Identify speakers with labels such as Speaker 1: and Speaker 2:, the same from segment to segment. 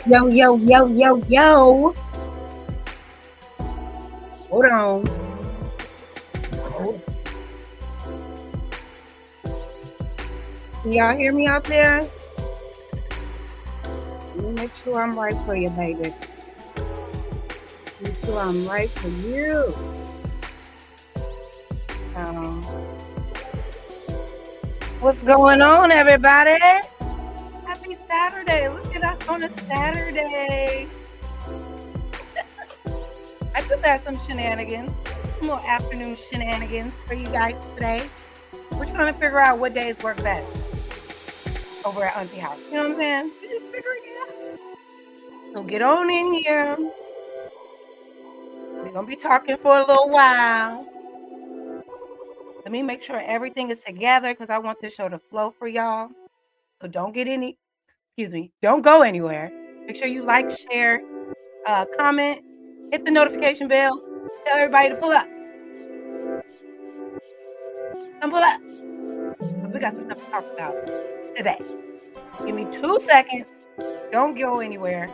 Speaker 1: Yo, yo, yo, yo, yo. Hold on. Can y'all hear me out there? Let me make sure I'm right for you, baby. Make sure I'm right for you. What's going on, everybody? Happy Saturday. Look at us on a Saturday. I just had some shenanigans, some more afternoon shenanigans for you guys today. We're trying to figure out what days work best over at Auntie House. You know what I'm saying? We're just figuring it out. So get on in here. We're going to be talking for a little while. Let me make sure everything is together because I want this show to flow for y'all. So don't go anywhere. Make sure you like, share, comment, hit the notification bell. Tell everybody to pull up. Come pull up. Because we got some stuff to talk about today. Give me 2 seconds. Don't go anywhere.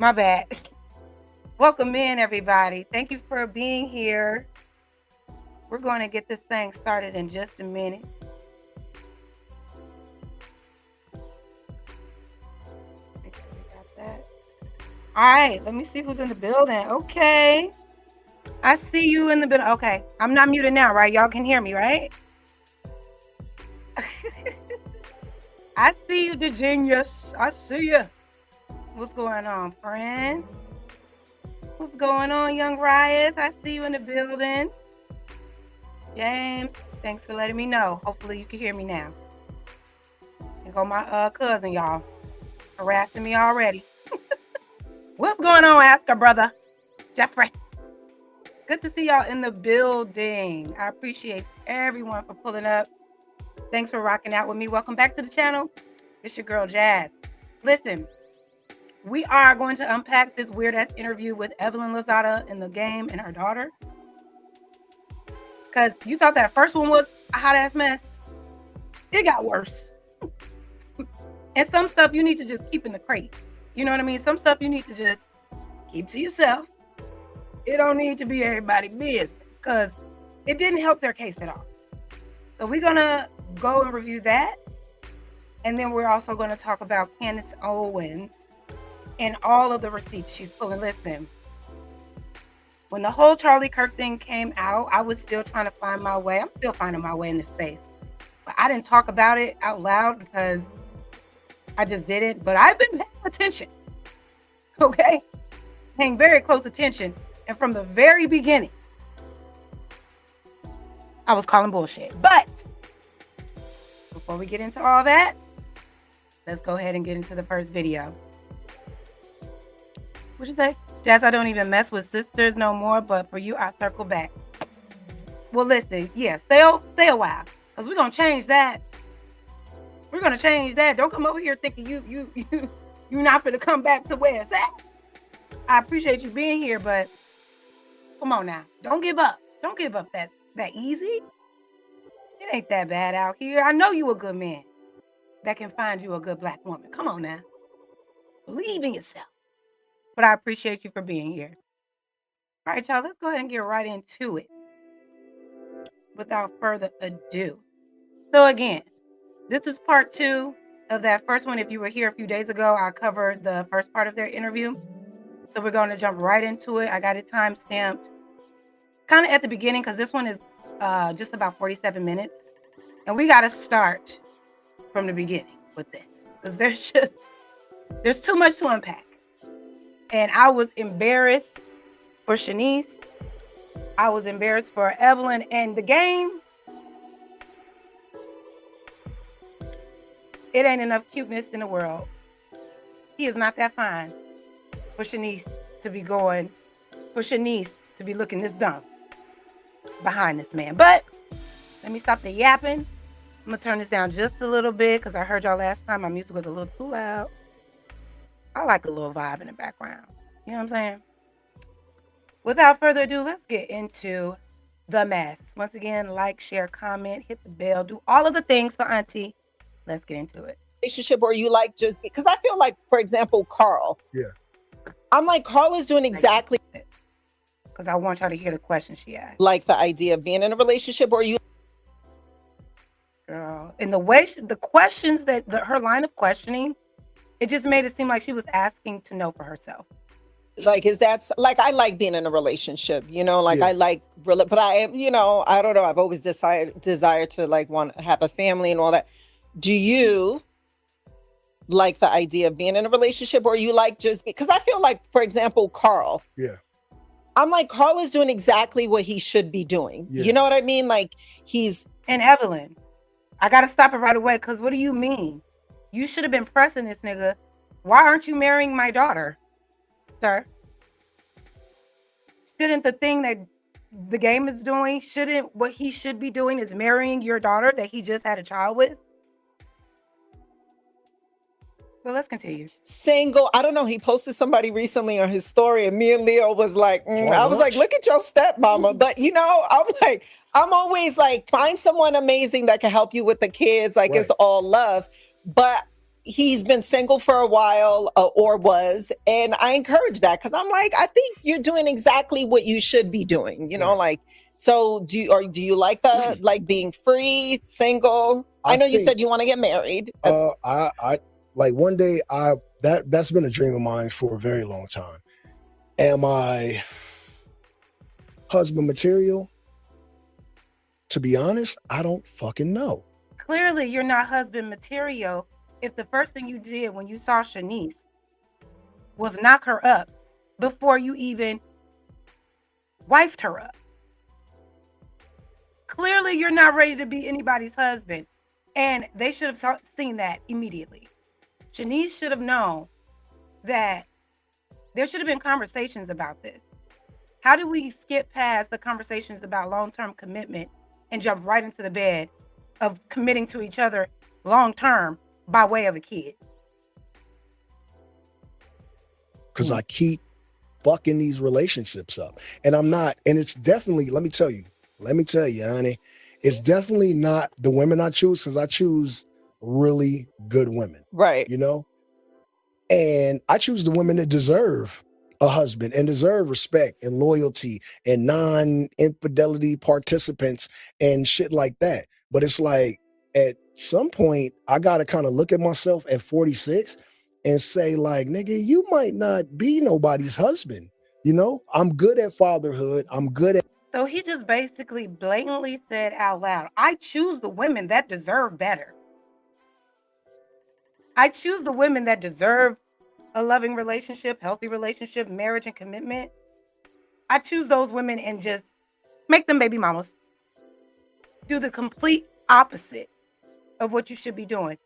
Speaker 1: My bad. Welcome in, everybody. Thank you for being here. We're going to get this thing started in just a minute. Make sure we got that. All right, let me see who's in the building. Okay. I see you in the building. Okay. I'm not muted now, right? Y'all can hear me, right? I see you, the genius. I see you. What's going on, friend? What's going on, young Riot? I see you in the building. James, thanks for letting me know. Hopefully you can hear me now. Here go my cousin, y'all. Harassing me already. What's going on, Asker brother? Jeffrey. Good to see y'all in the building. I appreciate everyone for pulling up. Thanks for rocking out with me. Welcome back to the channel. It's your girl, Jazz. Listen, we are going to unpack this weird-ass interview with Evelyn Lozada in the game and her daughter. Because you thought that first one was a hot-ass mess. It got worse. And some stuff you need to just keep in the crate. You know what I mean? Some stuff you need to just keep to yourself. It don't need to be everybody's business because it didn't help their case at all. So we're going to go and review that. And then we're also going to talk about Candace Owens and all of the receipts she's pulling. Listen, when the whole Charlie Kirk thing came out, I was still trying to find my way. I'm still finding my way in this space. But I didn't talk about it out loud because I just did it. But I've been paying attention. Okay? Paying very close attention. And from the very beginning, I was calling bullshit. But before we get into all that, let's go ahead and get into the first video. What'd you say? Jazz, I don't even mess with sisters no more, but for you, I circle back. Well, listen, yeah, stay a while, because we're going to change that. We're going to change that. Don't come over here thinking you're not going to come back to where it's at. I appreciate you being here, but come on now. Don't give up. Don't give up that easy. It ain't that bad out here. I know you a good man that can find you a good black woman. Come on now. Believe in yourself. But I appreciate you for being here. All right, y'all, let's go ahead and get right into it. Without further ado. So again, this is part 2 of that first one. If you were here a few days ago, I covered the first part of their interview. So we're going to jump right into it. I got it time stamped kind of at the beginning because this one is just about 47 minutes. And we got to start from the beginning with this because there's too much to unpack. And I was embarrassed for Shanice. I was embarrassed for Evelyn and the game. It ain't enough cuteness in the world. He is not that fine for Shanice to be looking this dumb behind this man. But let me stop the yapping. I'm going to turn this down just a little bit because I heard y'all last time my music was a little too loud. I like a little vibe in the background. You know what I'm saying? Without further ado, let's get into the mess. Once again, like, share, comment, hit the bell, do all of the things for Auntie. Let's get into it.
Speaker 2: Relationship or you like just because I feel like, for example, Carl.
Speaker 3: Yeah.
Speaker 2: I'm like, Carl is doing exactly.
Speaker 1: Because I want y'all to hear the question she asked.
Speaker 2: Like the idea of being in a relationship or you.
Speaker 1: Girl, and the way, the questions that, her line of questioning, it just made it seem like she was asking to know for herself.
Speaker 2: Like, is that like, I like being in a relationship, you know, like I like, but I am, you know, I don't know. I've always desire to like want to have a family and all that. Do you like the idea of being in a relationship or you like just because I feel like, for example, Carl.
Speaker 3: Yeah.
Speaker 2: I'm like, Carl is doing exactly what he should be doing. Yeah. You know what I mean? Like he's.
Speaker 1: And Evelyn, I got to stop it right away. Because what do you mean? You should have been pressing this nigga. Why aren't you marrying my daughter, sir? Shouldn't the thing that the game is doing, shouldn't what he should be doing is marrying your daughter that he just had a child with? Well, let's continue.
Speaker 2: Single. I don't know. He posted somebody recently on his story and me and Leo was like, I was like, look at your stepmama. But you know, I'm like, I'm always like, find someone amazing that can help you with the kids. Like it's all love. But he's been single for a while, or was, and I encourage that because I'm like, I think you're doing exactly what you should be doing, you know,
Speaker 3: Right.
Speaker 2: like. So do you like the like being free, single? I know you
Speaker 3: think,
Speaker 2: said you want to get married.
Speaker 3: I like one day that's been a dream of mine for a very long time. Am I husband material? To be honest, I don't fucking know.
Speaker 1: Clearly, you're not husband material if the first thing you did when you saw Shanice was knock her up before you even wifed her up. Clearly, you're not ready to be anybody's husband. And they should have seen that immediately. Shanice should have known that there should have been conversations about this. How do we skip past the conversations about long-term commitment and jump right into the bed of committing to each other long-term by way of a kid?
Speaker 3: Because I keep fucking these relationships up. And I'm not, and it's definitely, let me tell you, honey, it's definitely not the women I choose, because I choose really good women.
Speaker 2: Right.
Speaker 3: You know? And I choose the women that deserve a husband and deserve respect and loyalty and non-infidelity participants and shit like that. But it's like, at some point, I got to kind of look at myself at 46 and say, like, nigga, you might not be nobody's husband. You know, I'm good at fatherhood. I'm good at.
Speaker 1: So he just basically blatantly said out loud, I choose the women that deserve better. I choose the women that deserve a loving relationship, healthy relationship, marriage, and commitment. I choose those women and just make them baby mamas. Do the complete opposite of what you should be doing.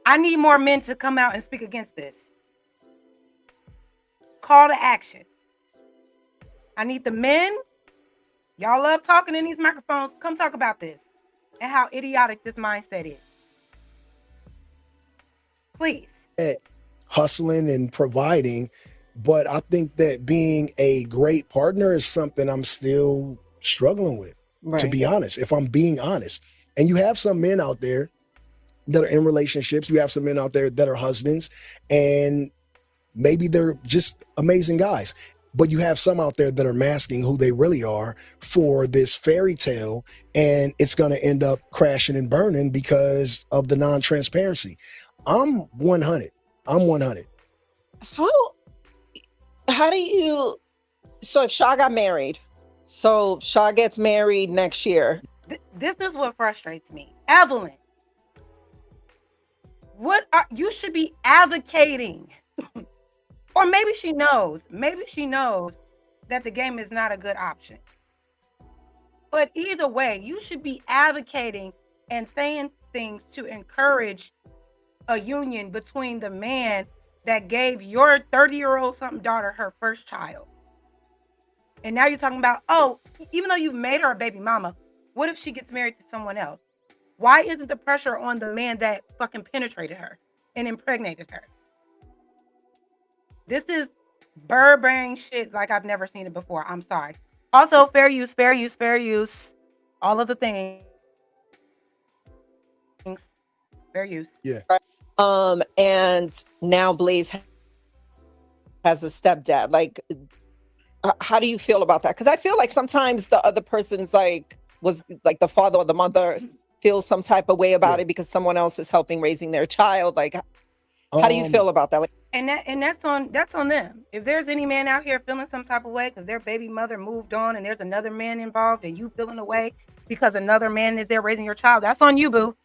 Speaker 1: I need more men to come out and speak against this. Call to action. I need the men. Y'all love talking in these microphones. Come talk about this and how idiotic this mindset is. Please.
Speaker 3: Hustling and providing, but I think that being a great partner is something I'm still struggling with, to be honest, if I'm being honest. And you have some men out there that are in relationships. You have some men out there that are husbands, and maybe they're just amazing guys. But you have some out there that are masking who they really are for this fairy tale, and it's going to end up crashing and burning because of the non-transparency. I'm 100.
Speaker 2: How do you, so if Shaw got married, so Shaw gets married next year.
Speaker 1: This is what frustrates me. Evelyn, you should be advocating. Or maybe she knows that the game is not a good option. But either way, you should be advocating and saying things to encourage a union between the man that gave your 30-year-old something daughter her first child. And now you're talking about, oh, even though you've made her a baby mama, what if she gets married to someone else? Why isn't the pressure on the man that fucking penetrated her and impregnated her? This is bird-brain shit like I've never seen it before. I'm sorry. Also, fair use. All of the things. Fair use.
Speaker 3: Yeah.
Speaker 2: And now Blaze has a stepdad. Like, how do you feel about that? Because I feel like sometimes the other person's was the father or the mother feels some type of way about it because someone else is helping raising their child. Like, how do you feel about that? Like,
Speaker 1: and that's on them. If there's any man out here feeling some type of way because their baby mother moved on and there's another man involved and you feeling away because another man is there raising your child, that's on you, boo.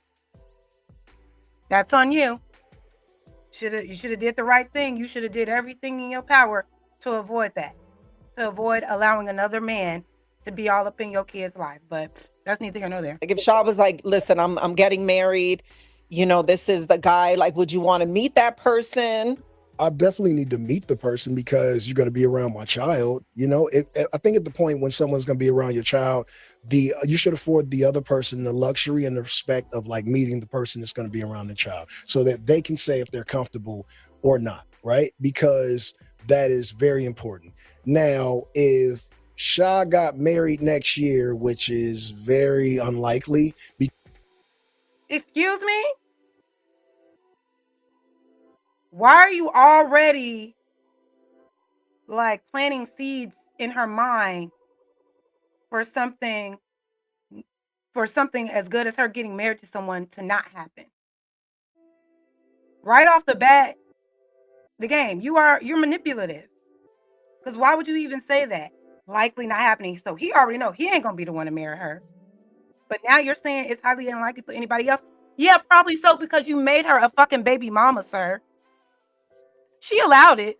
Speaker 1: That's on you. You should have did the right thing. You should have did everything in your power to avoid that. To avoid allowing another man to be all up in your kid's life. But that's neither here nor there.
Speaker 2: Like if Shaw was like, listen, I'm getting married, you know, this is the guy, like, would you want to meet that person?
Speaker 3: I definitely need to meet the person because you're going to be around my child. You know, I think at the point when someone's going to be around your child, you should afford the other person the luxury and the respect of like meeting the person that's going to be around the child so that they can say if they're comfortable or not, right? Because that is very important. Now, if Shaw got married next year, which is very unlikely.
Speaker 1: Excuse me? why are you already like planting seeds in her mind for something as good as her getting married to someone to not happen? Right off the bat, the game, you're manipulative. Because why would you even say that? Likely not happening. So he already know he ain't gonna be the one to marry her. But now you're saying it's highly unlikely for anybody else. Yeah, probably so, because you made her a fucking baby mama, sir. She allowed it.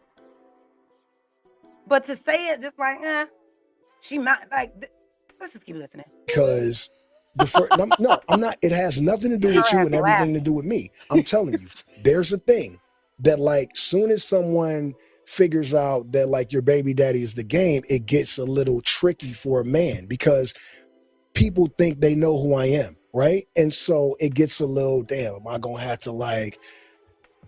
Speaker 1: But to say it just like, she might, like, let's just keep listening.
Speaker 3: Because no, I'm not. It has nothing to do with you and everything to do with me. I'm telling you, there's a thing that, like, soon as someone figures out that, like, your baby daddy is the game, it gets a little tricky for a man, because people think they know who I am, right? And so it gets a little, damn, am I gonna have to, like,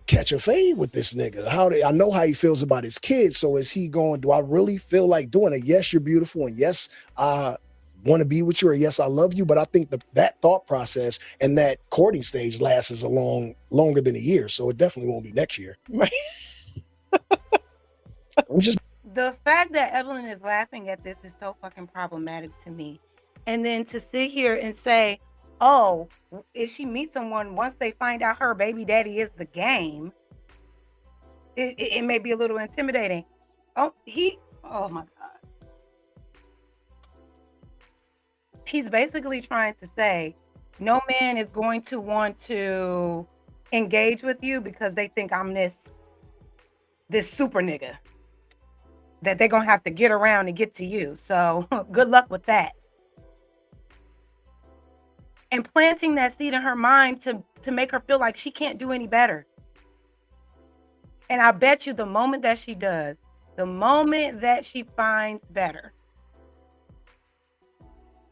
Speaker 3: catch a fade with this nigga? I know how he feels about his kids, so is he going, do I really feel like doing it? Yes, you're beautiful, and yes, I want to be with you, or yes, I love you. But I think that thought process and that courting stage lasts longer than a year, so it definitely won't be next year.
Speaker 2: Right.
Speaker 1: The fact that Evelyn is laughing at this is so fucking problematic to me. And then to sit here and say, oh, if she meets someone, once they find out her baby daddy is the game, it may be a little intimidating. Oh my God. He's basically trying to say, no man is going to want to engage with you because they think I'm this super nigga that they're going to have to get around and get to you. So good luck with that. And planting that seed in her mind to make her feel like she can't do any better. And I bet you the moment that she does, the moment that she finds better,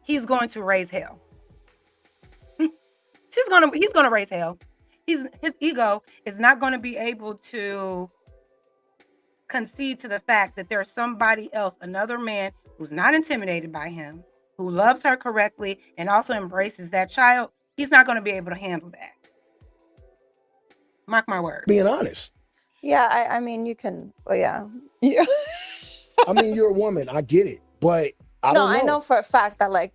Speaker 1: he's going to raise hell. He's going to raise hell. His ego is not going to be able to concede to the fact that there's somebody else, another man who's not intimidated by him, who loves her correctly and also embraces that child. He's not going to be able to handle that. Mark my words.
Speaker 3: Being honest.
Speaker 4: Yeah, I mean, you can. Well, yeah.
Speaker 3: I mean, you're a woman. I get it, but I don't know.
Speaker 4: I know for a fact that, like,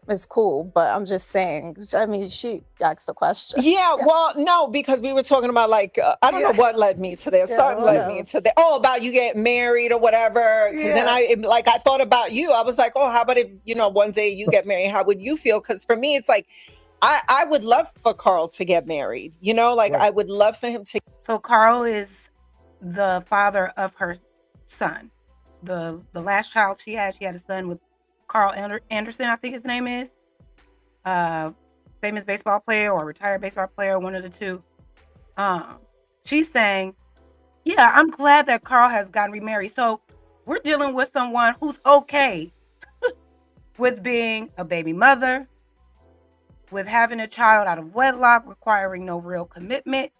Speaker 4: it's cool, but I'm just saying. I mean, she asked the question.
Speaker 2: Yeah, well, no, because we were talking about, like, I don't know what led me to there. Something led me to there. Oh, about you get married or whatever. Because then I thought about you. I was like, oh, how about if, one day you get married? How would you feel? Because for me, it's like, I would love for Carl to get married. Right. I would love for him to.
Speaker 1: So Carl is the father of her son. The last child she had a son with Carl Anderson, I think his name is. Famous baseball player or retired baseball player, one of the two. She's saying, yeah, I'm glad that Carl has gotten remarried. So we're dealing with someone who's okay with being a baby mother, with having a child out of wedlock, requiring no real commitment.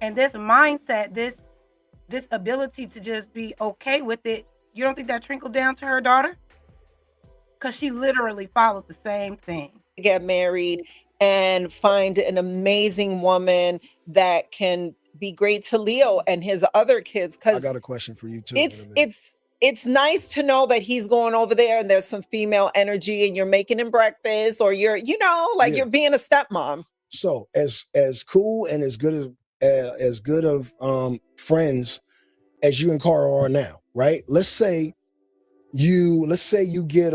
Speaker 1: And this mindset, this ability to just be okay with it, you don't think that trickled down to her daughter? Because she literally followed the same thing.
Speaker 2: Get married and find an amazing woman that can be great to Leo and his other kids. Because
Speaker 3: I got a question for you too.
Speaker 2: It's nice to know that he's going over there and there's some female energy and you're making him breakfast, or you're, you're being a stepmom.
Speaker 3: So as cool and as good of friends as you and Carl are now, right? Let's say you get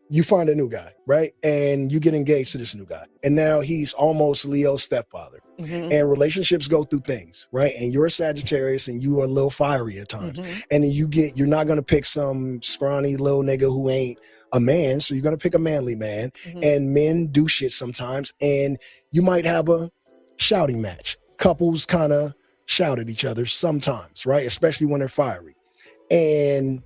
Speaker 3: you find a new guy, right? And you get engaged to this new guy. And now he's almost Leo's stepfather. Mm-hmm. And relationships go through things, right? And you're a Sagittarius and you are a little fiery at times. Mm-hmm. And then you're not going to pick some scrawny little nigga who ain't a man. So you're going to pick a manly man. Mm-hmm. And men do shit sometimes. And you might have a shouting match. Couples kind of shout at each other sometimes, right? Especially when they're fiery. And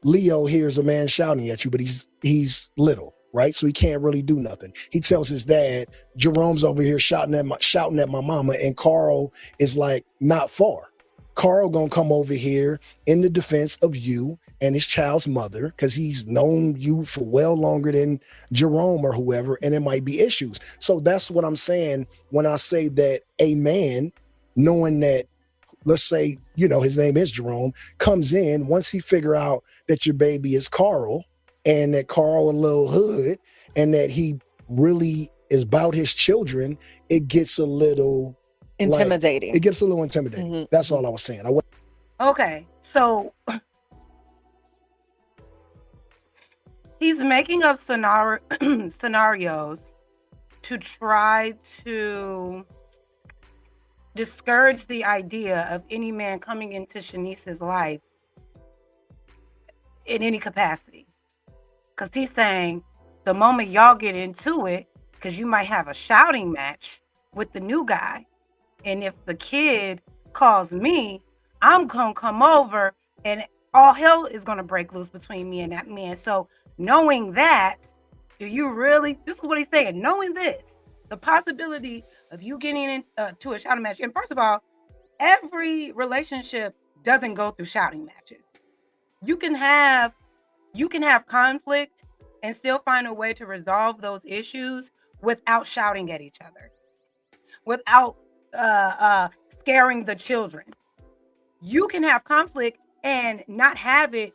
Speaker 3: Leo hears a man shouting at you, but he's little, right? So he can't really do nothing. He tells his dad, Jerome's over here shouting at my mama, and Carl is like not far. Carl gonna come over here in the defense of you and his child's mother, because he's known you for well longer than Jerome or whoever, and it might be issues. So that's what I'm saying when I say that a man, knowing that, let's say, his name is Jerome, comes in once he figure out that your baby is Carl, and that Carl a little hood, and that he really is about his children, it gets a little
Speaker 2: intimidating.
Speaker 3: It gets a little intimidating. Mm-hmm. That's all I was saying.
Speaker 1: Okay, so he's making up scenarios to try to discourage the idea of any man coming into Shanice's life in any capacity. Because he's saying the moment y'all get into it, because you might have a shouting match with the new guy, and if the kid calls me, I'm going to come over and all hell is going to break loose between me and that man. So knowing that, this is what he's saying, knowing this, the possibility of you getting into a shouting match. And first of all, every relationship doesn't go through shouting matches. You can have conflict and still find a way to resolve those issues without shouting at each other, without scaring the children. You can have conflict and not have it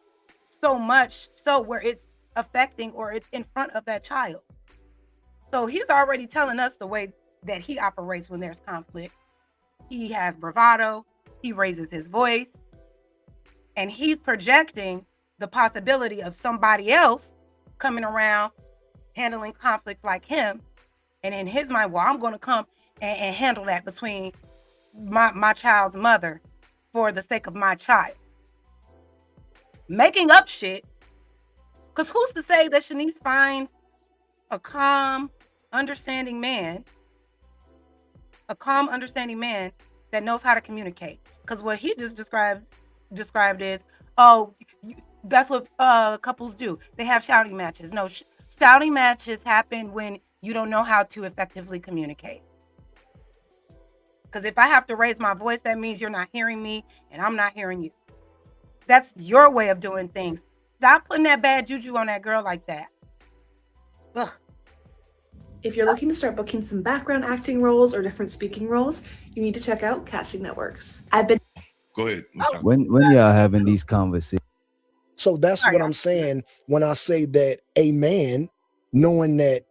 Speaker 1: so much so where it's affecting or it's in front of that child. So he's already telling us the way that he operates when there's conflict. He has bravado, he raises his voice, and he's projecting the possibility of somebody else coming around handling conflict like him. And in his mind, well, I'm going to come and handle that between my child's mother for the sake of my child. Making up shit. Because who's to say that Shanice finds a calm, understanding man that knows how to communicate? Because what he just described is, that's what couples do. They have shouting matches. No, shouting matches happen when you don't know how to effectively communicate. Because if I have to raise my voice, that means you're not hearing me and I'm not hearing you. That's your way of doing things. Stop putting that bad juju on that girl like that. Ugh.
Speaker 5: If you're looking to start booking some background acting roles or different speaking roles, you need to check out Casting Networks.
Speaker 6: Go ahead.
Speaker 7: When y'all having these conversations?
Speaker 3: So that's what I'm saying when I say that a man, knowing that,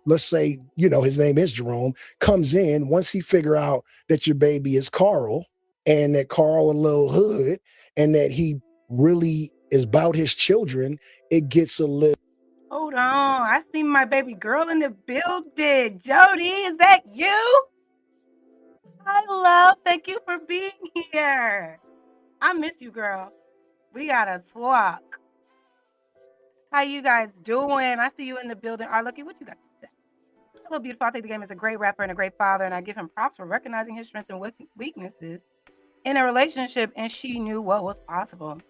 Speaker 3: let's say, his name is Jerome, comes in once he figure out that your baby is Carl, and that Carl a little hood, and that he really is about his children, it gets a little.
Speaker 1: Hold on, I see my baby girl in the building. Jody, is that you? Thank you for being here. I miss you, girl. We gotta talk. How you guys doing? I see you in the building. Lucky, what you got to say? Hello, beautiful. I think the game is a great rapper and a great father, and I give him props for recognizing his strengths and weaknesses in a relationship, and she knew what was possible.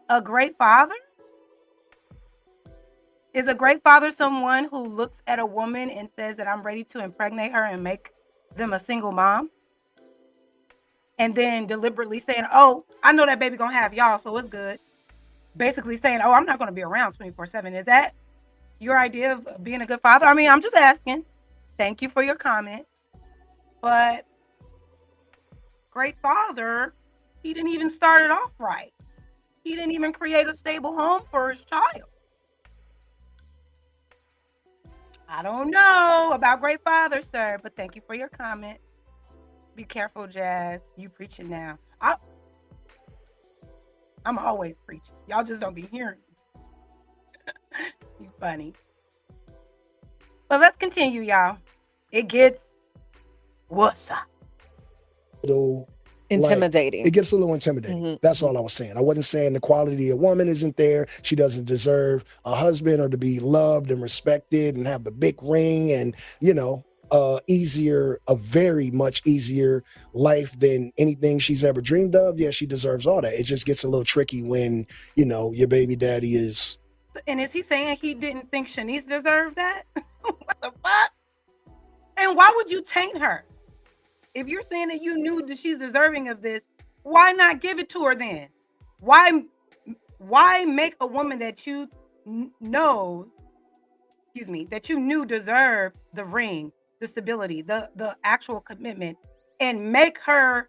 Speaker 1: A great father? Is a great father someone who looks at a woman and says that I'm ready to impregnate her and make them a single mom? And then deliberately saying, oh, I know that baby gonna have y'all, so it's good. Basically saying, oh, I'm not gonna be around 24/7. Is that your idea of being a good father? I mean, I'm just asking. Thank you for your comment. But great father, he didn't even start it off right. He didn't even create a stable home for his child. I don't know about great father, sir, but thank you for your comment. Be careful, Jazz. You preaching now. I'm always preaching. Y'all just don't be hearing me. You funny. But let's continue, y'all. It gets what's up?
Speaker 2: Intimidating.
Speaker 3: It gets a little intimidating. Mm-hmm. That's all I was saying. I wasn't saying the quality of woman isn't there. She doesn't deserve a husband or to be loved and respected and have the big ring and, a very much easier life than anything she's ever dreamed of. Yeah, she deserves all that. It just gets a little tricky when, your baby daddy is.
Speaker 1: And is he saying he didn't think Shanice deserved that? What the fuck? And why would you taint her? If you're saying that you knew that she's deserving of this, why not give it to her then? Why make a woman that you know, that you knew deserved the ring, the stability, the actual commitment, and make her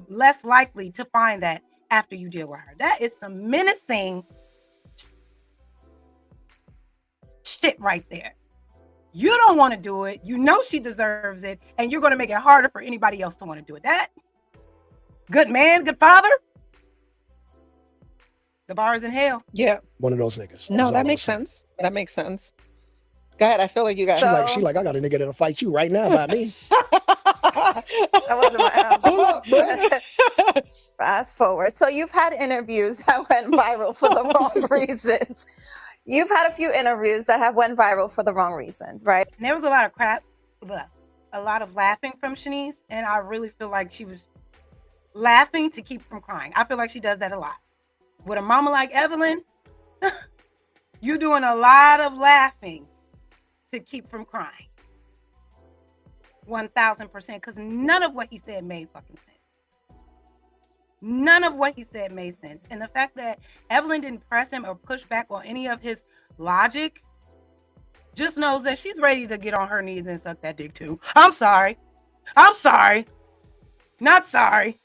Speaker 1: less likely to find that after you deal with her? That is some menacing shit right there. You don't want to do it. You know she deserves it, and you're going to make it harder for anybody else to want to do it. That good man, good father. The bar is in hell.
Speaker 2: Yeah.
Speaker 3: One of those niggas.
Speaker 2: No, that makes sense. That makes sense. Go ahead. I feel like you got.
Speaker 3: She like, I got a nigga that'll fight you right now about me.
Speaker 4: That wasn't my
Speaker 3: Pull up, bro.
Speaker 4: Fast forward. So you've had interviews that went viral for the wrong reasons. You've had a few interviews that have went viral for the wrong reasons, right?
Speaker 1: And there was a lot of a lot of laughing from Shanice, and I really feel like she was laughing to keep from crying. I feel like she does that a lot. With a mama like Evelyn, you're doing a lot of laughing to keep from crying. 1000%, because none of what he said made fucking sense. None of what he said made sense. And the fact that Evelyn didn't press him or push back on any of his logic just knows that she's ready to get on her knees and suck that dick too. I'm sorry. Not sorry.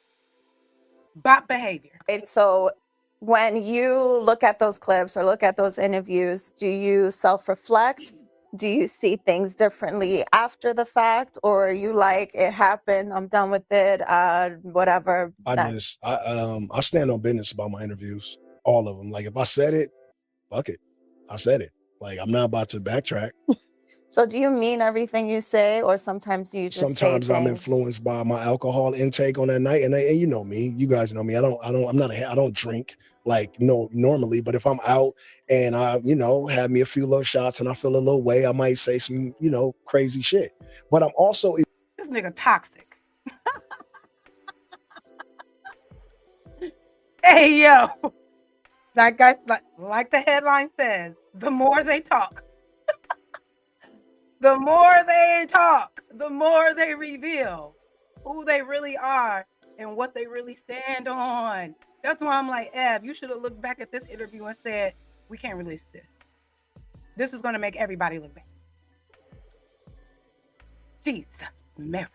Speaker 1: Bot behavior.
Speaker 4: So when you look at those clips or look at those interviews, do you self-reflect? Do you see things differently after the fact, or are you like, it happened, I'm done with it, whatever?
Speaker 3: I stand on business about my interviews, all of them. Like if I said it, fuck it, I said it. Like I'm not about to backtrack.
Speaker 4: So do you mean everything you say, or sometimes you just
Speaker 3: sometimes
Speaker 4: say
Speaker 3: I'm
Speaker 4: things?
Speaker 3: influenced by my alcohol intake on that night, and you know me, you guys know me. I don't drink like normally, but if I'm out and I have me a few little shots and I feel a little way, I might say some crazy shit. But I'm also
Speaker 1: this nigga toxic. Hey yo, that guy, like the headline says, the more they talk. The more they talk, the more they reveal who they really are and what they really stand on. That's why I'm like, Ev, you should have looked back at this interview and said, we can't release this. This is going to make everybody look bad. Jesus, Mary.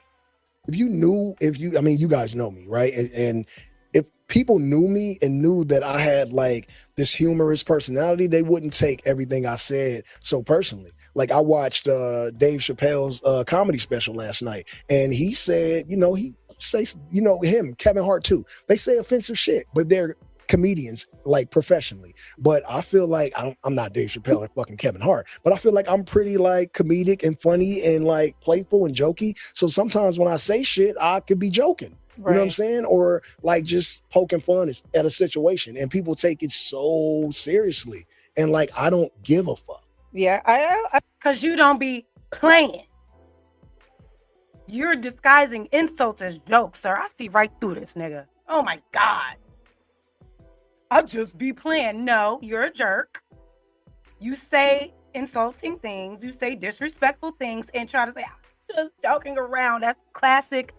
Speaker 3: You guys know me, right? And if people knew me and knew that I had like this humorous personality, they wouldn't take everything I said so personally. Like I watched Dave Chappelle's comedy special last night, and he said, he says, him, Kevin Hart too. They say offensive shit, but they're comedians like professionally. But I feel like I'm not Dave Chappelle or fucking Kevin Hart, but I feel like I'm pretty like comedic and funny and like playful and jokey. So sometimes when I say shit, I could be joking. Right. You know what I'm saying? Or like just poking fun at a situation, and people take it so seriously. And like, I don't give a fuck.
Speaker 2: Yeah,
Speaker 1: because you don't be playing. You're disguising insults as jokes, sir. I see right through this nigga. Oh my God. I'll just be playing. No, you're a jerk. You say insulting things, you say disrespectful things, and try to say, I'm just joking around. That's classic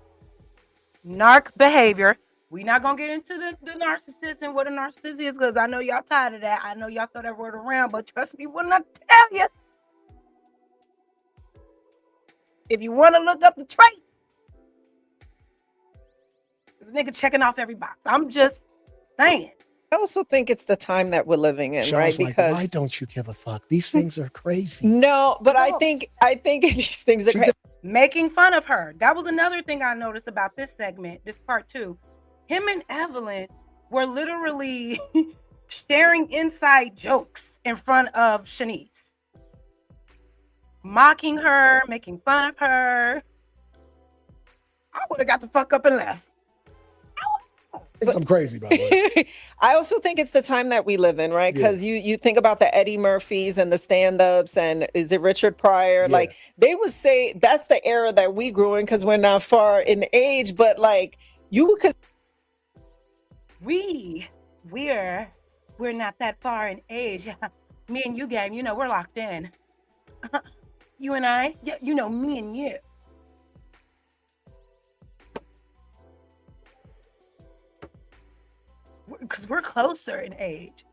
Speaker 1: narc behavior. We're not going to get into the narcissist and what a narcissist is, because I know y'all tired of that. I know y'all throw that word around, but trust me when I tell you. If you want to look up the traits, this nigga checking off every box. I'm just saying.
Speaker 2: I also think it's the time that we're living in, right?
Speaker 3: Because why don't you give a fuck? These things are crazy.
Speaker 2: No, but I think these things are crazy.
Speaker 1: Making fun of her. That was another thing I noticed about this segment, this part 2. Him and Evelyn were literally sharing inside jokes in front of Shanice. Mocking her, making fun of her. I would have got the fuck up and left.
Speaker 3: I'm crazy, by the way.
Speaker 2: I also think it's the time that we live in, right? Because you think about the Eddie Murphys and the stand-ups, and is it Richard Pryor? Yeah. Like they would say that's the era that we grew in because we're not far in age, but like you could.
Speaker 1: We're not that far in age. Me and you, gang, we're locked in. You and I, yeah, you know, me and you. Because we're closer in age.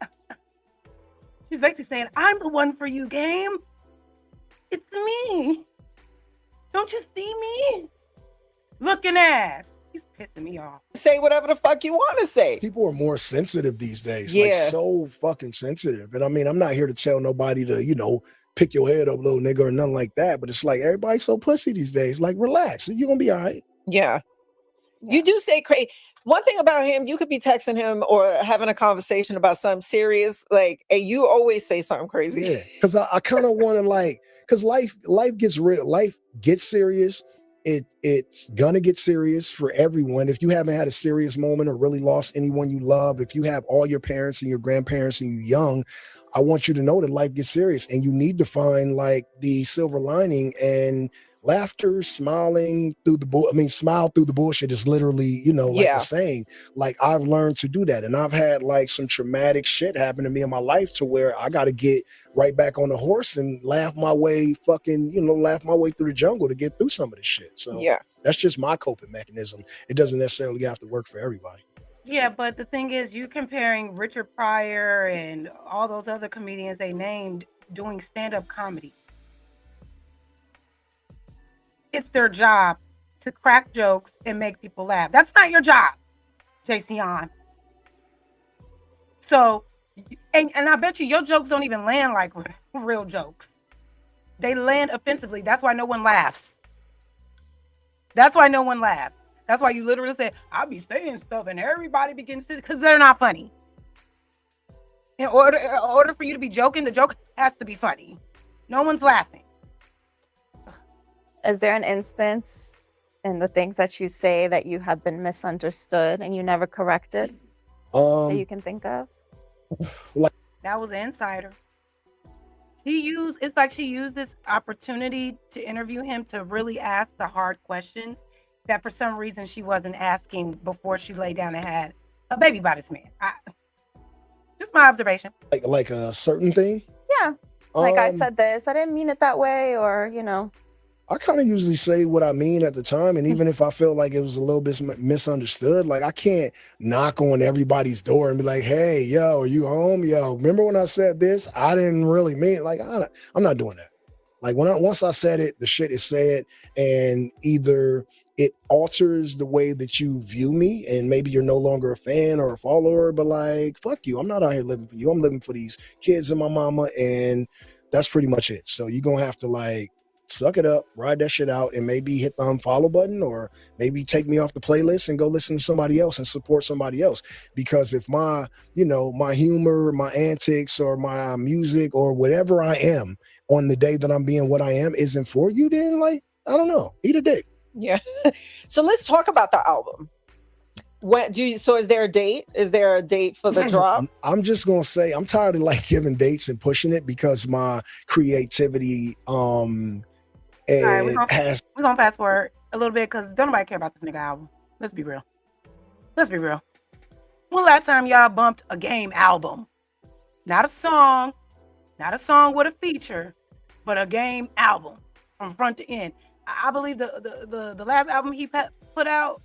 Speaker 1: She's basically saying, I'm the one for you, game. It's me. Don't you see me? Looking ass. She's pissing me off.
Speaker 2: Say whatever the fuck you want to say.
Speaker 3: People are more sensitive these days. Like, so fucking sensitive. And I mean, I'm not here to tell nobody to, you know, pick your head up, little nigga, or nothing like that. But it's like, everybody's so pussy these days. Like, relax. You're going to be all right.
Speaker 2: Yeah. You do say crazy. One thing about him, you could be texting him or having a conversation about something serious, like, and you always say something crazy.
Speaker 3: Yeah, because I kind of want to, like, because life gets real. Life gets serious. It's gonna get serious for everyone. If you haven't had a serious moment or really lost anyone you love, if you have all your parents and your grandparents and you're young, I want you to know that life gets serious and you need to find like the silver lining, and laughter, smiling through the smile through the bullshit is literally, you know, like the saying. Like, I've learned to do that. And I've had like some traumatic shit happen to me in my life to where I got to get right back on the horse and laugh my way through the jungle to get through some of this shit. So that's just my coping mechanism. It doesn't necessarily have to work for everybody.
Speaker 1: Yeah, but the thing is, you comparing Richard Pryor and all those other comedians they named doing stand-up comedy. It's their job to crack jokes and make people laugh. That's not your job, Jason. So, and I bet you your jokes don't even land like real jokes. They land offensively. That's why no one laughs. That's why no one laughs. That's why you literally say, I'll be saying stuff and everybody begins to, because they're not funny. In order for you to be joking, the joke has to be funny. No one's laughing.
Speaker 4: Is there an instance in the things that you say that you have been misunderstood and you never corrected that you can think of?
Speaker 1: That was an insider. It's like she used this opportunity to interview him to really ask the hard questions that for some reason she wasn't asking before she laid down and had a baby by this man. Just my observation.
Speaker 3: Like a certain thing?
Speaker 4: Yeah. Like, I said this, I didn't mean it that way, or, you know.
Speaker 3: I kind of usually say what I mean at the time. And even if I feel like it was a little bit misunderstood, like, I can't knock on everybody's door and be like, hey, yo, are you home? Yo, remember when I said this? I didn't really mean it. Like, I'm not doing that. Like, once I said it, the shit is said, and either it alters the way that you view me and maybe you're no longer a fan or a follower, but like, fuck you. I'm not out here living for you. I'm living for these kids and my mama, and that's pretty much it. So you're going to have to like suck it up, ride that shit out, and maybe hit the unfollow button, or maybe take me off the playlist and go listen to somebody else and support somebody else. Because if my humor, my antics, or my music, or whatever I am on the day that I'm being what I am isn't for you, then like, I don't know, eat a dick.
Speaker 2: Yeah. So let's talk about the album. Is there a date? Is there a date for the drop?
Speaker 3: I'm just gonna say I'm tired of like giving dates and pushing it, because my creativity
Speaker 1: we're gonna fast forward a little bit because don't nobody care about this nigga album. Let's be real. When last time y'all bumped a game album? Not a song with a feature, but a game album from front to end. I believe the last album he put out,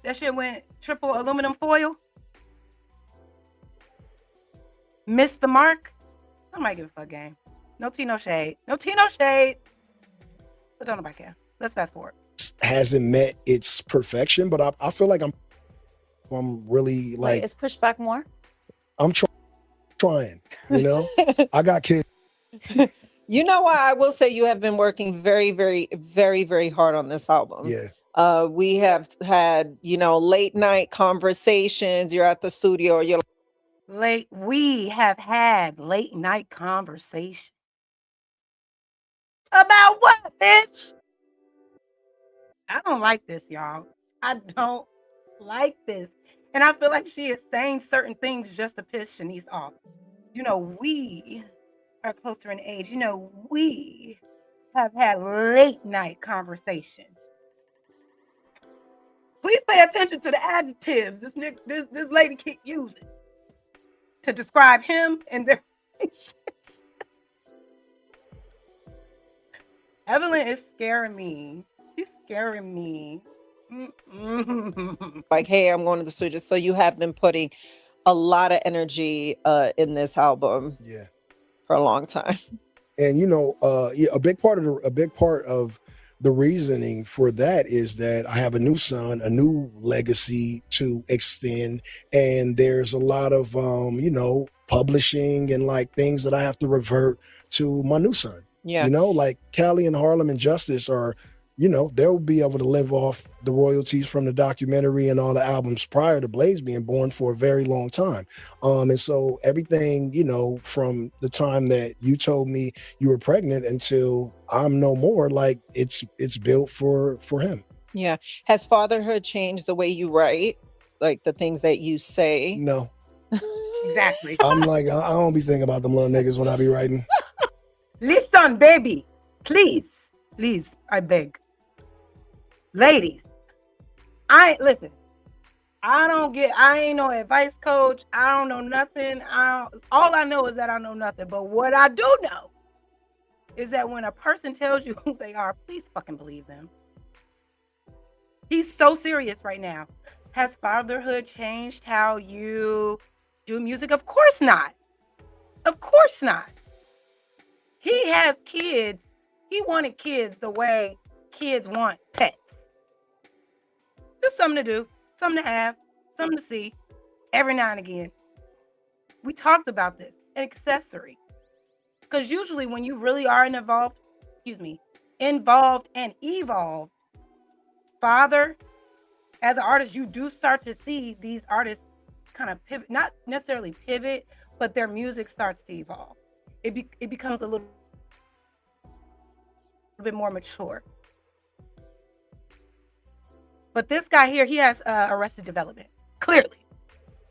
Speaker 1: that shit went triple aluminum foil. Missed the mark. I might give a fuck, game. No tea, no shade. But don't nobody care. Let's fast forward.
Speaker 3: Hasn't met its perfection, but I feel like I'm really like.
Speaker 4: Wait, is pushed back more?
Speaker 3: I'm trying. You know, I got kids.
Speaker 2: You know why? I will say you have been working very, very, very, very hard on this album.
Speaker 3: Yeah.
Speaker 2: We have had, late night conversations. You're at the studio.
Speaker 1: We have had late night conversations. About what, bitch? I don't like this, y'all. I don't like this. And I feel like she is saying certain things just to piss Shanice off. We are closer in age. We have had late night conversations. Please pay attention to the adjectives this lady keep using to describe him and their relationships. Evelyn is scaring me. She's scaring me.
Speaker 2: Like, hey, I'm going to the studio. So you have been putting a lot of energy in this album
Speaker 3: Yeah.
Speaker 2: for a long time.
Speaker 3: And a big part of the reasoning for that is that I have a new son, a new legacy to extend, and there's a lot of publishing and like things that I have to revert to my new son.
Speaker 2: Yeah.
Speaker 3: Like Callie and Harlem and Justice are, they'll be able to live off the royalties from the documentary and all the albums prior to Blaze being born for a very long time. And so everything, from the time that you told me you were pregnant until I'm no more, like it's built for him.
Speaker 2: Yeah. Has fatherhood changed the way you write? Like the things that you say?
Speaker 3: No.
Speaker 1: Exactly.
Speaker 3: I'm like, I don't be thinking about them little niggas when I be writing.
Speaker 1: Listen, baby, please, I beg. Ladies, listen. I ain't no advice coach. I don't know nothing. All I know is that I know nothing. But what I do know is that when a person tells you who they are, please fucking believe them. He's so serious right now. Has fatherhood changed how you do music? Of course not. Of course not. He has kids. He wanted kids the way kids want pets. Just something to do, something to have, something to see every now and again. We talked about this, an accessory. Because usually when you really are involved and evolved, father, as an artist, you do start to see these artists kind of pivot, not necessarily pivot, but their music starts to evolve. It becomes a little bit more mature. But this guy here, he has arrested development, clearly.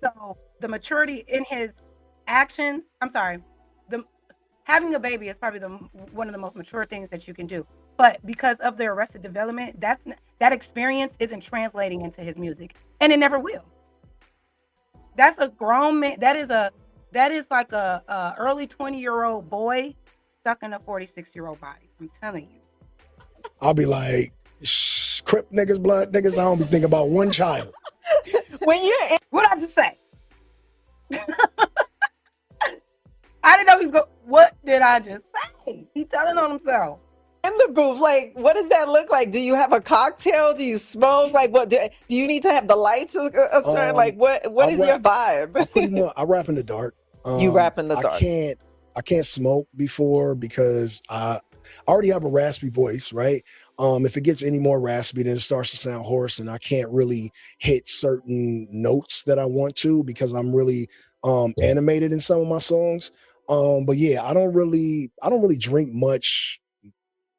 Speaker 1: So the maturity in his actions, having a baby is probably one of the most mature things that you can do. But because of the arrested development, that experience isn't translating into his music, and it never will. That's a grown man. That is like a early 20-year-old boy stuck in a 46-year-old body. I'm telling you.
Speaker 3: I'll be like, Crip niggas, blood niggas. I don't be thinking about one child.
Speaker 1: What'd I just say? I didn't know he's going. What did I just say? He's telling on himself.
Speaker 2: In the booth, like, what does that look like? Do you have a cocktail? Do you smoke? Like, what do you need to have the lights? Like, what is your vibe?
Speaker 3: I rap in the dark.
Speaker 2: You rap in the dark.
Speaker 3: I can't smoke before because I already have a raspy voice, right? If it gets any more raspy, then it starts to sound hoarse, and I can't really hit certain notes that I want to because I'm really animated in some of my songs. But yeah, I don't really drink much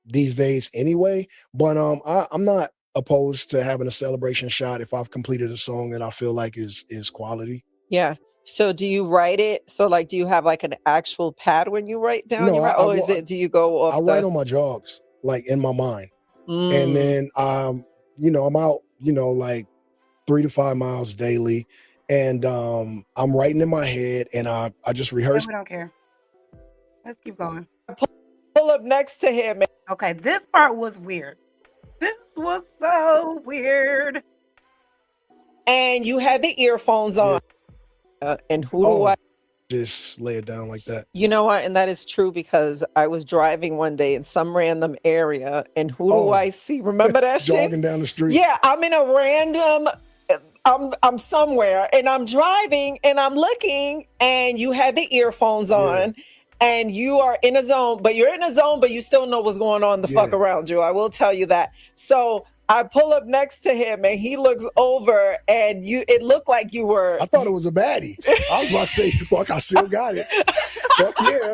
Speaker 3: these days anyway. But I'm not opposed to having a celebration shot if I've completed a song that I feel like is quality.
Speaker 2: Yeah. So do you write it? So like, do you have like an actual pad when you write down?
Speaker 3: No,
Speaker 2: do you go off?
Speaker 3: I write on my jogs, like in my mind. And then I'm out, like 3 to 5 miles daily. And I'm writing in my head and I just rehearse.
Speaker 1: We don't care. Let's keep going.
Speaker 2: Pull up next to him.
Speaker 1: Okay, this part was weird. This was so weird.
Speaker 2: And you had the earphones on. And who do I
Speaker 3: just lay it down like that?
Speaker 2: You know what? And that is true because I was driving one day in some random area and who do I see? Remember that shit?
Speaker 3: Jogging down the street.
Speaker 2: Yeah, I'm in a random I'm somewhere and I'm driving and I'm looking and you had the earphones on and you are in a zone, but you're in a zone, but you still know what's going on the fuck around you. I will tell you that. So I pull up next to him and he looks over and it looked like you were.
Speaker 3: I thought it was a baddie. I was about to say, fuck, I still got it. Fuck yeah.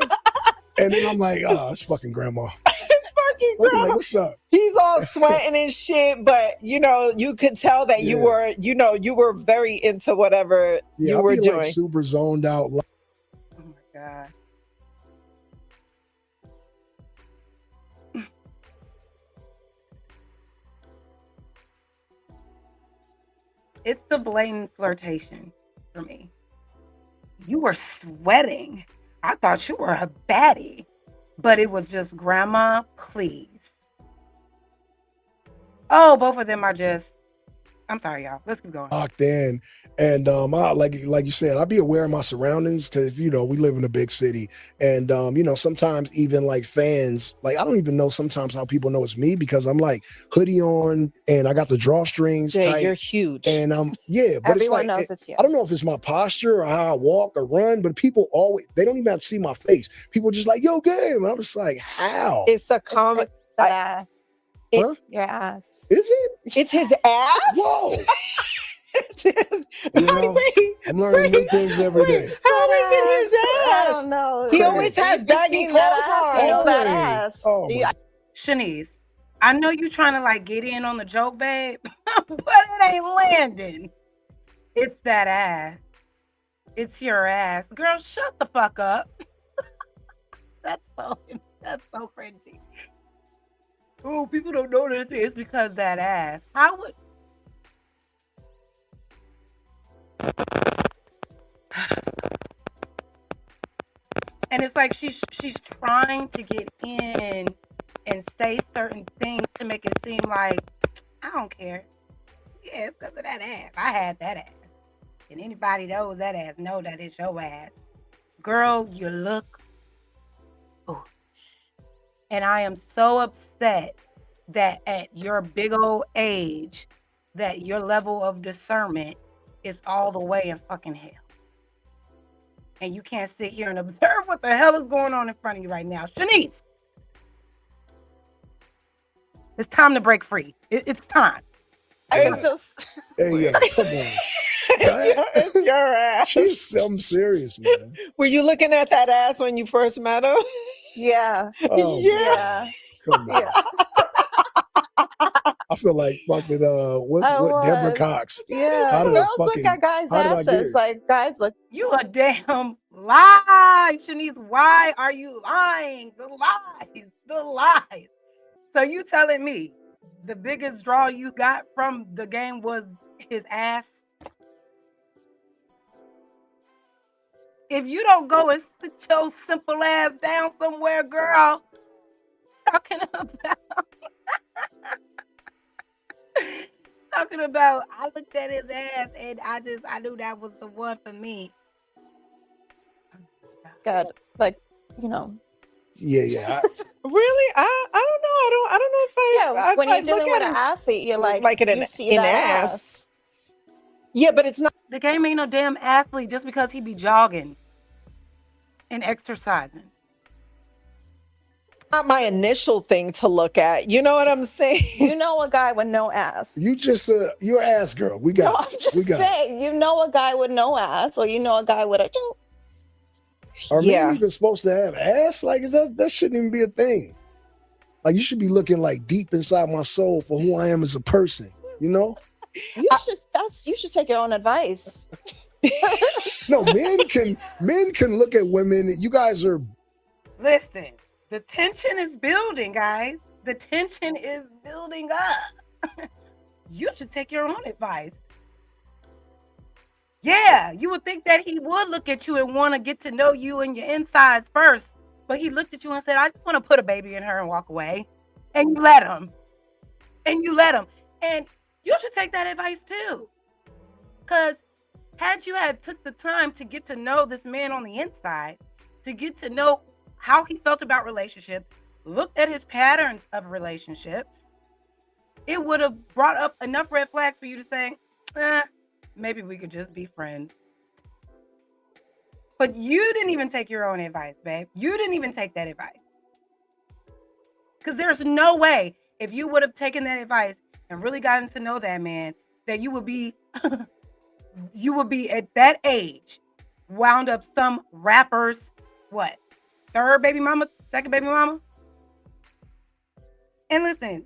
Speaker 3: And then I'm like, oh, it's fucking grandma.
Speaker 2: It's fucking grandma.
Speaker 3: Like, what's up?
Speaker 2: He's all sweating and shit, but you could tell that you were, you were very into whatever you were doing.
Speaker 3: Like super zoned out.
Speaker 1: Oh my God. It's the blatant flirtation for me. You were sweating. I thought you were a baddie. But it was just, grandma, please. Oh, both of them are just, I'm sorry, y'all. Let's keep going.
Speaker 3: Locked in. And I, like you said, I'll be aware of my surroundings because, we live in a big city. And, sometimes even like fans, like I don't even know sometimes how people know it's me because I'm like hoodie on and I got the drawstrings
Speaker 2: Jay,
Speaker 3: tight.
Speaker 2: you're huge.
Speaker 3: And but
Speaker 4: Everyone
Speaker 3: it's like,
Speaker 4: knows it's you.
Speaker 3: I don't know if it's my posture or how I walk or run, but people always, they don't even have to see my face. People just like, yo, game. And I'm just like, how?
Speaker 2: It's a comment.
Speaker 4: It's that ass.
Speaker 3: Huh?
Speaker 4: Your ass.
Speaker 3: Is it?
Speaker 2: It's his ass?
Speaker 3: Whoa.
Speaker 2: Wait,
Speaker 3: I'm learning new things every day.
Speaker 2: How is it his
Speaker 4: I
Speaker 2: ass?
Speaker 4: don't know.
Speaker 2: He always has baggy clothes on.
Speaker 4: You know that
Speaker 3: Okay.
Speaker 4: ass.
Speaker 3: Oh,
Speaker 4: Do you-
Speaker 3: my-
Speaker 1: Shanice, I know you trying to like get in on the joke, babe, but it ain't landing. It's that ass. It's your ass. Girl, shut the fuck up. That's so cringy. Oh, people don't know this. It's because that ass. How would and it's like she's trying to get in and say certain things to make it seem like I don't care. Yeah, it's because of that ass. I had that ass. And anybody knows that ass know that it's your ass. Girl, you look foolish. And I am so upset that at your big old age, that your level of discernment is all the way in fucking hell. And you can't sit here and observe what the hell is going on in front of you right now. Shanice, it's time to break free. It's time.
Speaker 4: I can still.
Speaker 3: Hey, yeah, come on.
Speaker 2: It's your ass.
Speaker 3: I'm serious, man.
Speaker 2: Were you looking at that ass when you first met him?
Speaker 4: Yeah.
Speaker 3: Oh,
Speaker 4: Yeah.
Speaker 3: come on.
Speaker 4: Yeah.
Speaker 3: I feel like fucking what
Speaker 4: I
Speaker 3: Deborah
Speaker 4: was.
Speaker 3: Cox.
Speaker 4: Yeah.
Speaker 3: How did I
Speaker 4: Girls
Speaker 3: fucking-
Speaker 4: look at guys'
Speaker 3: how did I get
Speaker 4: asses.
Speaker 3: it?
Speaker 4: Like guys look.
Speaker 1: You a damn lie, Shanice. Why are you lying? The lies. So you telling me the biggest draw you got from the game was his ass? If you don't go and sit your simple ass down somewhere, girl, talking about I looked at his ass and I knew that was the one for me.
Speaker 4: God, like
Speaker 3: Yeah.
Speaker 2: Really? I don't know. I don't know if I.
Speaker 4: when
Speaker 2: if I
Speaker 4: you're dealing
Speaker 2: look
Speaker 4: with
Speaker 2: at
Speaker 4: an
Speaker 2: him
Speaker 4: athlete, you're like
Speaker 2: an
Speaker 4: you see that
Speaker 2: ass. Yeah, but it's not.
Speaker 1: The game ain't no damn athlete just because he be jogging and exercising.
Speaker 2: Not my initial thing to look at. You know what I'm saying?
Speaker 4: You know a guy with no ass.
Speaker 3: You just you're ass girl. We got
Speaker 4: No,
Speaker 3: it.
Speaker 4: I'm just
Speaker 3: We got it.
Speaker 4: saying. You know a guy with no ass, or you know a guy with a.
Speaker 3: Are
Speaker 2: Yeah.
Speaker 3: men even supposed to have ass? Like that shouldn't even be a thing. Like you should be looking like deep inside my soul for who I am as a person. You know?
Speaker 4: You should take your own advice.
Speaker 3: No, men can look at women. You guys are
Speaker 1: Listen, the tension is building, guys. The tension is building up. You should take your own advice. Yeah, you would think that he would look at you and want to get to know you and your insides first. But he looked at you and said, I just want to put a baby in her and walk away. And you let him. And you should take that advice too. Because had you took the time to get to know this man on the inside, to get to know how he felt about relationships, looked at his patterns of relationships, it would have brought up enough red flags for you to say, maybe we could just be friends. But you didn't even take your own advice, babe. You didn't even take that advice. Because there's no way if you would have taken that advice and really gotten to know that man, that you would be at that age wound up some rapper's what? Third baby mama? Second baby mama? And listen,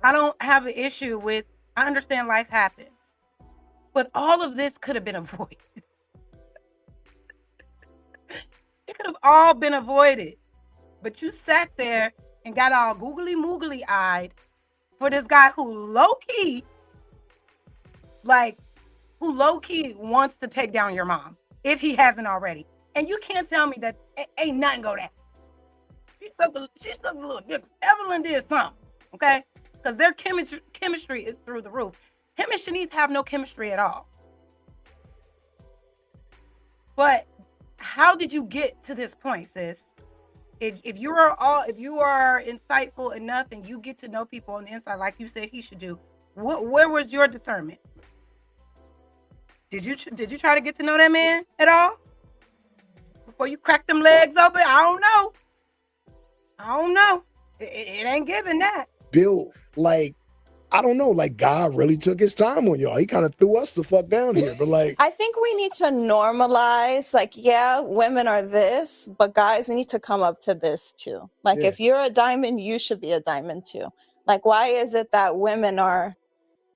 Speaker 1: I don't have an issue with, I understand life happens. But all of this could have been avoided. It could have all been avoided. But you sat there and got all googly moogly eyed for this guy who low-key wants to take down your mom, if he hasn't already. And you can't tell me that ain't nothing go down. She sucked a little dick. Evelyn did something, okay? Because their chemistry is through the roof. Him and Shanice have no chemistry at all. But how did you get to this point, sis? If you are insightful enough and you get to know people on the inside, like you said he should do, where was your discernment? Did you try to get to know that man at all before you crack them legs open? I don't know. It ain't giving that.
Speaker 3: Bill, like, I don't know, like God really took his time on y'all. He kind of threw us the fuck down here. But like,
Speaker 4: I think we need to normalize, like, yeah, women are this, but guys need to come up to this too. Like, if you're a diamond, you should be a diamond too. Like, why is it that women are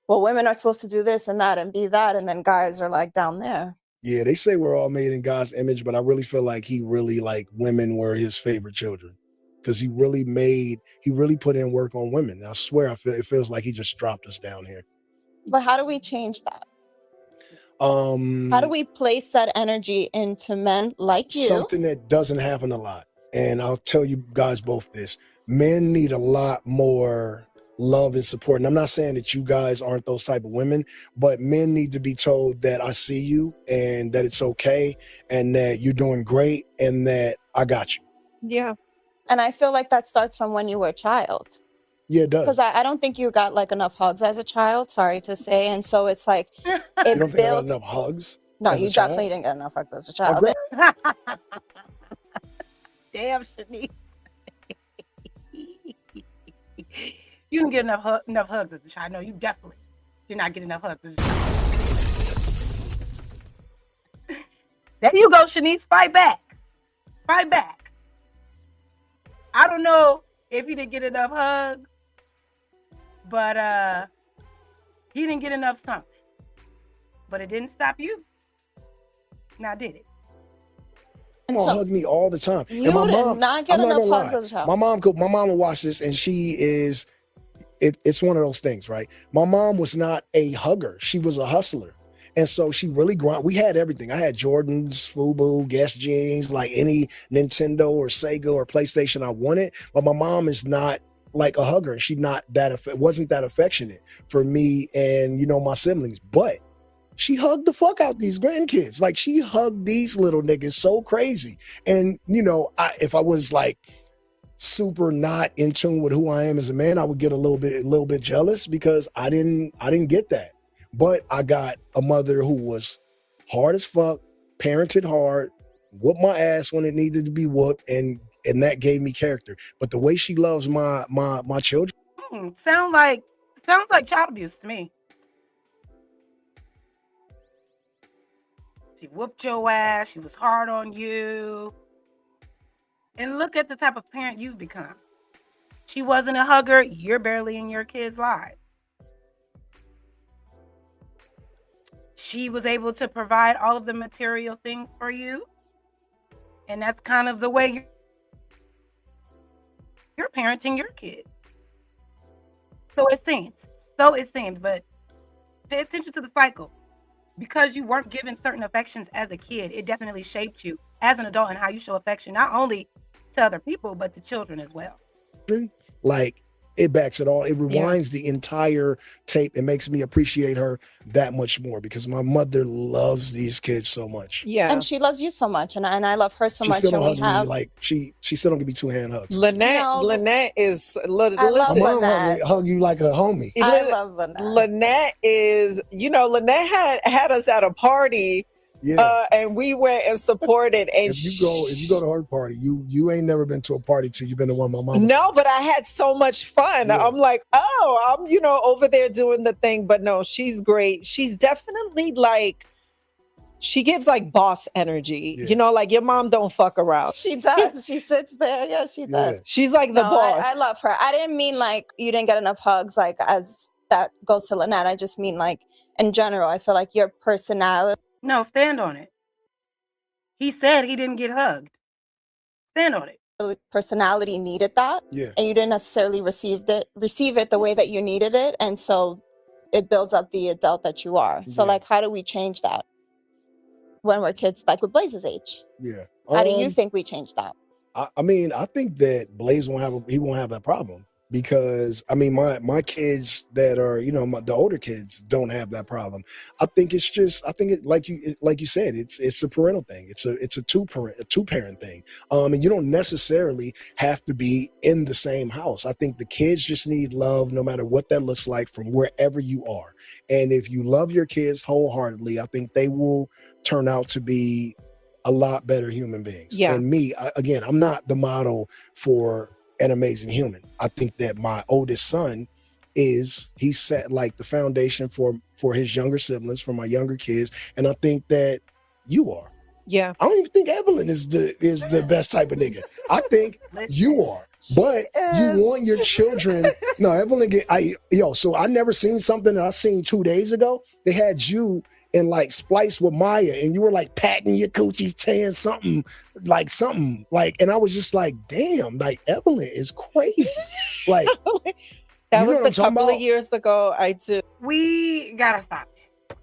Speaker 4: supposed to do this and that and be that, and then guys are like down there?
Speaker 3: Yeah, they say we're all made in God's image, but I really feel like he really, like, women were his favorite children. Because he really put in work on women. I swear, it feels like he just dropped us down here.
Speaker 4: But how do we change that? How do we place that energy into men like you?
Speaker 3: Something that doesn't happen a lot. And I'll tell you guys both this. Men need a lot more love and support. And I'm not saying that you guys aren't those type of women, but men need to be told that I see you and that it's okay and that you're doing great and that I got you.
Speaker 4: Yeah. And I feel like that starts from when you were a child.
Speaker 3: Yeah, it does.
Speaker 4: Because I don't think you got like enough hugs as a child, sorry to say. And so it's like,
Speaker 3: you don't think I got enough hugs?
Speaker 4: No, you definitely didn't get enough hugs as a child.
Speaker 1: Damn, Shanice. You didn't get enough hugs as a child. No, you definitely did not get enough hugs as a child. There you go, Shanice. Fight back. Fight back. I don't know if he didn't get enough hugs, but he didn't get enough something. But it didn't stop you. Now did it?
Speaker 3: My mom hugged me all the time.
Speaker 4: You and my mom, did not get enough hugs as a child.
Speaker 3: My mom will watch this, and she is. It's one of those things, right? My mom was not a hugger; she was a hustler. And so she really we had everything. I had Jordans, FUBU, Guess jeans, like any Nintendo or Sega or PlayStation I wanted. But my mom is not like a hugger. She wasn't that affectionate for me and, you know, my siblings. But she hugged the fuck out these grandkids. Like, she hugged these little niggas so crazy. And, you know, if I was like super not in tune with who I am as a man, I would get a little bit jealous because I didn't get that. But I got a mother who was hard as fuck, parented hard, whooped my ass when it needed to be whooped, and that gave me character. But the way she loves my children.
Speaker 1: Sounds like child abuse to me. She whooped your ass, she was hard on you. And look at the type of parent you've become. She wasn't a hugger, you're barely in your kids' lives. She was able to provide all of the material things for you. And that's kind of the way you're parenting your kid. So it seems. But pay attention to the cycle. Because you weren't given certain affections as a kid, it definitely shaped you as an adult and how you show affection, not only to other people, but to children as well.
Speaker 3: Like, it backs it all. It rewinds the entire tape. It makes me appreciate her that much more because my mother loves these kids so much.
Speaker 4: Yeah. And she loves you so much. And I love her so much.
Speaker 3: She still don't hug me. Like, she still don't give me 2 hand hugs.
Speaker 2: Lynette is,
Speaker 4: I love
Speaker 3: my mom
Speaker 4: Lynette.
Speaker 3: hug you like a homie.
Speaker 4: I love Lynette.
Speaker 2: Lynette is, you know, Lynette had us at a party.
Speaker 3: Yeah.
Speaker 2: And we went and supported. And
Speaker 3: if you go to her party, you ain't never been to a party till you've been to one of my mama's.
Speaker 2: No, but I had so much fun. Yeah. I'm like, I'm, you know, over there doing the thing. But no, she's great. She's definitely like, she gives like boss energy. Yeah. You know, like your mom don't fuck around.
Speaker 4: She does. She sits there. Yeah, she does.
Speaker 2: She's like the boss.
Speaker 4: I love her. I didn't mean like you didn't get enough hugs, like as that goes to Lynette. I just mean like in general, I feel like your personality.
Speaker 1: No, stand on it. He said he didn't get hugged. Stand on it.
Speaker 4: Personality needed that.
Speaker 3: Yeah.
Speaker 4: And you didn't necessarily receive it the way that you needed it. And so it builds up the adult that you are. So like, how do we change that when we're kids, like with Blaze's age?
Speaker 3: Yeah.
Speaker 4: How do you think we change that?
Speaker 3: I mean, I think that Blaze he won't have that problem because I mean, my kids that are, you know, the older kids don't have that problem. I think it like you said, it's a parental thing. It's a two parent thing. And you don't necessarily have to be in the same house. I think the kids just need love, no matter what that looks like, from wherever you are. And if you love your kids wholeheartedly, I think they will turn out to be a lot better human beings.
Speaker 2: Yeah.
Speaker 3: And me, again, I'm not the model for an amazing human. I think that my oldest son he set like the foundation for his younger siblings, for my younger kids. And I think that you are.
Speaker 2: Yeah.
Speaker 3: I don't even think Evelyn is the best type of nigga. I think you are. But you want your children. No, Evelyn so I never seen something that I seen 2 days ago. They had you in like Splice with Maya, and you were like patting your coochies, saying something, and I was just like, damn, like Evelyn is crazy. Like
Speaker 2: that was a couple of years ago. I do.
Speaker 1: We gotta stop it.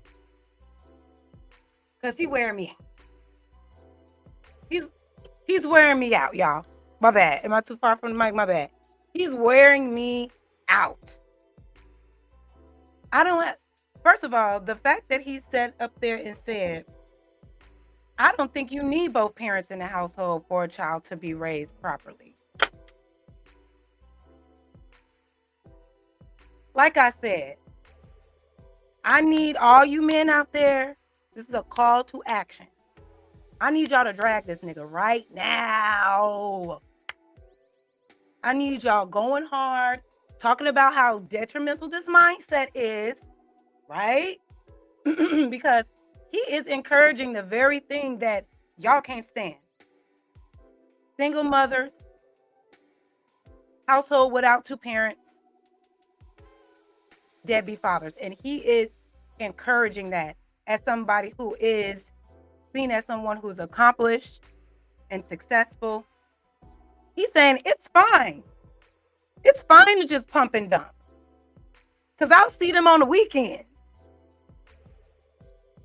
Speaker 1: Cause he wearing me out. He's wearing me out, y'all. My bad. Am I too far from the mic? My bad. He's wearing me out. First of all, the fact that he sat up there and said, I don't think you need both parents in the household for a child to be raised properly. Like I said, I need all you men out there. This is a call to action. I need y'all to drag this nigga right now. I need y'all going hard, talking about how detrimental this mindset is, right? Because he is encouraging the very thing that y'all can't stand. Single mothers, household without two parents, deadbeat fathers. And he is encouraging that as somebody who is seen as someone who's accomplished and successful. He's saying it's fine. It's fine to just pump and dump. Because I'll see them on the weekend.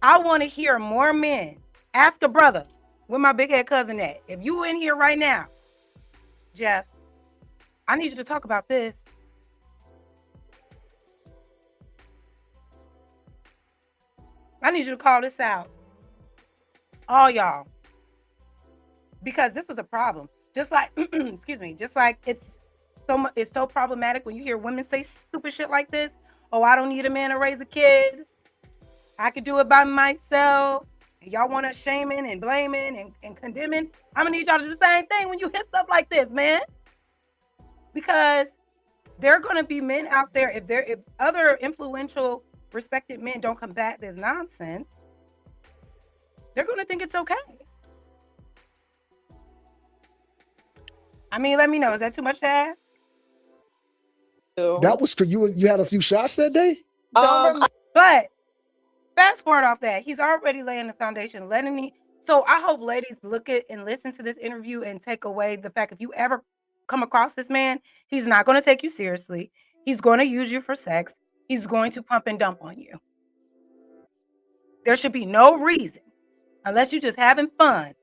Speaker 1: I want to hear more men. Ask a brother, where my big head cousin at? If you in here right now, Jeff, I need you to talk about this. I need you to call this out. All y'all. Because this is a problem. Just like, excuse me, just like it's so problematic when you hear women say stupid shit like this. Oh, I don't need a man to raise a kid. I could do it by myself. And y'all want us shaming and blaming and condemning. I'm gonna need y'all to do the same thing when you hear stuff like this, man. Because there are gonna be men out there, if other influential, respected men don't combat this nonsense, they're gonna think it's okay. I mean, let me know. Is that too much to ask?
Speaker 3: That was you had a few shots that day?
Speaker 1: But fast forward off that, he's already laying the foundation, so I hope ladies look at and listen to this interview and take away the fact if you ever come across this man, he's not going to take you seriously. He's going to use you for sex. He's going to pump and dump on you. There should be no reason, unless you're just having fun.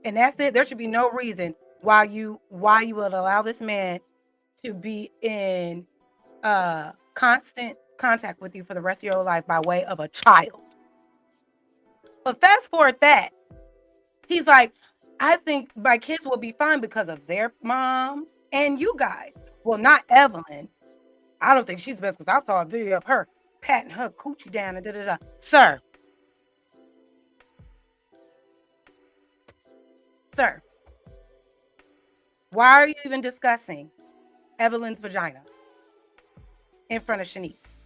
Speaker 1: And that's it. There should be no reason why you would allow this man to be in constant contact with you for the rest of your life by way of a child. But fast forward that, he's like, I think my kids will be fine because of their moms and you guys. Well, not Evelyn. I don't think she's the best because I saw a video of her patting her coochie down and da-da-da. Sir, why are you even discussing Evelyn's vagina in front of Shanice?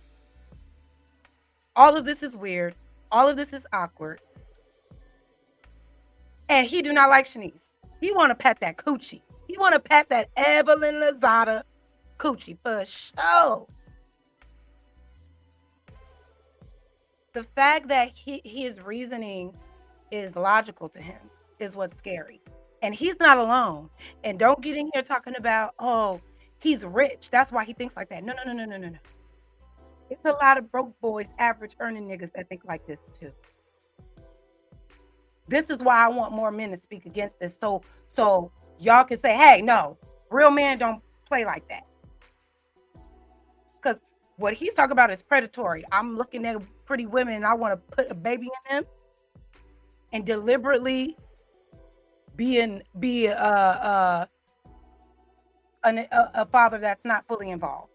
Speaker 1: All of this is weird. All of this is awkward. And he do not like Shanice. He want to pet that coochie. He want to pet that Evelyn Lozada coochie for sure. The fact that his reasoning is logical to him is what's scary. And he's not alone. And don't get in here talking about, oh, he's rich. That's why he thinks like that. No. It's a lot of broke boys, average earning niggas that think like this too. This is why I want more men to speak against this. So y'all can say, hey, no, real men don't play like that. Because what he's talking about is predatory. I'm looking at pretty women and I want to put a baby in them and deliberately be a father that's not fully involved.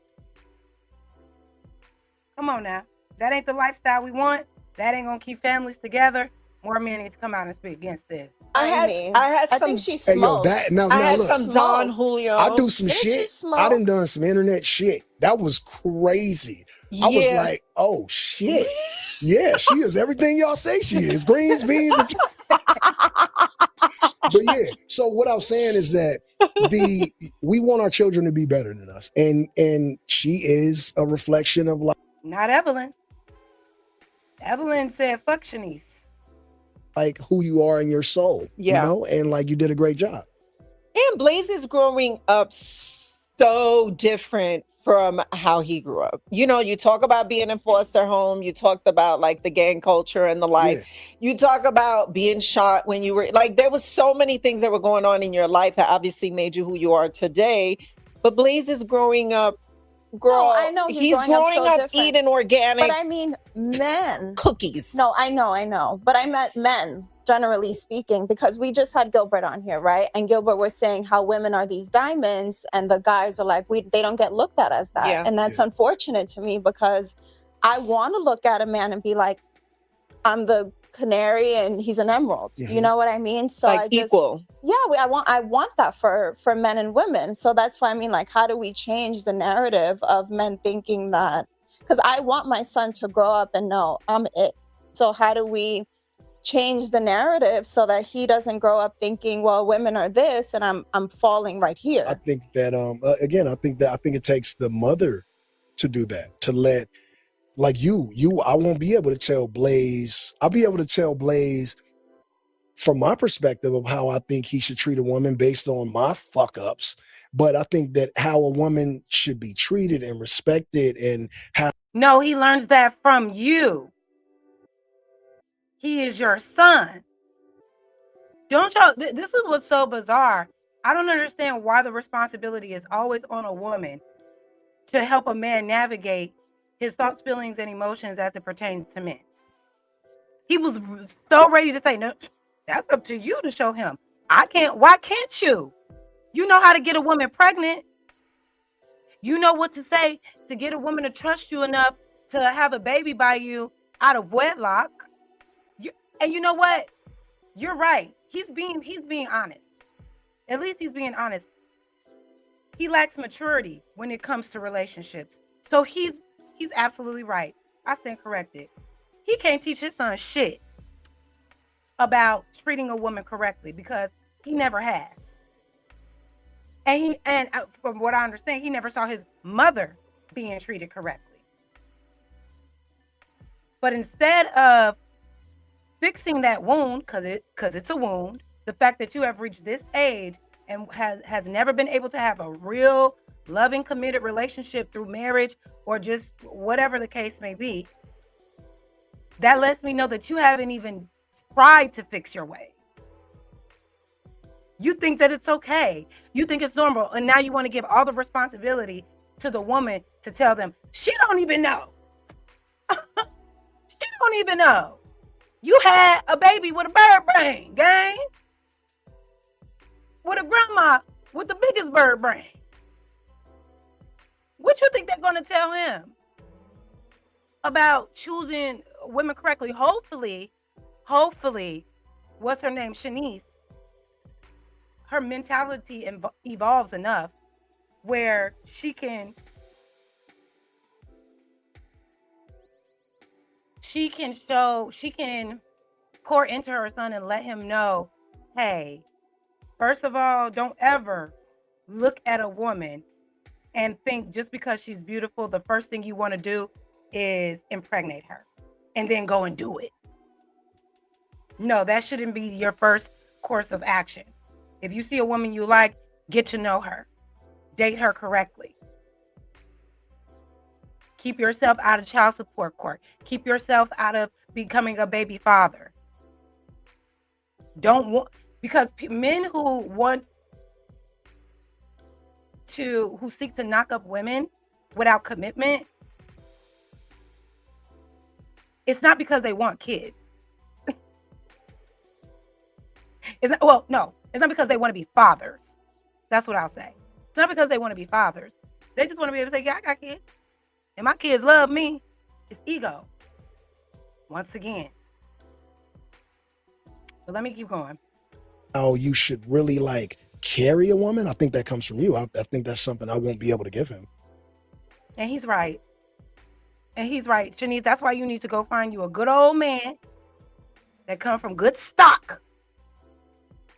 Speaker 1: Come on now. That ain't the lifestyle we want. That ain't gonna keep families together. More men need to come out and speak against this.
Speaker 2: I
Speaker 4: think she
Speaker 3: Hey, yo,
Speaker 4: smoked.
Speaker 3: now
Speaker 2: I had
Speaker 3: look,
Speaker 2: some Don
Speaker 4: Smoked.
Speaker 2: Julio.
Speaker 3: I do some
Speaker 4: Didn't you
Speaker 3: shit. I
Speaker 4: smoke?
Speaker 3: done done some internet shit. That was crazy. I was
Speaker 2: Yeah.
Speaker 3: like, oh shit. Yeah, she is everything y'all say she is. Greens, beans, but yeah. So what I'm saying is that we want our children to be better than us, and she is a reflection of like.
Speaker 1: Not Evelyn. Evelyn said, "Fuck Shanice."
Speaker 3: Like who you are in your soul,
Speaker 2: Yeah.
Speaker 3: you know, and like you did a great job.
Speaker 2: And Blaze is growing up so different from how he grew up. You know, you talk about being in foster home, you talked about like the gang culture and the like.
Speaker 3: Yeah.
Speaker 2: You talk about being shot when you were like, there was so many things that were going on in your life that obviously made you who you are today. But Blaze is growing up, girl.
Speaker 4: No, I know
Speaker 2: he's growing up
Speaker 4: different.
Speaker 2: eating organic
Speaker 4: But I mean, men.
Speaker 2: cookies.
Speaker 4: No, I know. But I meant men, generally speaking, because we just had Gilbert on here, right? And Gilbert was saying how women are these diamonds and the guys are like, they don't get looked at as that.
Speaker 2: Yeah.
Speaker 4: And that's unfortunate to me because I want to look at a man and be like, I'm the canary and he's an emerald.
Speaker 3: Mhm.
Speaker 4: You know what I mean? So
Speaker 2: Like
Speaker 4: I just,
Speaker 2: equal.
Speaker 4: yeah, I want that for men and women. So that's why I mean, like, how do we change the narrative of men thinking that? Because I want my son to grow up and know I'm it. So how do we change the narrative so that he doesn't grow up thinking, well, women are this and I'm falling right here?
Speaker 3: I think that again, I think it takes the mother to do that, to let like I won't be able to tell Blaze. I'll be able to tell Blaze from my perspective of how I think he should treat a woman based on my fuck ups. But I think that how a woman should be treated and respected and how.
Speaker 1: No, he learns that from you. He is your son. Don't y'all, this is what's so bizarre. I don't understand why the responsibility is always on a woman to help a man navigate his thoughts, feelings, and emotions as it pertains to men. He was so ready to say, no, that's up to you to show him. I can't. Why can't you? You know how to get a woman pregnant. You know what to say to get a woman to trust you enough to have a baby by you out of wedlock. And you know what? You're right. He's being honest. At least he's being honest. He lacks maturity when it comes to relationships. So he's absolutely right. I stand corrected. He can't teach his son shit about treating a woman correctly because he never has. And from what I understand, he never saw his mother being treated correctly. But instead of fixing that wound, because it's a wound, the fact that you have reached this age and has never been able to have a real loving, committed relationship through marriage or just whatever the case may be, that lets me know that you haven't even tried to fix your way. You think that it's okay. You think it's normal. And now you want to give all the responsibility to the woman to tell them, she don't even know. She don't even know. You had a baby with a bird brain, gang. With a grandma with the biggest bird brain. What you think they're going to tell him about choosing women correctly? Hopefully, what's her name? Shanice. Her mentality evolves enough where she can pour into her son and let him know, hey, first of all, don't ever look at a woman and think just because she's beautiful, the first thing you want to do is impregnate her and then go and do it. No, that shouldn't be your first course of action. If you see a woman you like, get to know her. Date her correctly. Keep yourself out of child support court. Keep yourself out of becoming a baby father. don't want, because men who seek to knock up women without commitment, it's not because they want kids. It's not because they want to be fathers. That's what I'll say. It's not because they want to be fathers. They just want to be able to say, yeah, I got kids. And my kids love me. It's ego. Once again. But let me keep going.
Speaker 3: How you should really like carry a woman, I think that comes from you. I think that's something I won't be able to give him.
Speaker 1: And he's right. Shanice, that's why you need to go find you a good old man that comes from good stock,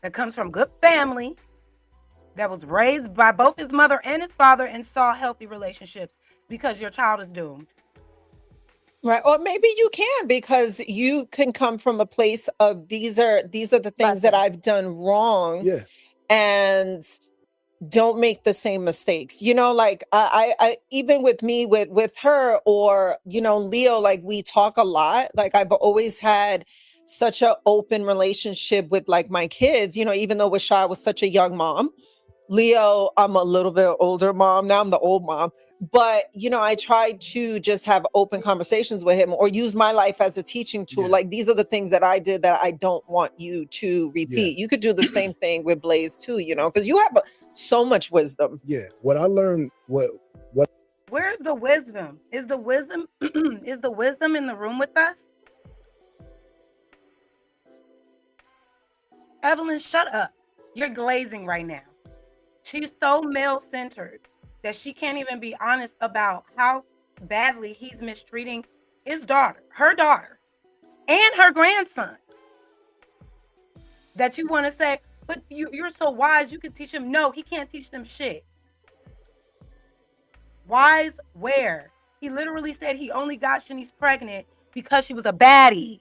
Speaker 1: that comes from good family, that was raised by both his mother and his father and saw healthy relationships, because your child is doomed.
Speaker 2: Right. Or maybe you can, because you can come from a place of these are the things that I've done wrong.
Speaker 3: Yeah.
Speaker 2: And don't make the same mistakes. You know, like I even with me, with her, or, you know, Leo, like we talk a lot. Like I've always had such an open relationship with like my kids, you know, even though with Sha was such a young mom. Leo, I'm a little bit older mom. Now I'm the old mom. But, you know, I try to just have open conversations with him, or use my life as a teaching tool.
Speaker 3: Yeah.
Speaker 2: Like, these are the things that I did that I don't want you to repeat. You could do the same thing with Blaze too, you know, because you have so much wisdom.
Speaker 3: Yeah. What I learned,
Speaker 1: Where's the wisdom? Is the wisdom in the room with us? Evelyn, shut up. You're glazing right now. She's so male-centered that she can't even be honest about how badly he's mistreating his daughter, her daughter, and her grandson. That you want to say, but you're so wise, you can teach him. No, he can't teach them shit. Wise where? He literally said he only got Shanice pregnant because she was a baddie.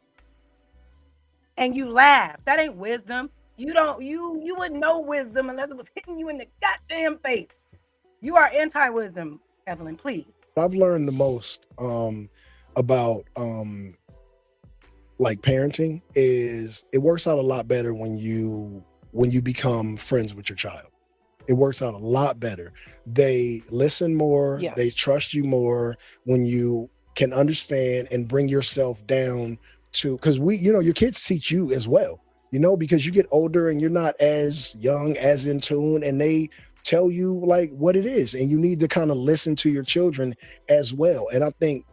Speaker 1: And you laugh. That ain't wisdom. You wouldn't know wisdom unless it was hitting you in the goddamn face. You are anti-wisdom, Evelyn, please.
Speaker 3: I've learned the most about like parenting is it works out a lot better when you become friends with your child. It works out a lot better. They listen more,
Speaker 2: Yes.
Speaker 3: They trust you more when you can understand and bring yourself down to, because your kids teach you as well, because you get older and you're not as young, as in tune, and they tell you like what it is, and you need to kind of listen to your children as well. And I think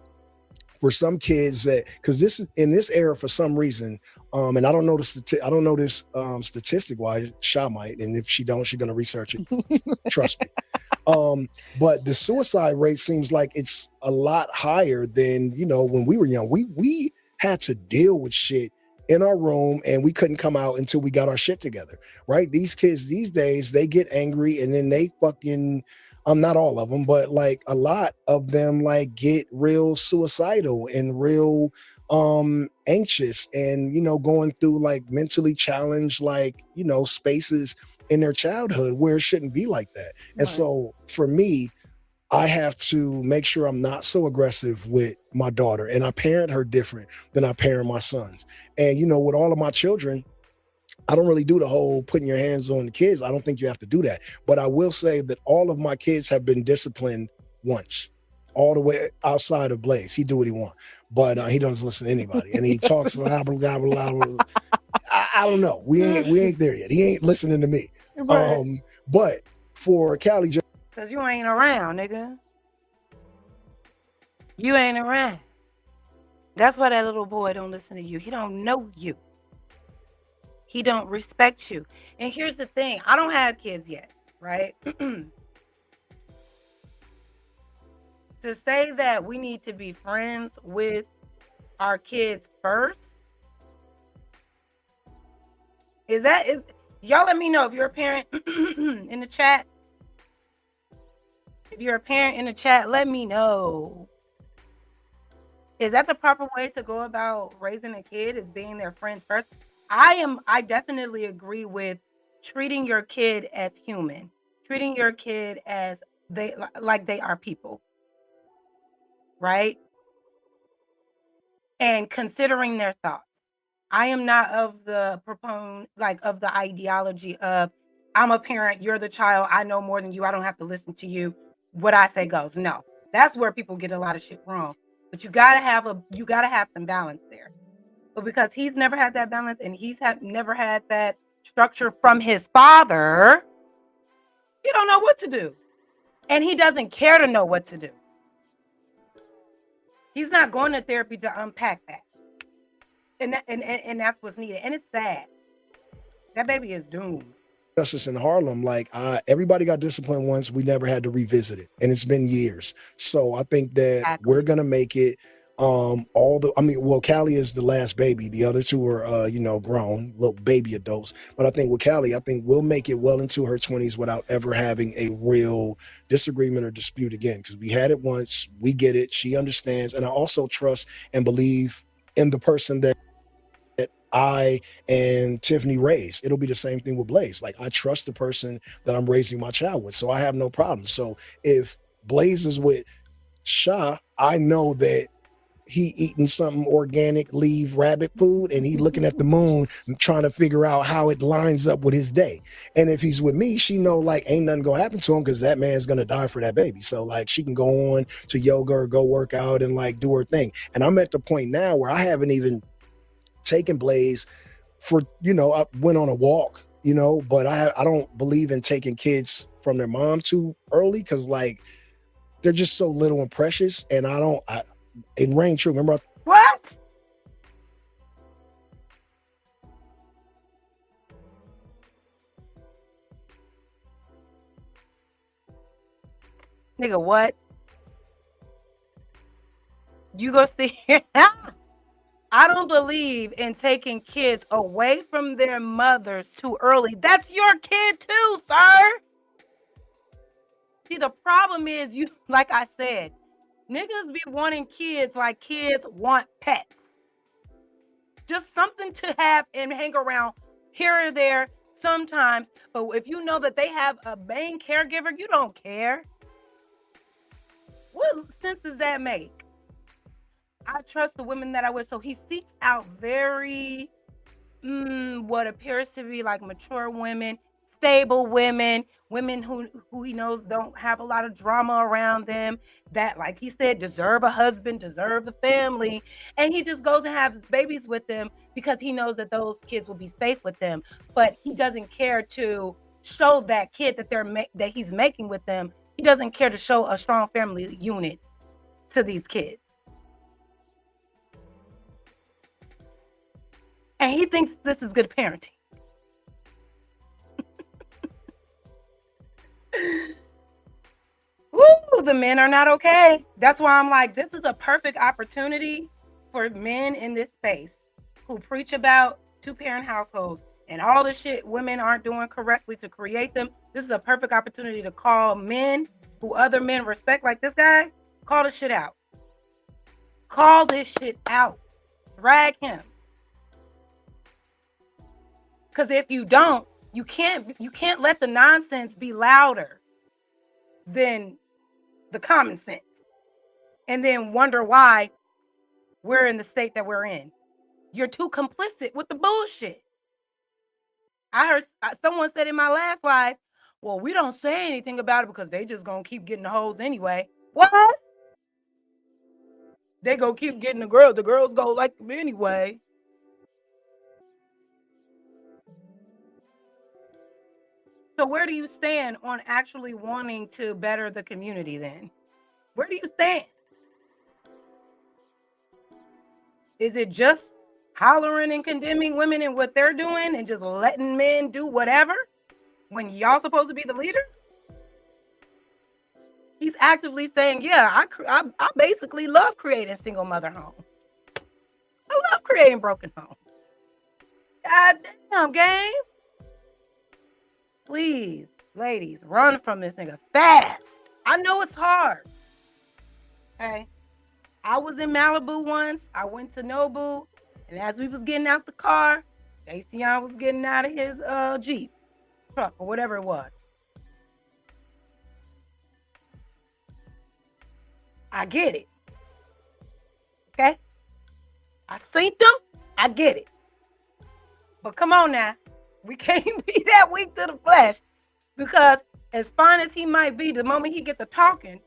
Speaker 3: for some kids that, because this is in this era for some reason, and I don't know this statistic wise, Sha might, and if she don't, she's gonna research it. Trust me. But the suicide rate seems like it's a lot higher than when we were young. We had to deal with shit in our room, and we couldn't come out until we got our shit together, right? These kids these days, they get angry and then they fucking, not all of them, but like a lot of them like get real suicidal and real anxious, and going through like mentally challenged spaces in their childhood where it shouldn't be like that. And
Speaker 2: Right.
Speaker 3: so for me, I have to make sure I'm not so aggressive with my daughter, and I parent her different than I parent my sons. And with all of my children, I don't really do the whole putting your hands on the kids. I don't think you have to do that. But I will say that all of my kids have been disciplined once, all the way outside of Blaze. He do what he want, but he doesn't listen to anybody, and he talks loud. I don't know. We ain't there yet. He ain't listening to me.
Speaker 2: Right.
Speaker 3: But for Callie,
Speaker 1: Because you ain't around, nigga. You ain't around. That's why that little boy don't listen to you. He don't know you. He don't respect you. And here's the thing. I don't have kids yet, right? To say that we need to be friends with our kids first, y'all let me know if you're a parent in the chat. If you're a parent in the chat, let me know. Is that the proper way to go about raising a kid, is being their friends first? I definitely agree with treating your kid as human, treating your kid as they are people, right? And considering their thoughts. I am not of the of the ideology of I'm a parent, you're the child, I know more than you, I don't have to listen to you. What I say goes. No. That's where people get a lot of shit wrong. But you gotta have some balance there. But because he's never had that balance and never had that structure from his father, he don't know what to do. And he doesn't care to know what to do. He's not going to therapy to unpack that. And that's what's needed. And it's sad. That baby is doomed.
Speaker 3: Justice in Harlem, like everybody got disciplined once. We never had to revisit it, and it's been years. So I think that we're gonna make it. Callie is the last baby. The other two are, grown, little baby adults. But I think with Callie, I think we'll make it well into her 20s without ever having a real disagreement or dispute again. Because we had it once, we get it, she understands, and I also trust and believe in the person that I and Tiffany raised. It'll be the same thing with Blaze. Like, I trust the person that I'm raising my child with, so I have no problem. So if Blaze is with Sha, I know that he eating something organic, leaf rabbit food, and he looking at the moon and trying to figure out how it lines up with his day. And if he's with me, she know like ain't nothing gonna happen to him because that man's gonna die for that baby. So like she can go on to yoga or go work out and like do her thing. And I'm at the point now where I haven't even taken Blaze for, I went on a walk, but I don't believe in taking kids from their mom too early because like they're just so little and precious. And it rang true. Remember?
Speaker 1: What? Nigga, what? You go see here. I don't believe in taking kids away from their mothers too early. That's your kid too, sir. See, the problem is like I said, niggas be wanting kids like kids want pets. Just something to have and hang around here or there sometimes. But if you know that they have a main caregiver, you don't care. What sense does that make? I trust the women that I with. So he seeks out very, what appears to be like mature women, stable women who he knows don't have a lot of drama around them, that, like he said, deserve a husband, deserve the family. And he just goes and has babies with them because he knows that those kids will be safe with them. But he doesn't care to show that kid that he's making with them. He doesn't care to show a strong family unit to these kids. And he thinks this is good parenting. Woo, the men are not okay. That's why I'm like, this is a perfect opportunity for men in this space who preach about two-parent households and all the shit women aren't doing correctly to create them. This is a perfect opportunity to call men who other men respect, like this guy, call this shit out. Call this shit out. Drag him. Because if you don't, you can't let the nonsense be louder than the common sense, and then wonder why we're in the state that we're in. You're too complicit with the bullshit. I heard someone said in my last live, well, we don't say anything about it because they just gonna keep getting the hoes anyway. What? They go keep getting the girls. The girls go like them anyway. So where do you stand on actually wanting to better the community then? Where do you stand? Is it just hollering and condemning women and what they're doing and just letting men do whatever when y'all supposed to be the leaders? He's actively saying, yeah, I basically love creating single mother homes. I love creating broken homes. God damn, game. Please, ladies, run from this nigga fast. I know it's hard. Okay. I was in Malibu once. I went to Nobu. And as we was getting out the car, Jason was getting out of his Jeep, truck, or whatever it was. I get it. Okay? I seen them. I get it. But come on now. We can't be that weak to the flesh. Because as fine as he might be, the moment he gets to talking,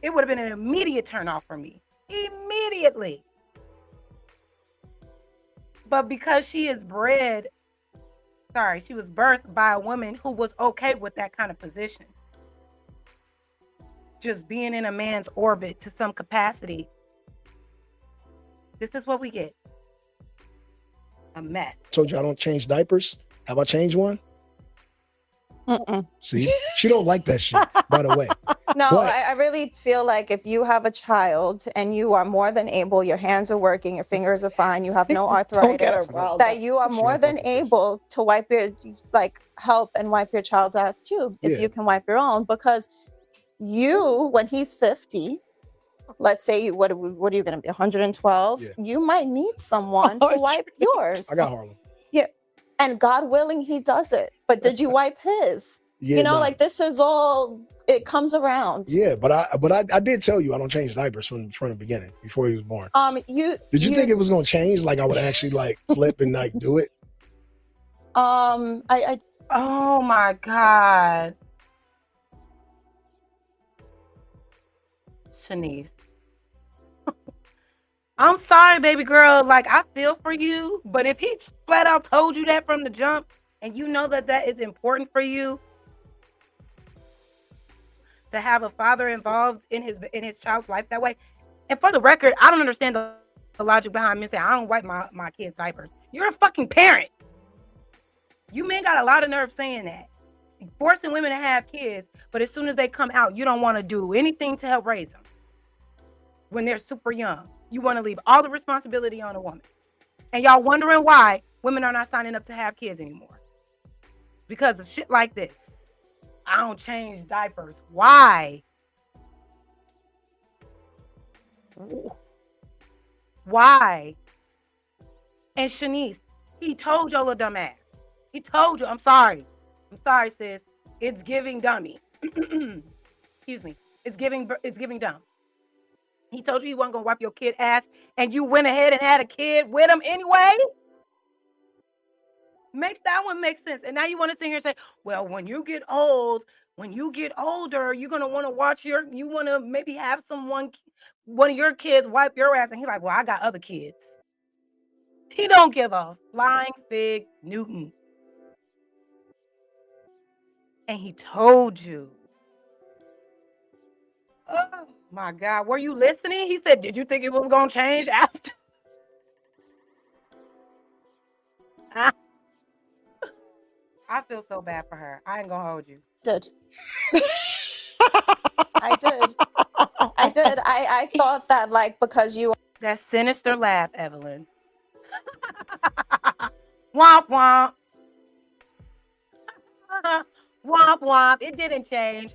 Speaker 1: it would have been an immediate turn off for me. Immediately. But because she was birthed by a woman who was okay with that kind of position. Just being in a man's orbit to some capacity. This is what we get. A mess.
Speaker 3: Told you I don't change diapers. Have I changed one?
Speaker 4: Mm-mm.
Speaker 3: See, she don't like that shit, by the way.
Speaker 4: No,
Speaker 3: But-
Speaker 4: I really feel like if you have a child and you are more than able, your hands are working, your fingers are fine, you have no
Speaker 2: Don't get her
Speaker 4: arthritis,
Speaker 2: riled
Speaker 4: that
Speaker 2: up.
Speaker 4: you are more than able to help and wipe your child's ass too, if
Speaker 3: Yeah.
Speaker 4: you can wipe your own. Because you, when he's 50, let's say what are you going to be, 112?
Speaker 3: Yeah.
Speaker 4: You might need someone to wipe yours.
Speaker 3: I got Harlem.
Speaker 4: And God willing, he does it. But did you wipe his?
Speaker 3: Yeah,
Speaker 4: You know,
Speaker 3: nah.
Speaker 4: like this is all, it comes around.
Speaker 3: Yeah, but I did tell you I don't change diapers from the beginning before he was born. Did you think it was gonna change? Like I would actually like flip and like do it?
Speaker 4: I
Speaker 1: Oh my God. Shanice. I'm sorry, baby girl. Like, I feel for you. But if he flat out told you that from the jump, and you know that that is important for you to have a father involved in his child's life that way. And for the record, I don't understand the logic behind men saying, I don't wipe my kids' diapers. You're a fucking parent. You men got a lot of nerve saying that. Forcing women to have kids, but as soon as they come out, you don't want to do anything to help raise them. When they're super young, you want to leave all the responsibility on a woman. And y'all wondering why women are not signing up to have kids anymore. Because of shit like this. I don't change diapers. Why? Why? And Shanice, he told your little dumb ass. He told you, I'm sorry, sis. It's giving dummy. Excuse me. It's giving dumb. He told you he wasn't gonna wipe your kid ass, and you went ahead and had a kid with him anyway. Make that one make sense. And now you want to sit here and say, well, when you get older, you're gonna want to you want to maybe have one of your kids wipe your ass. And he's like, well, I got other kids. He don't give a flying fig Newton. And he told you. Oh my God, were you listening? He said, did you think it was gonna change after? I feel so bad for her. I ain't gonna hold you.
Speaker 4: did. I did. I thought that like because you
Speaker 1: That sinister laugh, Evelyn. Womp womp. Womp womp. It didn't change.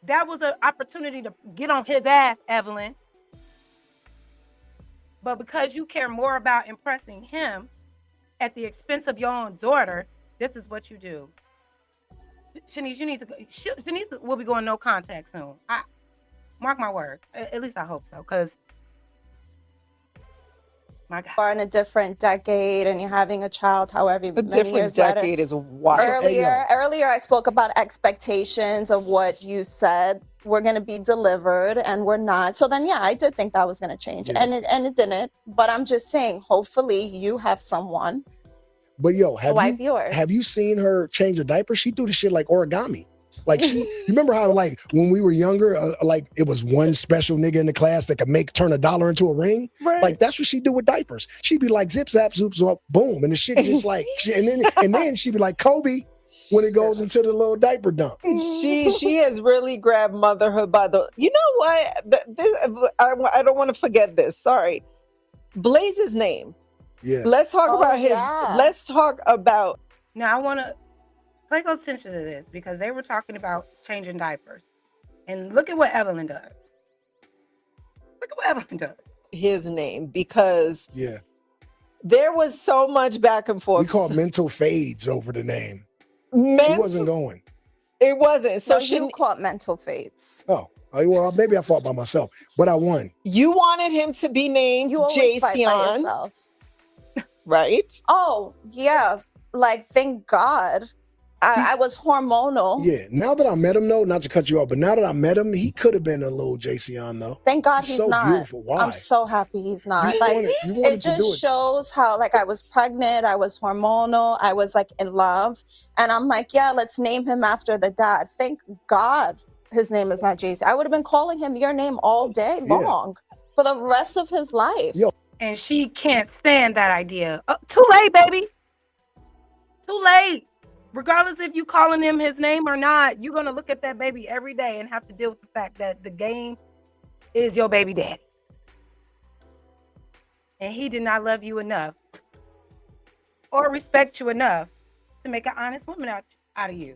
Speaker 1: That was an opportunity to get on his ass, Evelyn. But because you care more about impressing him at the expense of your own daughter, this is what you do. Shanice, you need to go. Shanice will be going no contact soon. Mark my word. At least I hope so. Because, my God.
Speaker 4: are in a different decade and you're having a child, however
Speaker 2: A
Speaker 4: many
Speaker 2: different
Speaker 4: years later.
Speaker 2: decade is wild.
Speaker 4: Earlier, I spoke about expectations of what you said were going to be delivered, and we're not. So then, yeah, I did think that was going to change,
Speaker 3: Yeah.
Speaker 4: and it didn't. But I'm just saying, hopefully, you have someone
Speaker 3: But yo,
Speaker 4: to wipe yours.
Speaker 3: have you seen her change her diaper? She do the shit like origami. Like you remember how like when we were younger, like it was one special nigga in the class that could turn $1 into a ring.
Speaker 2: Right.
Speaker 3: Like that's what she do with diapers. She'd be like zip zap zoop zoop boom, and the shit just like and then she'd be like Kobe when it goes into the little diaper dump.
Speaker 2: She has really grabbed motherhood by the. You know what? I don't want to forget this. Sorry, Blaze's name.
Speaker 3: Yeah.
Speaker 2: Let's talk about his.
Speaker 4: yeah.
Speaker 2: Let's talk about.
Speaker 1: Now, I want to pay close attention to this because they were talking about changing diapers. And look at what Evelyn does. Look at what Evelyn does.
Speaker 2: His name because
Speaker 3: Yeah.
Speaker 2: there was so much back and forth.
Speaker 3: We call mental fades over the name. She
Speaker 2: Mental-
Speaker 3: wasn't going.
Speaker 2: It wasn't. So
Speaker 4: So you caught mental fates.
Speaker 3: Oh, well, maybe I fought by myself, but I won.
Speaker 2: you wanted him to be named
Speaker 4: You always fight by
Speaker 2: Jason.
Speaker 4: yourself.
Speaker 2: right?
Speaker 4: Oh, yeah. Like, thank God. I was hormonal.
Speaker 3: Yeah. Now that I met him, though, not to cut you off, but now that I met him, he could have been a little JC though.
Speaker 4: Thank God
Speaker 3: He's
Speaker 4: he's
Speaker 3: so
Speaker 4: not.
Speaker 3: beautiful. Why?
Speaker 4: I'm so happy he's not.
Speaker 3: You
Speaker 4: Like,
Speaker 3: wanted
Speaker 4: it
Speaker 3: to do
Speaker 4: just
Speaker 3: it.
Speaker 4: shows how, like, I was pregnant, I was hormonal, I was like in love, and I'm like, yeah, let's name him after the dad. Thank God his name is not JC. I would have been calling him your name all day long for the rest of his life.
Speaker 3: Yo.
Speaker 1: And she can't stand that idea. Too late, baby. Too late. Regardless if you calling him his name or not, you're going to look at that baby every day and have to deal with the fact that the game is your baby daddy. And he did not love you enough or respect you enough to make an honest woman out of you.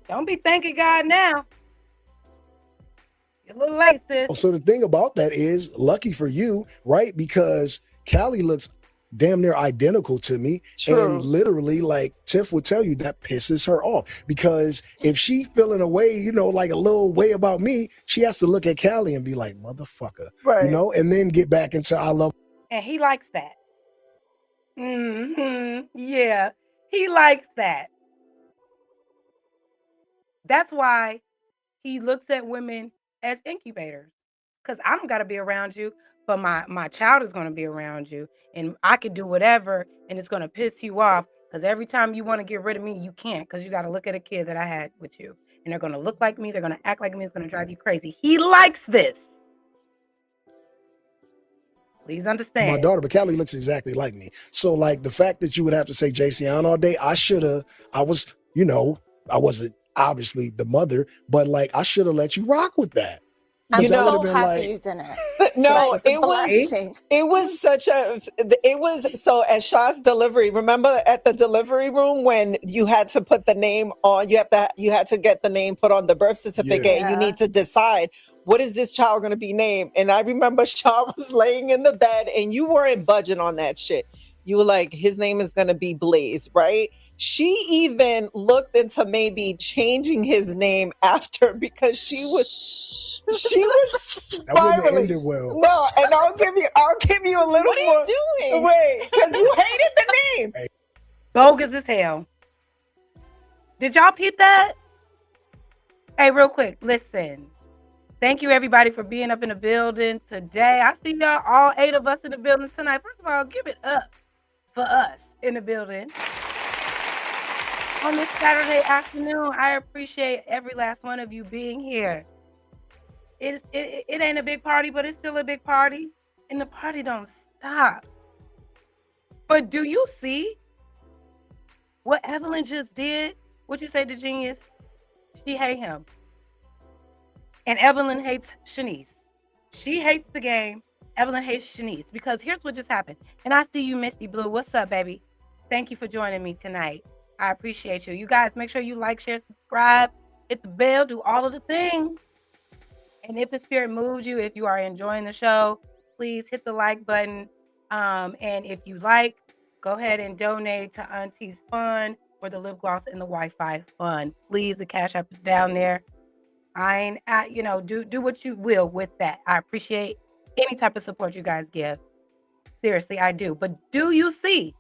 Speaker 1: Don't be thanking God now. You're a little late, sis.
Speaker 3: So the thing about that is, lucky for you, right? Because Callie looks damn near identical to me.
Speaker 2: True.
Speaker 3: And literally, like Tiff would tell you, that pisses her off. Because if she feeling a way, you know, like a little way about me, she has to look at Callie and be like, motherfucker,
Speaker 2: Right.
Speaker 3: you know, and then get back into I love.
Speaker 1: And he likes that. Yeah, he likes that. That's why he looks at women as incubators. Because I don't got to be around you, but my child is going to be around you. And I could do whatever, and it's going to piss you off. Because every time you want to get rid of me, you can't. Because you got to look at a kid that I had with you. And they're going to look like me. They're going to act like me. It's going to drive you crazy. He likes this. Please understand.
Speaker 3: My daughter, but Callie looks exactly like me. So like the fact that you would have to say JC all day, I was, you know, I wasn't obviously the mother, but like I should have let you rock with that.
Speaker 4: I'm
Speaker 2: You know,
Speaker 4: so happy you didn't.
Speaker 2: No,
Speaker 4: Like,
Speaker 2: it was such a, it was, so at Shaw's delivery, remember at the delivery room when you had to put the name on, you had to get the name put on the birth certificate, and you need to decide, what is this child going to be named? And I remember Shaw was laying in the bed and you weren't budging on that shit. You were like, his name is going to be Blaze, right? She even looked into maybe changing his name after, because she was
Speaker 3: That wouldn't have
Speaker 2: spiraling.
Speaker 3: ended well.
Speaker 2: No, and I'll give you a little more.
Speaker 4: What are you doing?
Speaker 2: Wait, because you hated the name.
Speaker 1: Bogus as hell. Did y'all peep that? Hey, real quick, listen. Thank you, everybody, for being up in the building today. I see y'all, all 8 of us in the building tonight. First of all, give it up for us in the building. On this Saturday afternoon, I appreciate every last one of you being here. It ain't a big party, but it's still a big party. And the party don't stop. But do you see what Evelyn just did? What you say to Genius? She hate him. And Evelyn hates Shanice. She hates the game. Evelyn hates Shanice. Because here's what just happened. And I see you, Misty Blue. What's up, baby? Thank you for joining me tonight. I appreciate you. You guys, make sure you like, share, subscribe, hit the bell, do all of the things. And if the spirit moves you, if you are enjoying the show, please hit the like button. And if you like, go ahead and donate to Auntie's Fund for the lip gloss and the Wi-Fi fund. Please, the Cash App is down there. I ain't at, do what you will with that. I appreciate any type of support you guys give. Seriously, I do. But do you see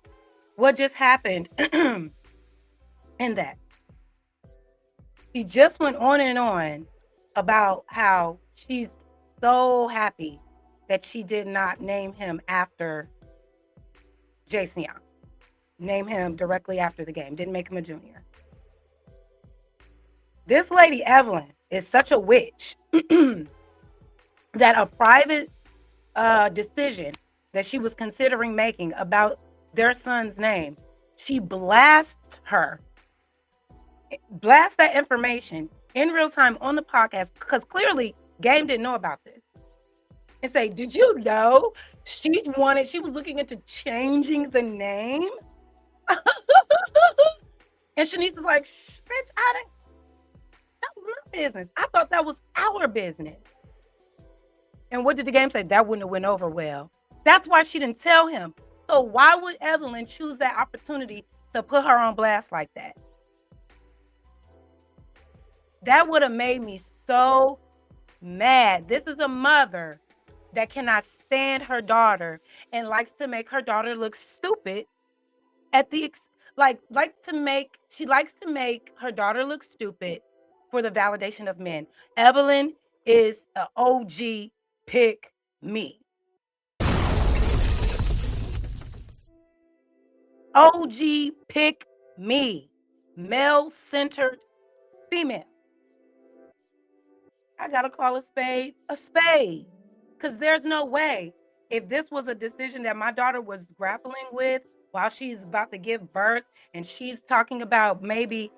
Speaker 1: what just happened in that? She just went on and on about how she's so happy that she did not name him after Jason Young. Name him directly after the game. Didn't make him a junior. This lady, Evelyn, is such a witch that a private decision that she was considering making about their son's name, she blasts that information in real time on the podcast, because clearly Game didn't know about this, and say, did you know she was looking into changing the name? And Shanice was like, bitch, that was my business. I thought that was our business. And what did the Game say? That wouldn't have went over well. That's why she didn't tell him. So why would Evelyn choose that opportunity to put her on blast like that? That would have made me so mad. This is a mother that cannot stand her daughter and likes to make her daughter look stupid at the she likes to make her daughter look stupid for the validation of men. Evelyn is a OG pick me. OG pick me. Male centered female. I gotta call a spade a spade. Because there's no way, if this was a decision that my daughter was grappling with while she's about to give birth and she's talking about maybe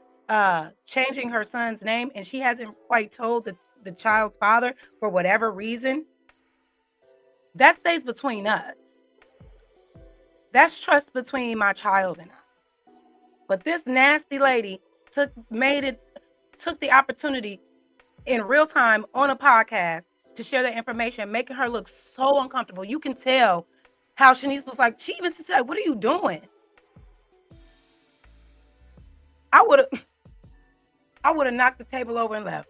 Speaker 1: changing her son's name and she hasn't quite told the child's father for whatever reason, that stays between us. That's trust between my child and I. But this nasty lady took the opportunity in real time on a podcast to share that information, making her look so uncomfortable. You can tell how Shanice was like, she even said, "What are you doing?" I would have knocked the table over and left.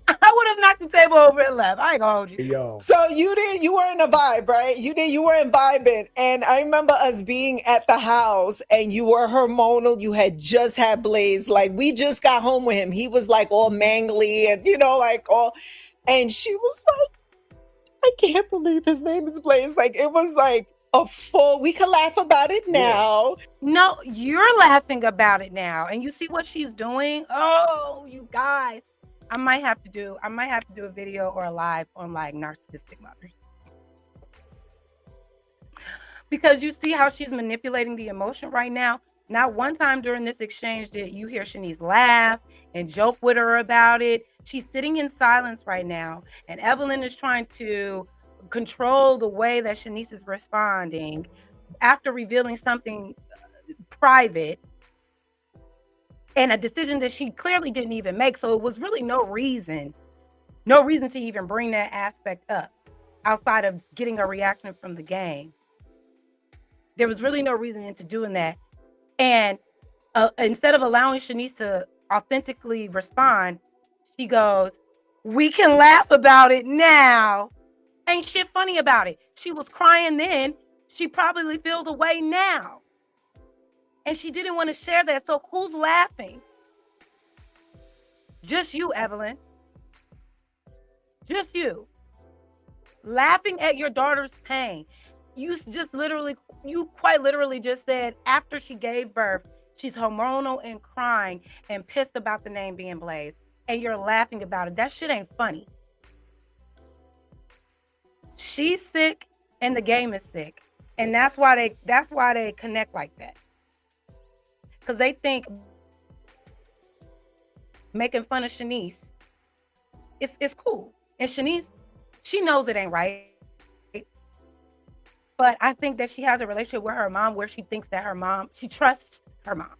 Speaker 1: I would have knocked the table over and left. I ain't gonna hold you.
Speaker 3: Yo.
Speaker 2: So you were in a vibe, right? You were imbibing. And I remember us being at the house and you were hormonal. You had just had Blaze. Like, we just got home with him. He was like all mangly and, like all, and she was like, I can't believe his name is Blaze. Like, it was like a full, we can laugh about it now.
Speaker 1: Yeah. No, you're laughing about it now. And you see what she's doing? Oh, you guys. I might have to do a video or a live on like narcissistic mothers. Because you see how she's manipulating the emotion right now. Not one time during this exchange did you hear Shanice laugh and joke with her about it. She's sitting in silence right now. And Evelyn is trying to control the way that Shanice is responding after revealing something private. And a decision that she clearly didn't even make. So it was really no reason to even bring that aspect up outside of getting a reaction from the game. There was really no reason into doing that. And instead of allowing Shanice to authentically respond, she goes, "We can laugh about it now." Ain't shit funny about it. She was crying then. She probably feels a way now. And she didn't want to share that. So who's laughing? Just you, Evelyn. Just you. Laughing at your daughter's pain. You quite literally just said after she gave birth, she's hormonal and crying and pissed about the name being Blaze. And you're laughing about it. That shit ain't funny. She's sick and the game is sick. And that's why they connect like that. Because they think making fun of Shanice it's cool. And Shanice, she knows it ain't right. But I think that she has a relationship with her mom where she thinks that she trusts her mom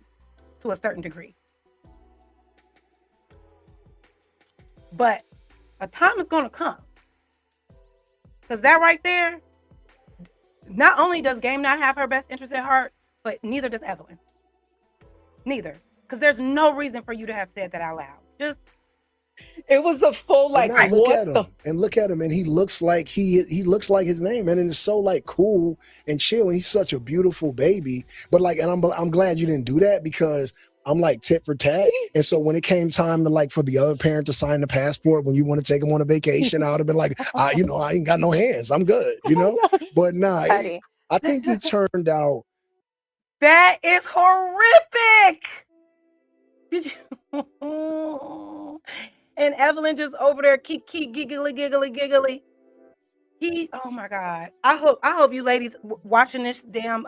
Speaker 1: to a certain degree. But a time is going to come. Because that right there, not only does Game not have her best interest at heart, but neither does Evelyn. Neither. Because there's no reason for you to have said that out loud.
Speaker 2: It was a full like
Speaker 3: look at him and he looks like he looks like his name, and it's so like cool and chill, and he's such a beautiful baby. But like, and I'm glad you didn't do that, because I'm like tit for tat. And so when it came time to like for the other parent to sign the passport when you want to take them on a vacation, I would have been like, I ain't got no hands, I'm good, But nah, I think he turned out.
Speaker 1: That is horrific. Did you? And Evelyn just over there keep giggly. Oh my God. I hope you ladies watching this damn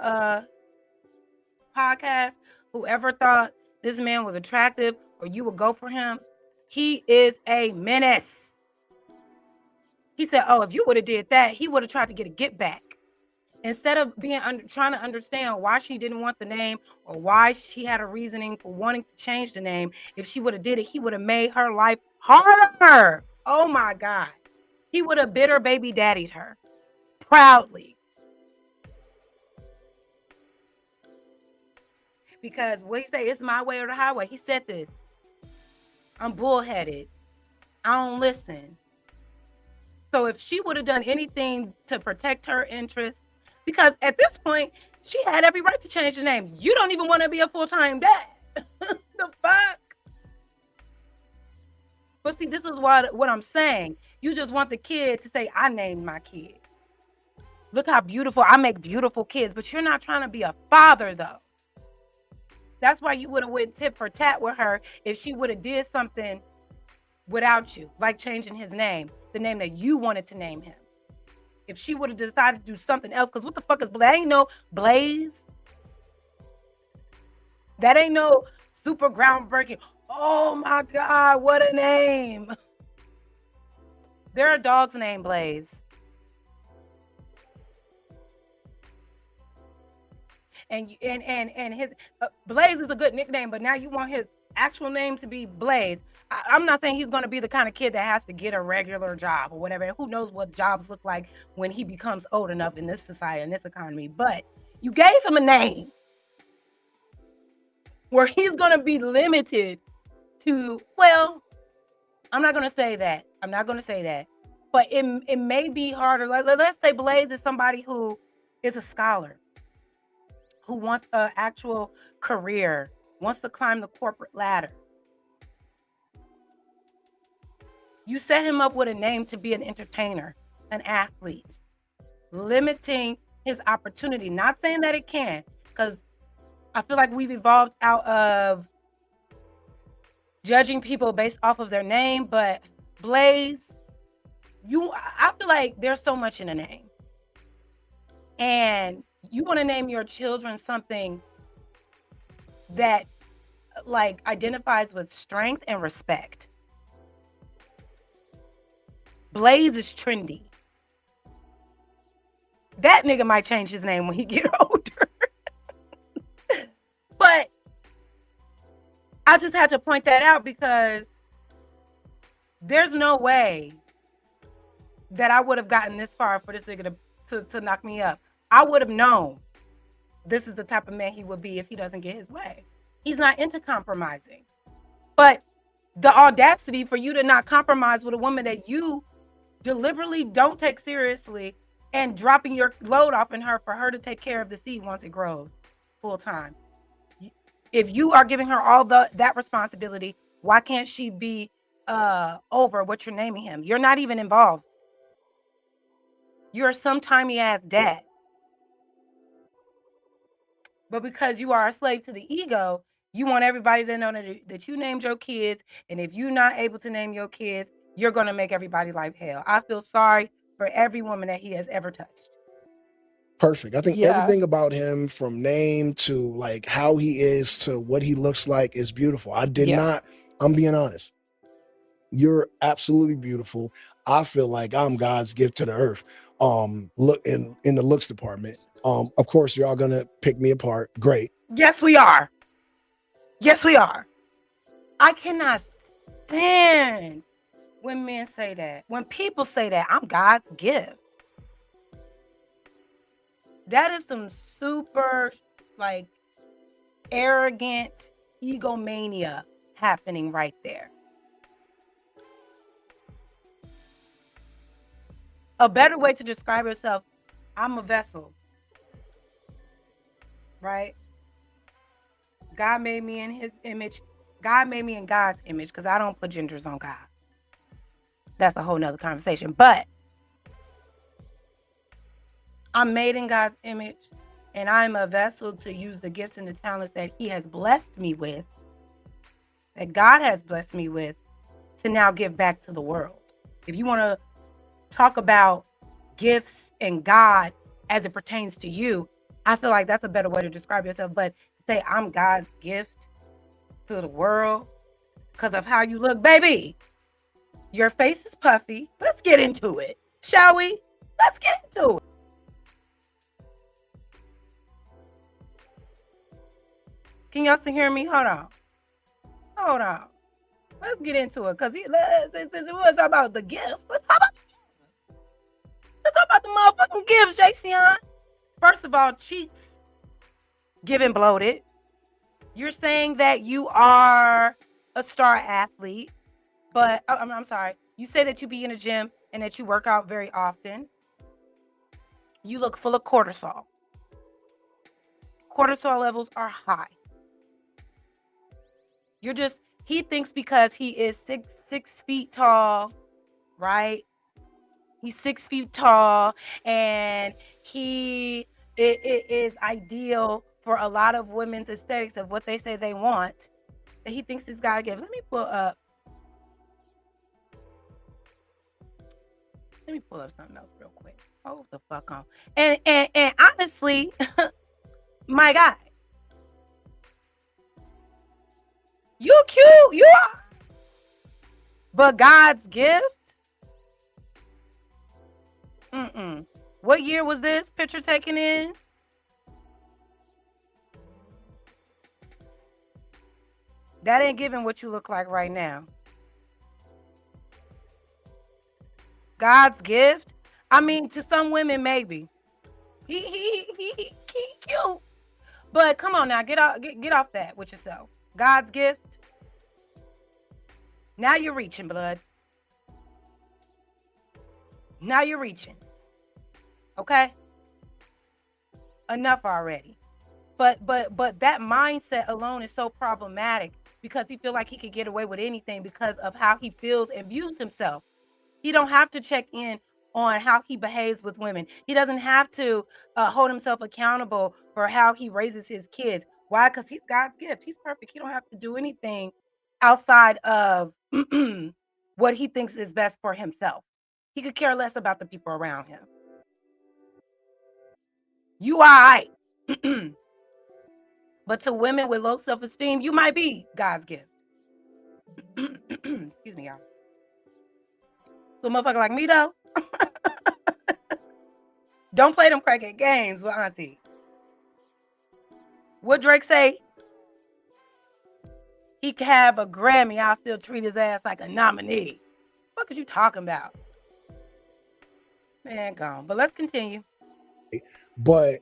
Speaker 1: podcast, whoever thought this man was attractive or you would go for him, he is a menace. He said, "Oh, if you would have did that, he would have tried to get a get back." Instead of trying to understand why she didn't want the name or why she had a reasoning for wanting to change the name, if she would have did it, he would have made her life harder. Oh my God. He would have bitter baby daddied her proudly. Because what he say, it's my way or the highway. He said this. I'm bullheaded. I don't listen. So if she would have done anything to protect her interests, because at this point, she had every right to change the name. You don't even want to be a full-time dad. The fuck? But see, this is what I'm saying. You just want the kid to say, I named my kid. Look how beautiful. I make beautiful kids. But you're not trying to be a father, though. That's why you would have went tit for tat with her if she would have did something without you, like changing his name, the name that you wanted to name him. If she would have decided to do something else, because what the fuck is Blaze? That ain't no Blaze. That ain't no super groundbreaking. Oh my God, what a name. There are dogs named Blaze. And his Blaze is a good nickname, but now you want his actual name to be Blaze. I'm not saying he's going to be the kind of kid that has to get a regular job or whatever. And who knows what jobs look like when he becomes old enough in this society, in this economy. But you gave him a name where he's going to be limited to, well, I'm not going to say that. I'm not going to say that. But it may be harder. Let's say Blaze is somebody who is a scholar, who wants an actual career, wants to climb the corporate ladder. You set him up with a name to be an entertainer, an athlete, limiting his opportunity. Not saying that it can, because I feel like we've evolved out of judging people based off of their name, but Blaze, I feel like there's so much in a name. And you want to name your children something that like identifies with strength and respect. Blaze is trendy. That nigga might change his name when he get older. But I just had to point that out because there's no way that I would have gotten this far for this nigga to knock me up. I would have known this is the type of man he would be if he doesn't get his way. He's not into compromising. But the audacity for you to not compromise with a woman that you deliberately don't take seriously and dropping your load off in her for her to take care of the seed once it grows full time. If you are giving her all that responsibility, why can't she be over what you're naming him? You're not even involved. You're some timey ass dad. But because you are a slave to the ego, you want everybody to know that you named your kids. And if you're not able to name your kids, you're going to make everybody's life hell. I feel sorry for every woman that he has ever touched.
Speaker 3: Perfect. I think everything about him, from name to like how he is to what he looks like, is beautiful. I'm being honest. You're absolutely beautiful. I feel like I'm God's gift to the earth. Look in the looks department. Of course, you're all gonna pick me apart. Great.
Speaker 1: Yes, we are. Yes, we are. I cannot stand when men say that. When people say that, I'm God's gift. That is some super, like, arrogant egomania happening right there. A better way to describe yourself, I'm a vessel. Right? God made me in his image. God made me in God's image, because I don't put genders on God. That's a whole nother conversation. But I'm made in God's image, and I'm a vessel to use the gifts and the talents that he has blessed me with, that God has blessed me with, to now give back to the world. If you want to talk about gifts and God as it pertains to you, I feel like that's a better way to describe yourself. But to say I'm God's gift to the world because of how you look, baby, your face is puffy. Let's get into it, shall we? Let's get into it. Can y'all still hear me? Hold on. Let's get into it, because since we was talking about the gifts, let's talk about the motherfucking gifts, Jason. First of all, cheeks giving bloated. You're saying that you are a star athlete, but I'm sorry. You say that you be in the gym, and that you work out very often, you look full of cortisol. Cortisol levels are high. He thinks because he is six feet tall, right? He's 6 feet tall, and it is ideal for a lot of women's aesthetics of what they say they want, that he thinks this guy gives. Let me pull up something else real quick. Hold the fuck on. And honestly, my guy, you cute, you are. But God's gift? What year was this picture taken in? That ain't giving what you look like right now. God's gift? I mean, to some women, maybe. He cute. But come on now, get off that with yourself. God's gift. Now you're reaching, blood. Now you're reaching. Okay? Enough already. But that mindset alone is so problematic because he feels like he could get away with anything because of how he feels and views himself. He don't have to check in on how he behaves with women. He doesn't have to hold himself accountable for how he raises his kids. Why? Because he's God's gift. He's perfect. He don't have to do anything outside of what he thinks is best for himself. He could care less about the people around him. You all right. But to women with low self-esteem, you might be God's gift. Excuse me, y'all. So a motherfucker like me, though, don't play them crackhead games with Auntie. What Drake say? He could have a Grammy, I'll still treat his ass like a nominee. What is you talking about? Man, gone. But let's continue.
Speaker 3: But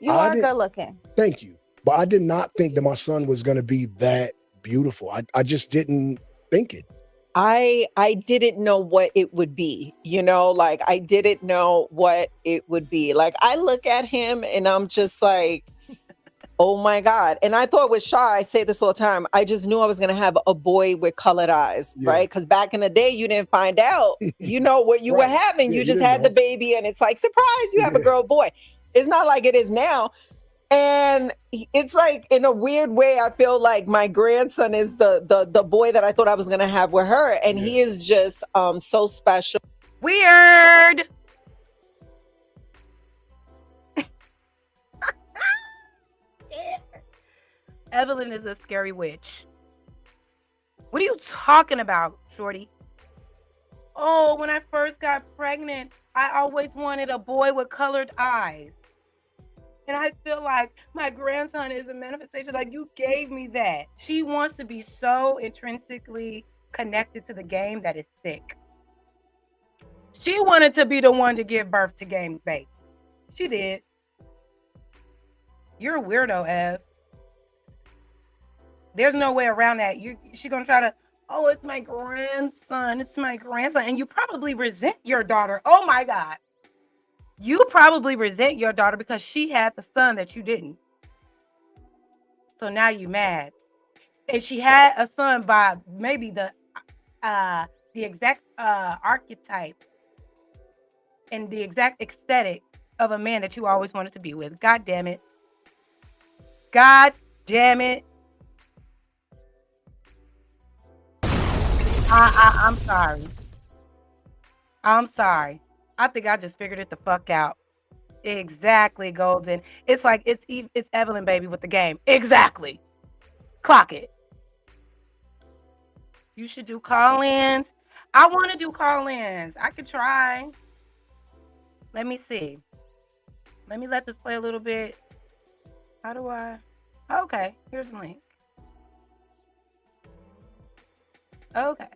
Speaker 4: you are good looking.
Speaker 3: Thank you. But I did not think that my son was going to be that beautiful. I just didn't think it.
Speaker 2: I didn't know what it would be, like I didn't know what it would be. Like I look at him and I'm just like, oh my God. And I thought with Shaw, I say this all the time, I just knew I was going to have a boy with colored eyes, right? Because back in the day, you didn't find out, what you were having. You just had the baby and it's like, surprise, you have a girl, boy. It's not like it is now. And it's like, in a weird way, I feel like my grandson is the boy that I thought I was going to have with her. And he is just so special.
Speaker 1: Weird. Evelyn is a scary witch. What are you talking about, shorty? Oh, when I first got pregnant, I always wanted a boy with colored eyes. And I feel like my grandson is a manifestation. Like, you gave me that. She wants to be so intrinsically connected to the game that is sick. She wanted to be the one to give birth to Game's baby. She did. You're a weirdo, Ev. There's no way around that. She's going to try to, oh, it's my grandson. It's my grandson. And you probably resent your daughter. Oh, my God. You probably resent your daughter because she had the son that you didn't. So now you mad. And she had a son by maybe the exact archetype and the exact aesthetic of a man that you always wanted to be with. God damn it. God damn it. I'm sorry. I'm sorry. I think I just figured it the fuck out. Exactly, Golden. It's like it's Evelyn, baby, with the game. Exactly. Clock it. You should do call-ins. I want to do call-ins. I could try. Let me see. Let me let this play a little bit. How do I? Okay, here's the link. Okay.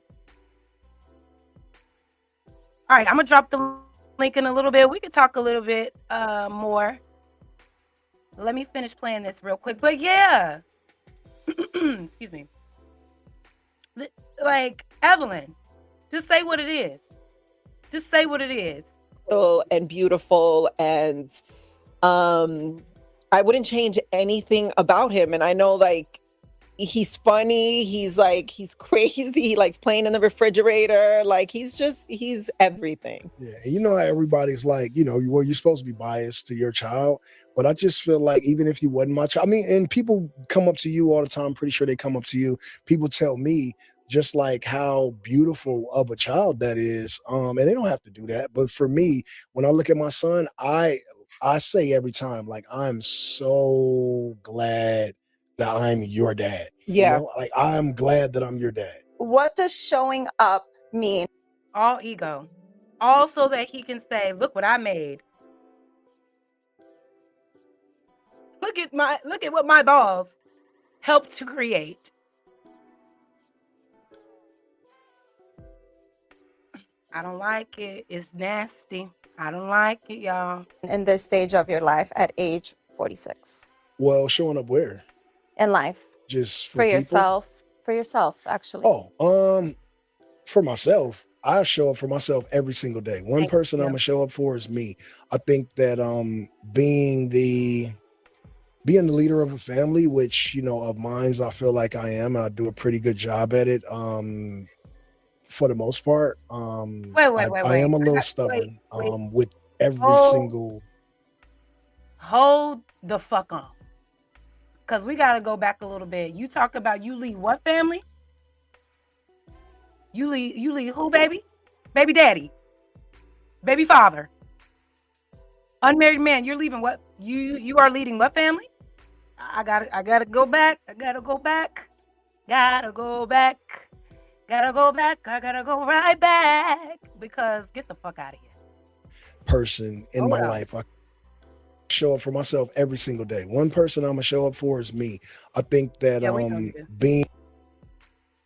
Speaker 1: All right, I'm going to drop the link in a little bit. We could talk a little bit more. Let me finish playing this real quick. But yeah. Excuse me. Like, Evelyn, just say what it is. Just say what it is.
Speaker 2: And beautiful, and I wouldn't change anything about him. And I know, like, he's funny, he's crazy, he likes playing in the refrigerator, like he's everything.
Speaker 3: Yeah, and you know how everybody's like, you're supposed to be biased to your child, but I just feel like even if he wasn't my child, I mean, and people come up to you all the time, I'm pretty sure they come up to you, people tell me just like how beautiful of a child that is, and they don't have to do that, but for me, when I look at my son, I say every time, like, I'm so glad that I'm your dad.
Speaker 2: Yeah.
Speaker 3: Like, I'm glad that I'm your dad.
Speaker 4: What does showing up mean?
Speaker 1: All ego. All so that he can say, look what I made. Look at what my balls helped to create. I don't like it. It's nasty. I don't like it, y'all.
Speaker 4: In this stage of your life at age 46?
Speaker 3: Well, showing up where?
Speaker 4: In life.
Speaker 3: Just
Speaker 4: for yourself. For yourself, actually.
Speaker 3: For myself, I show up for myself every single day. One person I'm gonna show up for is me. I think that being the leader of a family, which of mine, I feel like I am. I do a pretty good job at it. For the most part, I am a little stubborn. With every single.
Speaker 1: Hold the fuck on. Because we got to go back a little bit. You talk about you lead what family? You lead who, baby? Baby daddy. Baby father. Unmarried man, you're leaving what? You are leading what family? I gotta go back. I gotta go back. I gotta go right back. Because get the fuck out of here.
Speaker 3: Person in my life. I show up for myself every single day. One person I'm gonna show up for is me. I think that being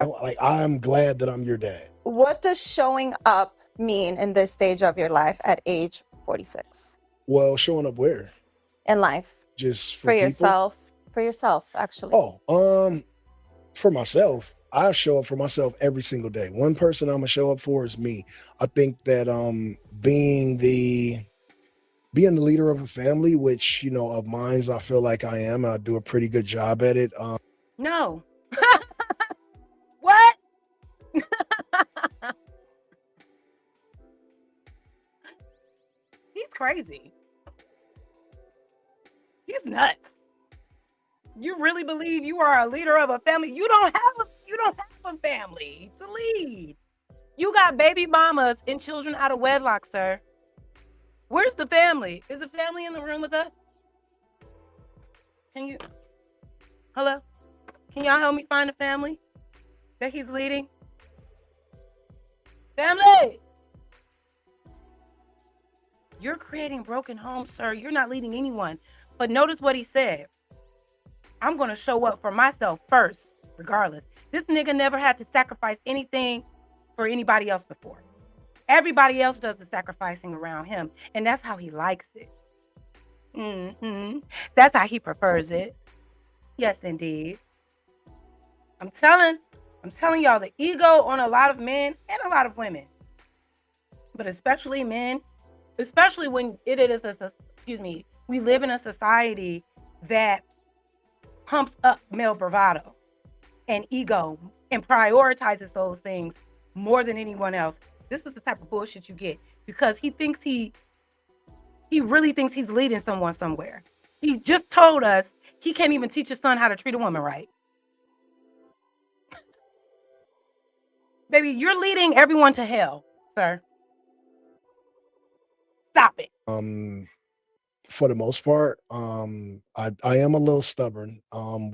Speaker 3: like, I'm glad that I'm your dad.
Speaker 4: What does showing up mean in this stage of your life at age 46?
Speaker 3: Well, showing up where?
Speaker 4: In life.
Speaker 3: Just
Speaker 4: for yourself. For yourself, actually.
Speaker 3: For myself, I show up for myself every single day. One person I'm gonna show up for is me. I think that being the leader of a family, which of mine, I feel like I am. I do a pretty good job at it.
Speaker 1: No. What? He's crazy. He's nuts. You really believe you are a leader of a family? You don't have a family to lead. You got baby mamas and children out of wedlock, sir. Where's the family? Is the family in the room with us? Hello? Can y'all help me find a family that he's leading? Family! You're creating broken homes, sir. You're not leading anyone. But notice what he said. I'm going to show up for myself first, regardless. This nigga never had to sacrifice anything for anybody else before. Everybody else does the sacrificing around him, and that's how he likes it. That's how he prefers it. Yes, indeed. I'm telling y'all, the ego on a lot of men and a lot of women, but especially men, especially when we live in a society that pumps up male bravado and ego and prioritizes those things more than anyone else. This is the type of bullshit you get because he really thinks he's leading someone somewhere. He just told us he can't even teach his son how to treat a woman right. Baby, you're leading everyone to hell, sir. Stop it.
Speaker 3: For the most part, I am a little stubborn.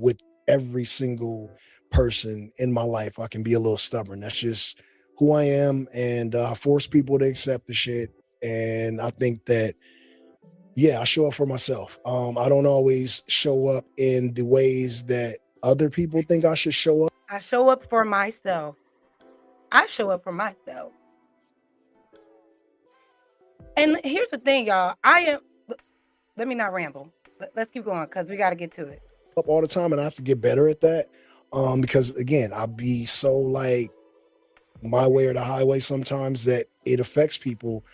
Speaker 3: With every single person in my life, I can be a little stubborn. That's just who I am, and I force people to accept the shit. And I think that, I show up for myself. I don't always show up in the ways that other people think I should show up.
Speaker 1: I show up for myself. And here's the thing, y'all. Let me not ramble. Let's keep going because we got to get to it.
Speaker 3: Up all the time, and I have to get better at that. Because again, I'll be so like my way or the highway sometimes that it affects people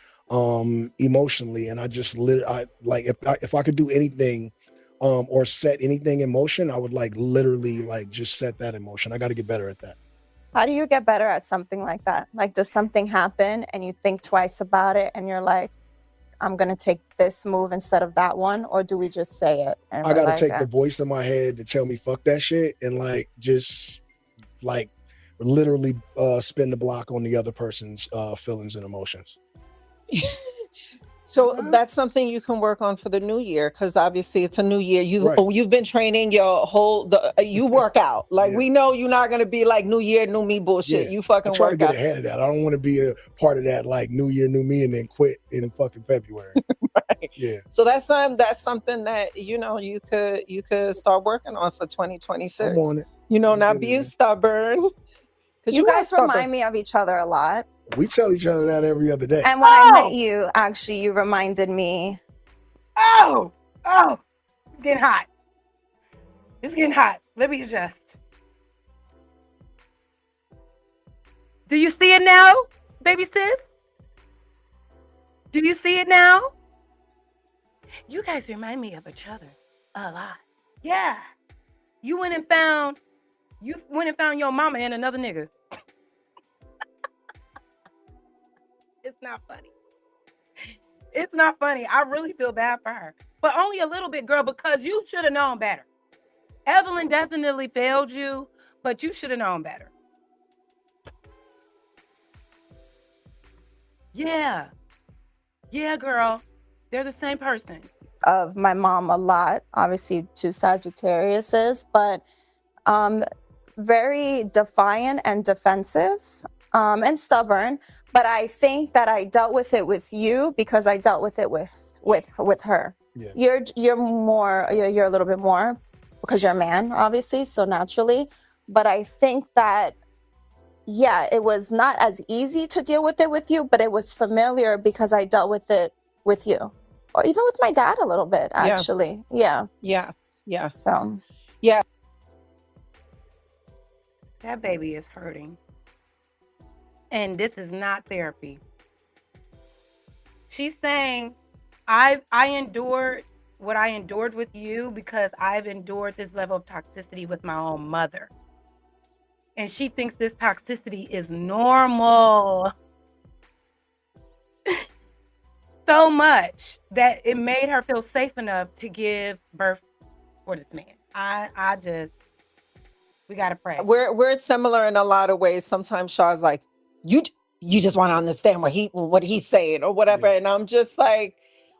Speaker 3: emotionally. And I just if I could do anything or set anything in motion, I would like literally like just set that in motion. I got to get better at that.
Speaker 4: How do you get better at something like that? Like, does something happen and you think twice about it and you're like, I'm going to take this move instead of that one? Or do we just say it? And
Speaker 3: I got to
Speaker 4: like,
Speaker 3: take the voice in my head to tell me, fuck that shit. And like, just like literally spin the block on the other person's feelings and emotions.
Speaker 2: So that's something you can work on for the new year, because obviously it's a new year. You've been training your whole you work out. Like we know you're not gonna be like new year, new me bullshit. You fucking
Speaker 3: I try
Speaker 2: work
Speaker 3: to get
Speaker 2: out.
Speaker 3: ahead of that. I don't want to be a part of that like new year, new me, and then quit in fucking February.
Speaker 2: Right.
Speaker 3: Yeah.
Speaker 2: So that's something that you could start working on for 2026.
Speaker 3: I'm on it.
Speaker 2: Not being stubborn.
Speaker 4: You guys remind me of each other a lot.
Speaker 3: We tell each other that every other day.
Speaker 4: And when I met you, actually, you reminded me.
Speaker 1: Oh, it's getting hot. It's getting hot. Let me adjust. Do you see it now, baby sis? Do you see it now? You guys remind me of each other a lot. Yeah. You went and found your mama and another nigga. It's not funny. It's not funny. I really feel bad for her. But only a little bit, girl, because you should have known better. Evelyn definitely failed you, but you should have known better. Yeah. Yeah, girl. They're the same person.
Speaker 4: Of my mom a lot, obviously 2 Sagittariuses, but very defiant and defensive and stubborn. But I think that I dealt with it with you because I dealt with it with her. Yeah. You're a little bit more because you're a man, obviously, so naturally. But I think that, yeah, it was not as easy to deal with it with you, but it was familiar because I dealt with it with you. Or even with my dad a little bit, actually. Yeah. So. Yeah.
Speaker 1: That baby is hurting. And this is not therapy. She's saying, I endured what I endured with you because I've endured this level of toxicity with my own mother. And she thinks this toxicity is normal. So much that it made her feel safe enough to give birth for this man. We gotta pray.
Speaker 2: We're similar in a lot of ways. Sometimes Shaw's like, you just want to understand what he's saying or whatever. Yeah. And I'm just like,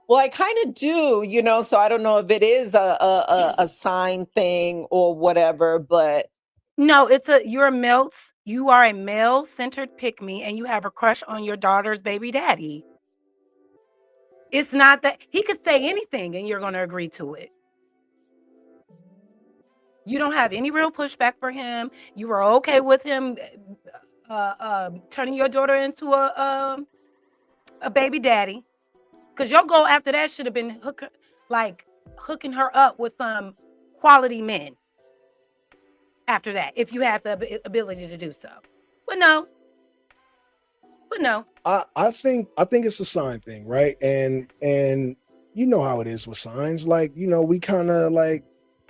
Speaker 2: well, I kind of do, so I don't know if it is a sign thing or whatever, but.
Speaker 1: No, you are a male-centered pick-me and you have a crush on your daughter's baby daddy. It's not that he could say anything and you're going to agree to it. You don't have any real pushback for him. You were okay with him turning your daughter into a baby daddy, because your goal after that should have been hooking her up with some quality men after that, if you had the ability to do so. But no.
Speaker 3: I think it's a sign thing, right? And you know how it is with signs. Like, we kind of like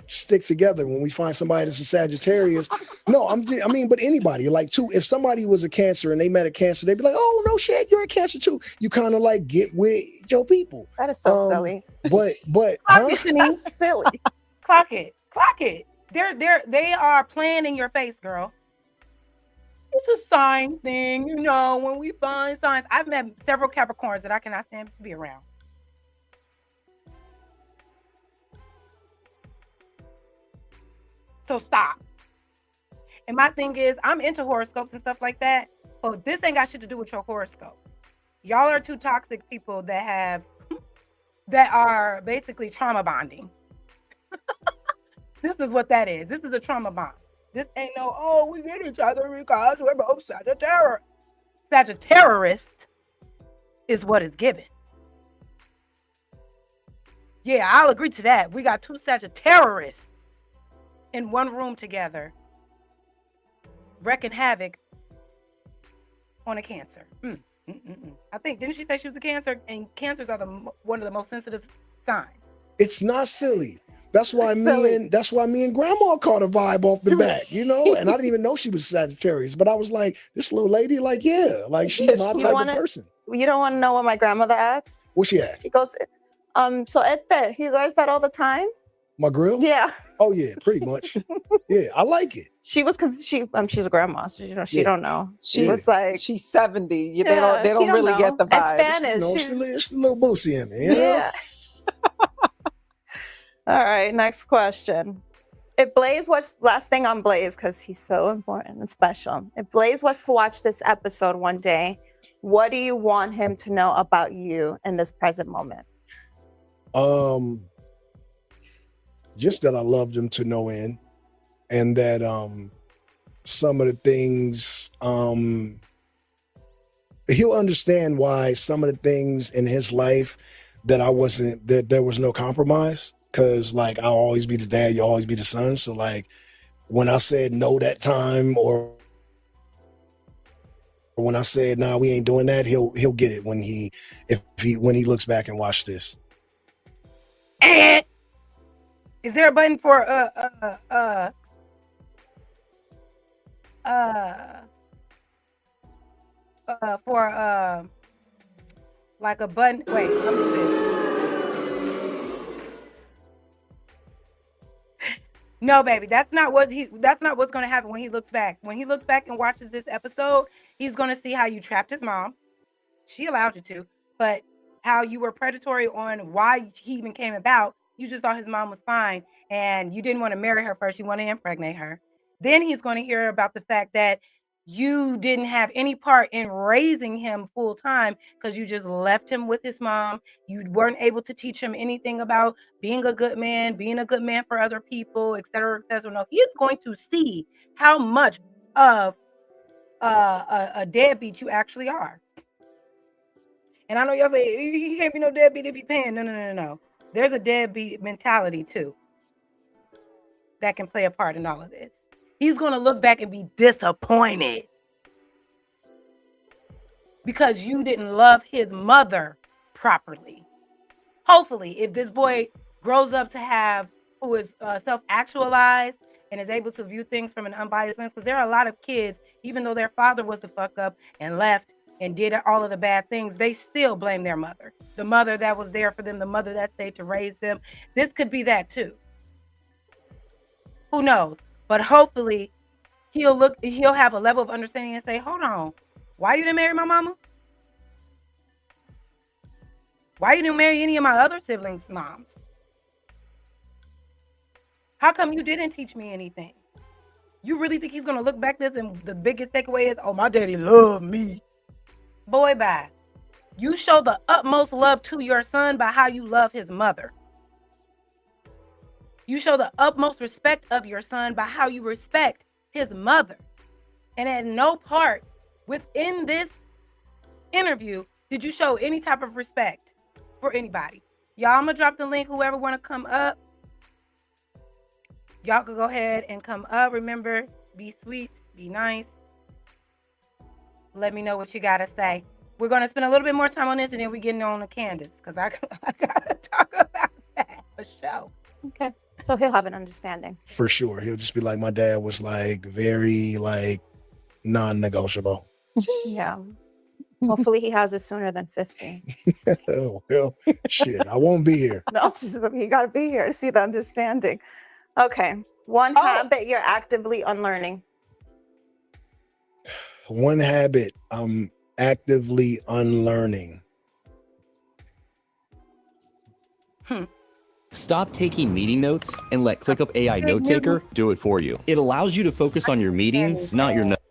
Speaker 3: stick together when we find somebody that's a Sagittarius. But anybody, like, too, if somebody was a Cancer and they met a Cancer, they'd be like, oh no shit, you're a Cancer too. You kind of like get with your people.
Speaker 4: That is so silly.
Speaker 3: But
Speaker 4: That's silly.
Speaker 1: Clock it. They are playing in your face, girl. It's a sign thing, when we find signs. I've met several Capricorns that I cannot stand to be around. So stop. And my thing is, I'm into horoscopes and stuff like that, but this ain't got shit to do with your horoscope. Y'all are 2 toxic people that are basically trauma bonding. This is what that is. This is a trauma bond. This ain't no, we get each other because we're both Sagittarius. Sagittarius is what is given. Yeah, I'll agree to that. We got 2 Sagittarius in one room together, wreaking havoc on a Cancer. I think, didn't she say she was a Cancer? And cancers are one of the most sensitive signs.
Speaker 3: It's not silly. That's why
Speaker 4: Silly.
Speaker 3: that's why me and grandma caught a vibe off the back, you know? And I didn't even know she was Sagittarius, but I was like, this little lady, like, yeah, like she's my type of person.
Speaker 4: You don't want to know what my grandmother asked?
Speaker 3: What she asked?
Speaker 4: She goes, so he wears that all the time?
Speaker 3: My grill?
Speaker 4: Yeah.
Speaker 3: Oh yeah, pretty much. Yeah, I like it.
Speaker 4: She's a grandma, so she don't know. She was like,
Speaker 2: she's 70. They don't really get the vibe.
Speaker 4: Spanish.
Speaker 3: You know, it's a little boosie in me, you know?
Speaker 4: Yeah. All right, next question. If Blaze was last thing on Blaze, because he's so important and special. If Blaze was to watch this episode one day, what do you want him to know about you in this present moment?
Speaker 3: Just that I loved him to no end, and that some of the things he'll understand why some of the things in his life that there was no compromise. Cause like I'll always be the dad, you'll always be the son. So like when I said no that time, or when I said nah, we ain't doing that, he'll get it when he looks back and watch this.
Speaker 1: Is there a button for like a button? Wait, let me see. No, baby, that's not what's going to happen when he looks back. When he looks back and watches this episode, he's going to see how you trapped his mom. She allowed you to, but how you were predatory on why he even came about. You just thought his mom was fine and you didn't want to marry her first. You want to impregnate her. Then he's going to hear about the fact that you didn't have any part in raising him full time because you just left him with his mom. You weren't able to teach him anything about being a good man for other people, et cetera, et cetera. No, he's going to see how much of a deadbeat you actually are. And I know y'all say, he can't be no deadbeat if he's paying. No. There's a deadbeat mentality too that can play a part in all of this. He's going to look back and be disappointed because you didn't love his mother properly. Hopefully, if this boy grows up who is self-actualized and is able to view things from an unbiased lens, because there are a lot of kids, even though their father was the fuck up and left and did all of the bad things, they still blame their mother. The mother that was there for them, the mother that stayed to raise them. This could be that too. Who knows? But hopefully he'll have a level of understanding and say, hold on, why you didn't marry my mama? Why you didn't marry any of my other siblings' moms? How come you didn't teach me anything? You really think he's going to look back this and the biggest takeaway is, oh, my daddy loved me? Boy, bye. You show the utmost love to your son by how you love his mother. You show the utmost respect of your son by how you respect his mother. And at no part within this interview did you show any type of respect for anybody. Y'all, I'm going to drop the link. Whoever want to come up, y'all can go ahead and come up. Remember, be sweet, be nice. Let me know what you got to say. We're going to spend a little bit more time on this and then we're getting on to Candace because I got to talk about that for sure.
Speaker 4: Okay. So he'll have an understanding.
Speaker 3: For sure. He'll just be like, my dad was like very like non-negotiable.
Speaker 4: Yeah. Hopefully he has it sooner than 50.
Speaker 3: Well, shit, I won't be here.
Speaker 4: No, you got to be here to see the understanding. Okay. One habit you're actively unlearning.
Speaker 3: One habit I'm actively unlearning.
Speaker 6: Stop taking meeting notes and let ClickUp AI Note Taker do it for you. It allows you to focus on your meetings, not your notes.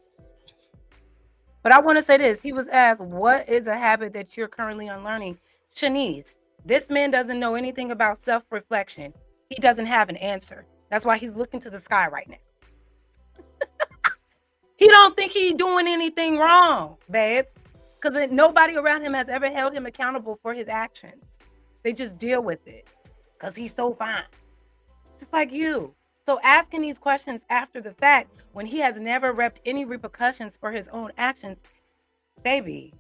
Speaker 1: But I want to say this. He was asked, what is a habit that you're currently unlearning? Shanice, this man doesn't know anything about self-reflection. He doesn't have an answer. That's why he's looking to the sky right now. He don't think he's doing anything wrong, babe. Because nobody around him has ever held him accountable for his actions. They just deal with it. Because he's so fine. Just like you. So asking these questions after the fact, when he has never reaped any repercussions for his own actions, baby,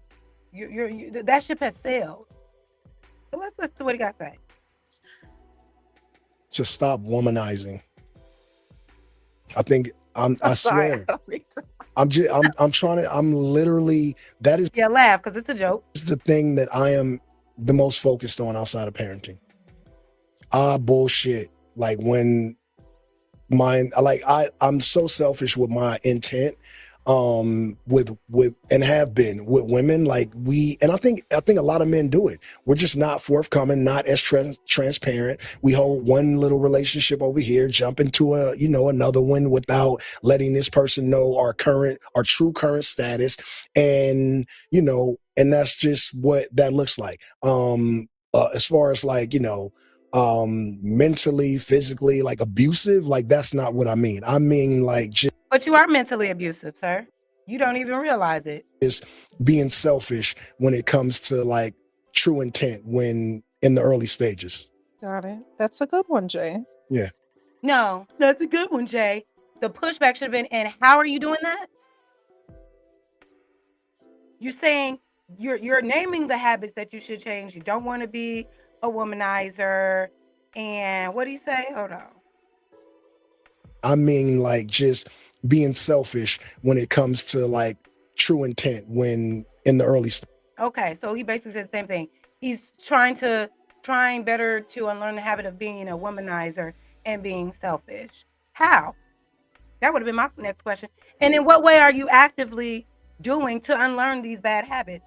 Speaker 1: That ship has sailed. So let's see what he got to say.
Speaker 3: To stop womanizing. I think I
Speaker 2: Sorry,
Speaker 3: swear.
Speaker 2: I don't mean to-
Speaker 3: I'm trying to, I'm literally, that is
Speaker 1: Yeah, laugh because it's a joke.
Speaker 3: the thing that I am the most focused on outside of parenting. Bullshit. Like when I'm so selfish with my intent, with and have been with women. Like and I think a lot of men do it. We're just not forthcoming, not as transparent. We hold one little relationship over here, jump into another one without letting this person know our true current status. And, and that's just what that looks like. As far as like, mentally, physically, like abusive, like that's not what I mean. I mean like just
Speaker 1: But you are mentally abusive, sir. You don't even realize it.
Speaker 3: being selfish when it comes to like true intent when in the early stages.
Speaker 2: Got it. That's a good one, Jay.
Speaker 3: Yeah.
Speaker 1: No, that's a good one, Jay. The pushback should have been, and how are you doing that? You're saying you're naming the habits that you should change. You don't want to be a womanizer. And what do you say? Hold on.
Speaker 3: I mean like just being selfish when it comes to like true intent when in the early stages.
Speaker 1: Okay, so he basically said the same thing. He's trying better to unlearn the habit of being a womanizer and being selfish. How? That would have been my next question. And in what way are you actively doing to unlearn these bad habits,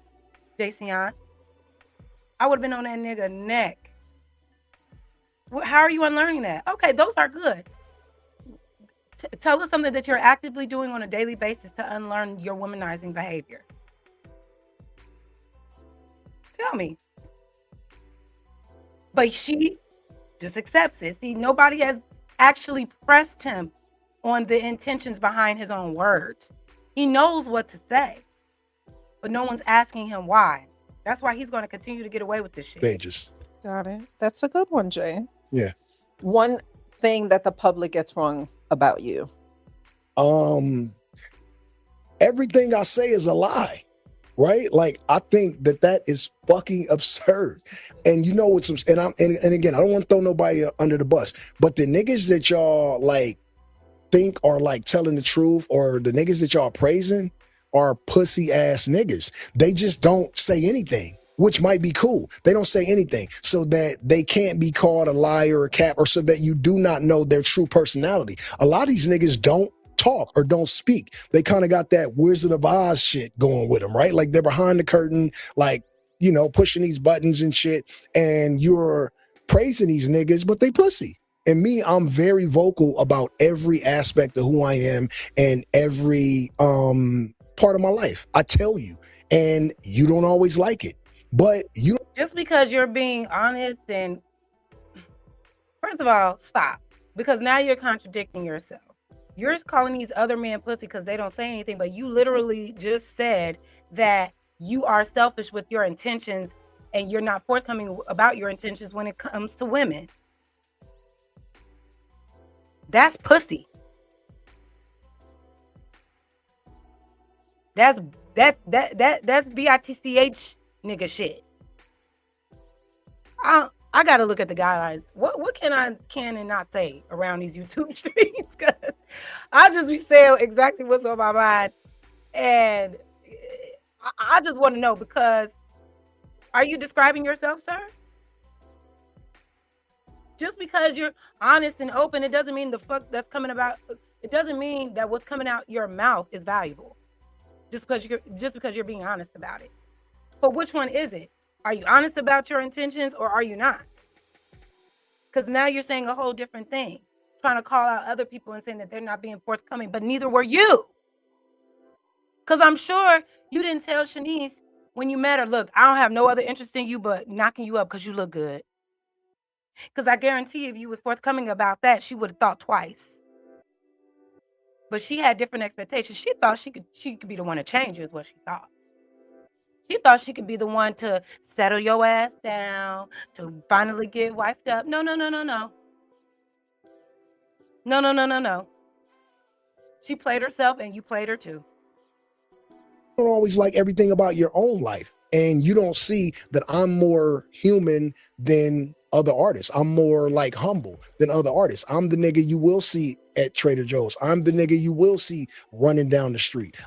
Speaker 1: Jason? I would have been on that nigga neck. How are you unlearning that? Okay, those are good. Tell us something that you're actively doing on a daily basis to unlearn your womanizing behavior. Tell me. But she just accepts it. See, nobody has actually pressed him on the intentions behind his own words. He knows what to say, but no one's asking him why. That's why he's going to continue to get away with this shit.
Speaker 3: Stages.
Speaker 2: Got it. That's a good one, Jay.
Speaker 3: Yeah.
Speaker 2: One thing that the public gets wrong about you.
Speaker 3: Everything I say is a lie. Right? Like I think that is fucking absurd. And and again, I don't want to throw nobody under the bus, but the niggas that y'all like think are like telling the truth, or the niggas that y'all praising are pussy ass niggas. They just don't say anything, which might be cool. They don't say anything so that they can't be called a liar or a cap, or so that you do not know their true personality. A lot of these niggas don't talk or don't speak. They kind of got that Wizard of Oz shit going with them, right? Like they're behind the curtain, like, pushing these buttons and shit, and you're praising these niggas, but they pussy. And me, I'm very vocal about every aspect of who I am and every part of my life. I tell you, and you don't always like it, but you
Speaker 1: just because you're being honest. And first of all, stop, because now you're contradicting yourself. You're calling these other men pussy because they don't say anything, but you literally just said that you are selfish with your intentions and you're not forthcoming about your intentions when it comes to women. That's pussy. That's bitch nigga shit. I gotta look at the guidelines. What can and not say around these YouTube streets? Because I just be saying exactly what's on my mind, and I just want to know, because are you describing yourself, sir? Just because you're honest and open, it doesn't mean the fuck that's coming about. It doesn't mean that what's coming out your mouth is valuable. Just because you're being honest about it. But which one is it? Are you honest about your intentions, or are you not? Because now you're saying a whole different thing, trying to call out other people and saying that they're not being forthcoming, but neither were you. Because I'm sure you didn't tell Shanice when you met her, look, I don't have no other interest in you but knocking you up because you look good. Because I guarantee if you was forthcoming about that, she would have thought twice. But she had different expectations. She thought she could be the one to change, is what she thought. She thought she could be the one to settle your ass down, to finally get wiped up. No. No. She played herself and you played her too.
Speaker 3: don't always like everything about your own life. And you don't see that I'm more human than other artists. I'm more like humble than other artists. I'm the nigga you will see at Trader Joe's. I'm the nigga you will see running down the street.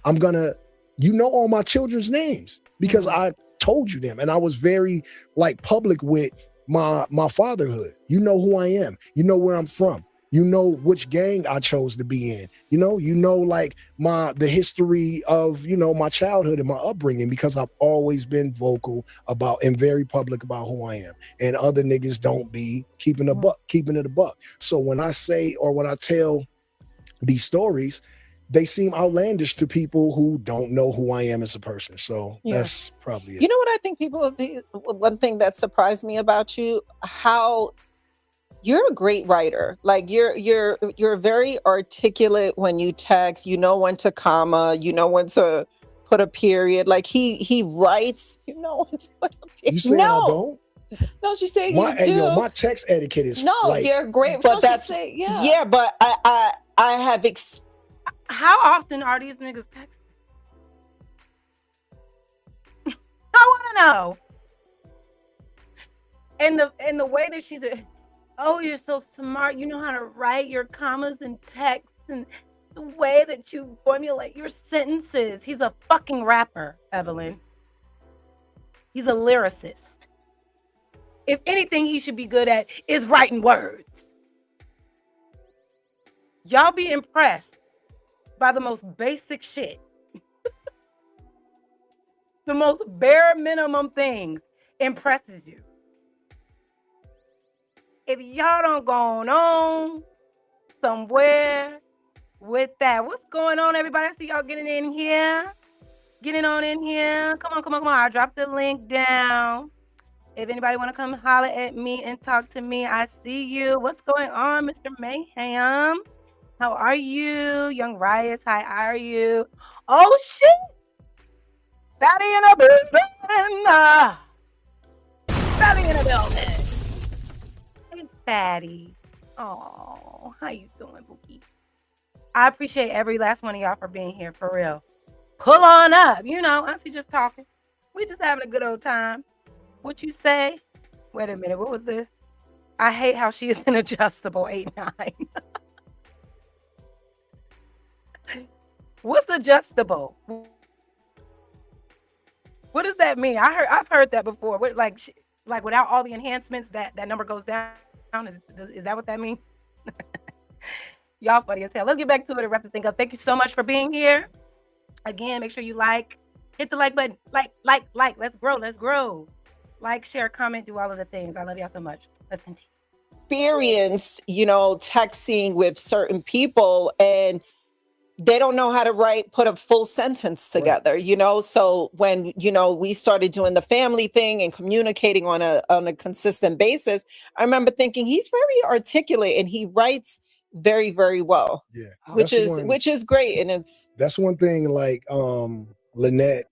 Speaker 3: You know all my children's names because I told you them. And I was very like public with my fatherhood. You know who I am. You know where I'm from. You know which gang I chose to be in. You know like the history of, my childhood and my upbringing, because I've always been vocal about and very public about who I am. And other niggas don't be keeping it a buck. So when I say, or when I tell these stories, they seem outlandish to people who don't know who I am as a person. So that's probably it.
Speaker 2: You know what I think one thing that surprised me about you, how you're a great writer. Like you're very articulate when you text, you know when to comma, you know when to put a period. Like he writes, you know when to put a period.
Speaker 3: You saying I don't?
Speaker 2: No, she's saying you do.
Speaker 3: My text etiquette is
Speaker 4: you're great.
Speaker 2: But that's but I have
Speaker 1: how often are these niggas texting? I want to know. And the way that she's oh, you're so smart. You know how to write your commas and text, and the way that you formulate your sentences. He's a fucking rapper, Evelyn. He's a lyricist. If anything he should be good at is writing words. Y'all be impressed by the most basic shit. The most bare minimum things impresses you. If y'all don't go on somewhere with that. What's going on, everybody? I see y'all getting in here. Getting on in here. Come on. I dropped the link down. If anybody want to come holler at me and talk to me, I see you. What's going on, Mr. Mayhem? How are you? Young Riots, how are you? Oh, shit. Fatty in a building. Fatty in a building. Hey, Fatty. Oh, how you doing, Bookie? I appreciate every last one of y'all for being here, for real. Pull on up. Auntie just talking. We just having a good old time. What you say? Wait a minute. What was this? I hate how she is an adjustable 8'9". What's adjustable? What does that mean? I've heard that before. What, like without all the enhancements, that number goes down. Is that what that means? Y'all funny as hell. Let's get back to it and wrap the thing up. Thank you so much for being here. Again, make sure you hit the like button. Like. Let's grow. Like, share, comment, do all of the things. I love y'all so much. Let's continue.
Speaker 2: Experience, texting with certain people, and they don't know how to put a full sentence together, right. So when, we started doing the family thing and communicating on a consistent basis, I remember thinking he's very articulate and he writes very, very well. Yeah. Which is great. And
Speaker 3: that's one thing, like, Lynette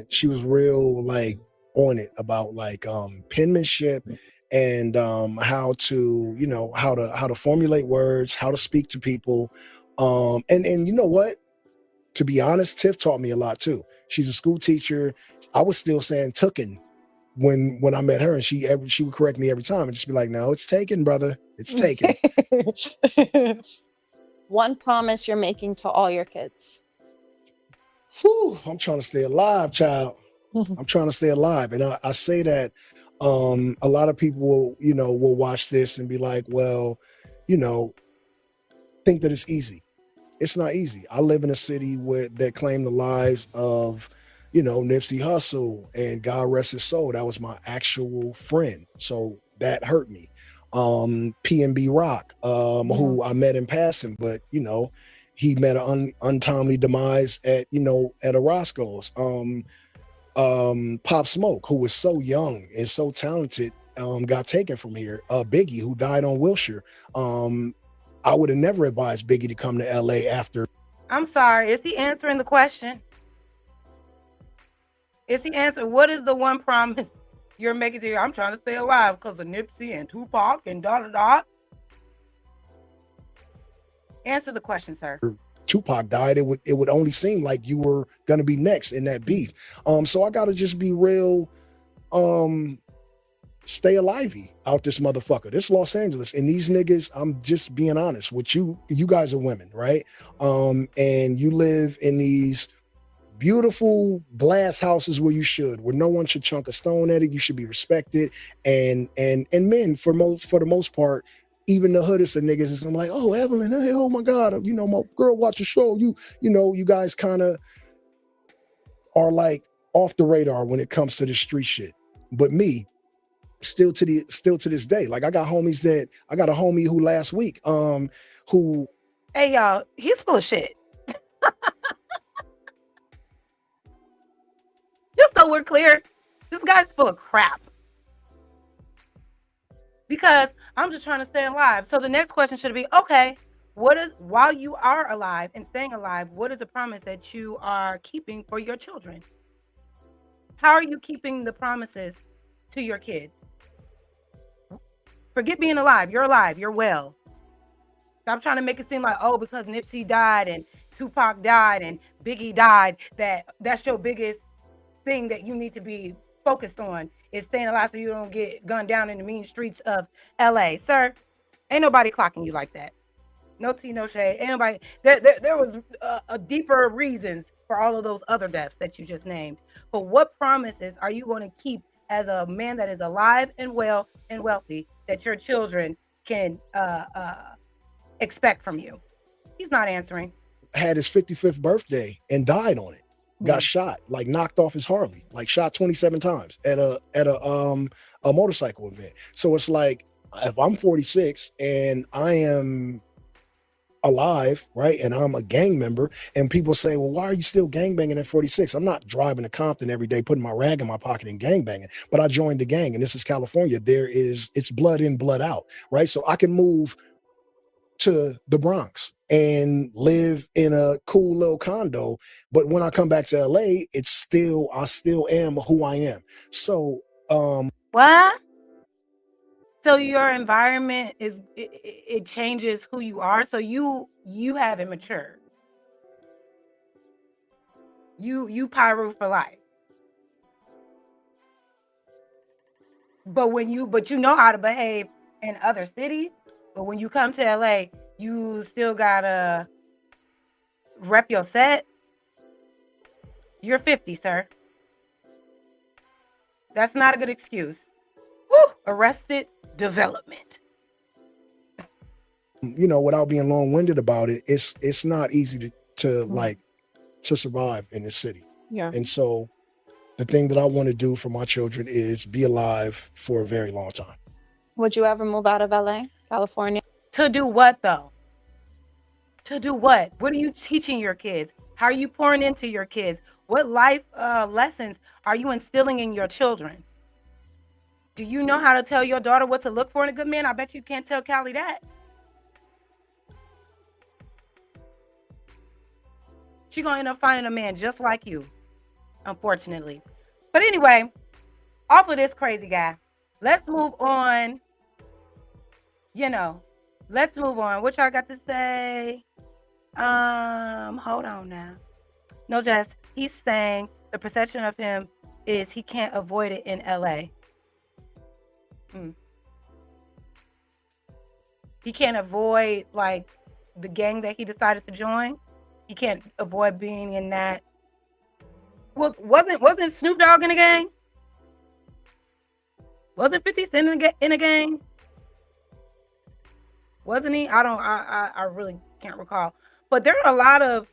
Speaker 3: she was real, like, on it about, like, penmanship and how to formulate words, how to speak to people. And you know what? To be honest, Tiff taught me a lot too. She's a school teacher. I was still saying "tooken" when I met her, and she would correct me every time and just be like, "No, it's taken, brother. It's taken."
Speaker 4: One promise you're making to all your kids.
Speaker 3: Whew, I'm trying to stay alive, child. I'm trying to stay alive, and I say that a lot of people will watch this and be like, well, think that it's easy. It's not easy. I live in a city that claimed the lives of, Nipsey Hussle, and God rest his soul. That was my actual friend. So that hurt me. P&B Rock, who I met in passing, but, he met an untimely demise at a Roscoe's. Pop Smoke, who was so young and so talented, got taken from here. Biggie, who died on Wilshire. I would have never advised Biggie to come to LA after.
Speaker 1: I'm sorry. Is he answering the question? Is he answering? What is the one promise you're making to you? I'm trying to stay alive because of Nipsey and Tupac and da. Answer the question, sir.
Speaker 3: Tupac died, it would only seem like you were gonna be next in that beef. So I gotta just be real, stay alivey out this motherfucker. This Los Angeles and these niggas, I'm just being honest with you. You guys are women, right? And you live in these beautiful glass houses where you should, where no one should chunk a stone at it. You should be respected. And men, for the most part, even the hoodest of niggas is gonna be like, oh, Evelyn, hey, oh my God, you know, my girl watch the show. You know, you guys kind of are like off the radar when it comes to the street shit. But me, still to this day, like I got a homie who last week, who,
Speaker 1: hey y'all, he's full of shit. Just so we're clear, this guy's full of crap. Because I'm just trying to stay alive. So the next question should be, okay, while you are alive and staying alive, what is the promise that you are keeping for your children? How are you keeping the promises to your kids? Forget being alive. You're alive. You're well. Stop trying to make it seem like, oh, because Nipsey died and Tupac died and Biggie died, that's your biggest thing that you need to be focused on is staying alive so you don't get gunned down in the mean streets of LA. Sir, ain't nobody clocking you like that. No tea, no shade. Ain't nobody. There was a deeper reasons for all of those other deaths that you just named. But what promises are you going to keep as a man that is alive and well and wealthy that your children can expect from you? He's not answering.
Speaker 3: had his 55th birthday and died on it. Got shot, like knocked off his Harley, like shot 27 times at a motorcycle event. So it's like, if I'm 46 and I am alive, right, and I'm a gang member, and people say, well, why are you still gangbanging at 46? I'm not driving to Compton every day, putting my rag in my pocket and gangbanging, but I joined the gang, and this is California. It's blood in, blood out, right? So I can move to the Bronx and live in a cool little condo, but when I come back to LA, I still am who I am. So
Speaker 1: what? So your environment it changes who you are. So you haven't matured. You pyro for life. But you know how to behave in other cities. But when you come to LA, you still gotta rep your set. You're 50, sir. That's not a good excuse. Woo! Arrested development.
Speaker 3: Without being long-winded about it, it's not easy to survive in this city.
Speaker 2: Yeah.
Speaker 3: And so the thing that I want to do for my children is be alive for a very long time.
Speaker 4: Would you ever move out of LA, California?
Speaker 1: To do what, though? To do what? What are you teaching your kids? How are you pouring into your kids? What life lessons are you instilling in your children? Do you know how to tell your daughter what to look for in a good man? I bet you can't tell Callie that. She's going to end up finding a man just like you, unfortunately. But anyway, off of this crazy guy, let's move on. Let's move on. What y'all got to say? Hold on now. No, Jess, he's saying the perception of him is he can't avoid it in LA. He can't avoid the gang that he decided to join. He can't avoid being in that. Well, wasn't Snoop Dogg in a gang? Wasn't 50 Cent in a gang? Wasn't he? I really can't recall. But there are a lot of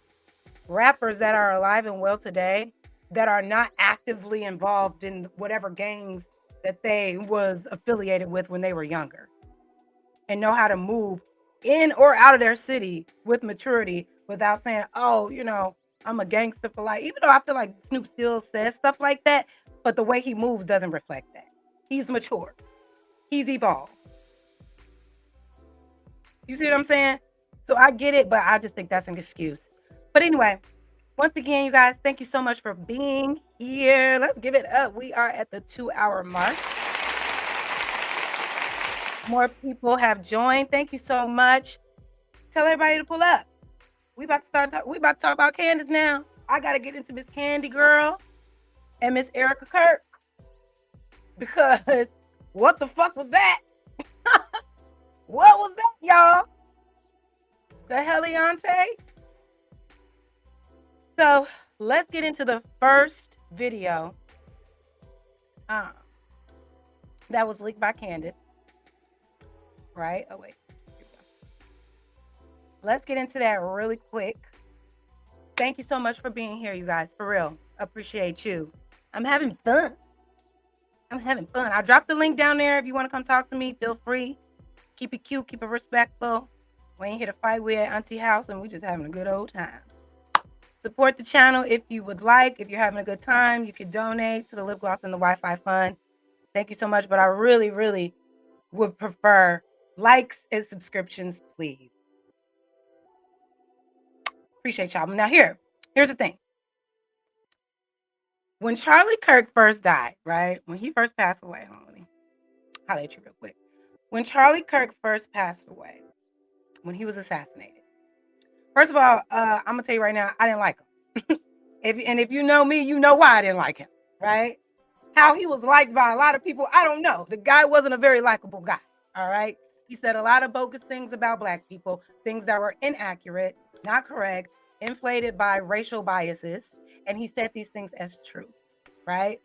Speaker 1: rappers that are alive and well today that are not actively involved in whatever gangs that they was affiliated with when they were younger, and know how to move in or out of their city with maturity without saying, oh, I'm a gangster for life. Even though I feel like Snoop still says stuff like that, but the way he moves doesn't reflect that. He's mature. He's evolved. You see what I'm saying? So I get it, but I just think that's an excuse. But anyway, once again, you guys, thank you so much for being here. Let's give it up. We are at the 2-hour mark. More people have joined. Thank you so much. Tell everybody to pull up. we about to talk about Candace now. I gotta get into Miss Candy girl and Miss Erika Kirk. Because what the fuck was that? What was that, y'all? The Heliante? So let's get into the first video that was leaked by Candace. Right? Oh, wait. Here we go. Let's get into that really quick. Thank you so much for being here, you guys. For real. Appreciate you. I'm having fun. I'll drop the link down there if you want to come talk to me. Feel free. Keep it cute. Keep it respectful. We ain't here to fight. We're at Auntie House, and we're just having a good old time. Support the channel if you would like. If you're having a good time, you can donate to the Lip Gloss and the Wi-Fi Fund. Thank you so much, but I really, really would prefer likes and subscriptions, please. Appreciate y'all. Now here's the thing. When Charlie Kirk first died, right? When he first passed away, hold on, let me holler at you real quick. When Charlie Kirk first passed away, when he was assassinated, first of all, I'm gonna tell you right now, I didn't like him. If you know me, you know why I didn't like him, right? How he was liked by a lot of people, I don't know. The guy wasn't a very likable guy, all right? He said a lot of bogus things about Black people, things that were inaccurate, not correct, inflated by racial biases, and he said these things as truths, right?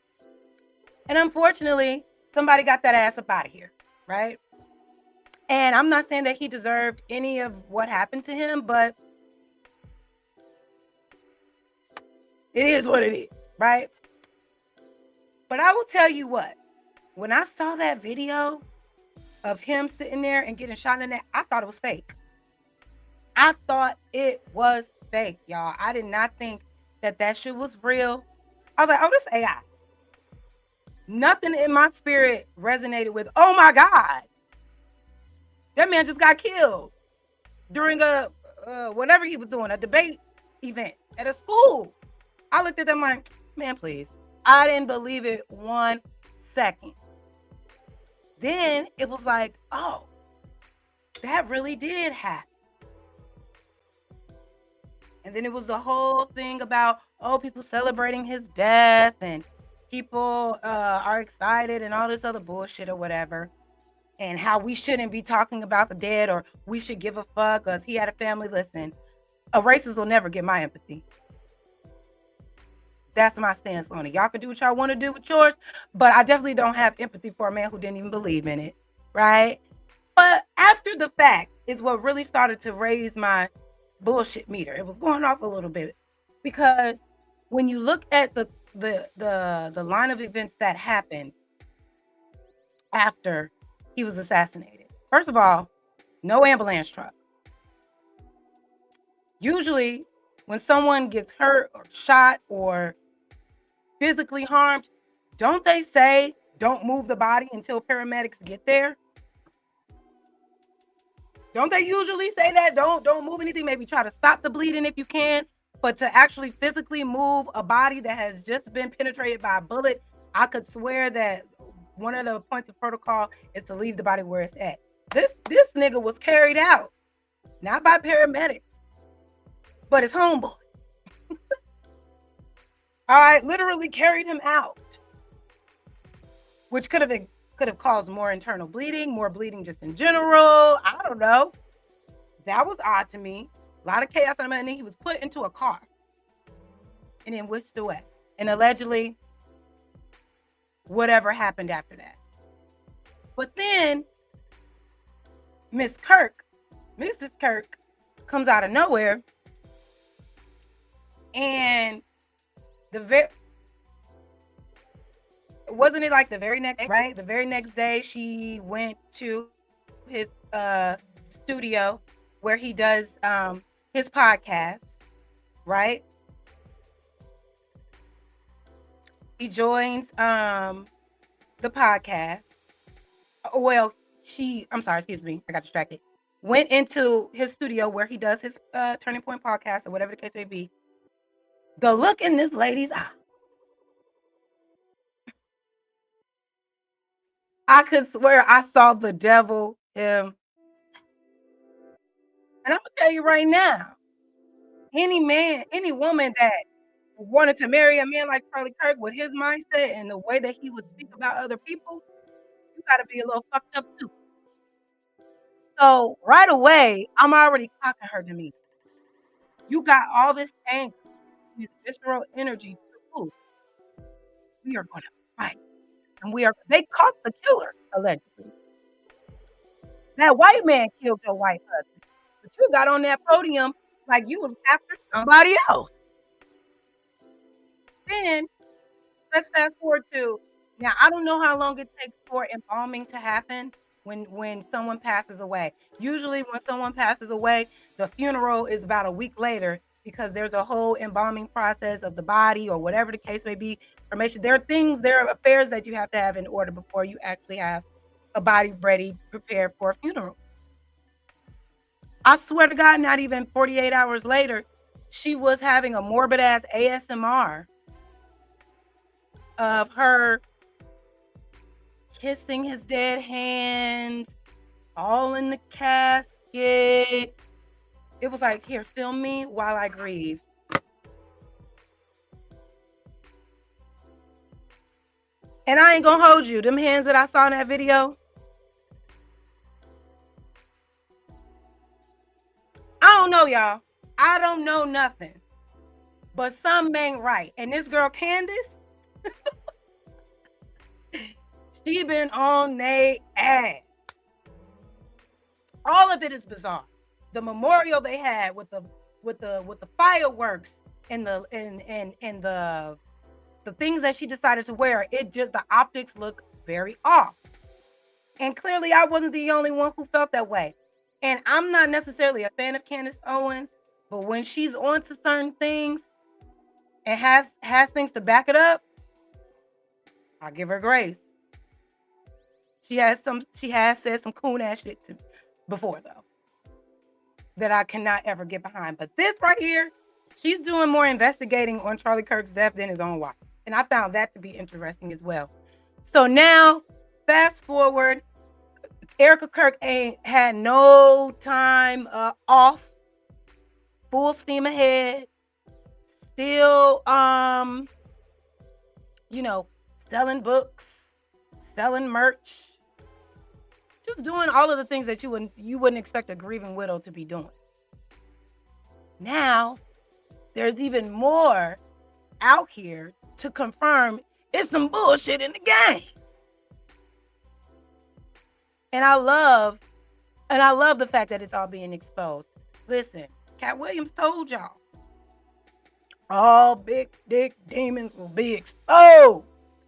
Speaker 1: And unfortunately, somebody got that ass up out of here, right? And I'm not saying that he deserved any of what happened to him, but it is what it is, right? But I will tell you what, when I saw that video of him sitting there and getting shot in the neck, I thought it was fake. I thought it was fake, y'all. I did not think that shit was real. I was like, oh, this AI. Nothing in my spirit resonated with, oh my God, that man just got killed during a whatever he was doing, a debate event at a school. I looked at them like, man, please. I didn't believe it 1 second. Then it was like, oh, that really did happen. And then it was the whole thing about, oh, people celebrating his death and people are excited and all this other bullshit or whatever. And how we shouldn't be talking about the dead or we should give a fuck because he had a family. Listen, a racist will never get my empathy. That's my stance on it. Y'all can do what y'all want to do with yours, but I definitely don't have empathy for a man who didn't even believe in it, right? But after the fact is what really started to raise my bullshit meter. It was going off a little bit because when you look at the line of events that happened after he was assassinated, first of all, no ambulance truck. Usually, when someone gets hurt or shot or physically harmed, don't they say don't move the body until paramedics get there? Don't they usually say that? Don't move anything. Maybe try to stop the bleeding if you can. But to actually physically move a body that has just been penetrated by a bullet, I could swear that one of the points of protocol is to leave the body where it's at. This nigga was carried out, not by paramedics, but his homeboy. All right, literally carried him out, which could have caused more internal bleeding, more bleeding just in general. I don't know. That was odd to me. A lot of chaos on him, and then he was put into a car and then whisked away. And allegedly, whatever happened after that. But then Mrs. Kirk comes out of nowhere, and wasn't it like the very next, right? The very next day, she went to his studio where he does his podcast, right? He joins the podcast. Well, excuse me, I got distracted. Went into his studio where he does his Turning Point podcast or whatever the case may be. The look in this lady's eye. I could swear I saw the devil him. And I'm gonna tell you right now, any man, any woman that wanted to marry a man like Charlie Kirk with his mindset and the way that he would speak about other people, you gotta be a little fucked up too. So right away, I'm already clocking her demeanor. You got all this anger, this visceral energy to prove. We are gonna fight. And they caught the killer, allegedly. That white man killed your white husband. But you got on that podium like you was after somebody else. Then let's fast forward to now. I don't know how long it takes for embalming to happen when someone passes away. Usually when someone passes away, the funeral is about a week later because there's a whole embalming process of the body or whatever the case may be. There are affairs that you have to have in order before you actually have a body ready, prepared for a funeral. I swear to God, not even 48 hours later, she was having a morbid ass ASMR of her kissing his dead hands, all in the casket. It was like, here, film me while I grieve. And I ain't gonna hold you. Them hands that I saw in that video, I don't know, y'all. I don't know nothing. But something ain't right. And this girl, Candace, she been on they ass. All of it is bizarre. The memorial they had with the fireworks and the things that she decided to wear, the optics look very off. And clearly I wasn't the only one who felt that way. And I'm not necessarily a fan of Candace Owens, but when she's on to certain things and has things to back it up, I give her grace. She has said some cool ass shit before though that I cannot ever get behind. But this right here, she's doing more investigating on Charlie Kirk's death than his own wife. And I found that to be interesting as well. So now, fast forward, Erika Kirk ain't had no time off. Full steam ahead. Still, selling books, selling merch. Just doing all of the things that you wouldn't expect a grieving widow to be doing. Now, there's even more out here to confirm it's some bullshit in the game. And I love the fact that it's all being exposed. Listen, Cat Williams told y'all, all big dick demons will be exposed.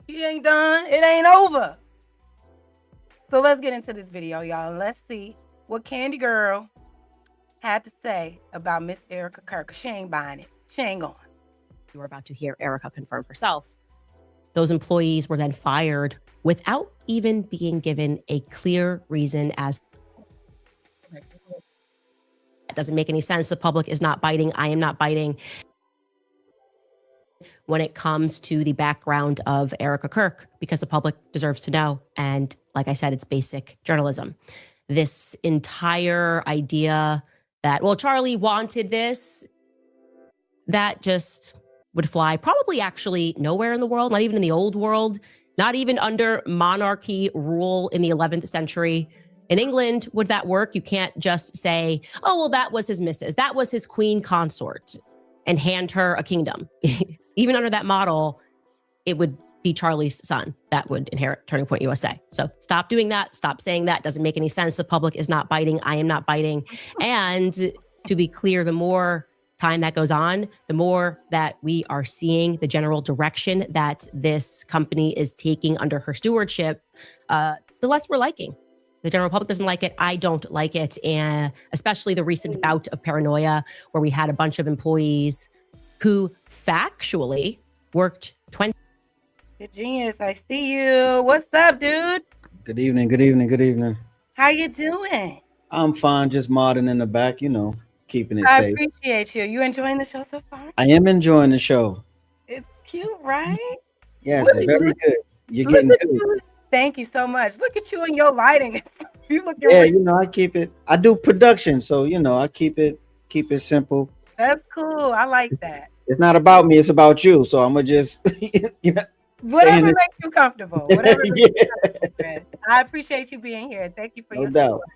Speaker 1: He ain't done. It ain't over. So let's get into this video, y'all. And let's see what Candy Girl had to say about Miss Erika Kirk. She ain't buying it. She ain't going.
Speaker 8: You were about to hear Erika confirm herself. Those employees were then fired without even being given a clear reason as that doesn't make any sense. The public is not biting. I am not biting. When it comes to the background of Erika Kirk, because the public deserves to know. And like I said, it's basic journalism. This entire idea that, well, Charlie wanted this, that just would fly probably actually nowhere in the world, not even in the old world, not even under monarchy rule in the 11th century. In England, would that work? You can't just say, oh, well, that was his missus. That was his queen consort and hand her a kingdom. Even under that model, it would be Charlie's son that would inherit Turning Point USA. So stop doing that. Stop saying that. Doesn't make any sense. The public is not biting. I am not biting. And to be clear, the more time that goes on, the more that we are seeing the general direction that this company is taking under her stewardship, the less we're liking. The general public doesn't like it. I don't like it. And especially the recent bout of paranoia where we had a bunch of employees who factually worked 20.
Speaker 1: Good genius, I see you. What's up, dude?
Speaker 9: Good evening, good evening, good evening.
Speaker 1: How you doing?
Speaker 9: I'm fine, just modding in the back, keeping it
Speaker 1: I
Speaker 9: safe.
Speaker 1: appreciate you. You enjoying the show so far?
Speaker 9: I am enjoying the show.
Speaker 1: It's cute, right?
Speaker 9: Yes, it's very good. You're getting good.
Speaker 1: You. Thank you so much. Look at you and your lighting.
Speaker 9: You look I keep it. I do production, so I keep it simple.
Speaker 1: That's cool. I like that.
Speaker 9: It's not about me, it's about you. So I'm gonna just you know,
Speaker 1: Whatever makes you comfortable. Whatever makes
Speaker 9: yeah,
Speaker 1: you comfortable, man. I appreciate you being here. Thank you for
Speaker 9: no
Speaker 1: your
Speaker 9: doubt.
Speaker 1: support.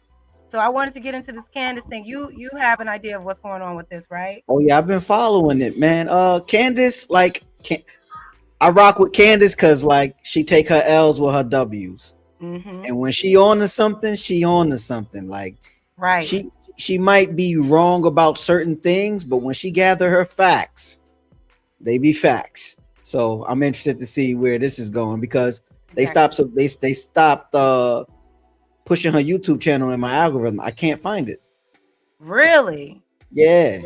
Speaker 1: So I wanted to get into this Candace thing. You have an idea of what's going on with this, right?
Speaker 9: Oh yeah, I've been following it, man. Candace, like, I rock with Candace because like she take her L's with her W's, and when she on to something, she on to something. Like,
Speaker 1: right.
Speaker 9: She might be wrong about certain things, but when she gather her facts, they be facts. So I'm interested to see where this is going because they stopped. So they stopped pushing her YouTube channel in my algorithm. I can't find it.
Speaker 1: Really?
Speaker 9: Yeah.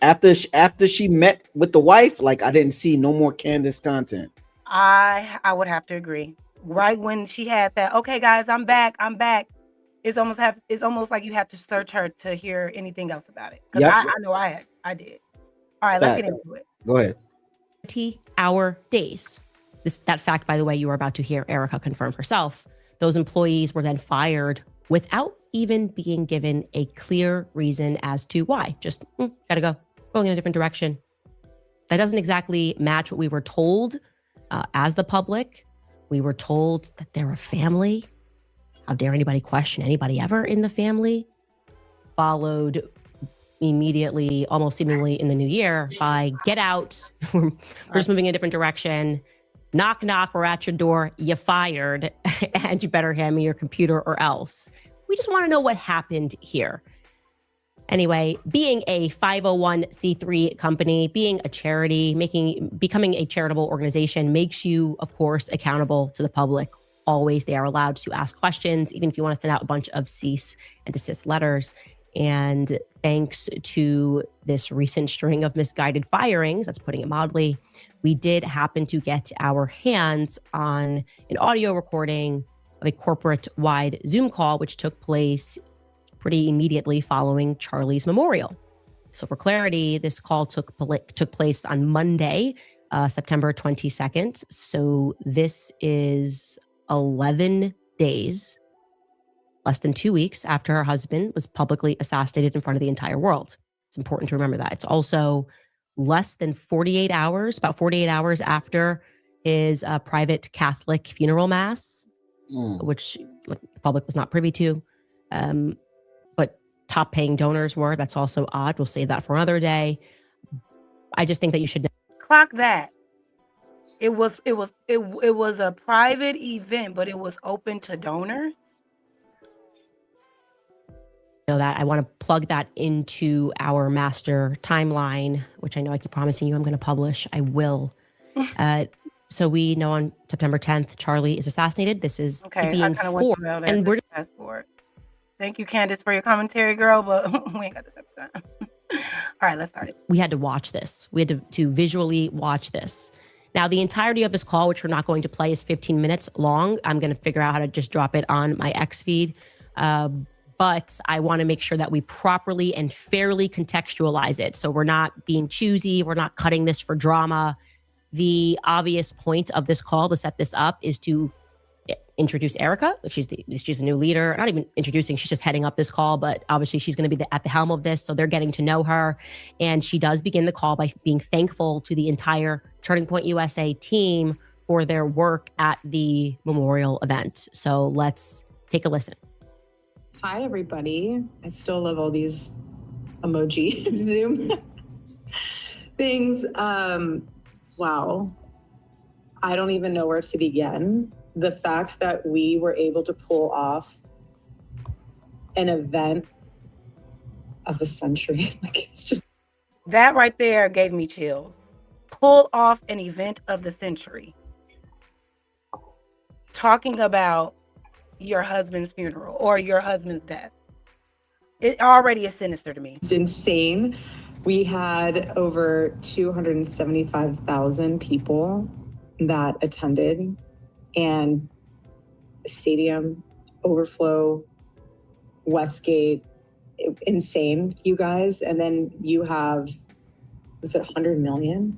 Speaker 9: After she met with the wife, like I didn't see no more Candace content.
Speaker 1: I would have to agree. Right when she had that, okay, guys, I'm back. It's almost like you have to search her to hear anything else about it. Because I know I did. All right, let's get into it.
Speaker 9: Go ahead.
Speaker 8: 20-hour days. That fact, by the way, you are about to hear Erika confirm herself. Those employees were then fired without even being given a clear reason as to why. Just gotta go, going in a different direction. That doesn't exactly match what we were told as the public. We were told that they're a family. How dare anybody question anybody ever in the family? Followed immediately, almost seemingly in the new year, by get out. We're just moving in a different direction. Knock, knock, we're at your door. You fired, and you better hand me your computer or else. We just want to know what happened here. Anyway, being a 501c3 company, being a charity, becoming a charitable organization makes you, of course, accountable to the public. Always, they are allowed to ask questions, even if you want to send out a bunch of cease and desist letters. And thanks to this recent string of misguided firings, that's putting it mildly, we did happen to get our hands on an audio recording of a corporate-wide Zoom call, which took place pretty immediately following Charlie's memorial. So for clarity, this call took place on Monday, September 22nd. So this is 11 days, less than 2 weeks after her husband was publicly assassinated in front of the entire world. It's important to remember that. It's also less than 48 hours, about 48 hours after his private Catholic funeral mass, which the public was not privy to. But top paying donors were. That's also odd. We'll save that for another day. I just think that you should
Speaker 1: clock that. It was a private event, but it was open to donors.
Speaker 8: Know that. I want to plug that into our master timeline, which I know I keep promising you I'm going to publish. I will. So we know on September 10th, Charlie is assassinated. This is being four. And we're
Speaker 1: fast forward. Thank you, Candace, for your commentary, girl, but we ain't got this time. All right, let's start it.
Speaker 8: We had to watch this. We had to visually watch this. Now, the entirety of this call, which we're not going to play, is 15 minutes long. I'm going to figure out how to just drop it on my X feed. But I want to make sure that we properly and fairly contextualize it. So we're not being choosy. We're not cutting this for drama. The obvious point of this call to set this up is to introduce Erika. She's the new leader. Not even introducing, she's just heading up this call, but obviously she's going to be at the helm of this. So they're getting to know her. And she does begin the call by being thankful to the entire Turning Point USA team for their work at the memorial event. So let's take a listen.
Speaker 10: Hi, everybody. I still love all these emoji Zoom things. Wow. I don't even know where to begin. The fact that we were able to pull off an event of a century, like it's just...
Speaker 1: That right there gave me chills. Pull off an event of the century. Talking about your husband's funeral or your husband's death. It already is sinister to me.
Speaker 10: It's insane. We had over 275,000 people that attended, and stadium overflow, Westgate, insane, you guys. And then you have, was it 100 million?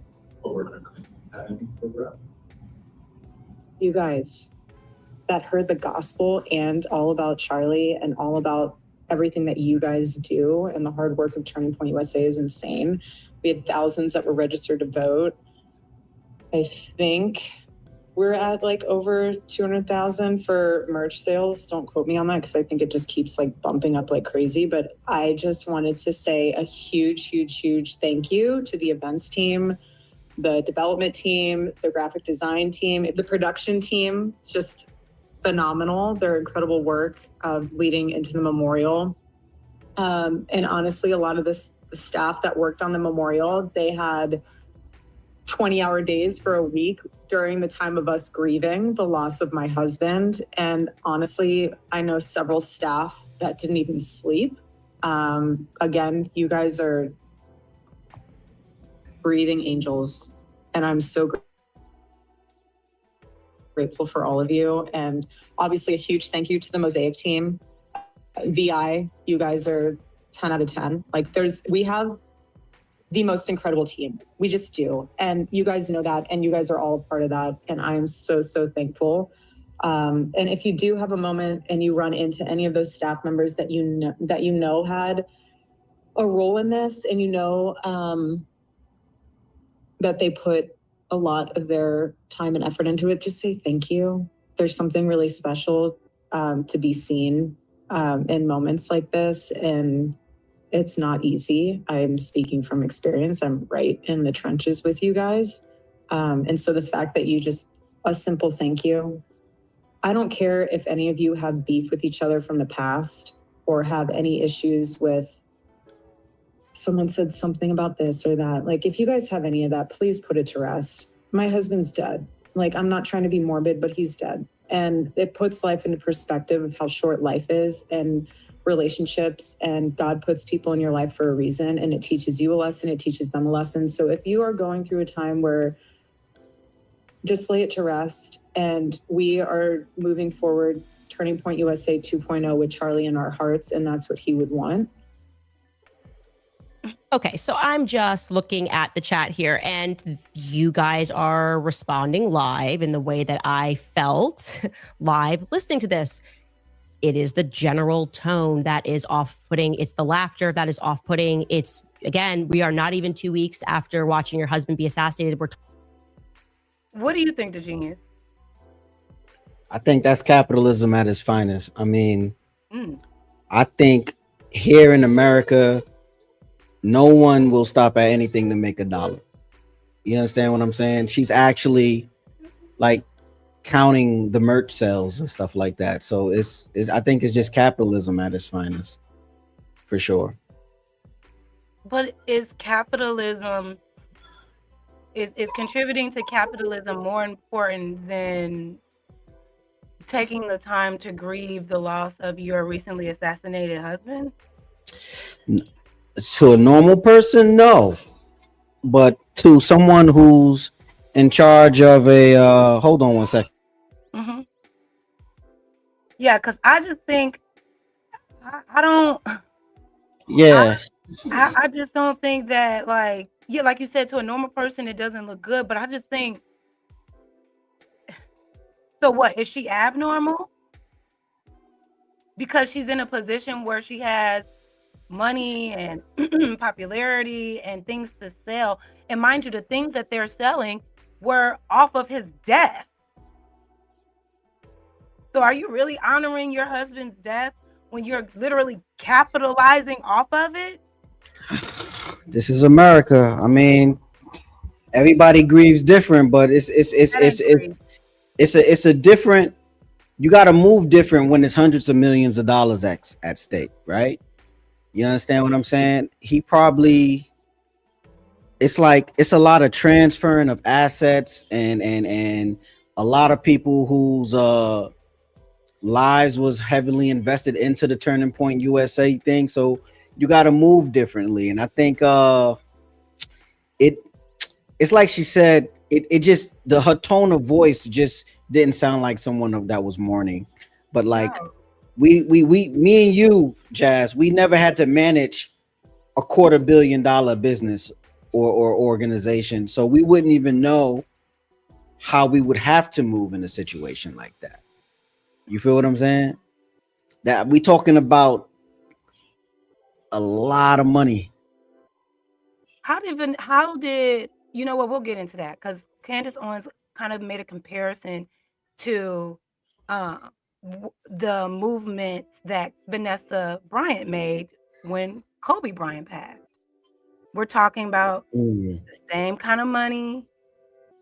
Speaker 10: You guys that heard the gospel and all about Charlie and all about everything that you guys do and the hard work of Turning Point USA is insane. We had thousands that were registered to vote. I think we're at like over 200,000 for merch sales. Don't quote me on that because I think it just keeps like bumping up like crazy. But I just wanted to say a huge, huge, huge thank you to the events team, the development team, the graphic design team, the production team. It's just phenomenal. Their incredible work leading into the memorial. And honestly, a lot of the staff that worked on the memorial, they had 20-hour days for a week during the time of us grieving the loss of my husband. And honestly, I know several staff that didn't even sleep. Again, you guys are breathing angels, and I'm so grateful for all of you. And obviously a huge thank you to the Mosaic team. VI, you guys are 10 out of 10. Like we have the most incredible team. We just do. And you guys know that, and you guys are all a part of that. And I am so, so thankful. And if you do have a moment and you run into any of those staff members that you know had a role in this, and you know that they put a lot of their time and effort into it, just say thank you. There's something really special to be seen in moments like this. And it's not easy. I'm speaking from experience. I'm right in the trenches with you guys. And so the fact that you just, a simple thank you. I don't care if any of you have beef with each other from the past or have any issues with someone said something about this or that. Like, if you guys have any of that, please put it to rest. My husband's dead. Like, I'm not trying to be morbid, but he's dead. And it puts life into perspective of how short life is and relationships, and God puts people in your life for a reason, and it teaches you a lesson, it teaches them a lesson. So if you are going through a time where, just lay it to rest, and we are moving forward, Turning Point USA 2.0 with Charlie in our hearts, and that's what he would want.
Speaker 8: Okay, so I'm just looking at the chat here, and you guys are responding live in the way that I felt live listening to this. It is the general tone that is off-putting. It's the laughter that is off-putting. It's, again, we are not even 2 weeks after watching your husband be assassinated.
Speaker 1: What do you think, the genius?
Speaker 9: I think that's capitalism at its finest. I mean, I think here in America, no one will stop at anything to make a dollar. You understand what I'm saying? She's actually like counting the merch sales and stuff like that. So I think it's just capitalism at its finest, for sure.
Speaker 1: But is capitalism, is contributing to capitalism more important than taking the time to grieve the loss of your recently assassinated husband?
Speaker 9: To a normal person, no. But to someone who's in charge of a hold on one second.
Speaker 1: Yeah, because I just think I don't.
Speaker 9: Yeah.
Speaker 1: I just don't think that, like, yeah, like you said, to a normal person it doesn't look good, but I just think, so what, is she abnormal? Because she's in a position where she has money and popularity and things to sell. And mind you, the things that they're selling were off of his death. So are you really honoring your husband's death when you're literally capitalizing off of it?
Speaker 9: This is America. I mean, everybody grieves different, but it's a different, you got to move different when there's hundreds of millions of dollars at stake, right? You understand what I'm saying? He probably, it's like, it's a lot of transferring of assets and a lot of people whose lives was heavily invested into the Turning Point USA thing. So you got to move differently. And I think it's like she said, it just, her tone of voice just didn't sound like someone that was mourning. But like, me and you, Jazz, we never had to manage a $250 million business or organization. So we wouldn't even know how we would have to move in a situation like that. You feel what I'm saying? That we talking about a lot of money.
Speaker 1: How did you know what? We'll get into that because Candace Owens kind of made a comparison to the movement that Vanessa Bryant made when Kobe Bryant passed. We're talking about the same kind of money,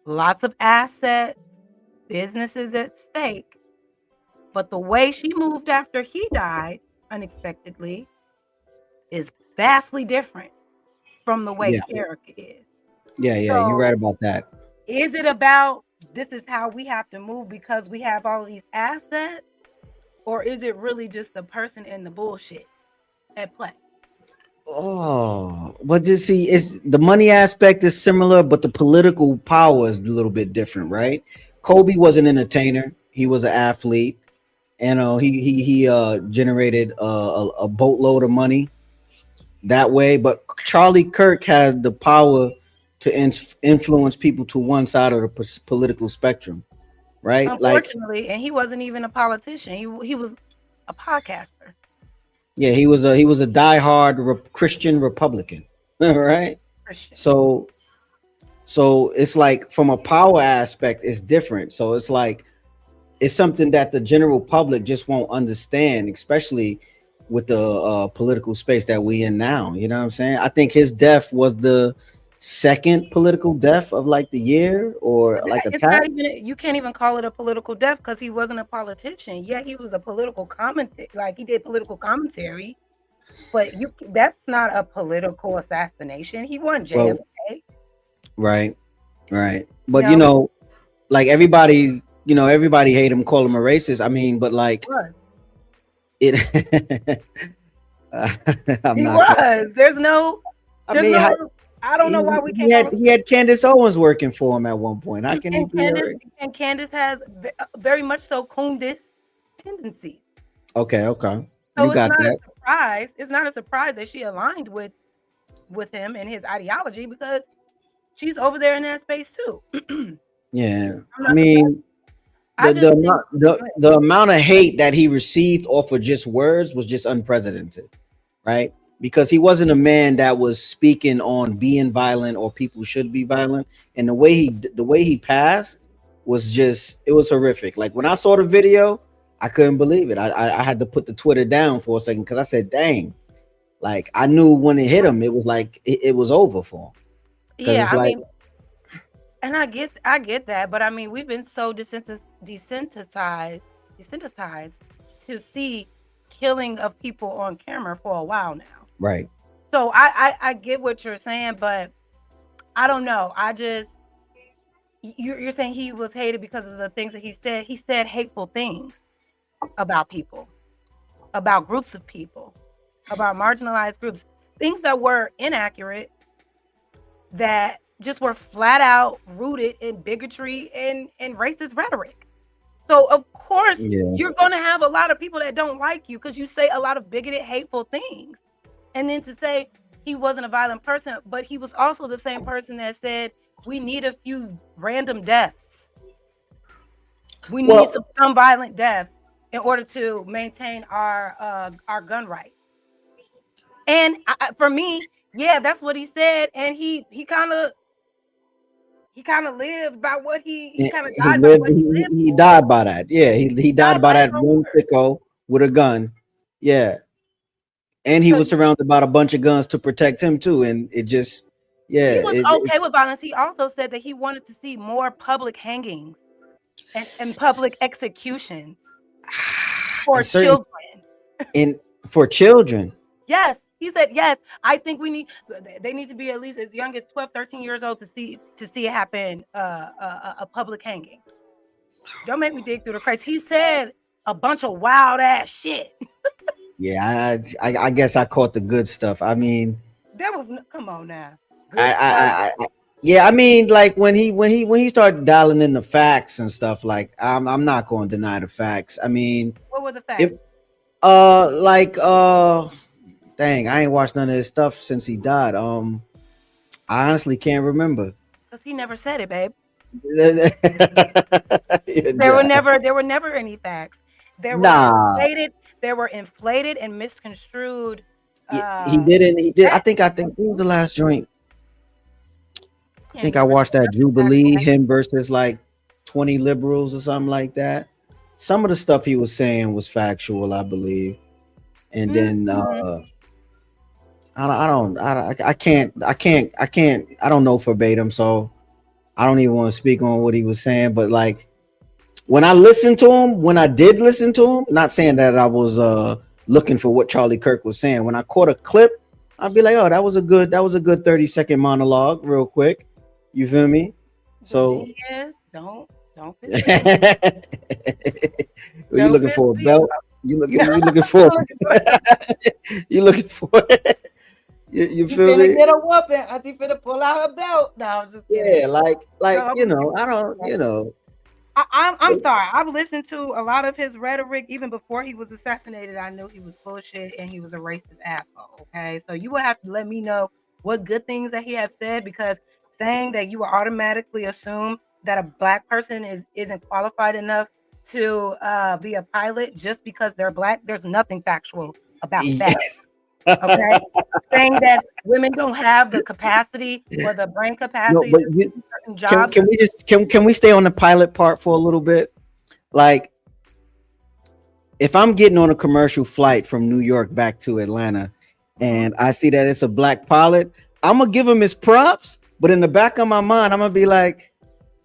Speaker 1: lots of assets, businesses at stake. But the way she moved after he died unexpectedly is vastly different from the way Erica is.
Speaker 9: Yeah,
Speaker 1: So,
Speaker 9: you're right about that.
Speaker 1: Is it about this is how we have to move because we have all these assets? Or is it really just the person and the bullshit at play?
Speaker 9: Oh, but you see, it's the money aspect is similar, but the political power is a little bit different, right? Kobe was an entertainer, he was an athlete, and he generated a boatload of money that way. But Charlie Kirk had the power to influence people to one side of the political spectrum, right?
Speaker 1: Unfortunately, and he wasn't even a politician. He was a podcaster.
Speaker 9: Yeah, he was a diehard Christian Republican, right?
Speaker 1: Christian.
Speaker 9: So it's like from a power aspect, it's different. So it's like it's something that the general public just won't understand, especially with the political space that we in now. You know what I'm saying? I think his death was the second political death of like the year, or like
Speaker 1: It's
Speaker 9: attack.
Speaker 1: not even, you can't even call it a political death because he wasn't a politician. Yeah, he was a political commentator, like he did political commentary, but that's not a political assassination. He wasn't JFK.
Speaker 9: Right. But you know, like everybody hate him, call him a racist. I mean, but like it
Speaker 1: There's no I don't know why we can't.
Speaker 9: He had Candace Owens working for him at one point. How can he be?
Speaker 1: And Candace has very much so Candace tendencies.
Speaker 9: Okay.
Speaker 1: So
Speaker 9: You got that.
Speaker 1: A surprise. It's not a surprise that she aligned with him and his ideology because she's over there in that space too.
Speaker 9: Yeah, I mean, the amount of hate that he received off of just words was just unprecedented, right? Because he wasn't a man that was speaking on being violent or people should be violent, and the way he passed was just, it was horrific. Like when I saw the video, I couldn't believe it. I had to put the Twitter down for a second because I said, "Dang!" Like I knew when it hit him, it was like it was over for him.
Speaker 1: Yeah, I mean, and I get that, but I mean, we've been so desensitized to see killing of people on camera for a while now.
Speaker 9: Right.
Speaker 1: So I get what you're saying, but I don't know. You're saying he was hated because of the things that he said. He said hateful things about people, about groups of people, about marginalized groups, things that were inaccurate, that just were flat out rooted in bigotry and racist rhetoric. So of course you're going to have a lot of people that don't like you because you say a lot of bigoted, hateful things. And then to say he wasn't a violent person, but he was also the same person that said we need a few random deaths. We need some violent deaths in order to maintain our gun rights. And for me, yeah, that's what he said, and he kind of lived by what he kind of died by what he lived.
Speaker 9: He died by that. Yeah, he died by that one sicko with a gun. Yeah. And he was surrounded by a bunch of guns to protect him too. And it just,
Speaker 1: he was okay with violence. He also said that he wanted to see more public hangings and public executions for children.
Speaker 9: For children.
Speaker 1: Yes. He said, yes, I think they need to be at least as young as 12, 13 years old to see it happen, a public hanging. Don't make me dig through the crates. He said a bunch of wild ass shit.
Speaker 9: Yeah, I guess I caught the good stuff. I mean,
Speaker 1: come on now.
Speaker 9: Yeah, I mean, like when he started dialing in the facts and stuff, like I'm not going to deny the facts. I mean,
Speaker 1: what were the facts?
Speaker 9: Dang, I ain't watched none of his stuff since he died. I honestly can't remember.
Speaker 1: Because he never said it, babe. There were never any facts. There were inflated and misconstrued
Speaker 9: He didn't. He did. I think. What was the last joint? I think I watched that Jubilee, him versus like 20 liberals or something like that. Some of the stuff he was saying was factual, I believe. And then I don't know verbatim, so I don't even want to speak on what he was saying. But like when I did listen to him, not saying that I was looking for what Charlie Kirk was saying. When I caught a clip, I'd be like, oh, that was a good 30-second monologue, real quick. You feel me? So
Speaker 1: don't
Speaker 9: Were you looking for a belt? You looking for you feel me?
Speaker 1: Get a whooping. I think finna pull out a belt. No, I'm just kidding.
Speaker 9: Yeah, like you know, I don't, you know.
Speaker 1: I'm sorry. I've listened to a lot of his rhetoric even before he was assassinated. I knew he was full of shit and he was a racist asshole. Okay, so you will have to let me know what good things that he have said, because saying that you will automatically assume that a black person isn't qualified enough to be a pilot just because they're black, there's nothing factual about that. Okay, saying that women don't have the capacity or the brain capacity to do certain jobs.
Speaker 9: Can we stay on the pilot part for a little bit? Like, if I'm getting on a commercial flight from New York back to Atlanta and I see that it's a black pilot, I'm gonna give him his props, but in the back of my mind, I'm gonna be like,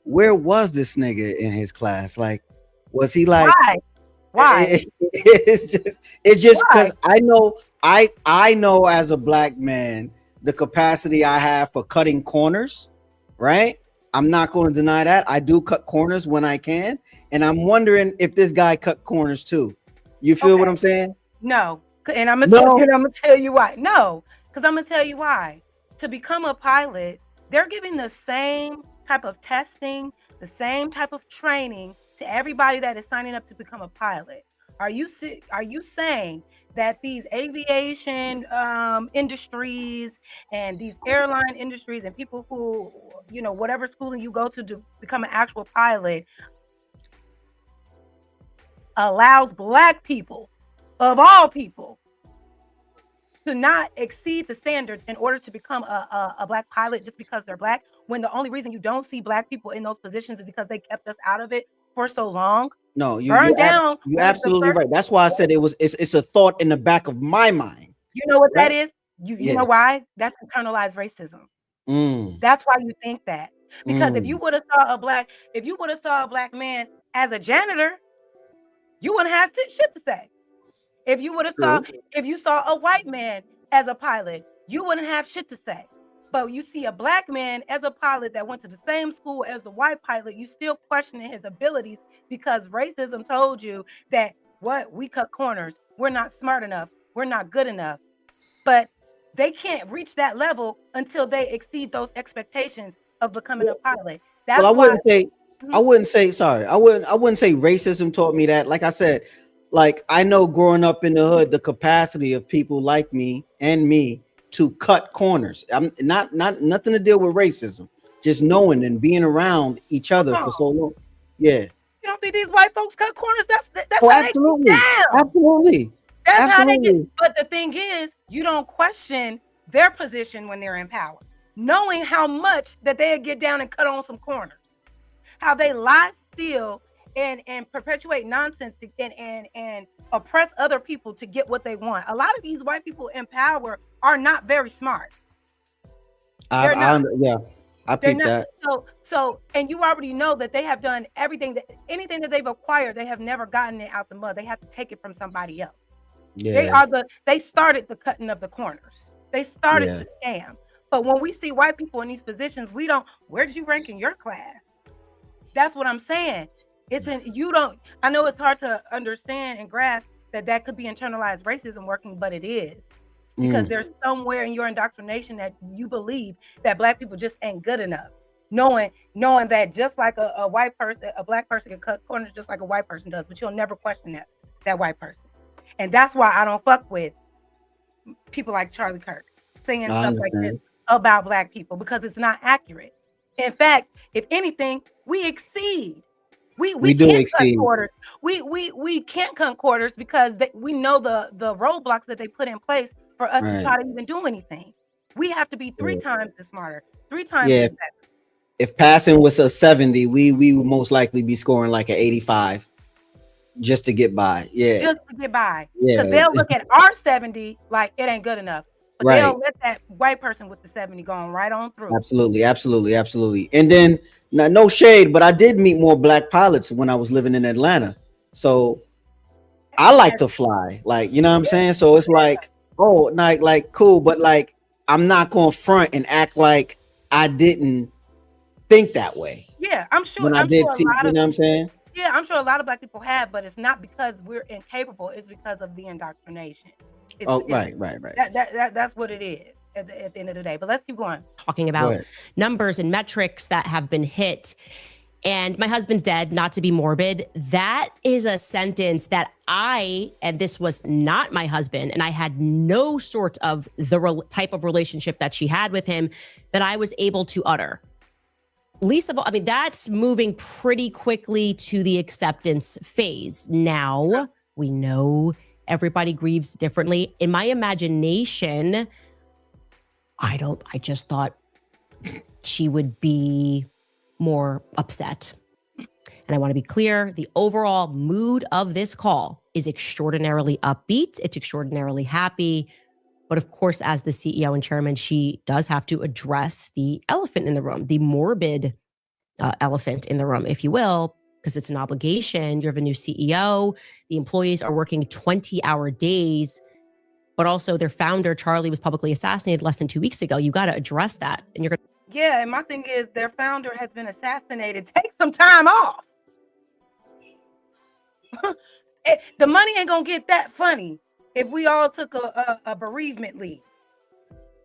Speaker 9: where was this nigga in his class? Like, was he like,
Speaker 1: why?
Speaker 9: It's just because I know as a black man the capacity I have for cutting corners, right? I'm not going to deny that. I do cut corners when I can, and I'm wondering if this guy cut corners too. You feel what I'm saying?
Speaker 1: No, and I'm gonna tell you why. No, because I'm gonna tell you why. To become a pilot, they're giving the same type of testing, the same type of training to everybody that is signing up to become a pilot. Are you saying that these aviation industries and these airline industries and people who, you know, whatever schooling you go to become an actual pilot allows black people, of all people, to not exceed the standards in order to become a black pilot just because they're black, when the only reason you don't see black people in those positions is because they kept us out of it for so long?
Speaker 9: No, you're absolutely right. That's why I said it's a thought in the back of my mind.
Speaker 1: You know what that is? You know why? That's internalized racism. That's why you think that. Because if you would have saw a black man as a janitor, you wouldn't have shit to say. If you saw a white man as a pilot, you wouldn't have shit to say. But you see a black man as a pilot that went to the same school as the white pilot, you still questioning his abilities because racism told you that we cut corners, we're not smart enough, we're not good enough. But they can't reach that level until they exceed those expectations of becoming a pilot.
Speaker 9: I wouldn't say racism taught me that. Like I said, like I know growing up in the hood, the capacity of people like me to cut corners. I'm not nothing to deal with racism. Just knowing and being around each other for so long. Yeah.
Speaker 1: You don't think these white folks cut corners? That's
Speaker 9: absolutely. Absolutely.
Speaker 1: That's how they get. But the thing is, you don't question their position when they're in power, knowing how much that they get down and cut on some corners, how they lie, steal, and perpetuate nonsense and oppress other people to get what they want. A lot of these white people in power are not very smart.
Speaker 9: I picked that.
Speaker 1: So, and you already know that they have done anything that they've acquired, they have never gotten it out the mud. They have to take it from somebody else. Yeah. They started the cutting of the corners. They started the scam. But when we see white people in these positions, where did you rank in your class? That's what I'm saying. I know it's hard to understand and grasp that could be internalized racism working, but it is. Because there's somewhere in your indoctrination that you believe that black people just ain't good enough. Knowing that just like a white person, a black person can cut corners just like a white person does, but you'll never question that white person. And that's why I don't fuck with people like Charlie Kirk saying stuff like this about black people, because it's not accurate. In fact, if anything, we exceed. We do exceed. Cut quarters. We can't cut quarters because we know the roadblocks that they put in place for us to
Speaker 9: Right.
Speaker 1: try to even do anything. We have to be 3
Speaker 9: Yeah.
Speaker 1: times as smarter, 3 times
Speaker 9: Yeah.
Speaker 1: as better.
Speaker 9: If passing was a 70, we would most likely be scoring like an 85 just to get by. Yeah.
Speaker 1: Just to get by.
Speaker 9: Yeah.
Speaker 1: Because they'll look at our 70 like it ain't good enough. But
Speaker 9: Right.
Speaker 1: they'll let that white person with the 70 go on right on through.
Speaker 9: Absolutely. Absolutely. Absolutely. And then no shade, but I did meet more black pilots when I was living in Atlanta. So I like to fly, like, you know what I'm saying? So it's like, oh, like cool, but like I'm not gonna front and act like I didn't think that way.
Speaker 1: Yeah, I'm sure.
Speaker 9: When I
Speaker 1: I'm
Speaker 9: did
Speaker 1: sure
Speaker 9: see,
Speaker 1: a lot
Speaker 9: you
Speaker 1: of
Speaker 9: know what I'm saying?
Speaker 1: yeah, I'm sure a lot of black people have, but it's not because we're incapable. It's because of the indoctrination.
Speaker 9: Right.
Speaker 1: That's what it is at the end of the day. But let's keep going.
Speaker 8: Talking
Speaker 9: Go
Speaker 8: about
Speaker 9: ahead.
Speaker 8: numbers and metrics that have been hit. And my husband's dead, not to be morbid. That is a sentence that and this was not my husband, and I had no sort of the type of relationship that she had with him that I was able to utter. Least of all, I mean, that's moving pretty quickly to the acceptance phase. Now we know everybody grieves differently. In my imagination, I just thought she would be more upset. And I want to be clear, the overall mood of this call is extraordinarily upbeat. It's extraordinarily happy. But of course, as the CEO and chairman, she does have to address the elephant in the room, the morbid elephant in the room, if you will, because it's an obligation. You have a new CEO. The employees are working 20-hour days, but also their founder, Charlie, was publicly assassinated less than 2 weeks ago. You got to address that. And you're going to
Speaker 1: Yeah, and my thing is their founder has been assassinated. Take some time off. The money ain't gonna get that funny if we all took a bereavement leave,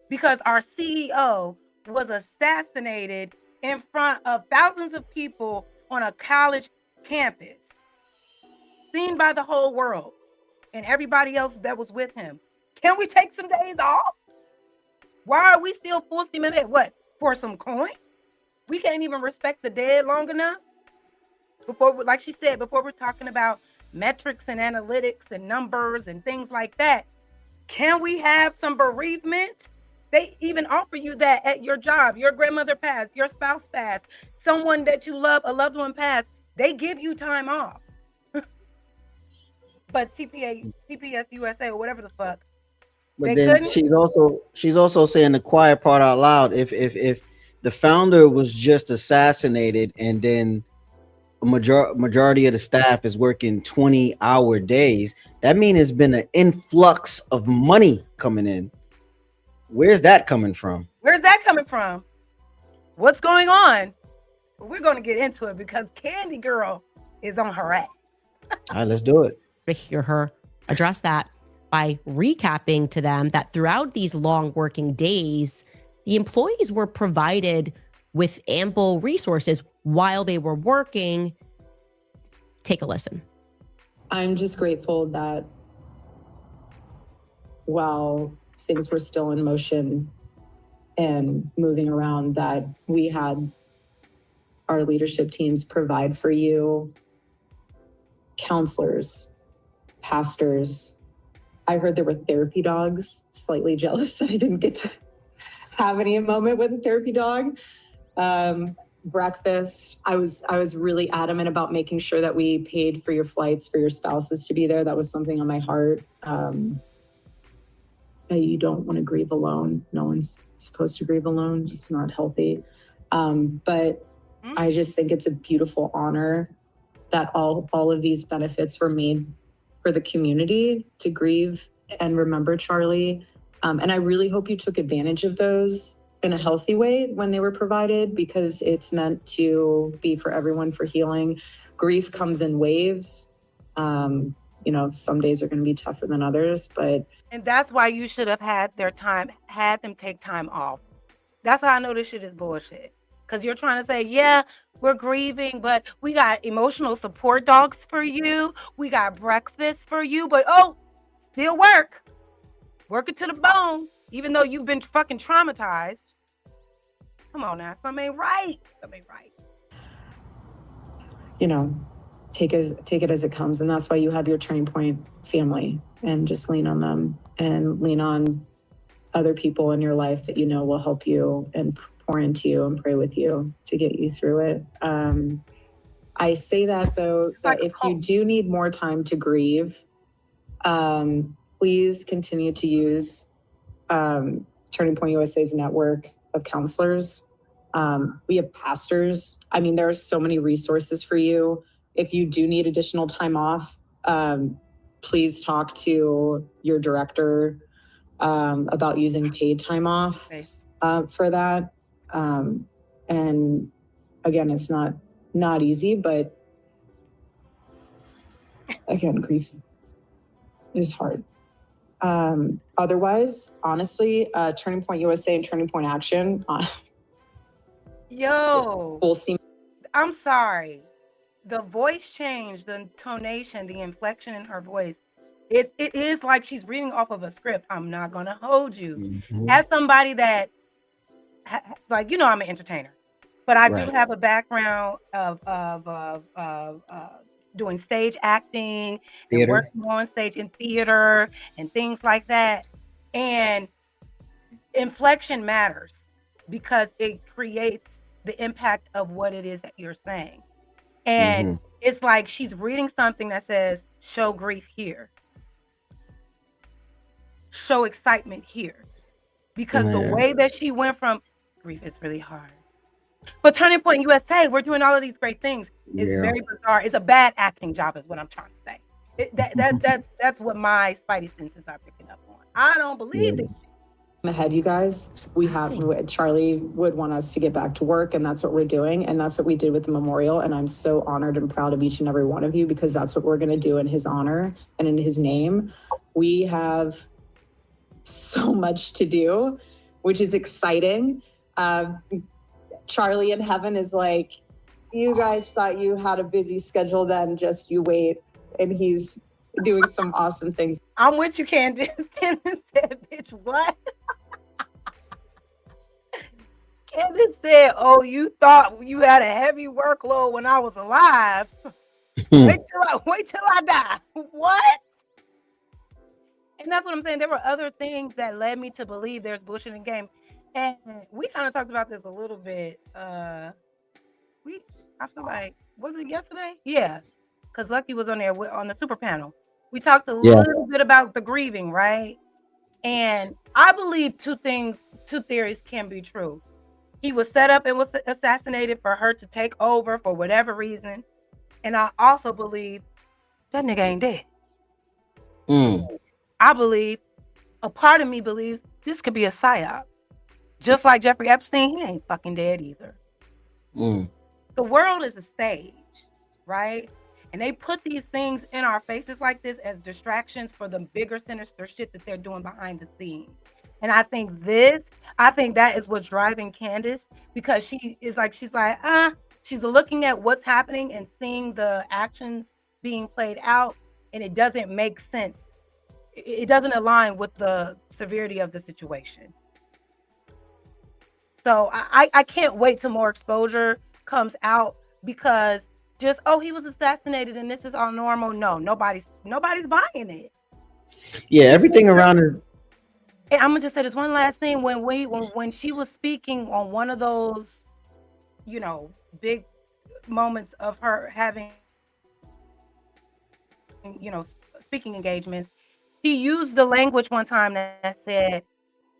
Speaker 1: because our CEO was assassinated in front of thousands of people on a college campus, seen by the whole world and everybody else that was with him. Can we take some days off? Why are we still full steam ahead? What, for some coin? We can't even respect the dead long enough. Before, like she said, before we're talking about metrics and analytics and numbers and things like that, can we have some bereavement? They even offer you that at your job. Your grandmother passed, your spouse passed, someone that you love, a loved one passed. They give you time off. But TPS USA or whatever the fuck.
Speaker 9: But then she's also saying the quiet part out loud. If the founder was just assassinated and then a majority of the staff is working 20-hour days, that means there's been an influx of money coming in. Where's that coming from?
Speaker 1: Where's that coming from? What's going on? We're going to get into it because Candy Girl is on her ass.
Speaker 9: All right, let's do it.
Speaker 8: to hear her address that by recapping to them that throughout these long working days, the employees were provided with ample resources while they were working. Take a listen.
Speaker 10: I'm just grateful that while things were still in motion and moving around, that we had our leadership teams provide for you counselors, pastors. I heard there were therapy dogs. Slightly jealous that I didn't get to have any moment with a therapy dog. Breakfast. I was really adamant about making sure that we paid for your flights for your spouses to be there. That was something on my heart. You don't want to grieve alone. No one's supposed to grieve alone. It's not healthy. But I just think it's a beautiful honor that all of these benefits were made for the community to grieve and remember Charlie. And I really hope you took advantage of those in a healthy way when they were provided, because it's meant to be for everyone, for healing. Grief comes in waves. Some days are going to be tougher than others,
Speaker 1: and that's why you should have had them take time off. That's how I know this shit is bullshit. Because you're trying to say, yeah, we're grieving, but we got emotional support dogs for you. We got breakfast for you, but still work it to the bone, even though you've been fucking traumatized. Come on now, something ain't right.
Speaker 10: Take it as it comes. And that's why you have your Turning Point family, and just lean on them and lean on other people in your life that you know will help you and pour into you and pray with you to get you through it. I say that though, that if you do need more time to grieve, please continue to use Turning Point USA's network of counselors. We have pastors. I mean, there are so many resources for you. If you do need additional time off, please talk to your director about using paid time off for that. And again, it's not easy, but again, grief is hard. Otherwise, honestly, Turning Point USA and Turning Point Action
Speaker 1: Yo,
Speaker 10: seem.
Speaker 1: I'm sorry. The voice change, the intonation, the inflection in her voice, it is like she's reading off of a script. I'm not gonna hold you.
Speaker 9: Mhm.
Speaker 1: As somebody that, like, I'm an entertainer, but I do have a background of doing stage acting and
Speaker 9: Theater.
Speaker 1: working on stage in theater and things like that. And inflection matters because it creates the impact of what it is that you're saying. And it's like she's reading something that says, show grief here, show excitement here. Because the way that she went from grief is really hard. But Turning Point USA, we're doing all of these great things. It's very bizarre. It's a bad acting job is what I'm trying to say. That's what my spidey senses are picking up on. I don't believe this.
Speaker 10: Ahead, you guys, Charlie would want us to get back to work, and that's what we're doing, and that's what we did with the memorial. And I'm so honored and proud of each and every one of you, because that's what we're going to do in his honor and in his name. We have so much to do, which is exciting. Charlie in heaven is like, you guys thought you had a busy schedule, then just you wait. And he's doing some awesome things.
Speaker 1: I'm with you, Candace. Candace said, bitch, what? Candace said, oh, you thought you had a heavy workload when I was alive. wait till I die. What? And that's what I'm saying. There were other things that led me to believe there's bullshit in game. And we kind of talked about this a little bit. I feel like, was it yesterday? Yeah. Because Lucky was on there on the super panel. We talked a little bit about the grieving, right? And I believe two theories can be true. He was set up and was assassinated for her to take over for whatever reason. And I also believe that nigga ain't dead. I believe, a part of me believes this could be a psyop. Just like Jeffrey Epstein, he ain't fucking dead either. The world is a stage, right? And they put these things in our faces like this as distractions for the bigger sinister shit that they're doing behind the scenes. And I think that is what's driving Candace, because she's looking at what's happening and seeing the actions being played out, and it doesn't make sense. It doesn't align with the severity of the situation. So I can't wait till more exposure comes out, because just, he was assassinated and this is all normal. No, nobody's buying it.
Speaker 9: Yeah, everything around it.
Speaker 1: And I'm gonna just say this one last thing. When she was speaking on one of those, big moments of her having, speaking engagements, she used the language one time that said,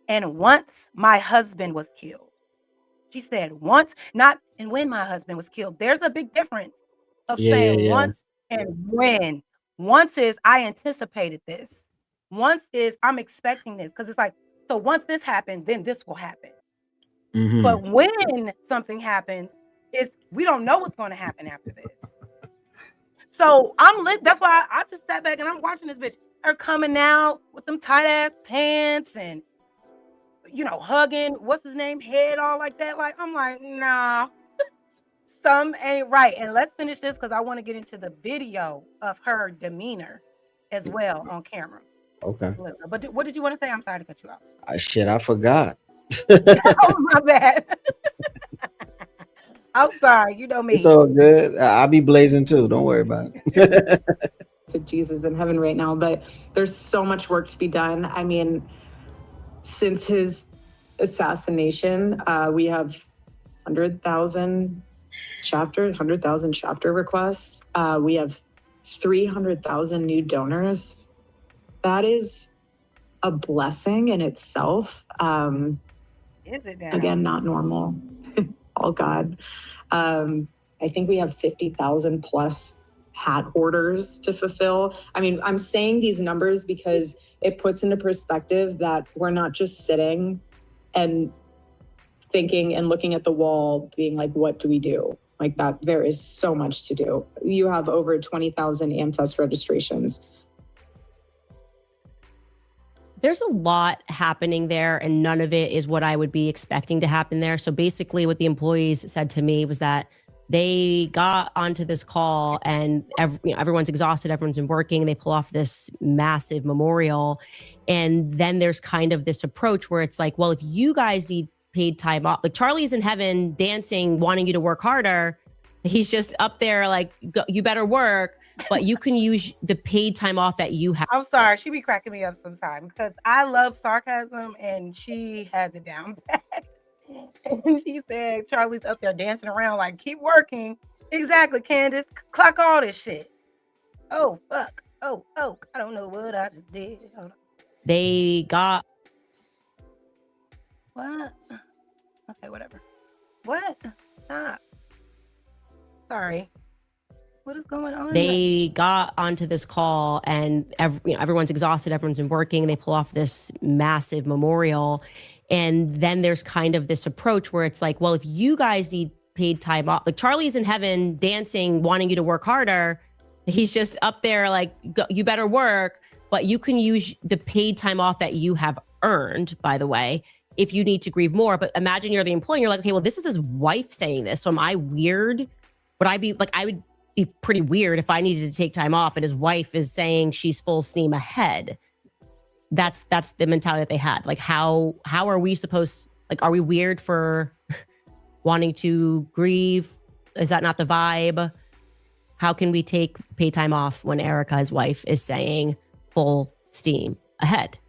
Speaker 1: and once my husband was killed. She said once, not and when my husband was killed. There's a big difference of saying once and when. Once is I anticipated this. Once is I'm expecting this, because it's like, so once this happened, then this will happen. But when something happens, we don't know what's going to happen after this. So I'm lit. That's why I just sat back and I'm watching this bitch. Her coming out with them tight ass pants and hugging, what's his name, head all like that. Like, I'm like, nah, some ain't right. And let's finish this, because I want to get into the video of her demeanor as well on camera.
Speaker 9: Okay.
Speaker 1: But what did you want to say? I'm sorry to cut you off.
Speaker 9: I forgot.
Speaker 1: Oh, my bad. I'm sorry. You know me.
Speaker 9: It's all good. I'll be blazing too. Don't worry about it.
Speaker 10: to Jesus in heaven right now, but there's so much work to be done. I mean, since his assassination, we have 100,000 chapter requests. We have 300,000 new donors. That is a blessing in itself.
Speaker 1: Is it now?
Speaker 10: Again, not normal. All God. I think we have 50,000 plus hat orders to fulfill. I mean, I'm saying these numbers because it puts into perspective that we're not just sitting and thinking and looking at the wall being like, what do we do? Like that, there is so much to do. You have over 20,000 AmFest registrations.
Speaker 8: There's a lot happening there, and none of it is what I would be expecting to happen there. So basically what the employees said to me was that they got onto this call and everyone's exhausted, everyone's been working, and they pull off this massive memorial. And then there's kind of this approach where it's like, well, if you guys need paid time off, like Charlie's in heaven dancing, wanting you to work harder. He's just up there like, you better work, but you can use the paid time off that you have.
Speaker 1: I'm sorry, she be cracking me up sometimes because I love sarcasm and she has it down pat. And she said Charlie's up there dancing around like, keep working. Exactly, Candace. Clock all this shit. Oh, fuck. Oh, I don't know what I just did. Hold on.
Speaker 8: They got...
Speaker 1: What? Okay, whatever. What? Stop. Sorry. What is going on?
Speaker 8: They got onto this call and everyone's exhausted, everyone's been working, and they pull off this massive memorial. And then there's kind of this approach where it's like, well, if you guys need paid time off, like Charlie's in heaven dancing, wanting you to work harder. He's just up there like, you better work, but you can use the paid time off that you have earned, by the way, if you need to grieve more. But imagine you're the employee and you're like, okay, well, this is his wife saying this. So am I weird? Would I be like, I would be pretty weird if I needed to take time off and his wife is saying she's full steam ahead. That's the mentality that they had. Like, how are we supposed, like, are we weird for wanting to grieve? Is that not the vibe? How can we take paid time off when Erika, his wife, is saying full steam ahead?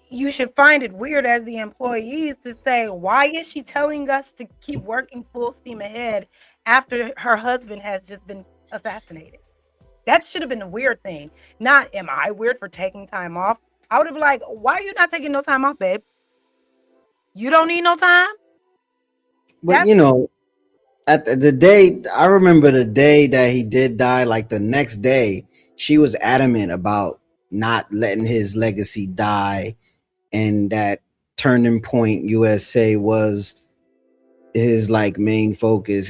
Speaker 1: You should find it weird as the employees to say, why is she telling us to keep working full steam ahead after her husband has just been assassinated? That should have been a weird thing. Not, am I weird for taking time off? I would have been like, why are you not taking no time off, babe? You don't need no time?
Speaker 9: But at the day, I remember the day that he did die, like the next day, she was adamant about not letting his legacy die. And that Turning Point USA was his like main focus.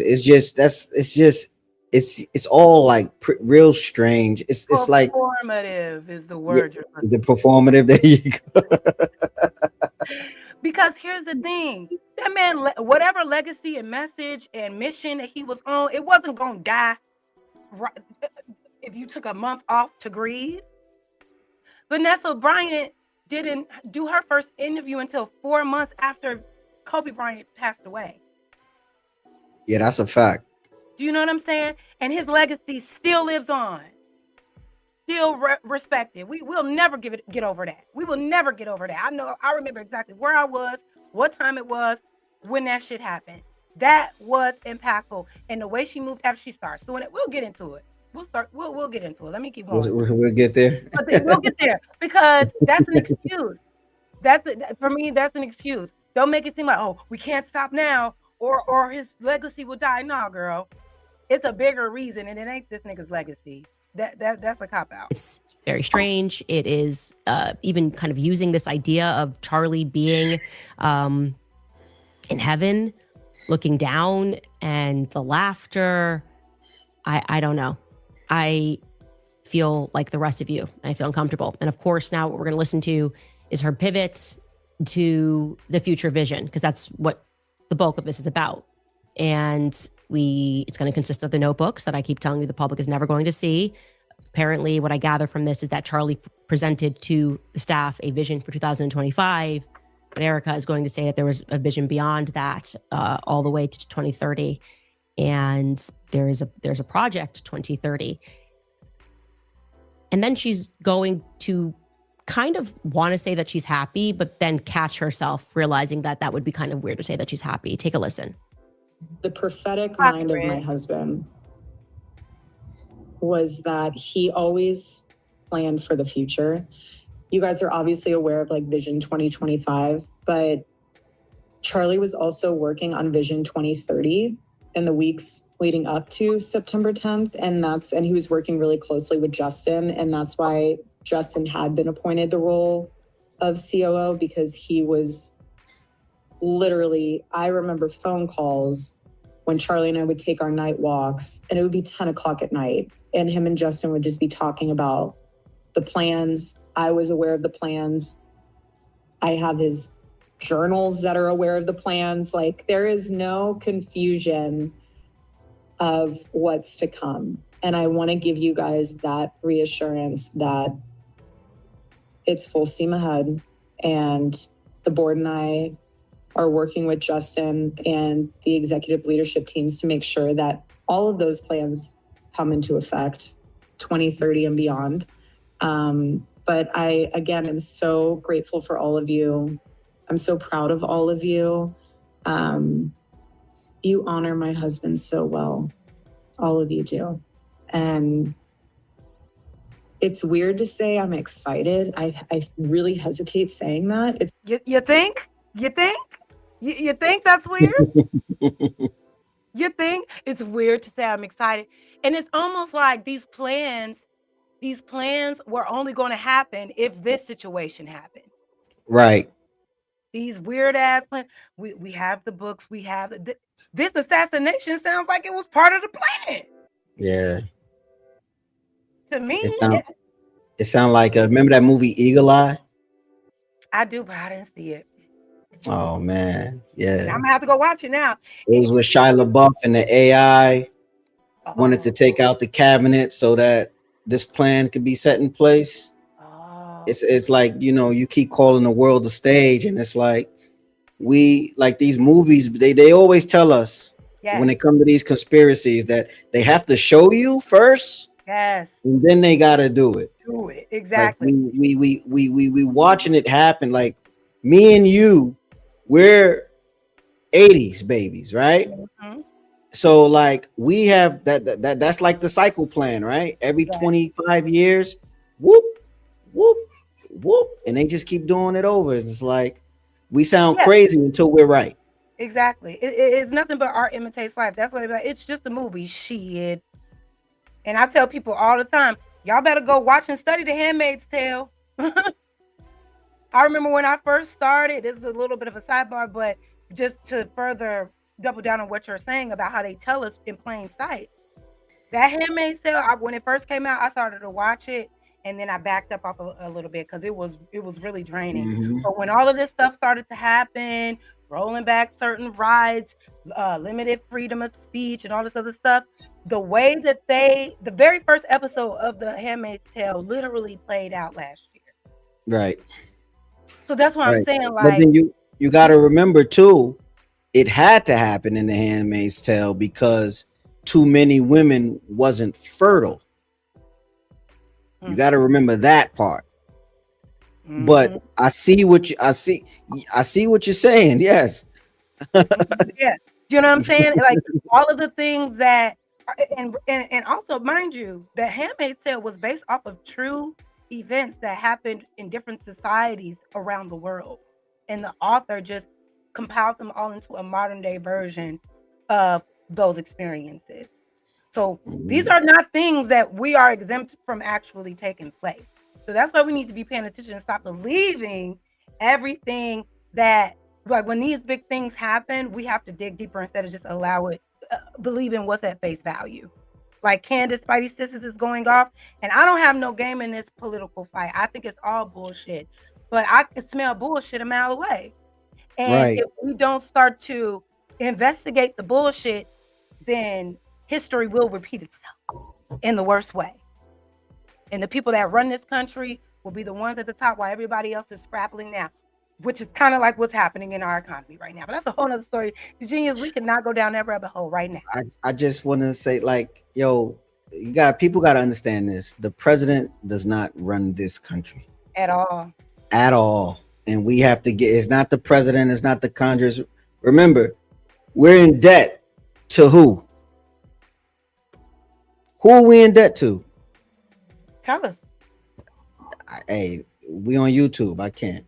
Speaker 9: It's all like real strange. It's like
Speaker 1: performative is the word.
Speaker 9: Yeah, the performative. There you go.
Speaker 1: Because here's the thing, that man, whatever legacy and message and mission that he was on, it wasn't gonna die right if you took a month off to grieve. Vanessa Bryant didn't do her first interview until 4 months after Kobe Bryant passed away.
Speaker 9: Yeah, that's a fact.
Speaker 1: Do you know what I'm saying? And his legacy still lives on, still respected. We'll never get over that. We will never get over that. I remember exactly where I was, what time it was, when that shit happened. That was impactful. And the way she moved after she started doing it, we'll get into it. We'll get into it. Let me keep going.
Speaker 9: We'll get there.
Speaker 1: We'll get there because that's an excuse. For me, that's an excuse. Don't make it seem like, oh, we can't stop now or his legacy will die. No, girl. It's a bigger reason, and it ain't this nigga's legacy. That's a cop-out.
Speaker 8: It's very strange. It is even kind of using this idea of Charlie being in heaven, looking down, and the laughter. I don't know. I feel like the rest of you. I feel uncomfortable. And of course, now what we're going to listen to is her pivot to the future vision, because that's what the bulk of this is about. And it's going to consist of the notebooks that I keep telling you the public is never going to see. Apparently, what I gather from this is that Charlie presented to the staff a vision for 2025, but Erika is going to say that there was a vision beyond that, all the way to 2030. And there's a project 2030. And then she's going to kind of want to say that she's happy, but then catch herself realizing that that would be kind of weird to say that she's happy. Take a listen.
Speaker 10: The prophetic mind of my husband was that he always planned for the future. You guys are obviously aware of like Vision 2025, but Charlie was also working on Vision 2030 in the weeks leading up to September 10th. And he was working really closely with Justin. And that's why Justin had been appointed the role of COO, because he was literally, I remember phone calls when Charlie and I would take our night walks, and it would be 10 o'clock at night, and him and Justin would just be talking about the plans. I was aware of the plans. I have his journals that are aware of the plans. Like, there is no confusion of what's to come. And I want to give you guys that reassurance that it's full steam ahead. And the board and I are working with Justin and the executive leadership teams to make sure that all of those plans come into effect 2030 and beyond. But I, again, am so grateful for all of you. I'm so proud of all of you. You honor my husband so well. All of you do. And it's weird to say I'm excited. I really hesitate saying that.
Speaker 1: You think? You think? You think that's weird? You think? It's weird to say I'm excited. And it's almost like these plans were only going to happen if this situation happened.
Speaker 9: Right.
Speaker 1: These weird ass plans. We have the books. We have this assassination sounds like it was part of the plan.
Speaker 9: Yeah.
Speaker 1: To me,
Speaker 9: it sound like remember that movie Eagle Eye?
Speaker 1: I do, but I didn't see it.
Speaker 9: Oh man, yeah.
Speaker 1: I'm gonna have to go watch it now.
Speaker 9: It was with Shia LaBeouf, and the AI wanted to take out the cabinet so that this plan could be set in place. It's like, you know, you keep calling the world a stage, and it's like we like these movies. They always tell us when it comes to these conspiracies that they have to show you first.
Speaker 1: Yes.
Speaker 9: And then they gotta do it.
Speaker 1: Do it. Exactly.
Speaker 9: Like we watching it happen. Like me and you, we're 80s babies, right?
Speaker 1: Mm-hmm.
Speaker 9: So like we have that's like the cycle plan, right? Every 25 years, whoop, whoop, whoop, and they just keep doing it over. It's like we sound crazy until we're right.
Speaker 1: Exactly. It's nothing but art imitates life. That's what it's like. It's just a movie. Shit. And I tell people all the time, y'all better go watch and study The Handmaid's Tale. I remember when I first started, this is a little bit of a sidebar, but just to further double down on what you're saying about how they tell us in plain sight. That Handmaid's Tale, when it first came out, I started to watch it, and then I backed up off a little bit because it was really draining.
Speaker 9: Mm-hmm.
Speaker 1: But when all of this stuff started to happen, rolling back certain rights, limited freedom of speech, and all this other stuff, the way that the very first episode of The Handmaid's Tale literally played out last year.
Speaker 9: Right.
Speaker 1: So that's what I'm saying. Like,
Speaker 9: but then you got to remember too, it had to happen in The Handmaid's Tale because too many women wasn't fertile. Mm-hmm. You got to remember that part. Mm-hmm. But I see what you're saying. Yes.
Speaker 1: Yeah. Do you know what I'm saying? Like all of the things that, and also mind you, The Handmaid's Tale was based off of true events that happened in different societies around the world, and the author just compiled them all into a modern day version of those experiences. So these are not things that we are exempt from actually taking place. So that's why we need to be paying attention and stop believing everything that, like, when these big things happen, we have to dig deeper instead of just allow it, believe in what's at face value. Like Candace Spidey Sisters is going off, and I don't have no game in this political fight. I think it's all bullshit, but I can smell bullshit a mile away. And if we don't start to investigate the bullshit, then history will repeat itself in the worst way. And the people that run this country will be the ones at the top while everybody else is scrapping now, which is kind of like what's happening in our economy right now. But that's a whole nother story. The genius, we cannot go down that rabbit hole right now.
Speaker 9: I just want to say, like, yo, people got to understand this. The president does not run this country
Speaker 1: at all.
Speaker 9: At all. And we have to it's not the president, it's not the Congress. Remember, we're in debt to who? Who are we in debt to?
Speaker 1: Tell us.
Speaker 9: Hey, we on YouTube. I can't.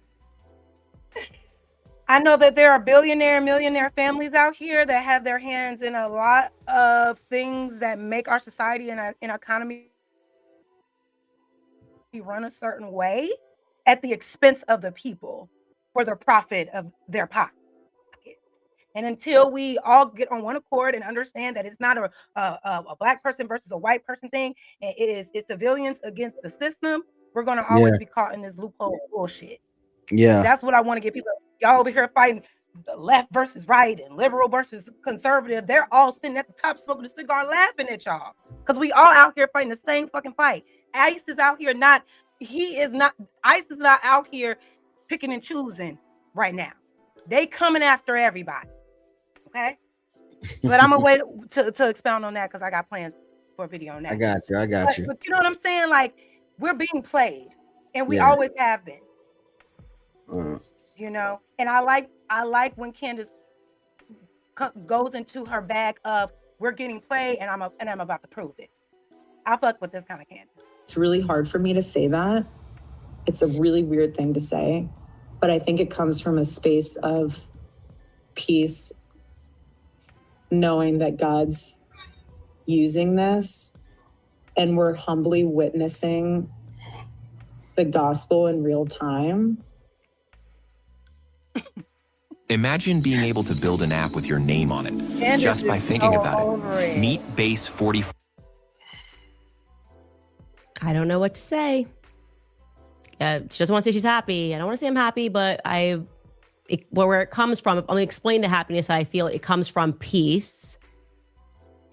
Speaker 1: I know that there are billionaire, millionaire families out here that have their hands in a lot of things that make our society and our economy run a certain way at the expense of the people for the profit of their pocket. And until we all get on one accord and understand that it's not a black person versus a white person thing, and it's civilians against the system, we're going to always be caught in this loophole bullshit.
Speaker 9: Yeah.
Speaker 1: That's what I want to get people. Y'all over here fighting the left versus right and liberal versus conservative. They're all sitting at the top smoking a cigar laughing at y'all. Because we all out here fighting the same fucking fight. ICE is out here ICE is not out here picking and choosing right now. They coming after everybody. Okay? But I'm gonna wait to expound on that because I got plans for a video on that.
Speaker 9: I got you.
Speaker 1: But you know what I'm saying? Like, we're being played, and we always have been. You know, and I like when Candace goes into her bag of we're getting played, and I'm about to prove it. I fuck with this kind of Candace.
Speaker 10: It's really hard for me to say that. It's a really weird thing to say, but I think it comes from a space of peace, knowing that God's using this and we're humbly witnessing the gospel in real time.
Speaker 11: Imagine being able to build an app with your name on it just by thinking about it. Meet Base 44.
Speaker 8: I don't know what to say. She doesn't want to say she's happy. I don't want to say I'm happy, but where it comes from, let me explain the happiness I feel. It comes from peace,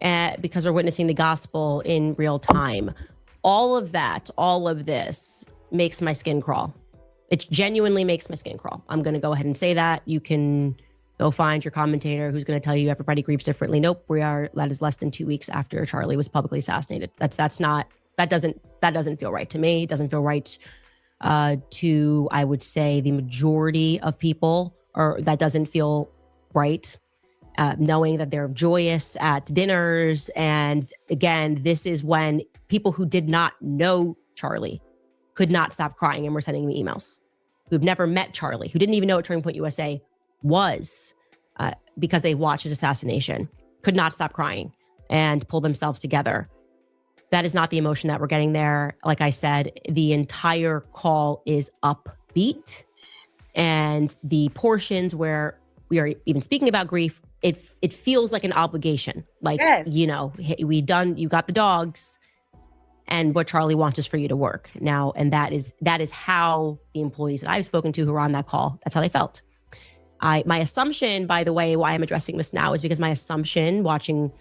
Speaker 8: because we're witnessing the gospel in real time. All of this makes my skin crawl. It genuinely makes my skin crawl. I'm going to go ahead and say that. You can go find your commentator who's going to tell you everybody grieves differently. Nope, that is less than 2 weeks after Charlie was publicly assassinated. That doesn't feel right to me. It doesn't feel right to, I would say, the majority of people, or that doesn't feel right. Knowing that they're joyous at dinners. And again, this is when people who did not know Charlie could not stop crying and were sending me emails, who've never met Charlie, who didn't even know what Turning Point USA was, because they watched his assassination, could not stop crying and pull themselves together. That is not the emotion that we're getting there. Like I said, the entire call is upbeat, and the portions where we are even speaking about grief, it feels like an obligation. Like, you know, you got the dogs, and what Charlie wants is for you to work now. And that is how the employees that I've spoken to who were on that call, that's how they felt. My assumption, by the way, why I'm addressing this now is because my assumption, watching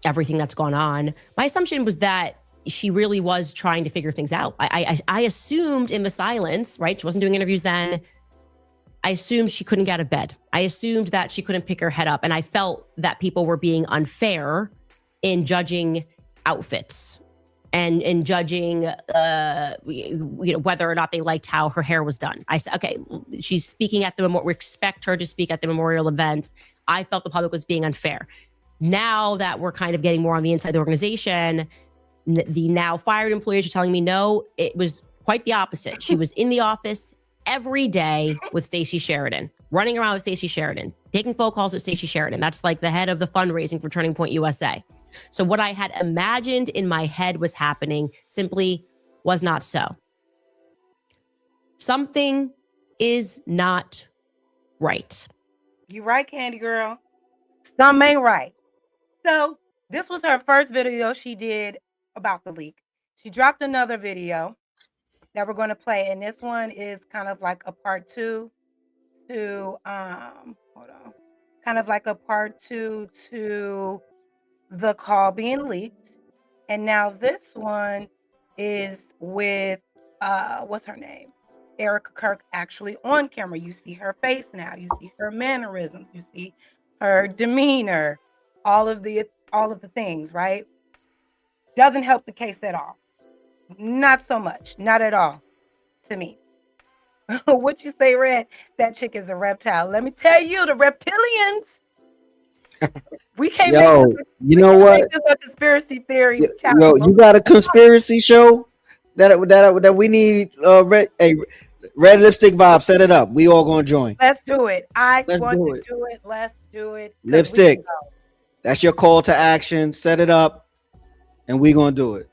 Speaker 8: everything that's gone on, my assumption was that she really was trying to figure things out. I assumed in the silence, right? She wasn't doing interviews then. I assumed she couldn't get out of bed. I assumed that she couldn't pick her head up. And I felt that people were being unfair in judging outfits and in judging whether or not they liked how her hair was done. I said, okay, she's speaking at we expect her to speak at the memorial event. I felt the public was being unfair. Now that we're kind of getting more on the inside of the organization, the now fired employees are telling me, no, it was quite the opposite. She was in the office every day with Stacey Sheridan, running around with Stacey Sheridan, taking phone calls with Stacey Sheridan. That's like the head of the fundraising for Turning Point USA. So what I had imagined in my head was happening simply was not so. Something is not right.
Speaker 1: You right, Candy Girl. Something ain't right. So this was her first video she did about the leak. She dropped another video that we're going to play, and this one is kind of like a part two to kind of like a part two to the call being leaked. And now this one is with what's her name? Erika Kirk, actually on camera. You see her face now, you see her mannerisms, you see her demeanor, all of the things, right? doesn't help the case at all. Not so much. Not at all to me. What you say, Red? That chick is a reptile. Let me tell you, the reptilians. We can't
Speaker 9: you know what?
Speaker 1: This a conspiracy theory.
Speaker 9: Yo, you got a conspiracy show that we need red lipstick vibe. Set it up. We all gonna join.
Speaker 1: Let's do it. Let's do it.
Speaker 9: Lipstick. That's your call to action. Set it up, and we gonna do it.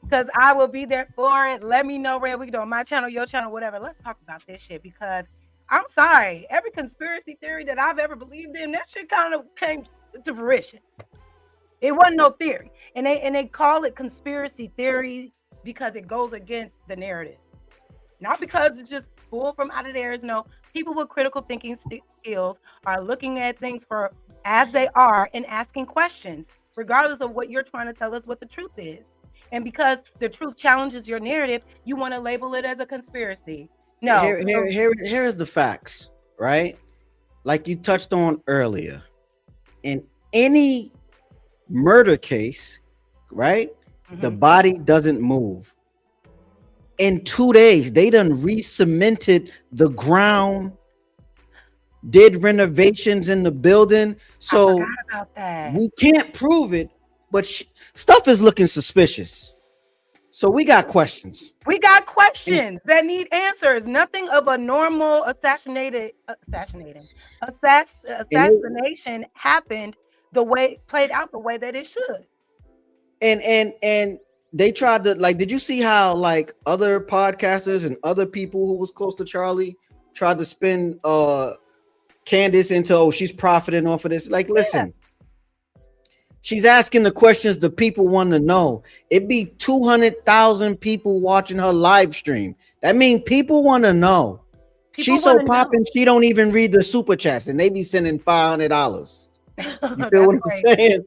Speaker 1: Because I will be there for it. Let me know, Red. We can do it on my channel, your channel, whatever. Let's talk about this shit, because I'm sorry. Every conspiracy theory that I've ever believed in, that shit kind of came to fruition. It wasn't no theory. And they call it conspiracy theory because it goes against the narrative. Not because it's just pulled from out of there. No, people with critical thinking skills are looking at things for as they are and asking questions, regardless of what you're trying to tell us what the truth is. And because the truth challenges your narrative, you want to label it as a conspiracy. No.
Speaker 9: Here is the facts, right? Like you touched on earlier. In any murder case, right? Mm-hmm. The body doesn't move. In 2 days, they done re-cemented the ground, did renovations in the building. So
Speaker 1: I forgot about that.
Speaker 9: We can't prove it, but stuff is looking suspicious. So we got questions.
Speaker 1: We got questions that need answers. Nothing of a normal assassination happened played out the way that it should.
Speaker 9: And they tried to, like, did you see how like other podcasters and other people who was close to Charlie tried to spin Candace into, she's profiting off of this? Like, listen. She's asking the questions the people want to know. It'd be 200,000 people watching her live stream. That means people want to know. She's so popping, she don't even read the super chats, and they be sending $500. You feel what I'm saying?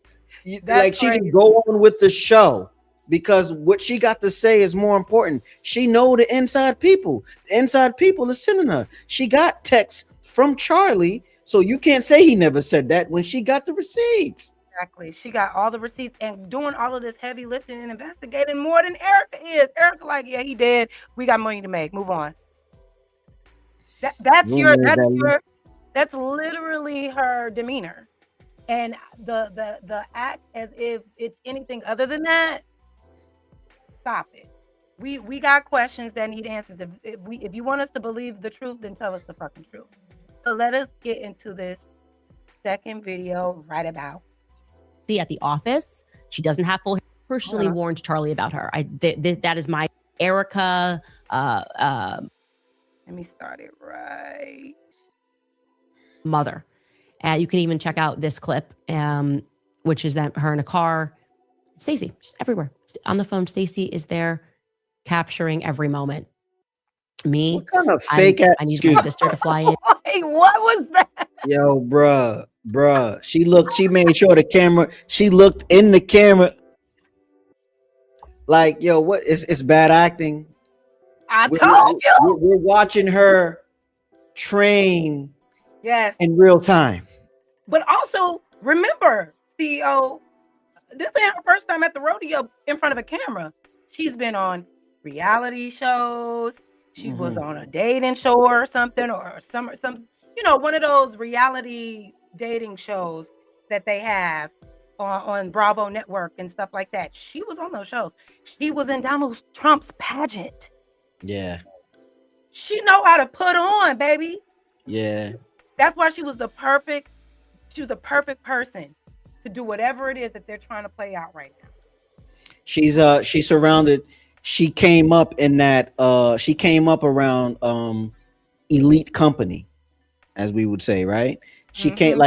Speaker 9: Like, she can go on with the show because what she got to say is more important. She know the inside people. The inside people are sending her. She got texts from Charlie, so you can't say he never said that when she got the receipts.
Speaker 1: Exactly. She got all the receipts and doing all of this heavy lifting and investigating more than Erika is. Erika, like, yeah, he did. We got money to make. Move on. That's literally her demeanor. And the act as if it's anything other than that. Stop it. We got questions that need answers. If you want us to believe the truth, then tell us the fucking truth. So let us get into this second video right about.
Speaker 8: At the office, she doesn't have full hair. Personally warned Charlie about her. That is my Erika.
Speaker 1: Let me start it right.
Speaker 8: Mother. You can even check out this clip, which is that her in a car. Stacey, just everywhere on the phone. Stacey is there, capturing every moment. Me,
Speaker 9: what kind of fake?
Speaker 8: I need my sister to fly in.
Speaker 1: Hey, what was that?
Speaker 9: Yo, bruh. She made sure the camera, she looked in the camera. Like, yo, what? It's bad acting.
Speaker 1: I told you.
Speaker 9: We're watching her train.
Speaker 1: Yes.
Speaker 9: In real time.
Speaker 1: But also, remember, CEO, this ain't her first time at the rodeo in front of a camera. She's been on reality shows. She was on a dating show or something, or some one of those reality dating shows that they have on Bravo Network and stuff like that. She was on those shows. She was in Donald Trump's pageant.
Speaker 9: Yeah.
Speaker 1: She know how to put on, baby.
Speaker 9: Yeah.
Speaker 1: That's why she was the perfect person to do whatever it is that they're trying to play out right now.
Speaker 9: She's surrounded. She came up in that she came up around elite company, as we would say, right? She can't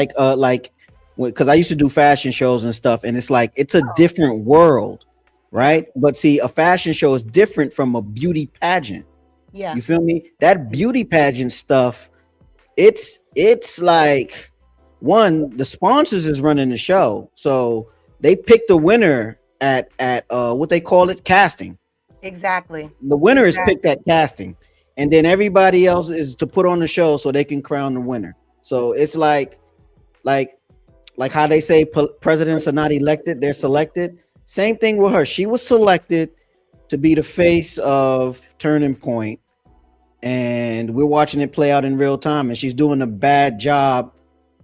Speaker 9: because I used to do fashion shows and stuff, and it's like it's a different world, right? But see, a fashion show is different from a beauty pageant.
Speaker 1: Yeah.
Speaker 9: You feel me? That beauty pageant stuff, it's like the sponsors is running the show. So they pick the winner at what they call it, casting.
Speaker 1: Exactly.
Speaker 9: The winner is picked at casting, and then everybody else is to put on the show so they can crown the winner. So it's like how they say presidents are not elected, they're selected. Same thing with her. She was selected to be the face of Turning Point, and we're watching it play out in real time, and she's doing a bad job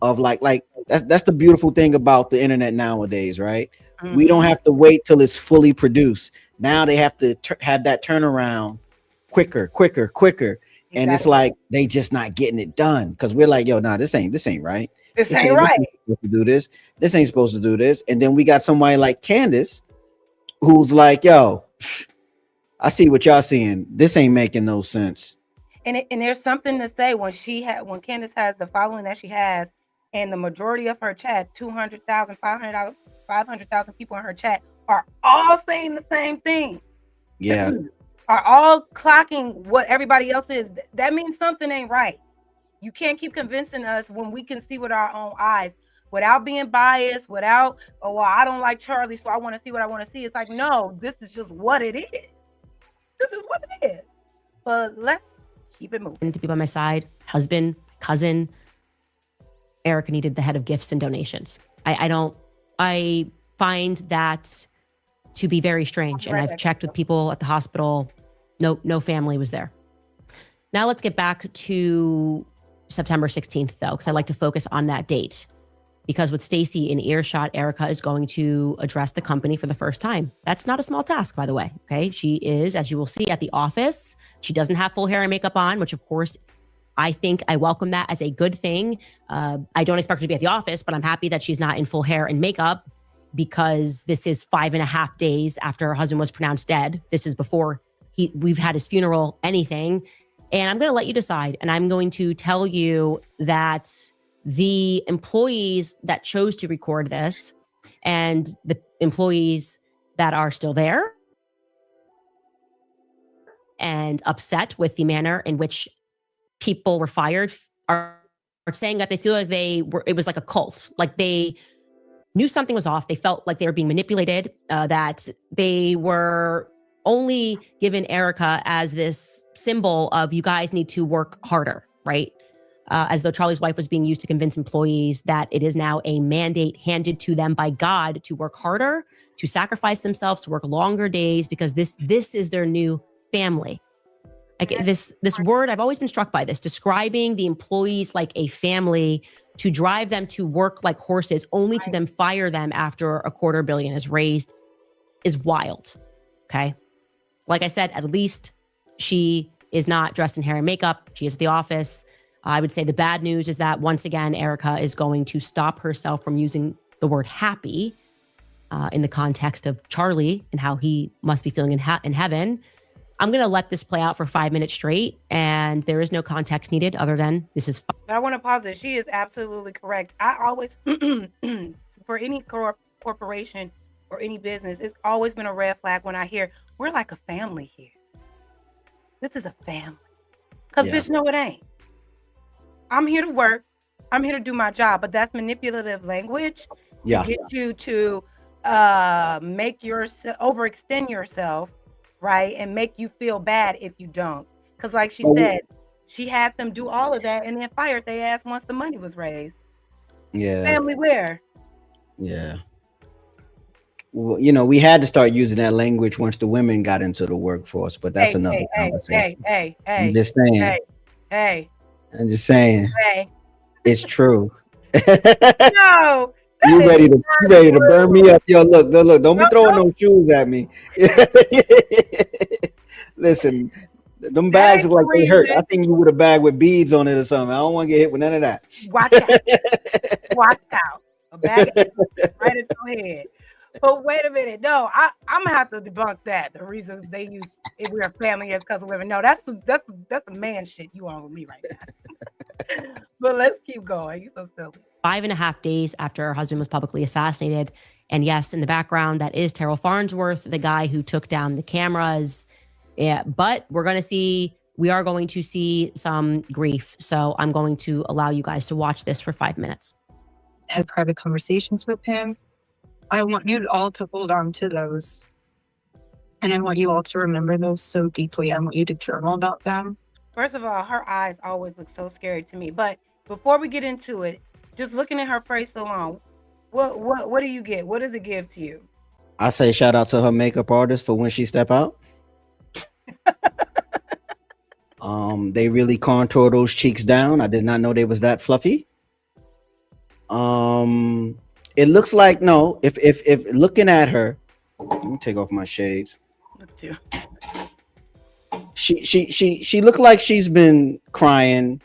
Speaker 9: of like that's the beautiful thing about the internet nowadays, right? Mm-hmm. We don't have to wait till it's fully produced. Now they have to have that turnaround quicker. Exactly. And it's like they just not getting it done because we're like, yo, nah, this ain't right.
Speaker 1: This ain't right.
Speaker 9: Supposed to do this. This ain't supposed to do this. And then we got somebody like Candace, who's like, yo, I see what y'all seeing. This ain't making no sense.
Speaker 1: And there's something to say when Candace has the following that she has, and the majority of her chat, 200,000, 500,000 people in her chat are all saying the same thing.
Speaker 9: Yeah.
Speaker 1: Are all clocking what everybody else is. That means something ain't right. You can't keep convincing us when we can see with our own eyes without being biased, without, oh, well, I don't like Charlie, so I want to see what I want to see. It's like, no, this is just what it is. This is what it is. But let's keep it moving.
Speaker 8: To be by my side, husband, cousin, Erika needed the head of gifts and donations. I find that to be very strange. And I've checked with people at the hospital. No family was there. Now let's get back to September 16th, though, because I like to focus on that date. Because with Stacey in earshot, Erika is going to address the company for the first time. That's not a small task, by the way. Okay. She is, as you will see, at the office. She doesn't have full hair and makeup on, which of course, I think I welcome that as a good thing. I don't expect her to be at the office, but I'm happy that she's not in full hair and makeup because this is 5.5 days after her husband was pronounced dead. This is before we've had his funeral, anything. And I'm going to let you decide. And I'm going to tell you that the employees that chose to record this and the employees that are still there and upset with the manner in which people were fired are saying that they feel like it was like a cult. Like they knew something was off. They felt like they were being manipulated, that they were only given Erika as this symbol of you guys need to work harder, right? As though Charlie's wife was being used to convince employees that it is now a mandate handed to them by God to work harder, to sacrifice themselves, to work longer days, because this is their new family. Like this word, I've always been struck by this, describing the employees like a family, to drive them to work like horses, only to then fire them after $250 million is raised, is wild. Okay. Like I said, at least she is not dressed in hair and makeup. She is at the office. I would say the bad news is that once again, Erika is going to stop herself from using the word happy in the context of Charlie and how he must be feeling in heaven. I'm going to let this play out for 5 minutes straight, and there is no context needed other than this is fun.
Speaker 1: I want to pause it. She is absolutely correct. I always, for any corporation or any business, it's always been a red flag when I hear, we're like a family here. This is a family. Because bitch, no, it ain't. I'm here to work. I'm here to do my job, but that's manipulative language to get you to make yourself overextend yourself, right? And make you feel bad if you don't. Because like she said, she had them do all of that and then fired their ass once the money was raised.
Speaker 9: Yeah.
Speaker 1: Family where?
Speaker 9: Yeah. Well, you know, we had to start using that language once the women got into the workforce, but that's another conversation. I'm just saying. I'm just saying. It's true.
Speaker 1: No.
Speaker 9: You ready to burn me up? Yo, look, don't be throwing no shoes at me. Listen, them bags look like they hurt. I think you with a bag with beads on it or something. I don't want to get hit with none of that.
Speaker 1: Watch out. Watch out. A bag right at your head. But wait a minute. No, I'm gonna have to debunk that. The reason they use if we're a family as because of women. No, that's a man shit you on with me right now. But let's keep going. You so silly.
Speaker 8: 5.5 days after her husband was publicly assassinated. And yes, in the background, that is Terrell Farnsworth, the guy who took down the cameras. Yeah, but we are going to see some grief. So I'm going to allow you guys to watch this for 5 minutes.
Speaker 12: Had private conversations with him. I want you all to hold on to those. And I want you all to remember those so deeply. I want you to journal about them.
Speaker 1: First of all, her eyes always look so scary to me. But before we get into it, just looking at her face alone, what do you get? What does it give to you?
Speaker 9: I say shout out to her makeup artist for when she step out. They really contour those cheeks down. I did not know they was that fluffy. It looks like no. If looking at her, let me take off my shades. She looked like she's been crying.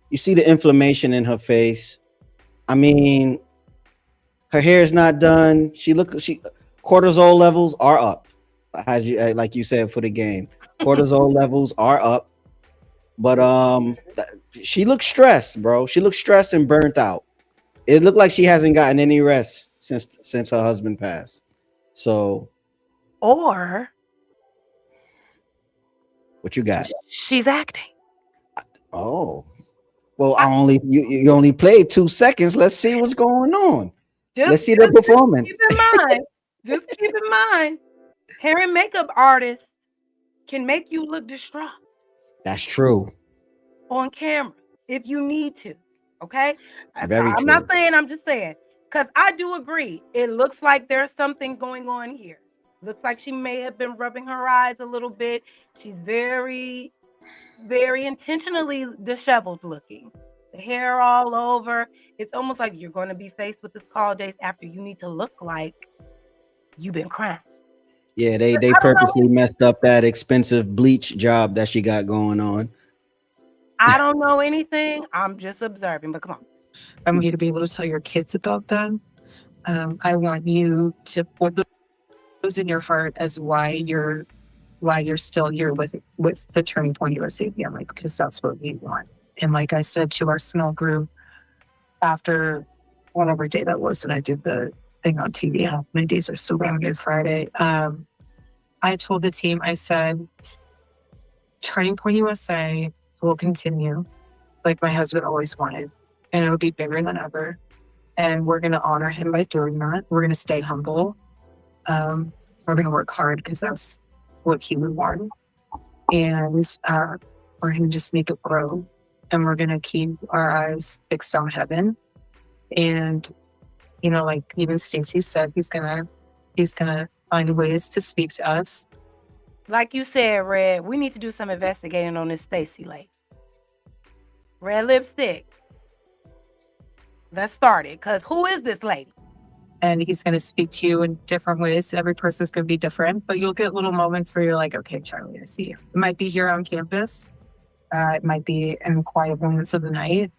Speaker 9: You see the inflammation in her face. I mean, her hair is not done. Cortisol levels are up. Like you said for the game, cortisol levels are up. But she looks stressed, bro. She looks stressed and burnt out. It looked like she hasn't gotten any rest since her husband passed. So,
Speaker 1: or
Speaker 9: what you got?
Speaker 1: She's acting.
Speaker 9: Oh, well, you only played 2 seconds. Let's see what's going on. Let's see the performance.
Speaker 1: Just keep in mind, hair and makeup artists can make you look distraught.
Speaker 9: That's true.
Speaker 1: On camera, if you need to. Okay? I'm
Speaker 9: true.
Speaker 1: not saying, I'm just saying. Because I do agree. It looks like there's something going on here. Looks like she may have been rubbing her eyes a little bit. She's very, very intentionally disheveled looking. The hair all over. It's almost like you're going to be faced with this call days after you need to look like you've been crying.
Speaker 9: Yeah, they purposely messed up that expensive bleach job that she got going on.
Speaker 1: I don't know anything. I'm just observing, but come on.
Speaker 12: I want you to be able to tell your kids about them. I want you to put those in your heart as why you're still here with the Turning Point USA family, because that's what we want. And like I said to our small group after whatever day that was that I did the thing on TV, how many days are still rounded Friday. I told the team, I said, Turning Point USA will continue like my husband always wanted, and it'll be bigger than ever. And we're going to honor him by doing that. We're going to stay humble. We're going to work hard because that's what he would want. And we're going to just make it grow. And we're going to keep our eyes fixed on heaven. And, you know, like even Stacey said, he's going to find ways to speak to us.
Speaker 1: Like you said, Red, we need to do some investigating on this Stacey lady. Red lipstick. Let's start it. Because who is this lady?
Speaker 12: And he's going to speak to you in different ways. Every person's going to be different, but you'll get little moments where you're like, okay, Charlie, I see you. It might be here on campus. It might be in quiet moments of the night.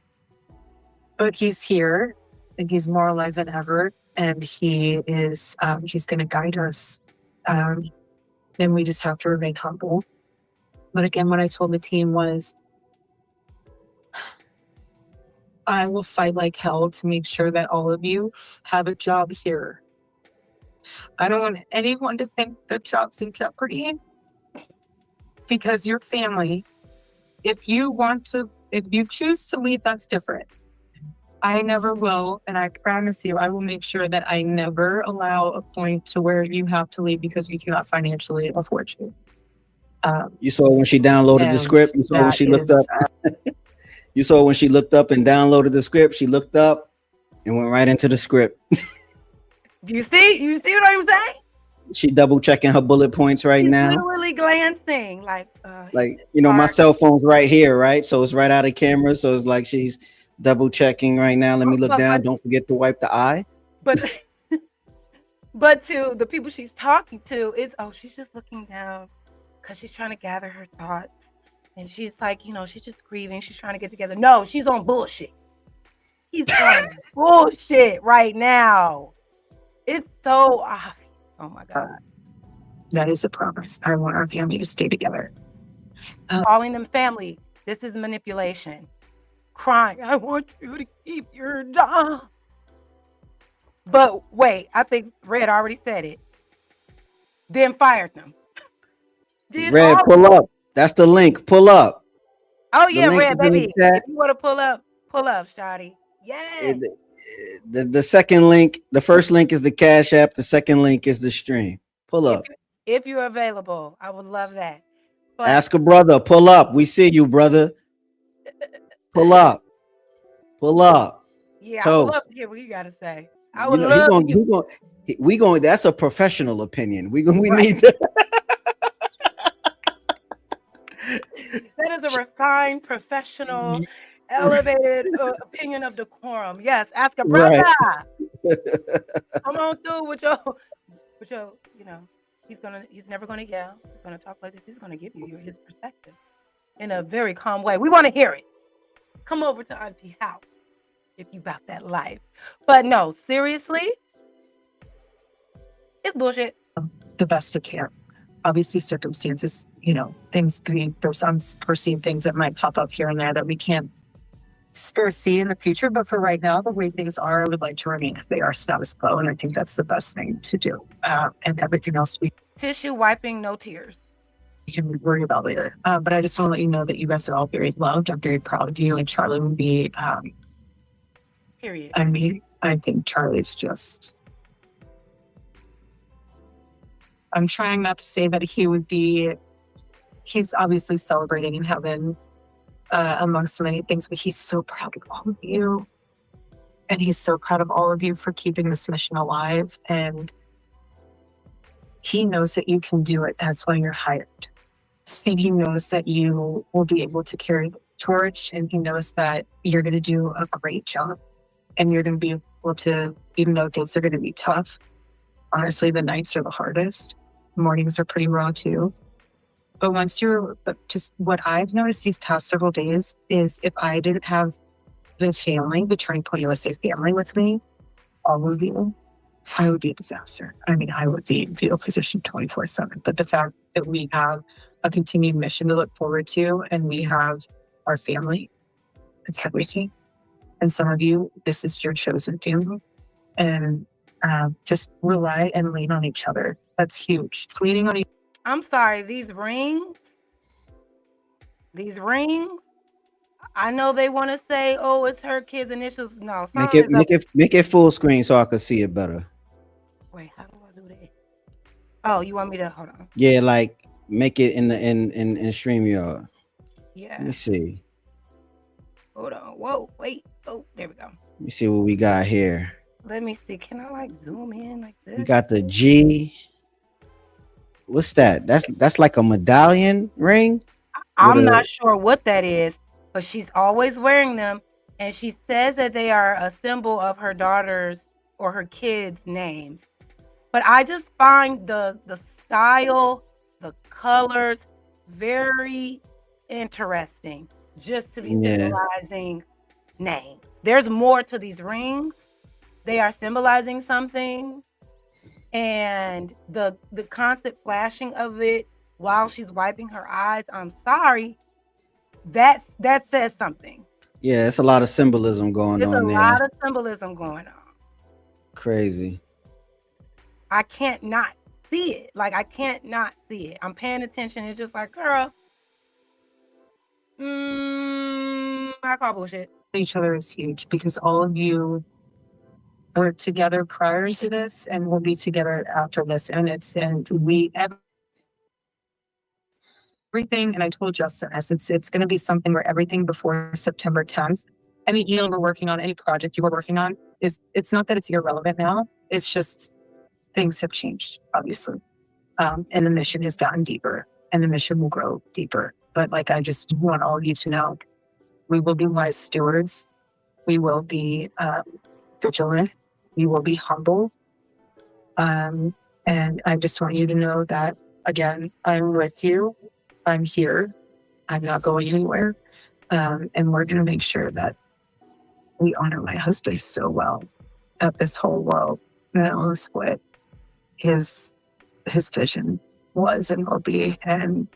Speaker 12: But he's here, and he's more alive than ever. And he is, he's going to guide us. And we just have to remain humble. But again, what I told the team was, I will fight like hell to make sure that all of you have a job here. I don't want anyone to think the job's in jeopardy, because your family, if you choose to leave, that's different. I never will, and I promise you, I will make sure that I never allow a point to where you have to leave because we cannot financially afford you.
Speaker 9: You saw when she downloaded the script. You saw when she looked up. You saw when she looked up and downloaded the script. She looked up and went right into the script.
Speaker 1: You see what I'm saying?
Speaker 9: She double checking her bullet points right now.
Speaker 1: Literally glancing, like
Speaker 9: you know, my cell phone's right here, right? So it's right out of camera. So it's like she's double checking right now. Let me look down. Don't forget to wipe the eye.
Speaker 1: But but to the people she's talking to, it's she's just looking down because she's trying to gather her thoughts. And she's like, you know, she's just grieving. She's trying to get together. No, she's on bullshit. She's on bullshit right now. It's so, oh my God.
Speaker 12: That is a promise. I want our family to stay together.
Speaker 1: Calling them family. This is manipulation. Crying, I want you to keep your job. But wait, I think Red already said it. Then fired them.
Speaker 9: Red, pull up. That's the link. Pull up.
Speaker 1: Oh yeah, Red, baby. If you want to pull up, Shotty. Yeah.
Speaker 9: The second link, the first link is the Cash App. The second link is the stream. Pull up.
Speaker 1: If you're available, I would love that. But
Speaker 9: ask a brother. Pull up. We see you, brother. Pull up. Pull up.
Speaker 1: Yeah, I would love to hear what you got to say. I would
Speaker 9: love That's a professional opinion. We need to.
Speaker 1: That is a refined, professional, elevated opinion of decorum. Yes, ask a brother. Right. Come on through with your, you know, he's never gonna yell. He's gonna talk like this. He's gonna give you his perspective in a very calm way. We want to hear it. Come over to Auntie house if you about that life. But no, seriously, it's bullshit.
Speaker 12: The best of care. Obviously, circumstances, you know, there's unforeseen things that might pop up here and there that we can't foresee in the future. But for right now, the way things are, I would like to remain if they are status quo. And I think that's the best thing to do. And everything else
Speaker 1: tissue wiping, no tears.
Speaker 12: We can worry about later. But I just want to let you know that you guys are all very loved. I'm very proud of you. And Charlie would be,
Speaker 1: period.
Speaker 12: I mean, I think Charlie's just, I'm trying not to say that he's obviously celebrating in heaven amongst many things, but he's so proud of all of you. And he's so proud of all of you for keeping this mission alive. And he knows that you can do it. That's why you're hired. And he knows that you will be able to carry the torch. And he knows that you're going to do a great job. And you're going to be able to, even though things are going to be tough, honestly, the nights are the hardest. Mornings are pretty raw too. But once just what I've noticed these past several days is if I didn't have the family, the Turning Point USA family with me, all of you, I would be a disaster. I mean, I would be in fetal position 24/7. But the fact that we have a continued mission to look forward to and we have our family, it's everything. And some of you, this is your chosen family. And just rely and lean on each other. That's huge. Leaning on each other.
Speaker 1: I'm sorry, these rings, I know they want to say, oh, it's her kid's initials. No,
Speaker 9: make it full screen so I can see it better.
Speaker 1: Wait, how do I do that? Oh, you want me to hold on?
Speaker 9: Yeah, like make it in StreamYard.
Speaker 1: Yeah.
Speaker 9: Let me see.
Speaker 1: Hold on. Whoa, wait. Oh, there we go.
Speaker 9: Let me see what we got here.
Speaker 1: Let me see. Can I like zoom in like this?
Speaker 9: We got the G. What's that? That's like a medallion ring.
Speaker 1: I'm not sure what that is, but she's always wearing them, and she says that they are a symbol of her daughter's or her kids' names. But I just find the style, the colors very interesting, just to be symbolizing names. There's more to these rings. They are symbolizing something. And the constant flashing of it while she's wiping her eyes, I'm sorry, that says something.
Speaker 9: Yeah, it's a lot of symbolism going on there.
Speaker 1: There's a lot of symbolism going on.
Speaker 9: Crazy.
Speaker 1: I can't not see it. Like, I can't not see it. I'm paying attention. It's just like, girl, I call bullshit.
Speaker 12: Each other is huge because all of you were together prior to this and we'll be together after this. And everything, and I told Justin it's going to be something where everything before September 10th, any we're working on, any project you were working on, it's not that it's irrelevant now. It's just things have changed, obviously. And the mission has gotten deeper and the mission will grow deeper. But like, I just want all of you to know, we will be wise stewards. We will be vigilant. We will be humble. And I just want you to know that, again, I'm with you. I'm here. I'm not going anywhere. And we're going to make sure that we honor my husband so well that this whole world knows what his vision was and will be. And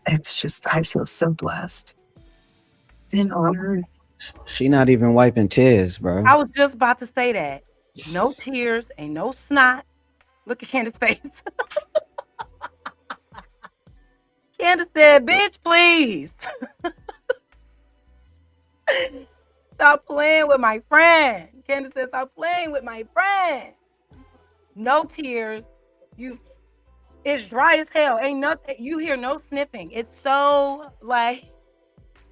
Speaker 12: it's just, I feel so blessed and honored.
Speaker 9: She not even wiping tears, bro.
Speaker 1: I was just about to say that. No tears and no snot. Look at Candace's face. Candace said, bitch, please. Stop playing with my friend. Candace said, stop playing with my friend. No tears. It's dry as hell. Ain't nothing. You hear no sniffing. It's so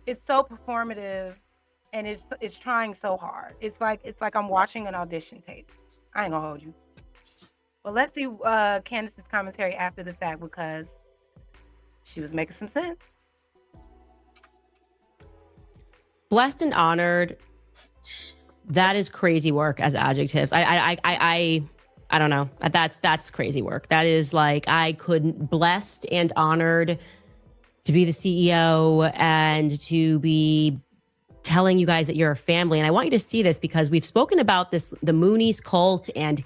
Speaker 1: performative. and it's trying so hard. It's like I'm watching an audition tape. I ain't gonna hold you. But let's see Candace's commentary after the fact, because she was making some sense.
Speaker 8: Blessed and honored. That is crazy work as adjectives. I don't know. That's crazy work. That is like, I couldn't. Blessed and honored to be the CEO and to be telling you guys that you're a family. And I want you to see this, because we've spoken about this, the Moonies cult, and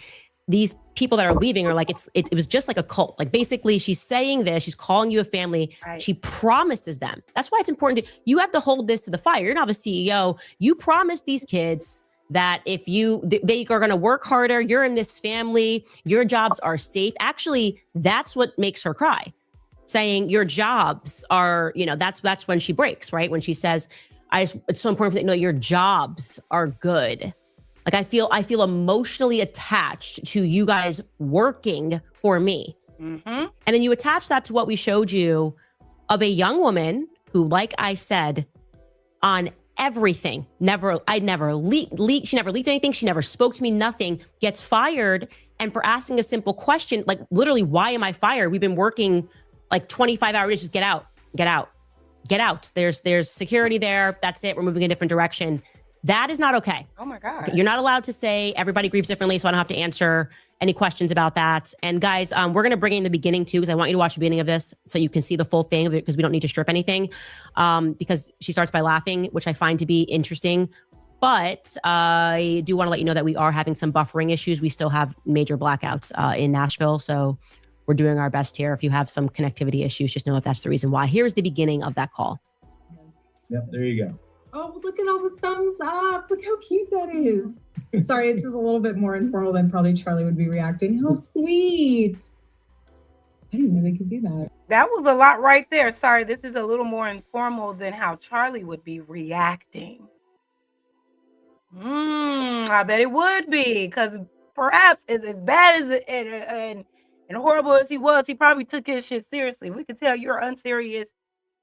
Speaker 8: these people that are leaving are like, it was just like a cult. Like, basically she's saying this, she's calling you a family. Right. She promises them. That's why it's important you have to hold this to the fire. You're not the CEO. You promise these kids that if they are going to work harder, you're in this family, your jobs are safe. Actually, that's what makes her cry. Saying your jobs are, that's when she breaks, right? When she says, it's so important that your jobs are good. Like, I feel emotionally attached to you guys working for me. Mm-hmm. And then you attach that to what we showed you of a young woman who, like I said, on everything, she never leaked anything. She never spoke to me, nothing, gets fired. And for asking a simple question, like literally, why am I fired? We've been working like 25 hours, just get out. There's security there. That's it. We're moving in a different direction. That is not okay.
Speaker 1: Oh my God.
Speaker 8: You're not allowed to say everybody grieves differently, so I don't have to answer any questions about that. And guys, we're going to bring in the beginning too, because I want you to watch the beginning of this so you can see the full thing, because we don't need to strip anything. Because she starts by laughing, which I find to be interesting. But I do want to let you know that we are having some buffering issues. We still have major blackouts in Nashville. So we're doing our best here. If you have some connectivity issues, just know that that's the reason why. Here's the beginning of that call.
Speaker 13: Yep, there you go.
Speaker 10: Oh, look at all the thumbs up. Look how cute that is. Sorry, this is a little bit more informal than probably Charlie would be reacting. How sweet. I didn't know they could do that.
Speaker 1: That was a lot right there. Sorry, this is a little more informal than how Charlie would be reacting. I bet it would be, because perhaps as bad as and horrible as he was, he probably took his shit seriously. We could tell you're unserious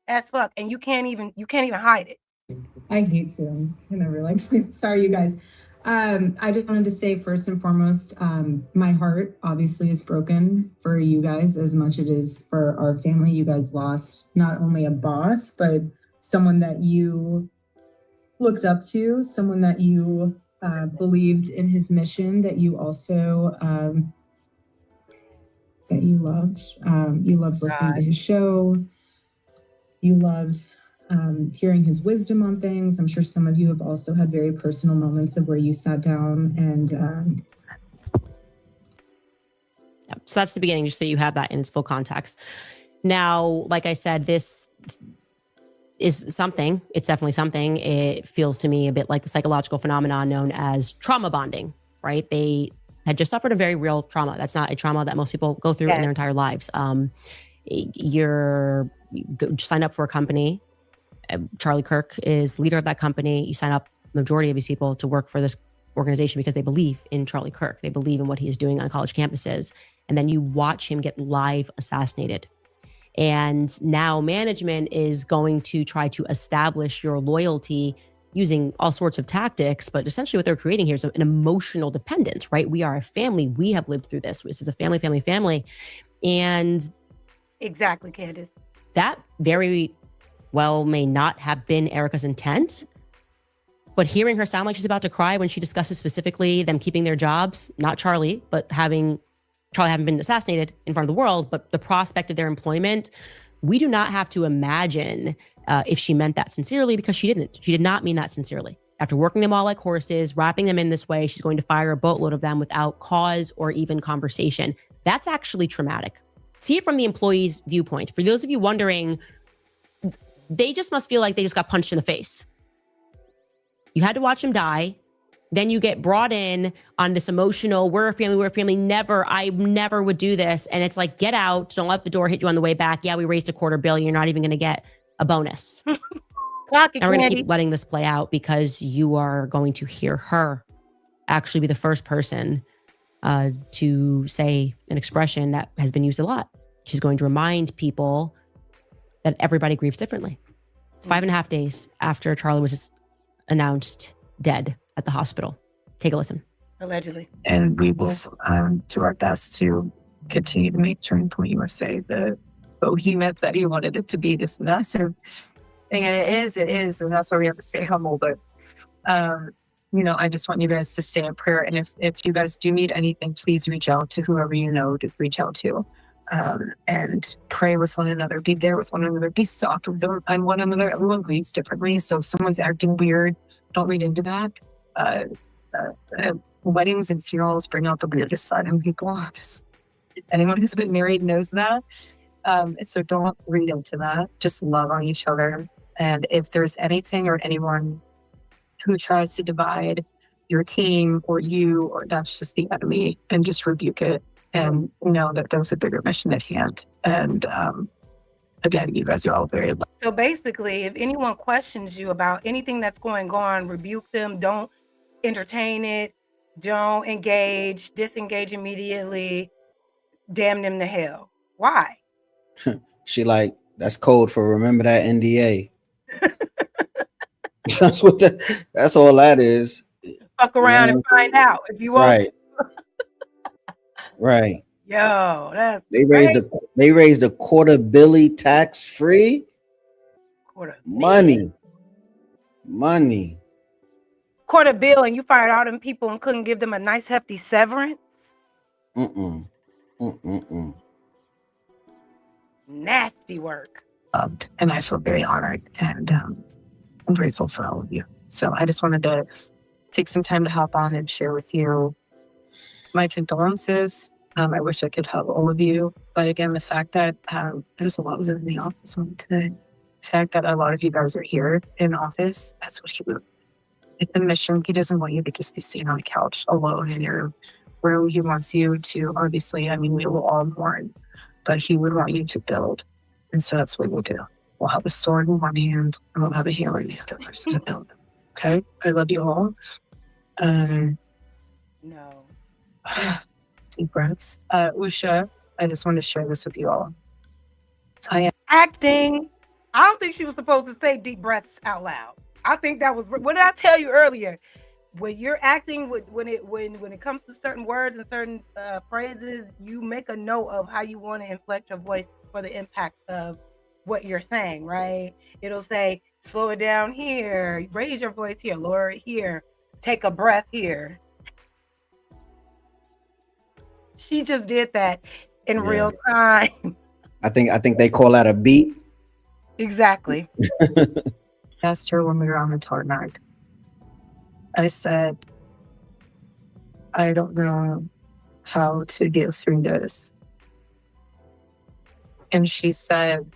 Speaker 1: as fuck, and you can't even hide it.
Speaker 10: I hate Zoom. I never like Zoom. Sorry, you guys. I just wanted to say, first and foremost, my heart obviously is broken for you guys as much as it is for our family. You guys lost not only a boss, but someone that you looked up to, someone that you believed in his mission, that you also that you loved. You loved listening to his show. You loved hearing his wisdom on things. I'm sure some of you have also had very personal moments of where you sat down and
Speaker 8: so that's the beginning, just so you have that in its full context. Now, like I said, this is something. It's definitely something. It feels to me a bit like a psychological phenomenon known as trauma bonding, right? They had just suffered a very real trauma. That's not a trauma that most people go through in their entire lives. You're signed up for a company. Charlie Kirk is leader of that company. You sign up, majority of these people, to work for this organization because they believe in Charlie Kirk. They believe in what he is doing on college campuses. And then you watch him get live assassinated. And now management is going to try to establish your loyalty using all sorts of tactics. But essentially what they're creating here is an emotional dependence, right? We are a family. We have lived through this. This is a family. And
Speaker 1: exactly, Candace.
Speaker 8: That very well may not have been Erika's intent. But hearing her sound like she's about to cry when she discusses specifically them keeping their jobs, not Charlie, but Charlie having been assassinated in front of the world, but the prospect of their employment, we do not have to imagine if she meant that sincerely, because she didn't. She did not mean that sincerely. After working them all like horses, wrapping them in this way, she's going to fire a boatload of them without cause or even conversation. That's actually traumatic. See it from the employee's viewpoint. For those of you wondering, they just must feel like they just got punched in the face. You had to watch him die. Then you get brought in on this emotional, we're a family, I never would do this. And it's like, get out. Don't let the door hit you on the way back. Yeah, we raised $250 million. You're not even going to get a bonus. And we're going to keep letting this play out because you are going to hear her actually be the first person to say an expression that has been used a lot. She's going to remind people that everybody grieves differently. 5.5 days after Charlie was announced dead at the hospital. Take a listen.
Speaker 1: Allegedly.
Speaker 12: And we will do our best to continue to make Turning Point USA the behemoth that he wanted it to be, this massive thing. And it is. And that's why we have to stay humble. But, I just want you guys to stay in prayer. And if you guys do need anything, please reach out to whoever you know to reach out to. And pray with one another, be there with one another, be soft with one another. Everyone grieves differently. So if someone's acting weird, don't read into that. Weddings and funerals bring out the weirdest side in people. Just anyone who's been married knows that. So don't read into that. Just love on each other. And if there's anything or anyone who tries to divide your team or you, or that's just the enemy, and just rebuke it and know that there's a bigger mission at hand. And again, you guys are all very loved.
Speaker 1: So basically, if anyone questions you about anything that's going on, rebuke them. Don't entertain it. Don't engage. Disengage immediately. Damn them to hell. Why?
Speaker 9: She like, that's code for remember that NDA. That's all that is.
Speaker 1: Fuck around and find out if you want.
Speaker 9: Right. Right.
Speaker 1: Yo, that's
Speaker 9: they raised the $250,000 tax free. Money.
Speaker 1: $250,000 and you fired all them people and couldn't give them a nice hefty severance. Nasty work.
Speaker 12: And I feel very honored, and I'm grateful for all of you. So I just wanted to take some time to hop on and share with you my condolences. I wish I could help all of you, but again, the fact that there's a lot of them in the office on today, the fact that a lot of you guys are here in office, that's what he would. It's the mission. He doesn't want you to just be sitting on the couch alone in your room. He wants you to, obviously, we will all mourn, but he would want you to build. And so that's what we'll do. We'll have the sword in one hand, and we'll have the hammer in the other. We're just going to build. Okay? I love you all.
Speaker 1: No.
Speaker 12: Deep breaths. Usha, I just wanted to share this with you all. I am
Speaker 1: acting. I don't think she was supposed to say deep breaths out loud. I think that was what did I tell you earlier? When you're acting, when it comes to certain words and certain phrases, you make a note of how you want to inflect your voice for the impact of what you're saying, right? It'll say, slow it down here, raise your voice here, lower it here, take a breath here. She just did that in real time.
Speaker 9: I think they call that a beat.
Speaker 1: Exactly.
Speaker 12: Asked her when we were on the tarmac. I said, I don't know how to get through this. And she said,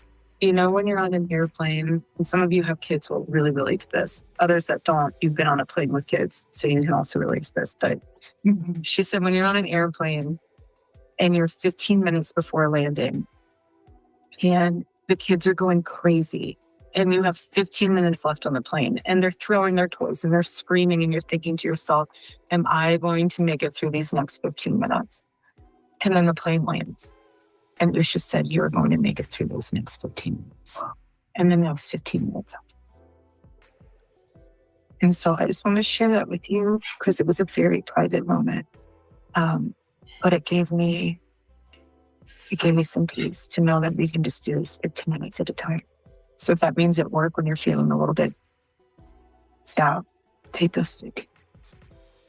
Speaker 12: when you're on an airplane, and some of you have kids will really relate to this. Others that don't, you've been on a plane with kids, so you can also relate to this. But she said, when you're on an airplane and you're 15 minutes before landing and the kids are going crazy and you have 15 minutes left on the plane and they're throwing their toys and they're screaming and you're thinking to yourself, am I going to make it through these next 15 minutes? And then the plane lands. And Usha said, you're going to make it through those next 15 minutes. And the next 15 minutes. And so I just want to share that with you because it was a very private moment. But it gave me some peace to know that we can just do this 15 minutes at a time. So if that means at work when you're feeling a little bit, stop, take those 15 minutes,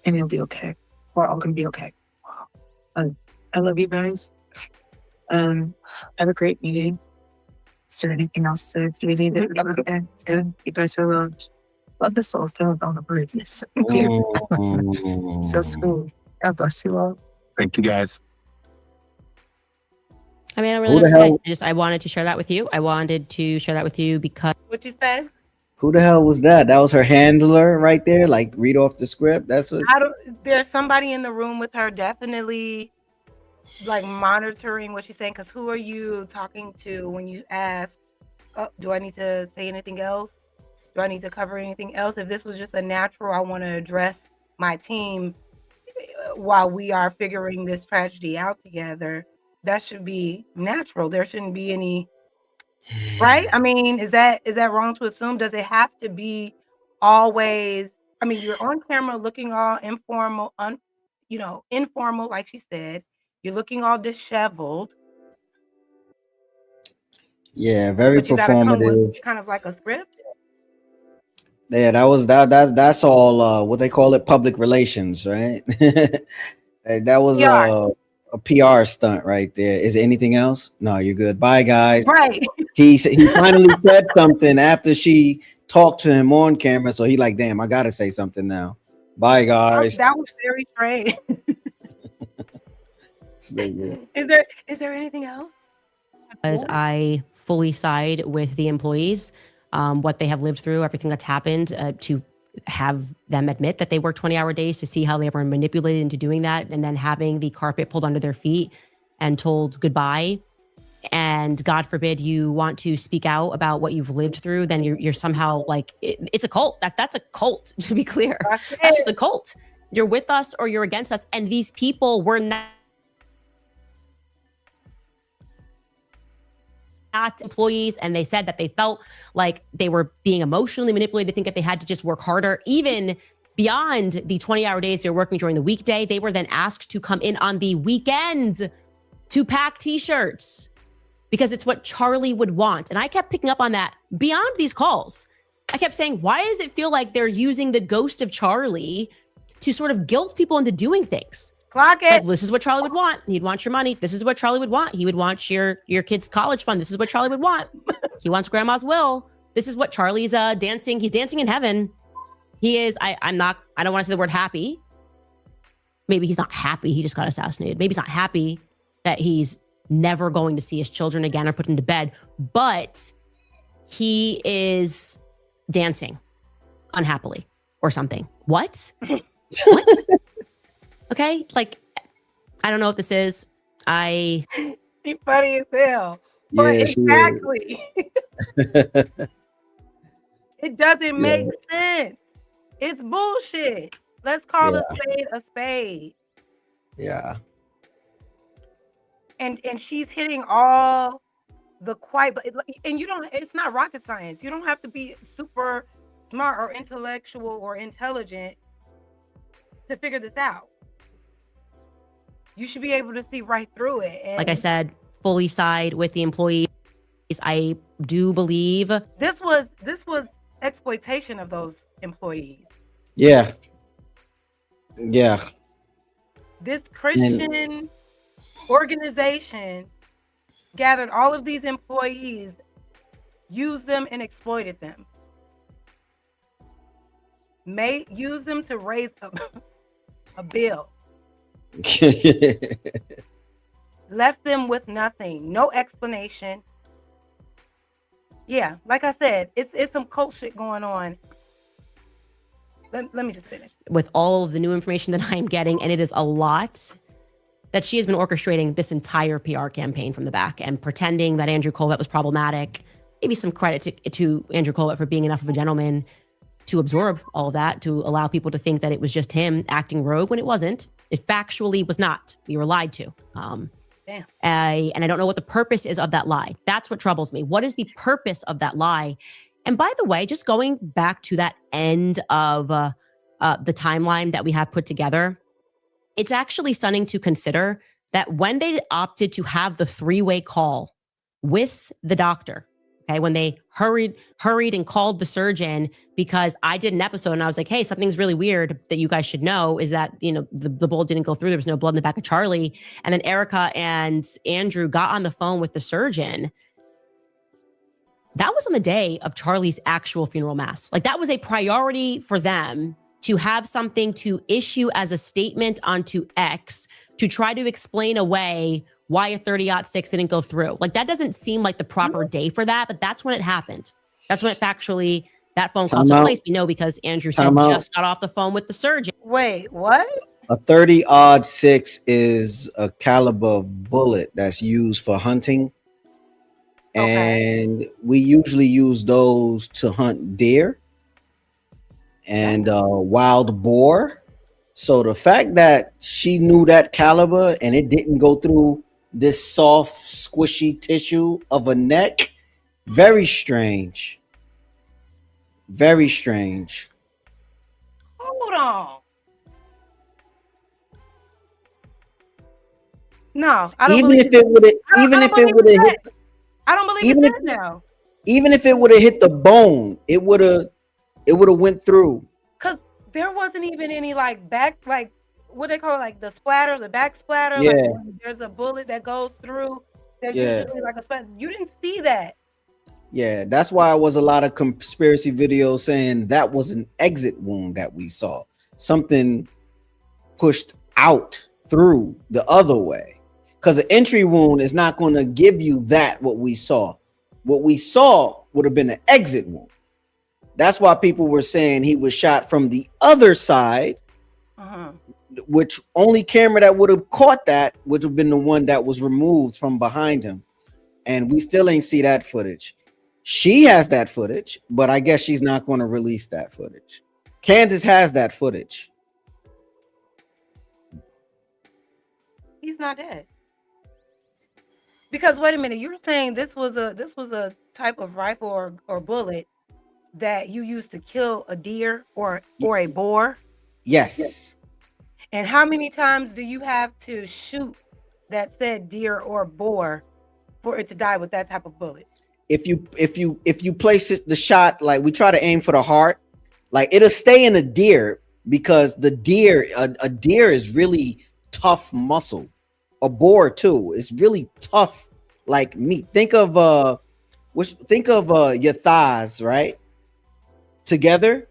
Speaker 12: and you'll be okay. We're all going to be okay. I love you guys. Have a great meeting. Is there anything else to do? It's good. You guys are loved. Love this little film on the birds. It's so cute. So sweet. God bless you all.
Speaker 11: Thank you, guys.
Speaker 8: I really understand. I wanted to share that with you. I wanted to share that with you because.
Speaker 1: What you said?
Speaker 9: Who the hell was that? That was her handler right there. Like read off the script. That's what.
Speaker 1: There's somebody in the room with her, definitely, like monitoring what she's saying. Because who are you talking to when you ask? Oh, do I need to say anything else? Do I need to cover anything else? If this was just a natural, I want to address my team while we are figuring this tragedy out together. That should be natural. There shouldn't be any, right? Is that wrong to assume? Does it have to be always, I mean, you're on camera looking all informal, informal, like she said. You're looking all disheveled.
Speaker 9: Yeah, very
Speaker 1: But you gotta come with
Speaker 9: performative.
Speaker 1: kind of like a script.
Speaker 9: Yeah, that's all what they call it, public relations, right? That was
Speaker 1: Yeah.
Speaker 9: a PR stunt right there. Is there anything else? No, you're good. Bye, guys.
Speaker 1: Right.
Speaker 9: He finally said something after she talked to him on camera, so he like, damn, I gotta say something now. Bye, guys.
Speaker 1: That was very strange. Is there anything else?
Speaker 8: As I fully side with the employees, what they have lived through, everything that's happened, to have them admit that they work 20-hour days, to see how they were manipulated into doing that, and then having the carpet pulled under their feet and told goodbye. And God forbid you want to speak out about what you've lived through, then you're somehow like, it's a cult. That's a cult, to be clear. That's just a cult. You're with us or you're against us. And these people were not employees, and they said that they felt like they were being emotionally manipulated to think that they had to just work harder, even beyond the 20-hour days they're working during the weekday. They were then asked to come in on the weekend to pack t-shirts because it's what Charlie would want. And I kept picking up on that beyond these calls. I kept saying, why does it feel like they're using the ghost of Charlie to sort of guilt people into doing things?
Speaker 1: Clock it.
Speaker 8: Like, this is what Charlie would want. He'd want your money. This is what Charlie would want. He would want your kid's college fund. This is what Charlie would want. He wants grandma's will. This is what Charlie's dancing. He's dancing in heaven. He is, I don't want to say the word happy. Maybe he's not happy. He just got assassinated. Maybe he's not happy that he's never going to see his children again or put them to bed, but he is dancing unhappily or something. What? What? Okay, like, I don't know what this is.
Speaker 1: She's funny as hell. But
Speaker 9: Yeah,
Speaker 1: exactly. It doesn't make sense. It's bullshit. Let's call a spade a spade.
Speaker 9: Yeah.
Speaker 1: And she's hitting all the and it's not rocket science. You don't have to be super smart or intellectual or intelligent to figure this out. You should be able to see right through it. And
Speaker 8: like I said, fully side with the employees. I do believe
Speaker 1: this was exploitation of those employees.
Speaker 9: Yeah. Yeah.
Speaker 1: This Christian organization gathered all of these employees, used them and exploited them. Use them to raise a bill. Left them with nothing, no explanation. Yeah, like I said, it's some cult shit going on. Let me just finish.
Speaker 8: With all of the new information that I'm getting, and it is a lot, that she has been orchestrating this entire PR campaign from the back and pretending that Andrew Colvett was problematic. Maybe some credit to Andrew Colvett for being enough of a gentleman to absorb all of that, to allow people to think that it was just him acting rogue when it wasn't. It factually was not. We were lied to.
Speaker 1: Damn.
Speaker 8: And I don't know what the purpose is of that lie. That's what troubles me. What is the purpose of that lie? And by the way, just going back to that end of the timeline that we have put together, it's actually stunning to consider that when they opted to have the three-way call with the doctor, okay, when they hurried and called the surgeon, because I did an episode and I was like, hey, something's really weird that you guys should know is that, the bullet didn't go through. There was no blood in the back of Charlie. And then Erika and Andrew got on the phone with the surgeon. That was on the day of Charlie's actual funeral mass. Like, that was a priority for them to have something to issue as a statement onto X to try to explain away why a 30-06 didn't go through. Like, that doesn't seem like the proper day for that, but that's when it happened. That's when it factually, that phone call took place. We know because Andrew said just got off the phone with the surgeon.
Speaker 1: Wait, what?
Speaker 9: A 30-06 is a caliber of bullet that's used for hunting. Okay. And we usually use those to hunt deer and wild boar. So the fact that she knew that caliber and it didn't go through this soft, squishy tissue of a neck, very strange. Very strange.
Speaker 1: Hold on. No, I don't
Speaker 9: Even
Speaker 1: believe
Speaker 9: if it would have, even if it would have hit,
Speaker 1: I don't believe
Speaker 9: even
Speaker 1: it's
Speaker 9: if,
Speaker 1: that now.
Speaker 9: even if it would have hit the bone, it would have went through.
Speaker 1: Cause there wasn't even any like back, like what they call it, like the splatter, the back splatter.
Speaker 9: Yeah.
Speaker 1: Like when there's a bullet that goes through. There's usually like a splatter. You didn't see that.
Speaker 9: Yeah, that's why it was a lot of conspiracy videos saying that was an exit wound that we saw. Something pushed out through the other way. Because an entry wound is not going to give you that, what we saw. What we saw would have been an exit wound. That's why people were saying he was shot from the other side, which only camera that would have caught that would have been the one that was removed from behind him. And we still ain't see that footage. She has that footage, but I guess she's not going to release that footage. Candace has that footage.
Speaker 1: He's not dead. Because wait a minute, you're saying this was a type of rifle or bullet that you used to kill a deer or a boar?
Speaker 9: Yes.
Speaker 1: And how many times do you have to shoot that said deer or boar for it to die with that type of bullet?
Speaker 9: If you place the shot, like we try to aim for the heart, like it'll stay in a deer because the deer, a deer is really tough muscle. A boar too. It's really tough like meat. Think of your thighs, right? Together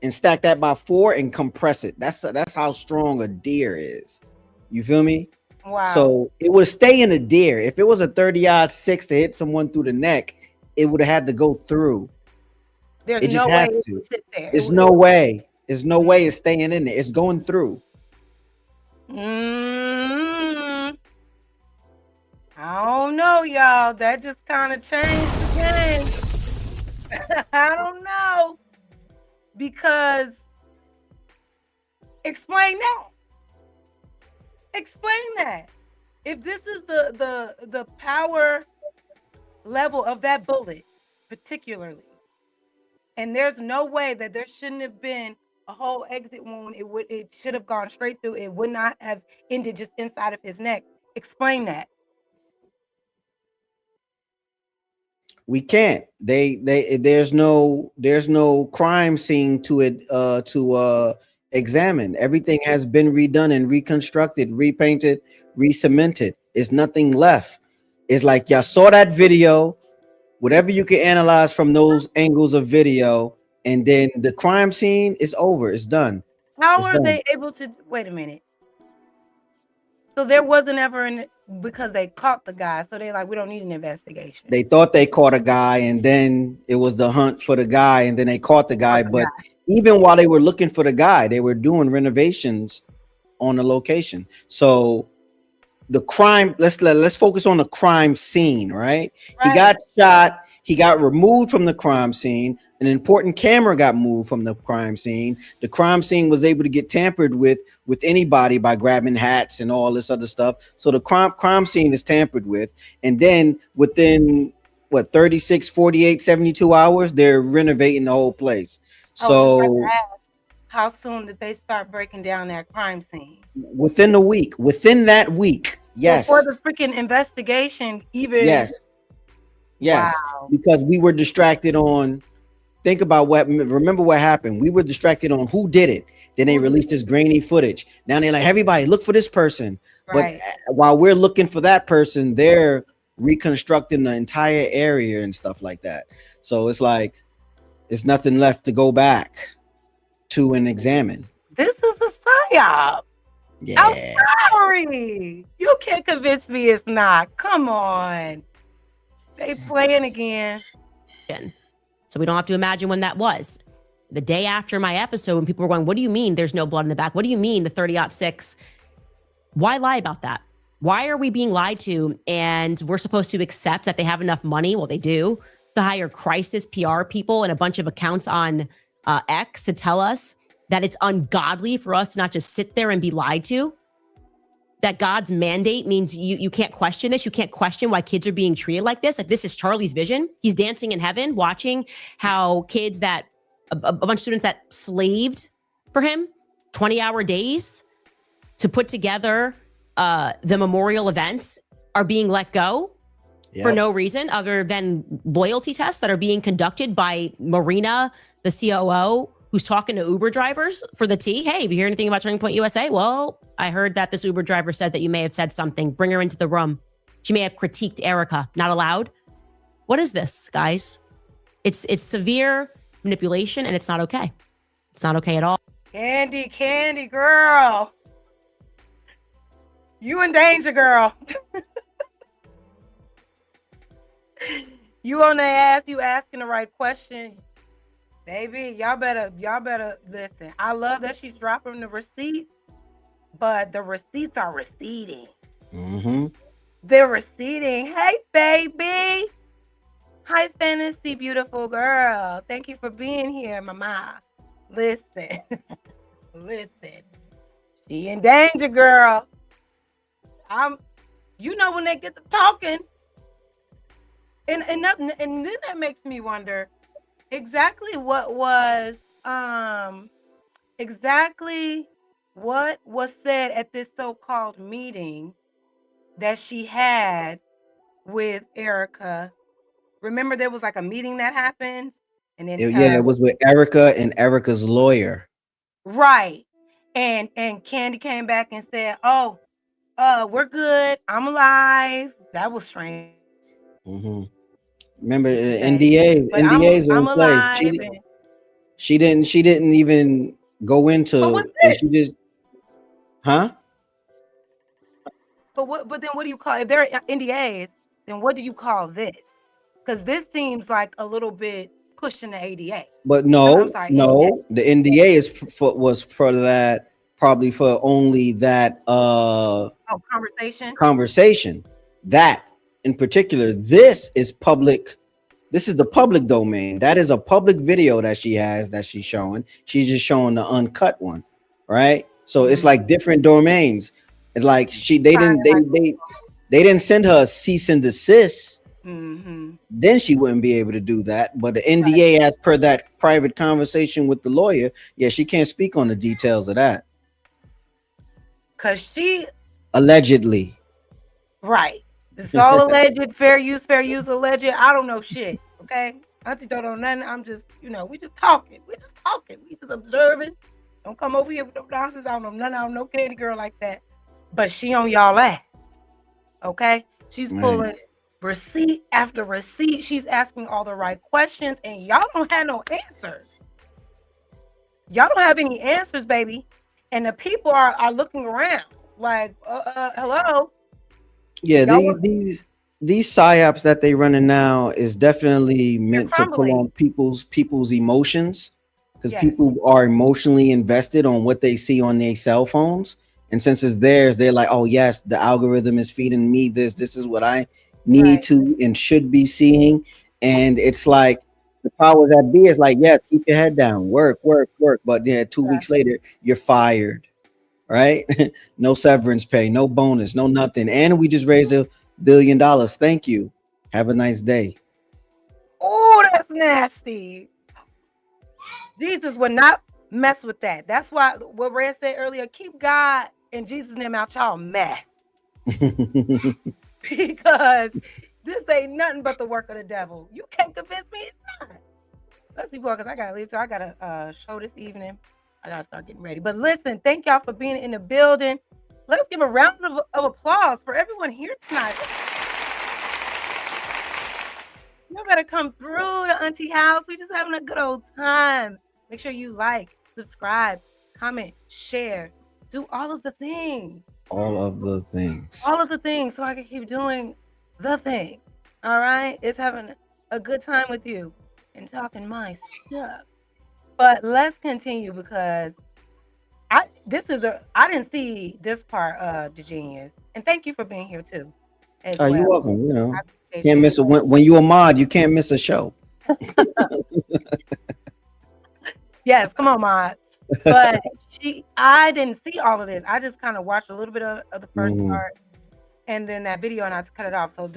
Speaker 9: and stack that by 4 and compress it. That's how strong a deer is. You feel me?
Speaker 1: Wow.
Speaker 9: So it would stay in a deer. If it was a 30-06 to hit someone through the neck, it would have had to go through.
Speaker 1: There's
Speaker 9: it just
Speaker 1: no
Speaker 9: has
Speaker 1: way
Speaker 9: to.
Speaker 1: sit there.
Speaker 9: There's no way. There's no way it's staying in there. It's going through.
Speaker 1: I don't know, y'all. That just kind of changed the game. I don't know. Because explain that. Explain that. If this is the power level of that bullet, particularly, and there's no way that there shouldn't have been a whole exit wound, it should have gone straight through. It would not have ended just inside of his neck. Explain that.
Speaker 9: We can't. There's no crime scene to examine. Everything has been redone and reconstructed, repainted, re-cemented. There's nothing left. It's like y'all saw that video, whatever you can analyze from those angles of video, and then the crime scene is over. It's done.
Speaker 1: How are they able to wait a minute? So there wasn't ever because they caught the guy. So they're like, we don't need an investigation.
Speaker 9: They thought they caught a guy, and then it was the hunt for the guy, and then they caught the guy. But even while they were looking for the guy, they were doing renovations on the location. So the crime, let's focus on the crime scene, right? He got shot. He got removed from the crime scene. An important camera got moved from the crime scene. The crime scene was able to get tampered with anybody by grabbing hats and all this other stuff. So the crime scene is tampered with. And then within 36, 48, 72 hours, they're renovating the whole place. So
Speaker 1: how soon did they start breaking down that crime scene?
Speaker 9: Within that week. Yes.
Speaker 1: Before the freaking investigation even.
Speaker 9: Yes.
Speaker 1: Wow.
Speaker 9: Because we were distracted on, remember what happened. We were distracted on who did it. Then they released this grainy footage. Now they're like, everybody look for this person. Right. But while we're looking for that person, they're reconstructing the entire area and stuff like that. So it's like, there's nothing left to go back to and examine.
Speaker 1: This is a psyop.
Speaker 9: Yeah.
Speaker 1: I'm sorry. You can't convince me it's not. Come on. They playing again.
Speaker 8: So we don't have to imagine when that was. The day after my episode, when people were going, what do you mean there's no blood in the back? What do you mean the 30-06? Why lie about that? Why are we being lied to? And we're supposed to accept that they have enough money, well, they do, to hire crisis PR people and a bunch of accounts on X to tell us that it's ungodly for us to not just sit there and be lied to. That God's mandate means you can't question this. You can't question why kids are being treated like this. Like, this is Charlie's vision. He's dancing in heaven, watching how kids a bunch of students that slaved for him, 20-hour days to put together the memorial events are being let go for no reason other than loyalty tests that are being conducted by Marina, the COO, who's talking to Uber drivers for the tea. Hey, have you heard anything about Turning Point USA? Well, I heard that this Uber driver said that you may have said something. Bring her into the room. She may have critiqued Erika. Not allowed. What is this, guys? It's severe manipulation, and it's not okay. It's not okay at all.
Speaker 1: Candy, girl. You in danger, girl. You on the ass, you asking the right question. Baby, y'all better listen. I love that she's dropping the receipts, but the receipts are receding.
Speaker 9: Mm-hmm.
Speaker 1: They're receding. Hey, baby. Hi, Fantasy, beautiful girl. Thank you for being here, mama. Listen. Listen. She in danger, girl. You know when they get to talking. And then that makes me wonder exactly what was said at this so-called meeting that she had with Erika. Remember there was like a meeting that happened, and then
Speaker 9: it was with Erika and Erika's lawyer.
Speaker 1: Right. And Candy came back and said, "Oh, we're good. I'm alive." That was strange.
Speaker 9: Mm-hmm. Remember NDAs were in play. She didn't even go into it. She just But
Speaker 1: then what do you call, if they're NDAs, then what do you call this? Because this seems like a little bit pushing the ADA.
Speaker 9: But no, the NDA was for that, probably for only that conversation. That in particular, this is public. This is the public domain. That is a public video that she has that she's showing. She's just showing the uncut one, right? So it's like different domains. It's like they didn't send her a cease and desist.
Speaker 1: Mm-hmm.
Speaker 9: Then she wouldn't be able to do that. But the NDA, as per that private conversation with the lawyer, she can't speak on the details of that.
Speaker 1: Cause she
Speaker 9: allegedly.
Speaker 1: Right. It's all alleged, fair use, alleged. I don't know shit. Okay. I just don't know nothing. I'm just, we just talking. We just observing. Don't come over here with no nonsense. I don't know nothing. I don't know Candy girl like that. But she on y'all ass. Okay. She's pulling receipt after receipt. She's asking all the right questions, and y'all don't have no answers. Y'all don't have any answers, baby. And the people are looking around like, hello.
Speaker 9: Yeah, these psyops that they running now is definitely meant to pull on people's emotions, because people are emotionally invested on what they see on their cell phones. And since it's theirs, they're like, oh yes, the algorithm is feeding me this. This is what I need to and should be seeing. And it's like the powers that be is like, yes, keep your head down, work. But 2 weeks later, you're fired. Right? No severance pay, no bonus, no nothing. And we just raised $1 billion. Thank you. Have a nice day.
Speaker 1: Oh, that's nasty. Jesus would not mess with that. That's why what Red said earlier, keep God and Jesus' name out y'all mess. Because this ain't nothing but the work of the devil. You can't convince me it's not. Let's see, boy, because I gotta leave. So I got a show this evening. I gotta start getting ready. But listen, thank y'all for being in the building. Let's give a round of applause for everyone here tonight. Y'all better come through the Auntie House. We just having a good old time. Make sure you like, subscribe, comment, share, do all of the things.
Speaker 9: All of the things.
Speaker 1: All of the things, so I can keep doing the thing. All right? It's having a good time with you and talking my stuff. But let's continue, because I didn't see this part of the genius, and thank you for being here too.
Speaker 9: You're welcome. Can't miss it when you're a mod. You can't miss a show.
Speaker 1: Yes, come on, mod. But I didn't see all of this. I just kind of watched a little bit of the first part, and then that video, and I cut it off. So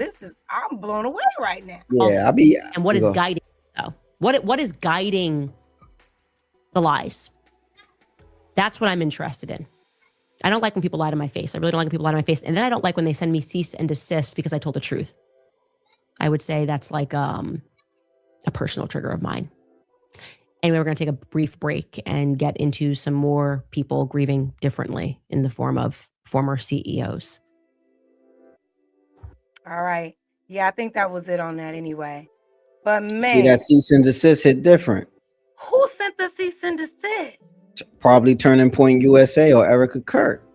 Speaker 1: I'm blown away right now.
Speaker 9: Yeah,
Speaker 8: And what is guiding though? What is guiding the lies? That's what I'm interested in. I don't like when people lie to my face. I really don't like when people lie to my face. And then I don't like when they send me cease and desist because I told the truth. I would say that's like a personal trigger of mine. Anyway, we're going to take a brief break and get into some more people grieving differently in the form of former CEOs.
Speaker 1: All right. Yeah, I think that was it on that anyway. But man,
Speaker 9: See, that cease and desist hit different.
Speaker 1: Who sent the cease and desist?
Speaker 9: Probably Turning Point USA or Erika Kirk.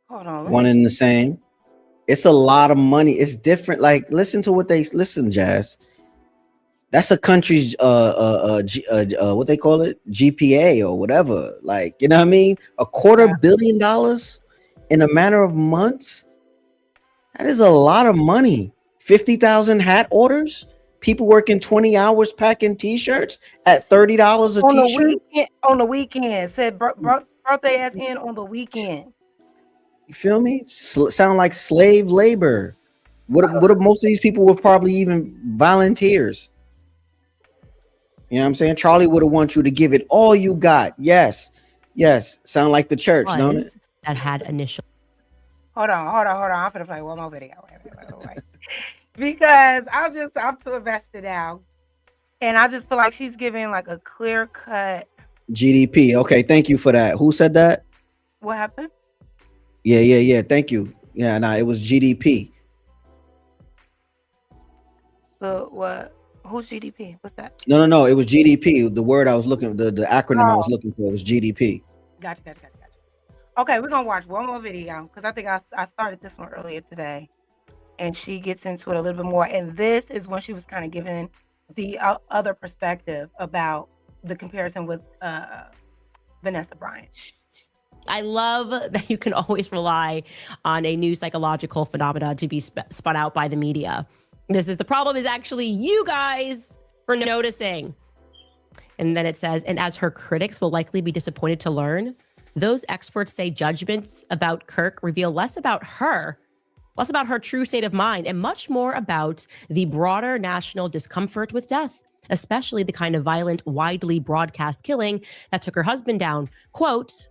Speaker 1: Hold on.
Speaker 9: One and the same. It's a lot of money. It's different. Like, listen to what they listen, Jazz. That's a country's what they call it, GPA or whatever. Like, you know what I mean? $250 million in a matter of months. That is a lot of money. 50,000 hat orders. People working 20 hours packing t-shirts at $30 a t-shirt.
Speaker 1: On the weekend. Said brought their ass in on the weekend.
Speaker 9: You feel me? Sound like slave labor. What if most of these people were probably even volunteers? You know what I'm saying? Charlie would have want you to give it all you got. Yes. Sound like the church, don't it?
Speaker 8: That had initial.
Speaker 1: Hold on. I'm gonna play one more video. Wait. Because I'm too invested now. And I just feel like she's giving like a clear cut
Speaker 9: GDP. Okay, thank you for that. Who said that?
Speaker 1: What happened?
Speaker 9: Yeah. Thank you. Yeah, it was GDP.
Speaker 1: What? Who's GDP? What's that?
Speaker 9: No. It was GDP. The word I was looking, the acronym I was looking for was GDP.
Speaker 1: Gotcha. Okay, we're gonna watch one more video because I think I started this one earlier today, and she gets into it a little bit more. And this is when she was kind of giving the other perspective about the comparison with Vanessa Bryant.
Speaker 8: I love that you can always rely on a new psychological phenomena to be spun out by the media. This is the problem is actually you guys for noticing. And then it says, and as her critics will likely be disappointed to learn, those experts say judgments about Kirk reveal less about her true state of mind, and much more about the broader national discomfort with death, especially the kind of violent, widely broadcast killing that took her husband down. Quote,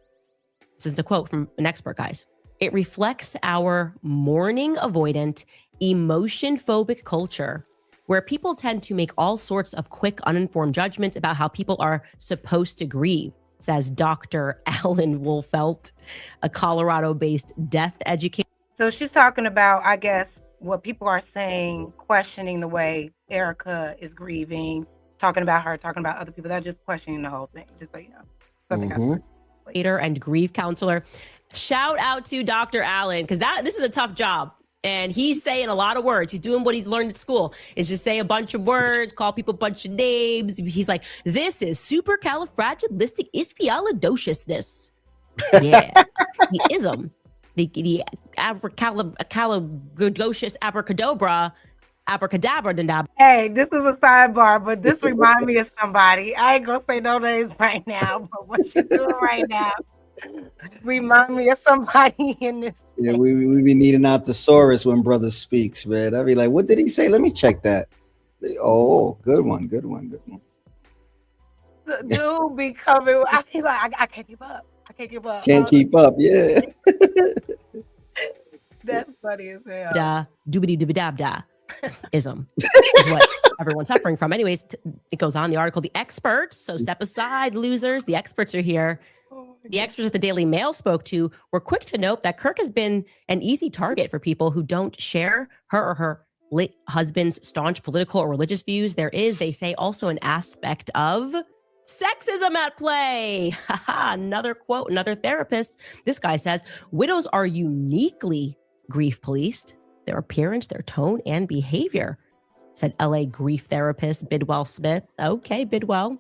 Speaker 8: this is the quote from an expert, guys. It reflects our mourning avoidant, emotion-phobic culture where people tend to make all sorts of quick, uninformed judgments about how people are supposed to grieve, says Dr. Alan Wolfelt, a Colorado-based death educator.
Speaker 1: So she's talking about, I guess, what people are saying, questioning the way Erika is grieving, talking about her, talking about other people. They're just questioning the whole thing, just so you know.
Speaker 8: And grief counselor. Shout out to Dr. Allen, because this is a tough job. And he's saying a lot of words. He's doing what he's learned at school, is just say a bunch of words, call people a bunch of names. He's like, this is supercalifragilisticexpialidociousness. Yeah, the ism, the abracalagocious abracadabra.
Speaker 1: Hey, this is a sidebar, but this reminds me of somebody. I ain't gonna say no names right now, but what you doing right now remind me of somebody in this.
Speaker 9: Yeah, we be needing out thesaurus when brother speaks, man. I'd be like, what did he say? Let me check that. Oh, good one.
Speaker 1: The dude be coming. I feel like I can't keep up.
Speaker 9: Can't keep up, yeah.
Speaker 1: That's funny as hell.
Speaker 8: Doobity-doobity-dab-da. Ism is what everyone's suffering from. Anyways, it goes on the article. The experts, so step aside, losers. The experts are here. The experts that the Daily Mail spoke to were quick to note that Kirk has been an easy target for people who don't share her or her late husband's staunch political or religious views. There is, they say, also an aspect of sexism at play. Another quote, another therapist. This guy says, widows are uniquely grief policed. Their appearance, their tone, and behavior, said LA grief therapist Bidwell Smith. Okay, Bidwell.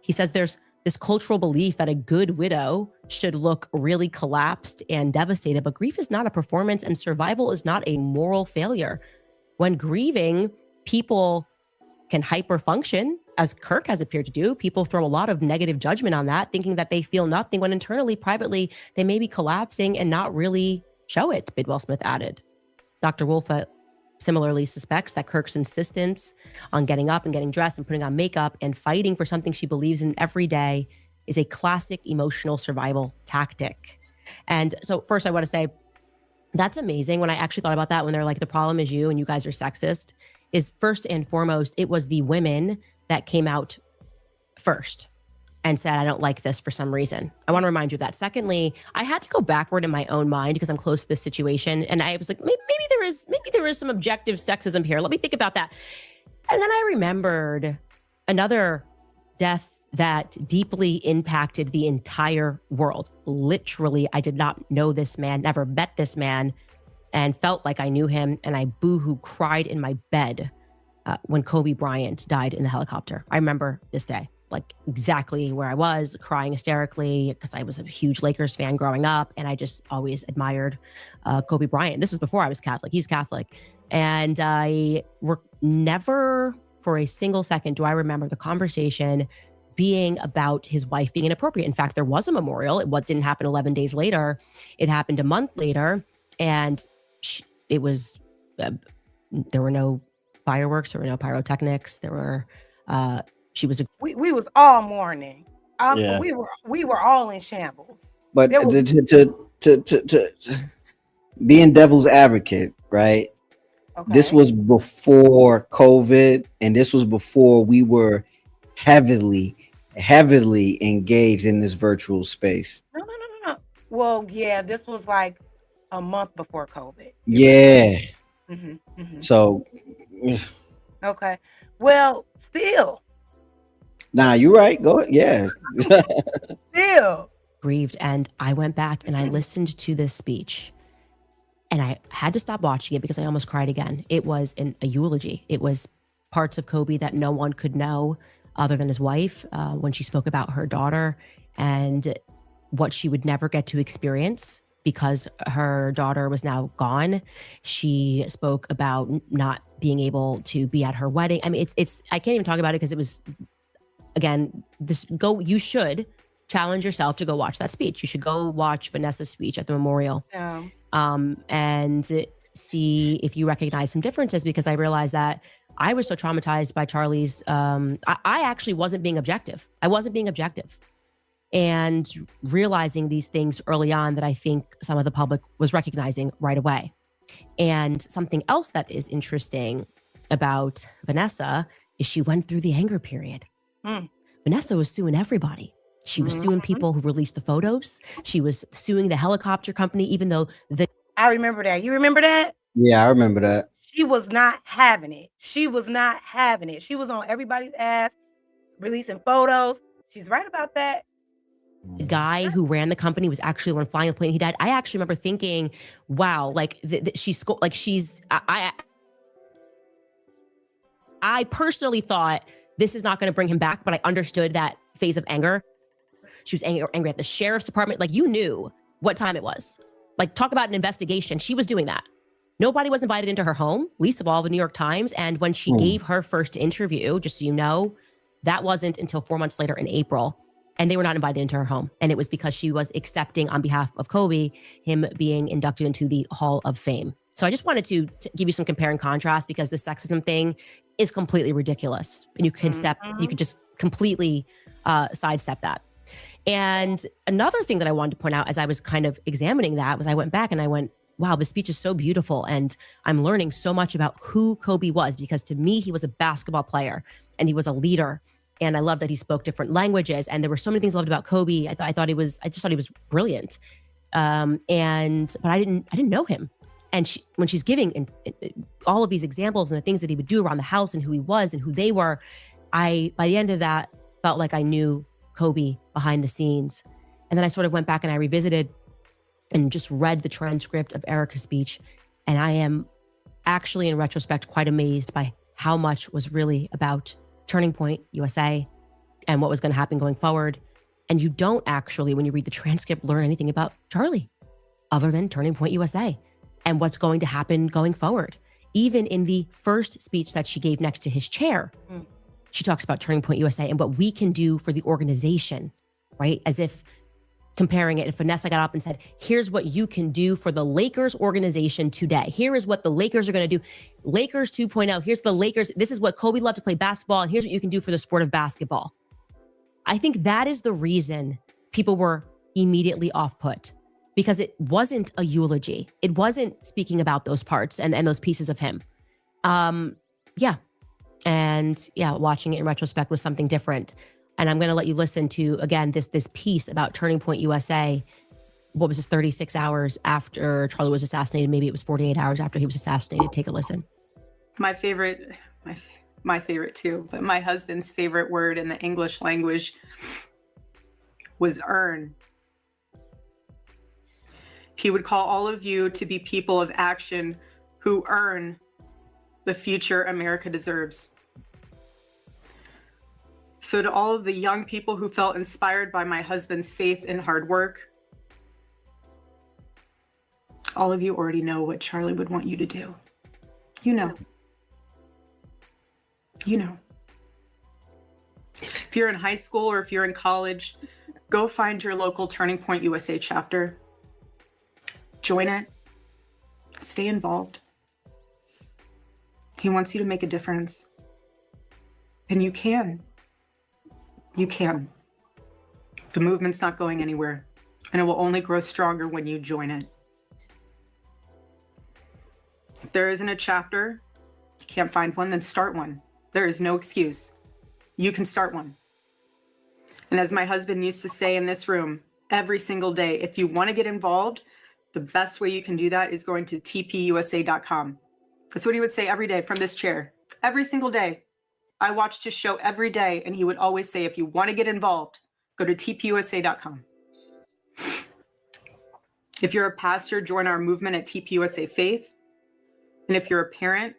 Speaker 8: He says there's this cultural belief that a good widow should look really collapsed and devastated, but grief is not a performance and survival is not a moral failure. When grieving, people can hyperfunction, as Kirk has appeared to do. People throw a lot of negative judgment on that, thinking that they feel nothing, when internally, privately, they may be collapsing and not really show it, Bidwell Smith added. Dr. Wolf similarly suspects that Kirk's insistence on getting up and getting dressed and putting on makeup and fighting for something she believes in every day is a classic emotional survival tactic. And so first I want to say, that's amazing. When I actually thought about that, when they're like, the problem is you and you guys are sexist, is first and foremost, it was the women that came out first and said, I don't like this for some reason. I want to remind you of that. Secondly, I had to go backward in my own mind because I'm close to this situation. And I was like, maybe there is some objective sexism here. Let me think about that. And then I remembered another death that deeply impacted the entire world. Literally, I did not know this man, never met this man, and felt like I knew him. And I boohoo cried in my bed when Kobe Bryant died in the helicopter. I remember this day, like exactly where I was, crying hysterically because I was a huge Lakers fan growing up. And I just always admired Kobe Bryant. This was before I was Catholic. He's Catholic. And I never for a single second do I remember the conversation being about his wife being inappropriate. In fact, there was a memorial. It didn't happen 11 days later. It happened a month later. And it was, there were no fireworks, there were no pyrotechnics. There were, she was,
Speaker 1: we was all mourning. We were all in shambles.
Speaker 9: But to being devil's advocate, right? Okay. This was before COVID, and this was before we were heavily engaged in this virtual space.
Speaker 1: No. Well, yeah, this was like a month before COVID.
Speaker 9: Yeah.
Speaker 1: Mm-hmm.
Speaker 9: So.
Speaker 1: Okay. Well, still.
Speaker 9: Nah, you're right. Go ahead. Yeah.
Speaker 1: Still.
Speaker 8: Grieved, and I went back and I listened to this speech. And I had to stop watching it because I almost cried again. It was a eulogy. It was parts of Kobe that no one could know other than his wife, when she spoke about her daughter and what she would never get to experience because her daughter was now gone. She spoke about not being able to be at her wedding. I mean, it's I can't even talk about it because it was, again, you should challenge yourself to go watch that speech. You should go watch Vanessa's speech at the memorial.
Speaker 1: Yeah.
Speaker 8: And see if you recognize some differences, because I realized that I was so traumatized by Charlie's, I actually wasn't being objective. I wasn't being objective. And realizing these things early on that I think some of the public was recognizing right away. And something else that is interesting about Vanessa is she went through the anger period. Vanessa was suing everybody. She was suing people who released the photos. She was suing the helicopter company, even though
Speaker 1: I remember that. You remember that?
Speaker 9: Yeah, I remember that.
Speaker 1: She was not having it. She was on everybody's ass, releasing photos. She's right about that.
Speaker 8: The guy who ran the company was actually the one flying the plane. He died. I actually remember thinking, wow, like I personally thought this is not going to bring him back, but I understood that phase of anger. She was angry at the sheriff's department. Like, you knew what time it was. Like, talk about an investigation. She was doing that. Nobody was invited into her home, least of all the New York Times. And when she gave her first interview, just so you know, that wasn't until 4 months later in April. And they were not invited into her home. And it was because she was accepting, on behalf of Kobe, him being inducted into the Hall of Fame. So I just wanted to give you some compare and contrast, because the sexism thing is completely ridiculous. And you can just completely sidestep that. And another thing that I wanted to point out as I was kind of examining that was I went back and I went, wow, this speech is so beautiful. And I'm learning so much about who Kobe was, because to me, he was a basketball player and he was a leader. And I love that he spoke different languages. And there were so many things I loved about Kobe. I just thought he was brilliant. But I didn't know him. And when she's giving all of these examples and the things that he would do around the house and who he was and who they were, by the end of that, felt like I knew Kobe behind the scenes. And then I sort of went back and I revisited and just read the transcript of Erika's speech. And I am actually, in retrospect, quite amazed by how much was really about Turning Point USA and what was going to happen going forward. And you don't actually, when you read the transcript, learn anything about Charlie other than Turning Point USA and what's going to happen going forward. Even in the first speech that she gave next to his chair, she talks about Turning Point USA and what we can do for the organization, right? As if comparing it, if Vanessa got up and said, here's what you can do for the Lakers organization today. Here is what the Lakers are going to do. Lakers 2.0. Here's the Lakers. This is what Kobe loved to play basketball. And here's what you can do for the sport of basketball. I think that is the reason people were immediately off put, because it wasn't a eulogy. It wasn't speaking about those parts and those pieces of him. Yeah. And yeah, watching it in retrospect was something different. And I'm going to let you listen to, again, this piece about Turning Point USA. What was this, 36 hours after Charlie was assassinated? Maybe it was 48 hours after he was assassinated. Take a listen.
Speaker 14: My favorite too, but my husband's favorite word in the English language was earn. He would call all of you to be people of action who earn the future America deserves. So to all of the young people who felt inspired by my husband's faith and hard work, all of you already know what Charlie would want you to do. You know. You know. If you're in high school or if you're in college, go find your local Turning Point USA chapter. Join it. Stay involved. He wants you to make a difference. And you can. You can. The movement's not going anywhere, and it will only grow stronger when you join it. If there isn't a chapter, you can't find one, then start one. There is no excuse. You can start one. And as my husband used to say in this room every single day, if you want to get involved, the best way you can do that is going to tpusa.com. That's what he would say every day from this chair. Every single day. I watched his show every day, and he would always say, if you want to get involved, go to tpusa.com. If you're a pastor, join our movement at TPUSA Faith. And if you're a parent,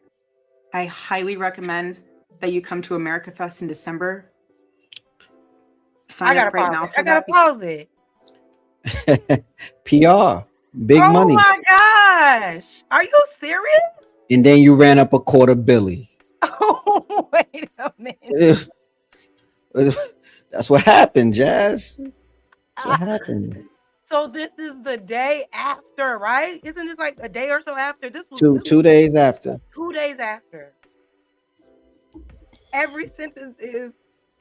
Speaker 14: I highly recommend that you come to America Fest in December. Sign up right now.
Speaker 1: I gotta pause it.
Speaker 9: PR, big money.
Speaker 1: Oh my gosh. Are you serious?
Speaker 9: And then you ran up a $250 million.
Speaker 1: Oh, wait a minute.
Speaker 9: That's what happened, Jazz. That's what happened.
Speaker 1: So this is the day after, right? Isn't it like a day or so after? This was
Speaker 9: 2 days after.
Speaker 1: 2 days after. Every sentence is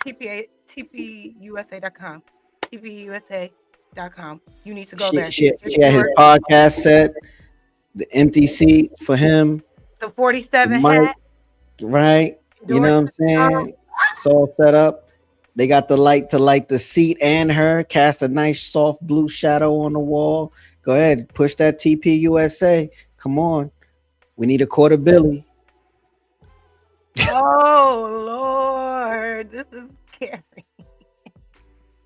Speaker 1: TPUSA.com. TPUSA.com. You need to go there.
Speaker 9: She had his podcast set, the empty seat for him.
Speaker 1: The 47
Speaker 9: Mike,
Speaker 1: hat.
Speaker 9: right? You know what I'm saying? It's all set up. They got the light to light the seat and her, cast a nice soft blue shadow on the wall. Go ahead, push that TPUSA. Come on. We need a $250 million.
Speaker 1: Oh, Lord. This is scary.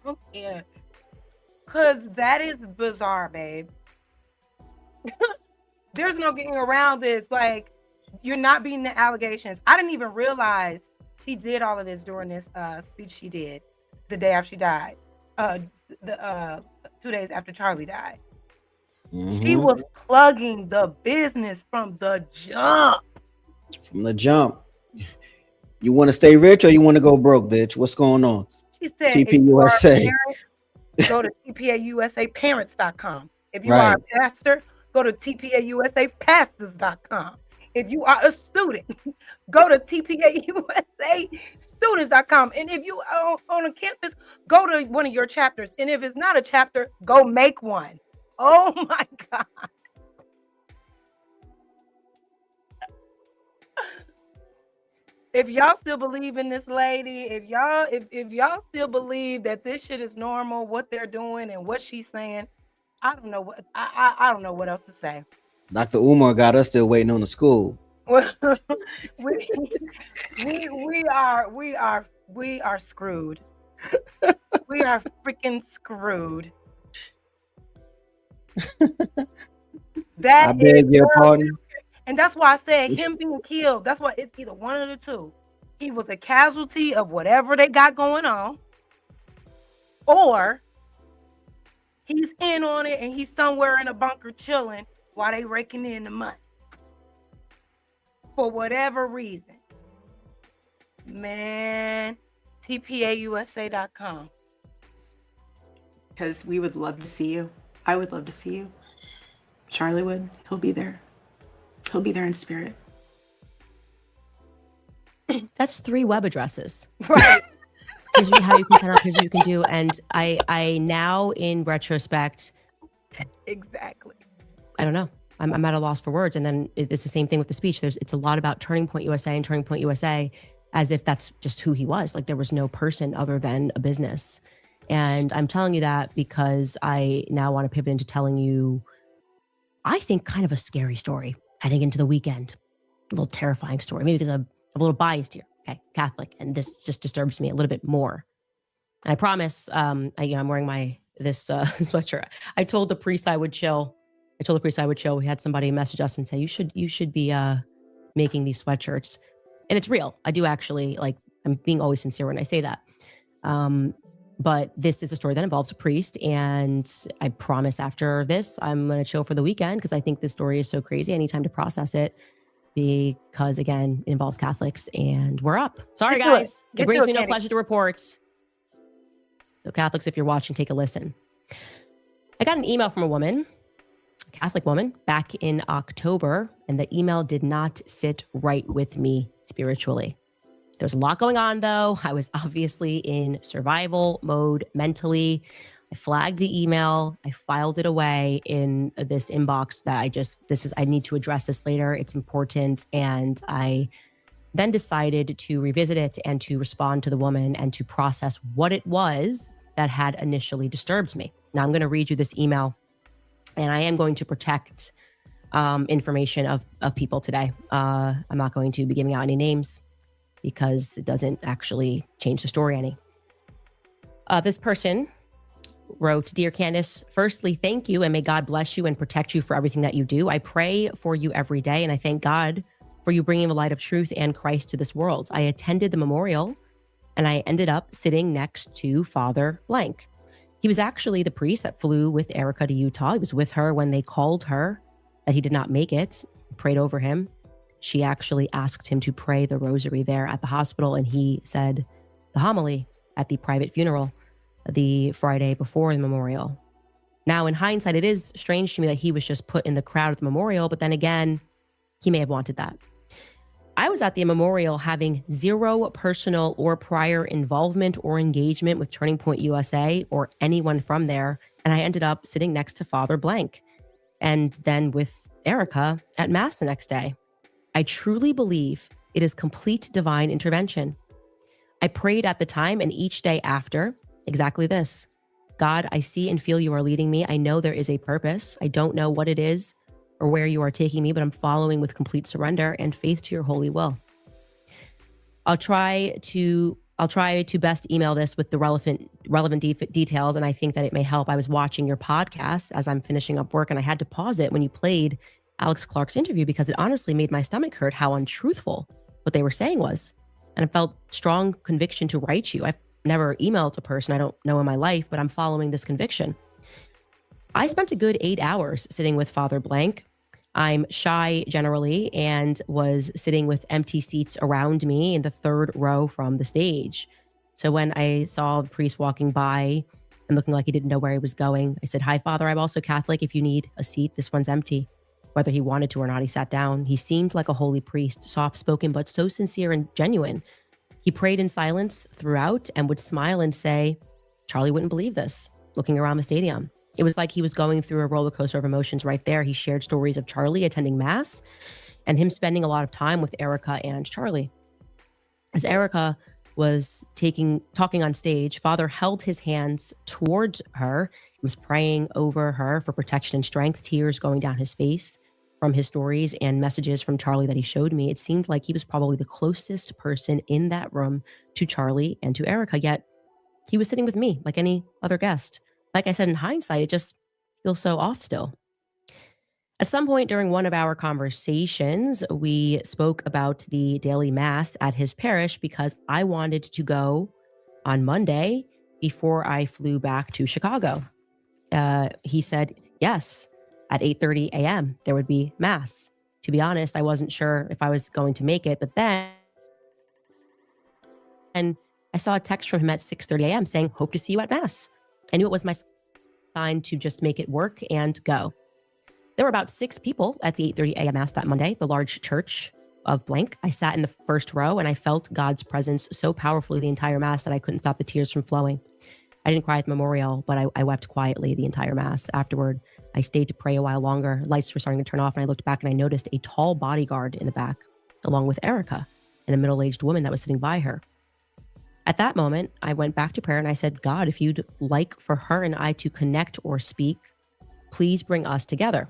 Speaker 1: Okay. Because that is bizarre, babe. There's no getting around this. Like, you're not beating the allegations. I didn't even realize she did all of this during this speech she did the day after she died. 2 days after Charlie died. Mm-hmm. She was plugging the business from the jump.
Speaker 9: From the jump. You want to stay rich or you want to go broke, bitch? What's going on?
Speaker 1: She said,
Speaker 9: TPUSA.
Speaker 1: Go to TPAUSAparents.com. If you are a pastor, go to TPAUSApastors.com. If you are a student, go to TPAUSAstudents.com. And if you are on a campus, go to one of your chapters. And if it's not a chapter, go make one. Oh my God. If y'all still believe in this lady, if y'all still believe that this shit is normal, what they're doing and what she's saying, I don't know what I don't know what else to say.
Speaker 9: Dr. Umar got us still waiting on the school.
Speaker 1: we are screwed. We are freaking screwed.
Speaker 9: I beg your pardon.
Speaker 1: And that's why I said him being killed. That's why it's either one of the two. He was a casualty of whatever they got going on, or he's in on it and he's somewhere in a bunker chilling while they raking in the money. For whatever reason. Man, TPAUSA.com.
Speaker 14: Because we would love to see you. I would love to see you. Charlie would. He'll be there. He'll be there in spirit.
Speaker 8: That's 3 web addresses.
Speaker 1: Right.
Speaker 8: here's how you can sign up, here's what you can do. And I now, in retrospect,
Speaker 1: Exactly.
Speaker 8: I don't know. I'm at a loss for words. And then it's the same thing with the speech. It's a lot about Turning Point USA and Turning Point USA as if that's just who he was. Like there was no person other than a business. And I'm telling you that because I now want to pivot into telling you, I think, kind of a scary story heading into the weekend. A little terrifying story. Maybe because I'm a little biased here. Okay, Catholic. And this just disturbs me a little bit more. And I promise, I'm wearing this sweatshirt. I told the priest I would chill. We had somebody message us and say, you should be making these sweatshirts. And it's real. I do actually, like, I'm being always sincere when I say that. But this is a story that involves a priest. And I promise after this, I'm going to chill for the weekend because I think this story is so crazy. I need time to process it because, again, it involves Catholics and we're up. Sorry, guys. It brings me no pleasure to report. So Catholics, if you're watching, take a listen. I got an email from a woman, a Catholic woman, back in October, and the email did not sit right with me spiritually. There's a lot going on, though. I was obviously in survival mode mentally. I flagged the email. I filed it away in this inbox that I need to address this later. It's important. And I then decided to revisit it and to respond to the woman and to process what it was that had initially disturbed me. Now I'm going to read you this email, and I am going to protect information of people today. I'm not going to be giving out any names because it doesn't actually change the story any. This person wrote, "Dear Candace, firstly, thank you and may God bless you and protect you for everything that you do. I pray for you every day, and I thank God for you bringing the light of truth and Christ to this world. I attended the memorial, and I ended up sitting next to Father Blank. He was actually the priest that flew with Erika to Utah. He was with her when they called her that he did not make it, prayed over him. She actually asked him to pray the rosary there at the hospital, and he said the homily at the private funeral the Friday before the memorial. Now, in hindsight, it is strange to me that he was just put in the crowd at the memorial, but then again, he may have wanted that. I was at the memorial having zero personal or prior involvement or engagement with Turning Point USA or anyone from there, and I ended up sitting next to Father Blank and then with Erika at Mass the next day. I truly believe it is complete divine intervention. I prayed at the time and each day after exactly this. God, I see and feel you are leading me. I know there is a purpose. I don't know what it is or where you are taking me, but I'm following with complete surrender and faith to your holy will. I'll try to best email this with the relevant details, and I think that it may help. I was watching your podcast as I'm finishing up work, and I had to pause it when you played Alex Clark's interview because it honestly made my stomach hurt how untruthful what they were saying was. And I felt strong conviction to write you. I've never emailed a person I don't know in my life, but I'm following this conviction. I spent a good 8 hours sitting with Father Blank. I'm shy generally and was sitting with empty seats around me in the third row from the stage. So when I saw the priest walking by and looking like he didn't know where he was going, I said, "Hi, Father, I'm also Catholic. If you need a seat, this one's empty." Whether he wanted to or not, he sat down. He seemed like a holy priest, soft-spoken, but so sincere and genuine. He prayed in silence throughout and would smile and say, "Charlie wouldn't believe this," looking around the stadium. It was like he was going through a roller coaster of emotions right there. He shared stories of Charlie attending Mass and him spending a lot of time with Erika and Charlie. As Erika was talking on stage, Father held his hands towards her, was praying over her for protection and strength, tears going down his face from his stories and messages from Charlie that he showed me. It seemed like he was probably the closest person in that room to Charlie and to Erika, yet he was sitting with me like any other guest. Like I said, in hindsight, it just feels so off still. At some point during one of our conversations, we spoke about the daily Mass at his parish because I wanted to go on Monday before I flew back to Chicago. He said, yes, at 8:30 a.m. there would be Mass. To be honest, I wasn't sure if I was going to make it, but then I saw a text from him at 6:30 a.m. saying, "Hope to see you at Mass." I knew it was my sign to just make it work and go. There were about 6 people at the 8:30 a.m. Mass that Monday, the large church of blank. I sat in the first row and I felt God's presence so powerfully the entire Mass that I couldn't stop the tears from flowing. I didn't cry at the memorial, but I wept quietly the entire Mass. Afterward, I stayed to pray a while longer. Lights were starting to turn off, and I looked back and I noticed a tall bodyguard in the back, along with Erika and a middle-aged woman that was sitting by her. At that moment, I went back to prayer and I said, God, if you'd like for her and I to connect or speak, please bring us together.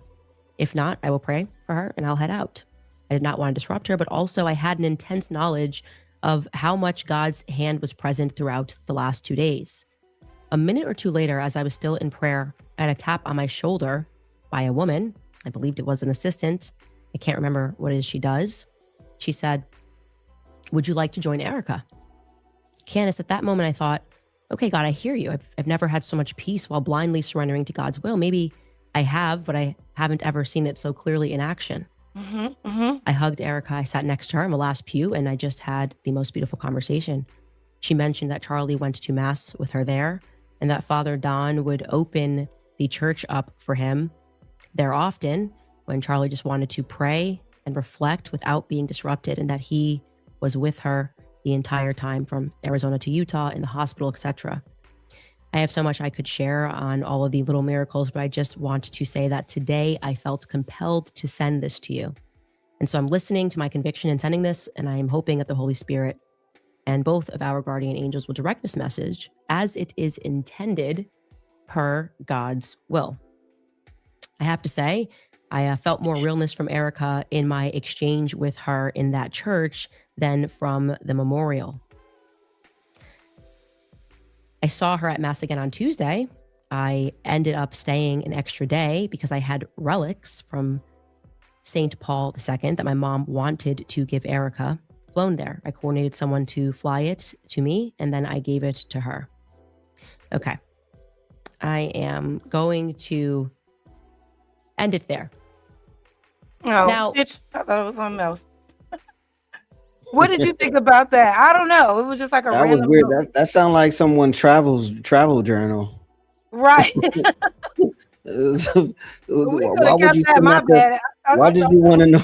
Speaker 8: If not, I will pray for her and I'll head out. I did not want to disrupt her, but also I had an intense knowledge of how much God's hand was present throughout the last 2 days. A minute or two later, as I was still in prayer, I had a tap on my shoulder by a woman. I believed it was an assistant. I can't remember what it is she does. She said, would you like to join Erika? Candace, at that moment, I thought, okay, God, I hear you. I've never had so much peace while blindly surrendering to God's will. Maybe I have, but I haven't ever seen it so clearly in action. I hugged Erika. I sat next to her in the last pew, and I just had the most beautiful conversation. She mentioned that Charlie went to Mass with her there, and that Father Don would open the church up for him there often when Charlie just wanted to pray and reflect without being disrupted, and that he was with her the entire time from Arizona to Utah, in the hospital, etc. I have so much I could share on all of the little miracles, but I just want to say that today I felt compelled to send this to you. And so I'm listening to my conviction and sending this, and I am hoping that the Holy Spirit and both of our guardian angels will direct this message as it is intended per God's will. I have to say, I felt more realness from Erika in my exchange with her in that church than from the memorial. I saw her at Mass again on Tuesday. I ended up staying an extra day because I had relics from St. Paul II that my mom wanted to give Erika flown there. I coordinated someone to fly it to me, and then I gave it to her. Okay. I am going to end it there.
Speaker 1: Oh,
Speaker 8: Now,
Speaker 1: bitch, I thought it was something else. What did you think about that? I don't know. It was just like a
Speaker 9: That was
Speaker 1: random
Speaker 9: weird.
Speaker 1: note.
Speaker 9: That sounded like someone travel journal.
Speaker 1: Right.
Speaker 9: Why would
Speaker 1: kept
Speaker 9: you
Speaker 1: that,
Speaker 9: send
Speaker 1: my
Speaker 9: that to,
Speaker 1: bad.
Speaker 9: why did you want to know?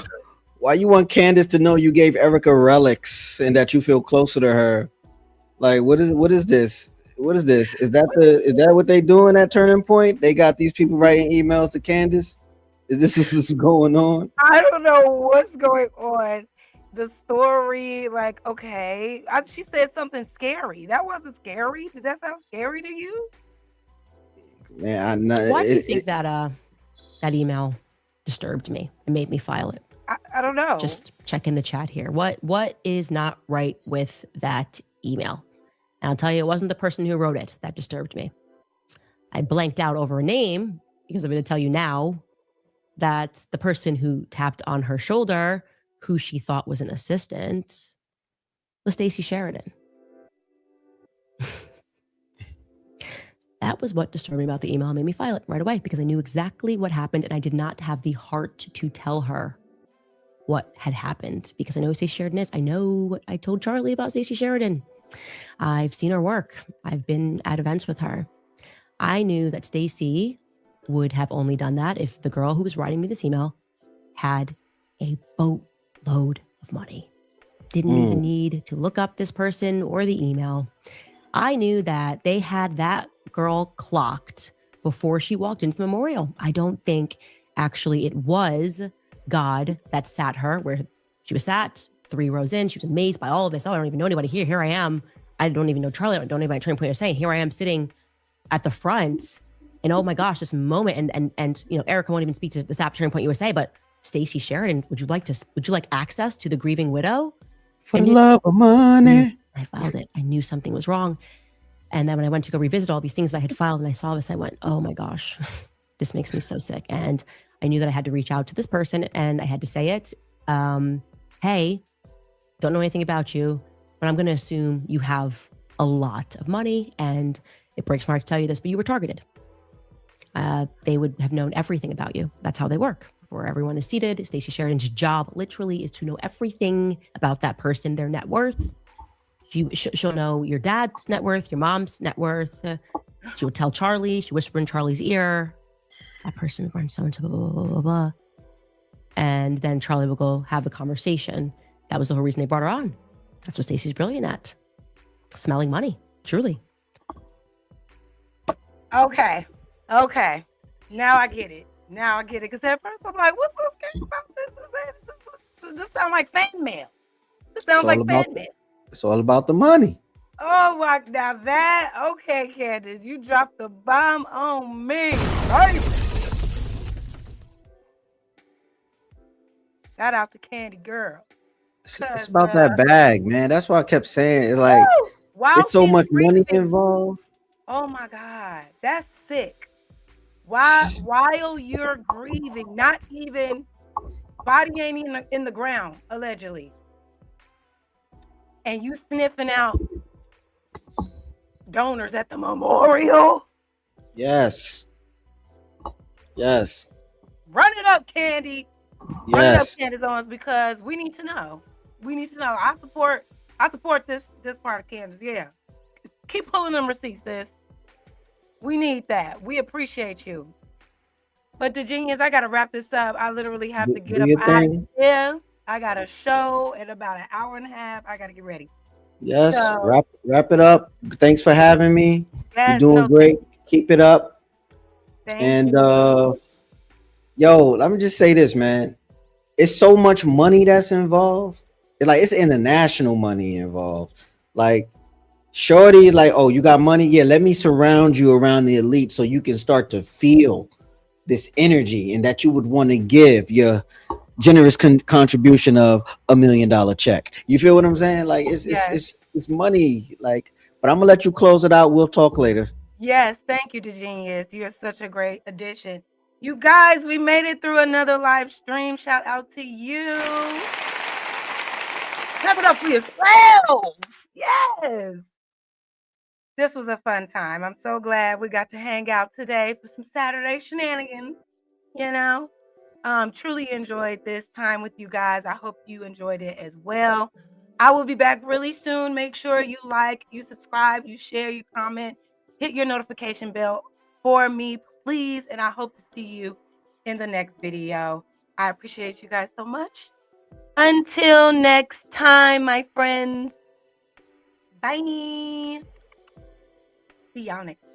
Speaker 9: Why you want Candace to know you gave Erika relics and that you feel closer to her? Like, what is this? What is this? Is that what they doing at Turning Point? They got these people writing emails to Candace? Is this going on?
Speaker 1: I don't know what's going on. The story, like, okay. She said something scary. That wasn't scary. Did that sound scary to you?
Speaker 9: Man, I know.
Speaker 8: why do you think that email disturbed me and made me file it?
Speaker 1: I don't know.
Speaker 8: Just check in the chat here. What is not right with that email? And I'll tell you, it wasn't the person who wrote it that disturbed me. I blanked out over a name because I'm going to tell you now that the person who tapped on her shoulder, who she thought was an assistant, was Stacey Sheridan. That was what disturbed me about the email and made me file it right away, because I knew exactly what happened and I did not have the heart to tell her what had happened, because I know who Stacey Sheridan is. I know what I told Charlie about Stacey Sheridan. I've seen her work. I've been at events with her. I knew that Stacey would have only done that if the girl who was writing me this email had a boatload of money. Didn't even need to look up this person or the email. I knew that they had that girl clocked before she walked into the memorial. I don't think actually it was God that sat her where she was sat 3 rows in. She was amazed by all of this. Oh, I don't even know anybody here. Here I am. I don't even know Charlie. I don't know anybody at Turning Point. Saying, here I am sitting at the front. And oh my gosh, this moment. And you know, Erika won't even speak to the staff at Turning Point USA, but Stacey Sheridan, would you like access to the grieving widow?
Speaker 9: For the love of money.
Speaker 8: I filed it. I knew something was wrong. And then when I went to go revisit all these things I had filed and I saw this, I went, oh my gosh, this makes me so sick. And I knew that I had to reach out to this person and I had to say it. Hey, don't know anything about you, but I'm going to assume you have a lot of money, and it breaks my heart to tell you this, but you were targeted. They would have known everything about you. That's how they work. Before everyone is seated, Stacey Sheridan's job literally is to know everything about that person, their net worth. She'll know your dad's net worth, your mom's net worth. She would tell Charlie, she whispered in Charlie's ear, that person runs so and so, blah, blah, blah, blah, blah. And then Charlie will go have the conversation. That was the whole reason they brought her on. That's what Stacey's brilliant at. Smelling money, truly.
Speaker 1: Okay. Now I get it. Because at first I'm like, what's so scary about this? This sounds like fan mail.
Speaker 9: It's all about the money.
Speaker 1: Oh my, now that, okay, Candace, you dropped the bomb on me. Right? Shout out to Candy Girl.
Speaker 9: It's about that bag, man. That's what I kept saying. It's like, there's so much money involved.
Speaker 1: Oh my God, that's sick. While you're grieving, not even, body ain't in the ground, allegedly. And you sniffing out donors at the memorial.
Speaker 9: Yes.
Speaker 1: Run it up, Candy.
Speaker 9: Yes.
Speaker 1: Run it up, Candace Owens, because we need to know. I support this part of Candace. Yeah. Keep pulling them receipts, sis. We need that. We appreciate you. But the genius, I gotta wrap this up. I literally have to get up out of here. I got a show in about an hour and a half. I gotta get ready.
Speaker 9: Yes, so, wrap it up. Thanks for having me.
Speaker 1: Yes,
Speaker 9: You're doing great. Keep it up.
Speaker 1: Thank
Speaker 9: you. Yo, let me just say this, man. It's so much money that's involved. It's international money involved. Like, shorty, like, oh, you got money? Yeah, let me surround you around the elite so you can start to feel this energy and that you would want to give your generous contribution of $1 million check. You feel what I'm saying? Like, it's money. Like, but I'm gonna let you close it out. We'll talk later.
Speaker 1: Yes, thank you, Genius. You're such a great addition. You guys, we made it through another live stream. Shout out to you. Clap it up for yourselves. Yes. This was a fun time. I'm so glad we got to hang out today for some Saturday shenanigans. You know, truly enjoyed this time with you guys. I hope you enjoyed it as well. I will be back really soon. Make sure you like, you subscribe, you share, you comment, hit your notification bell for me, please. And I hope to see you in the next video. I appreciate you guys so much. Until next time, my friends. Bye. See y'all next time.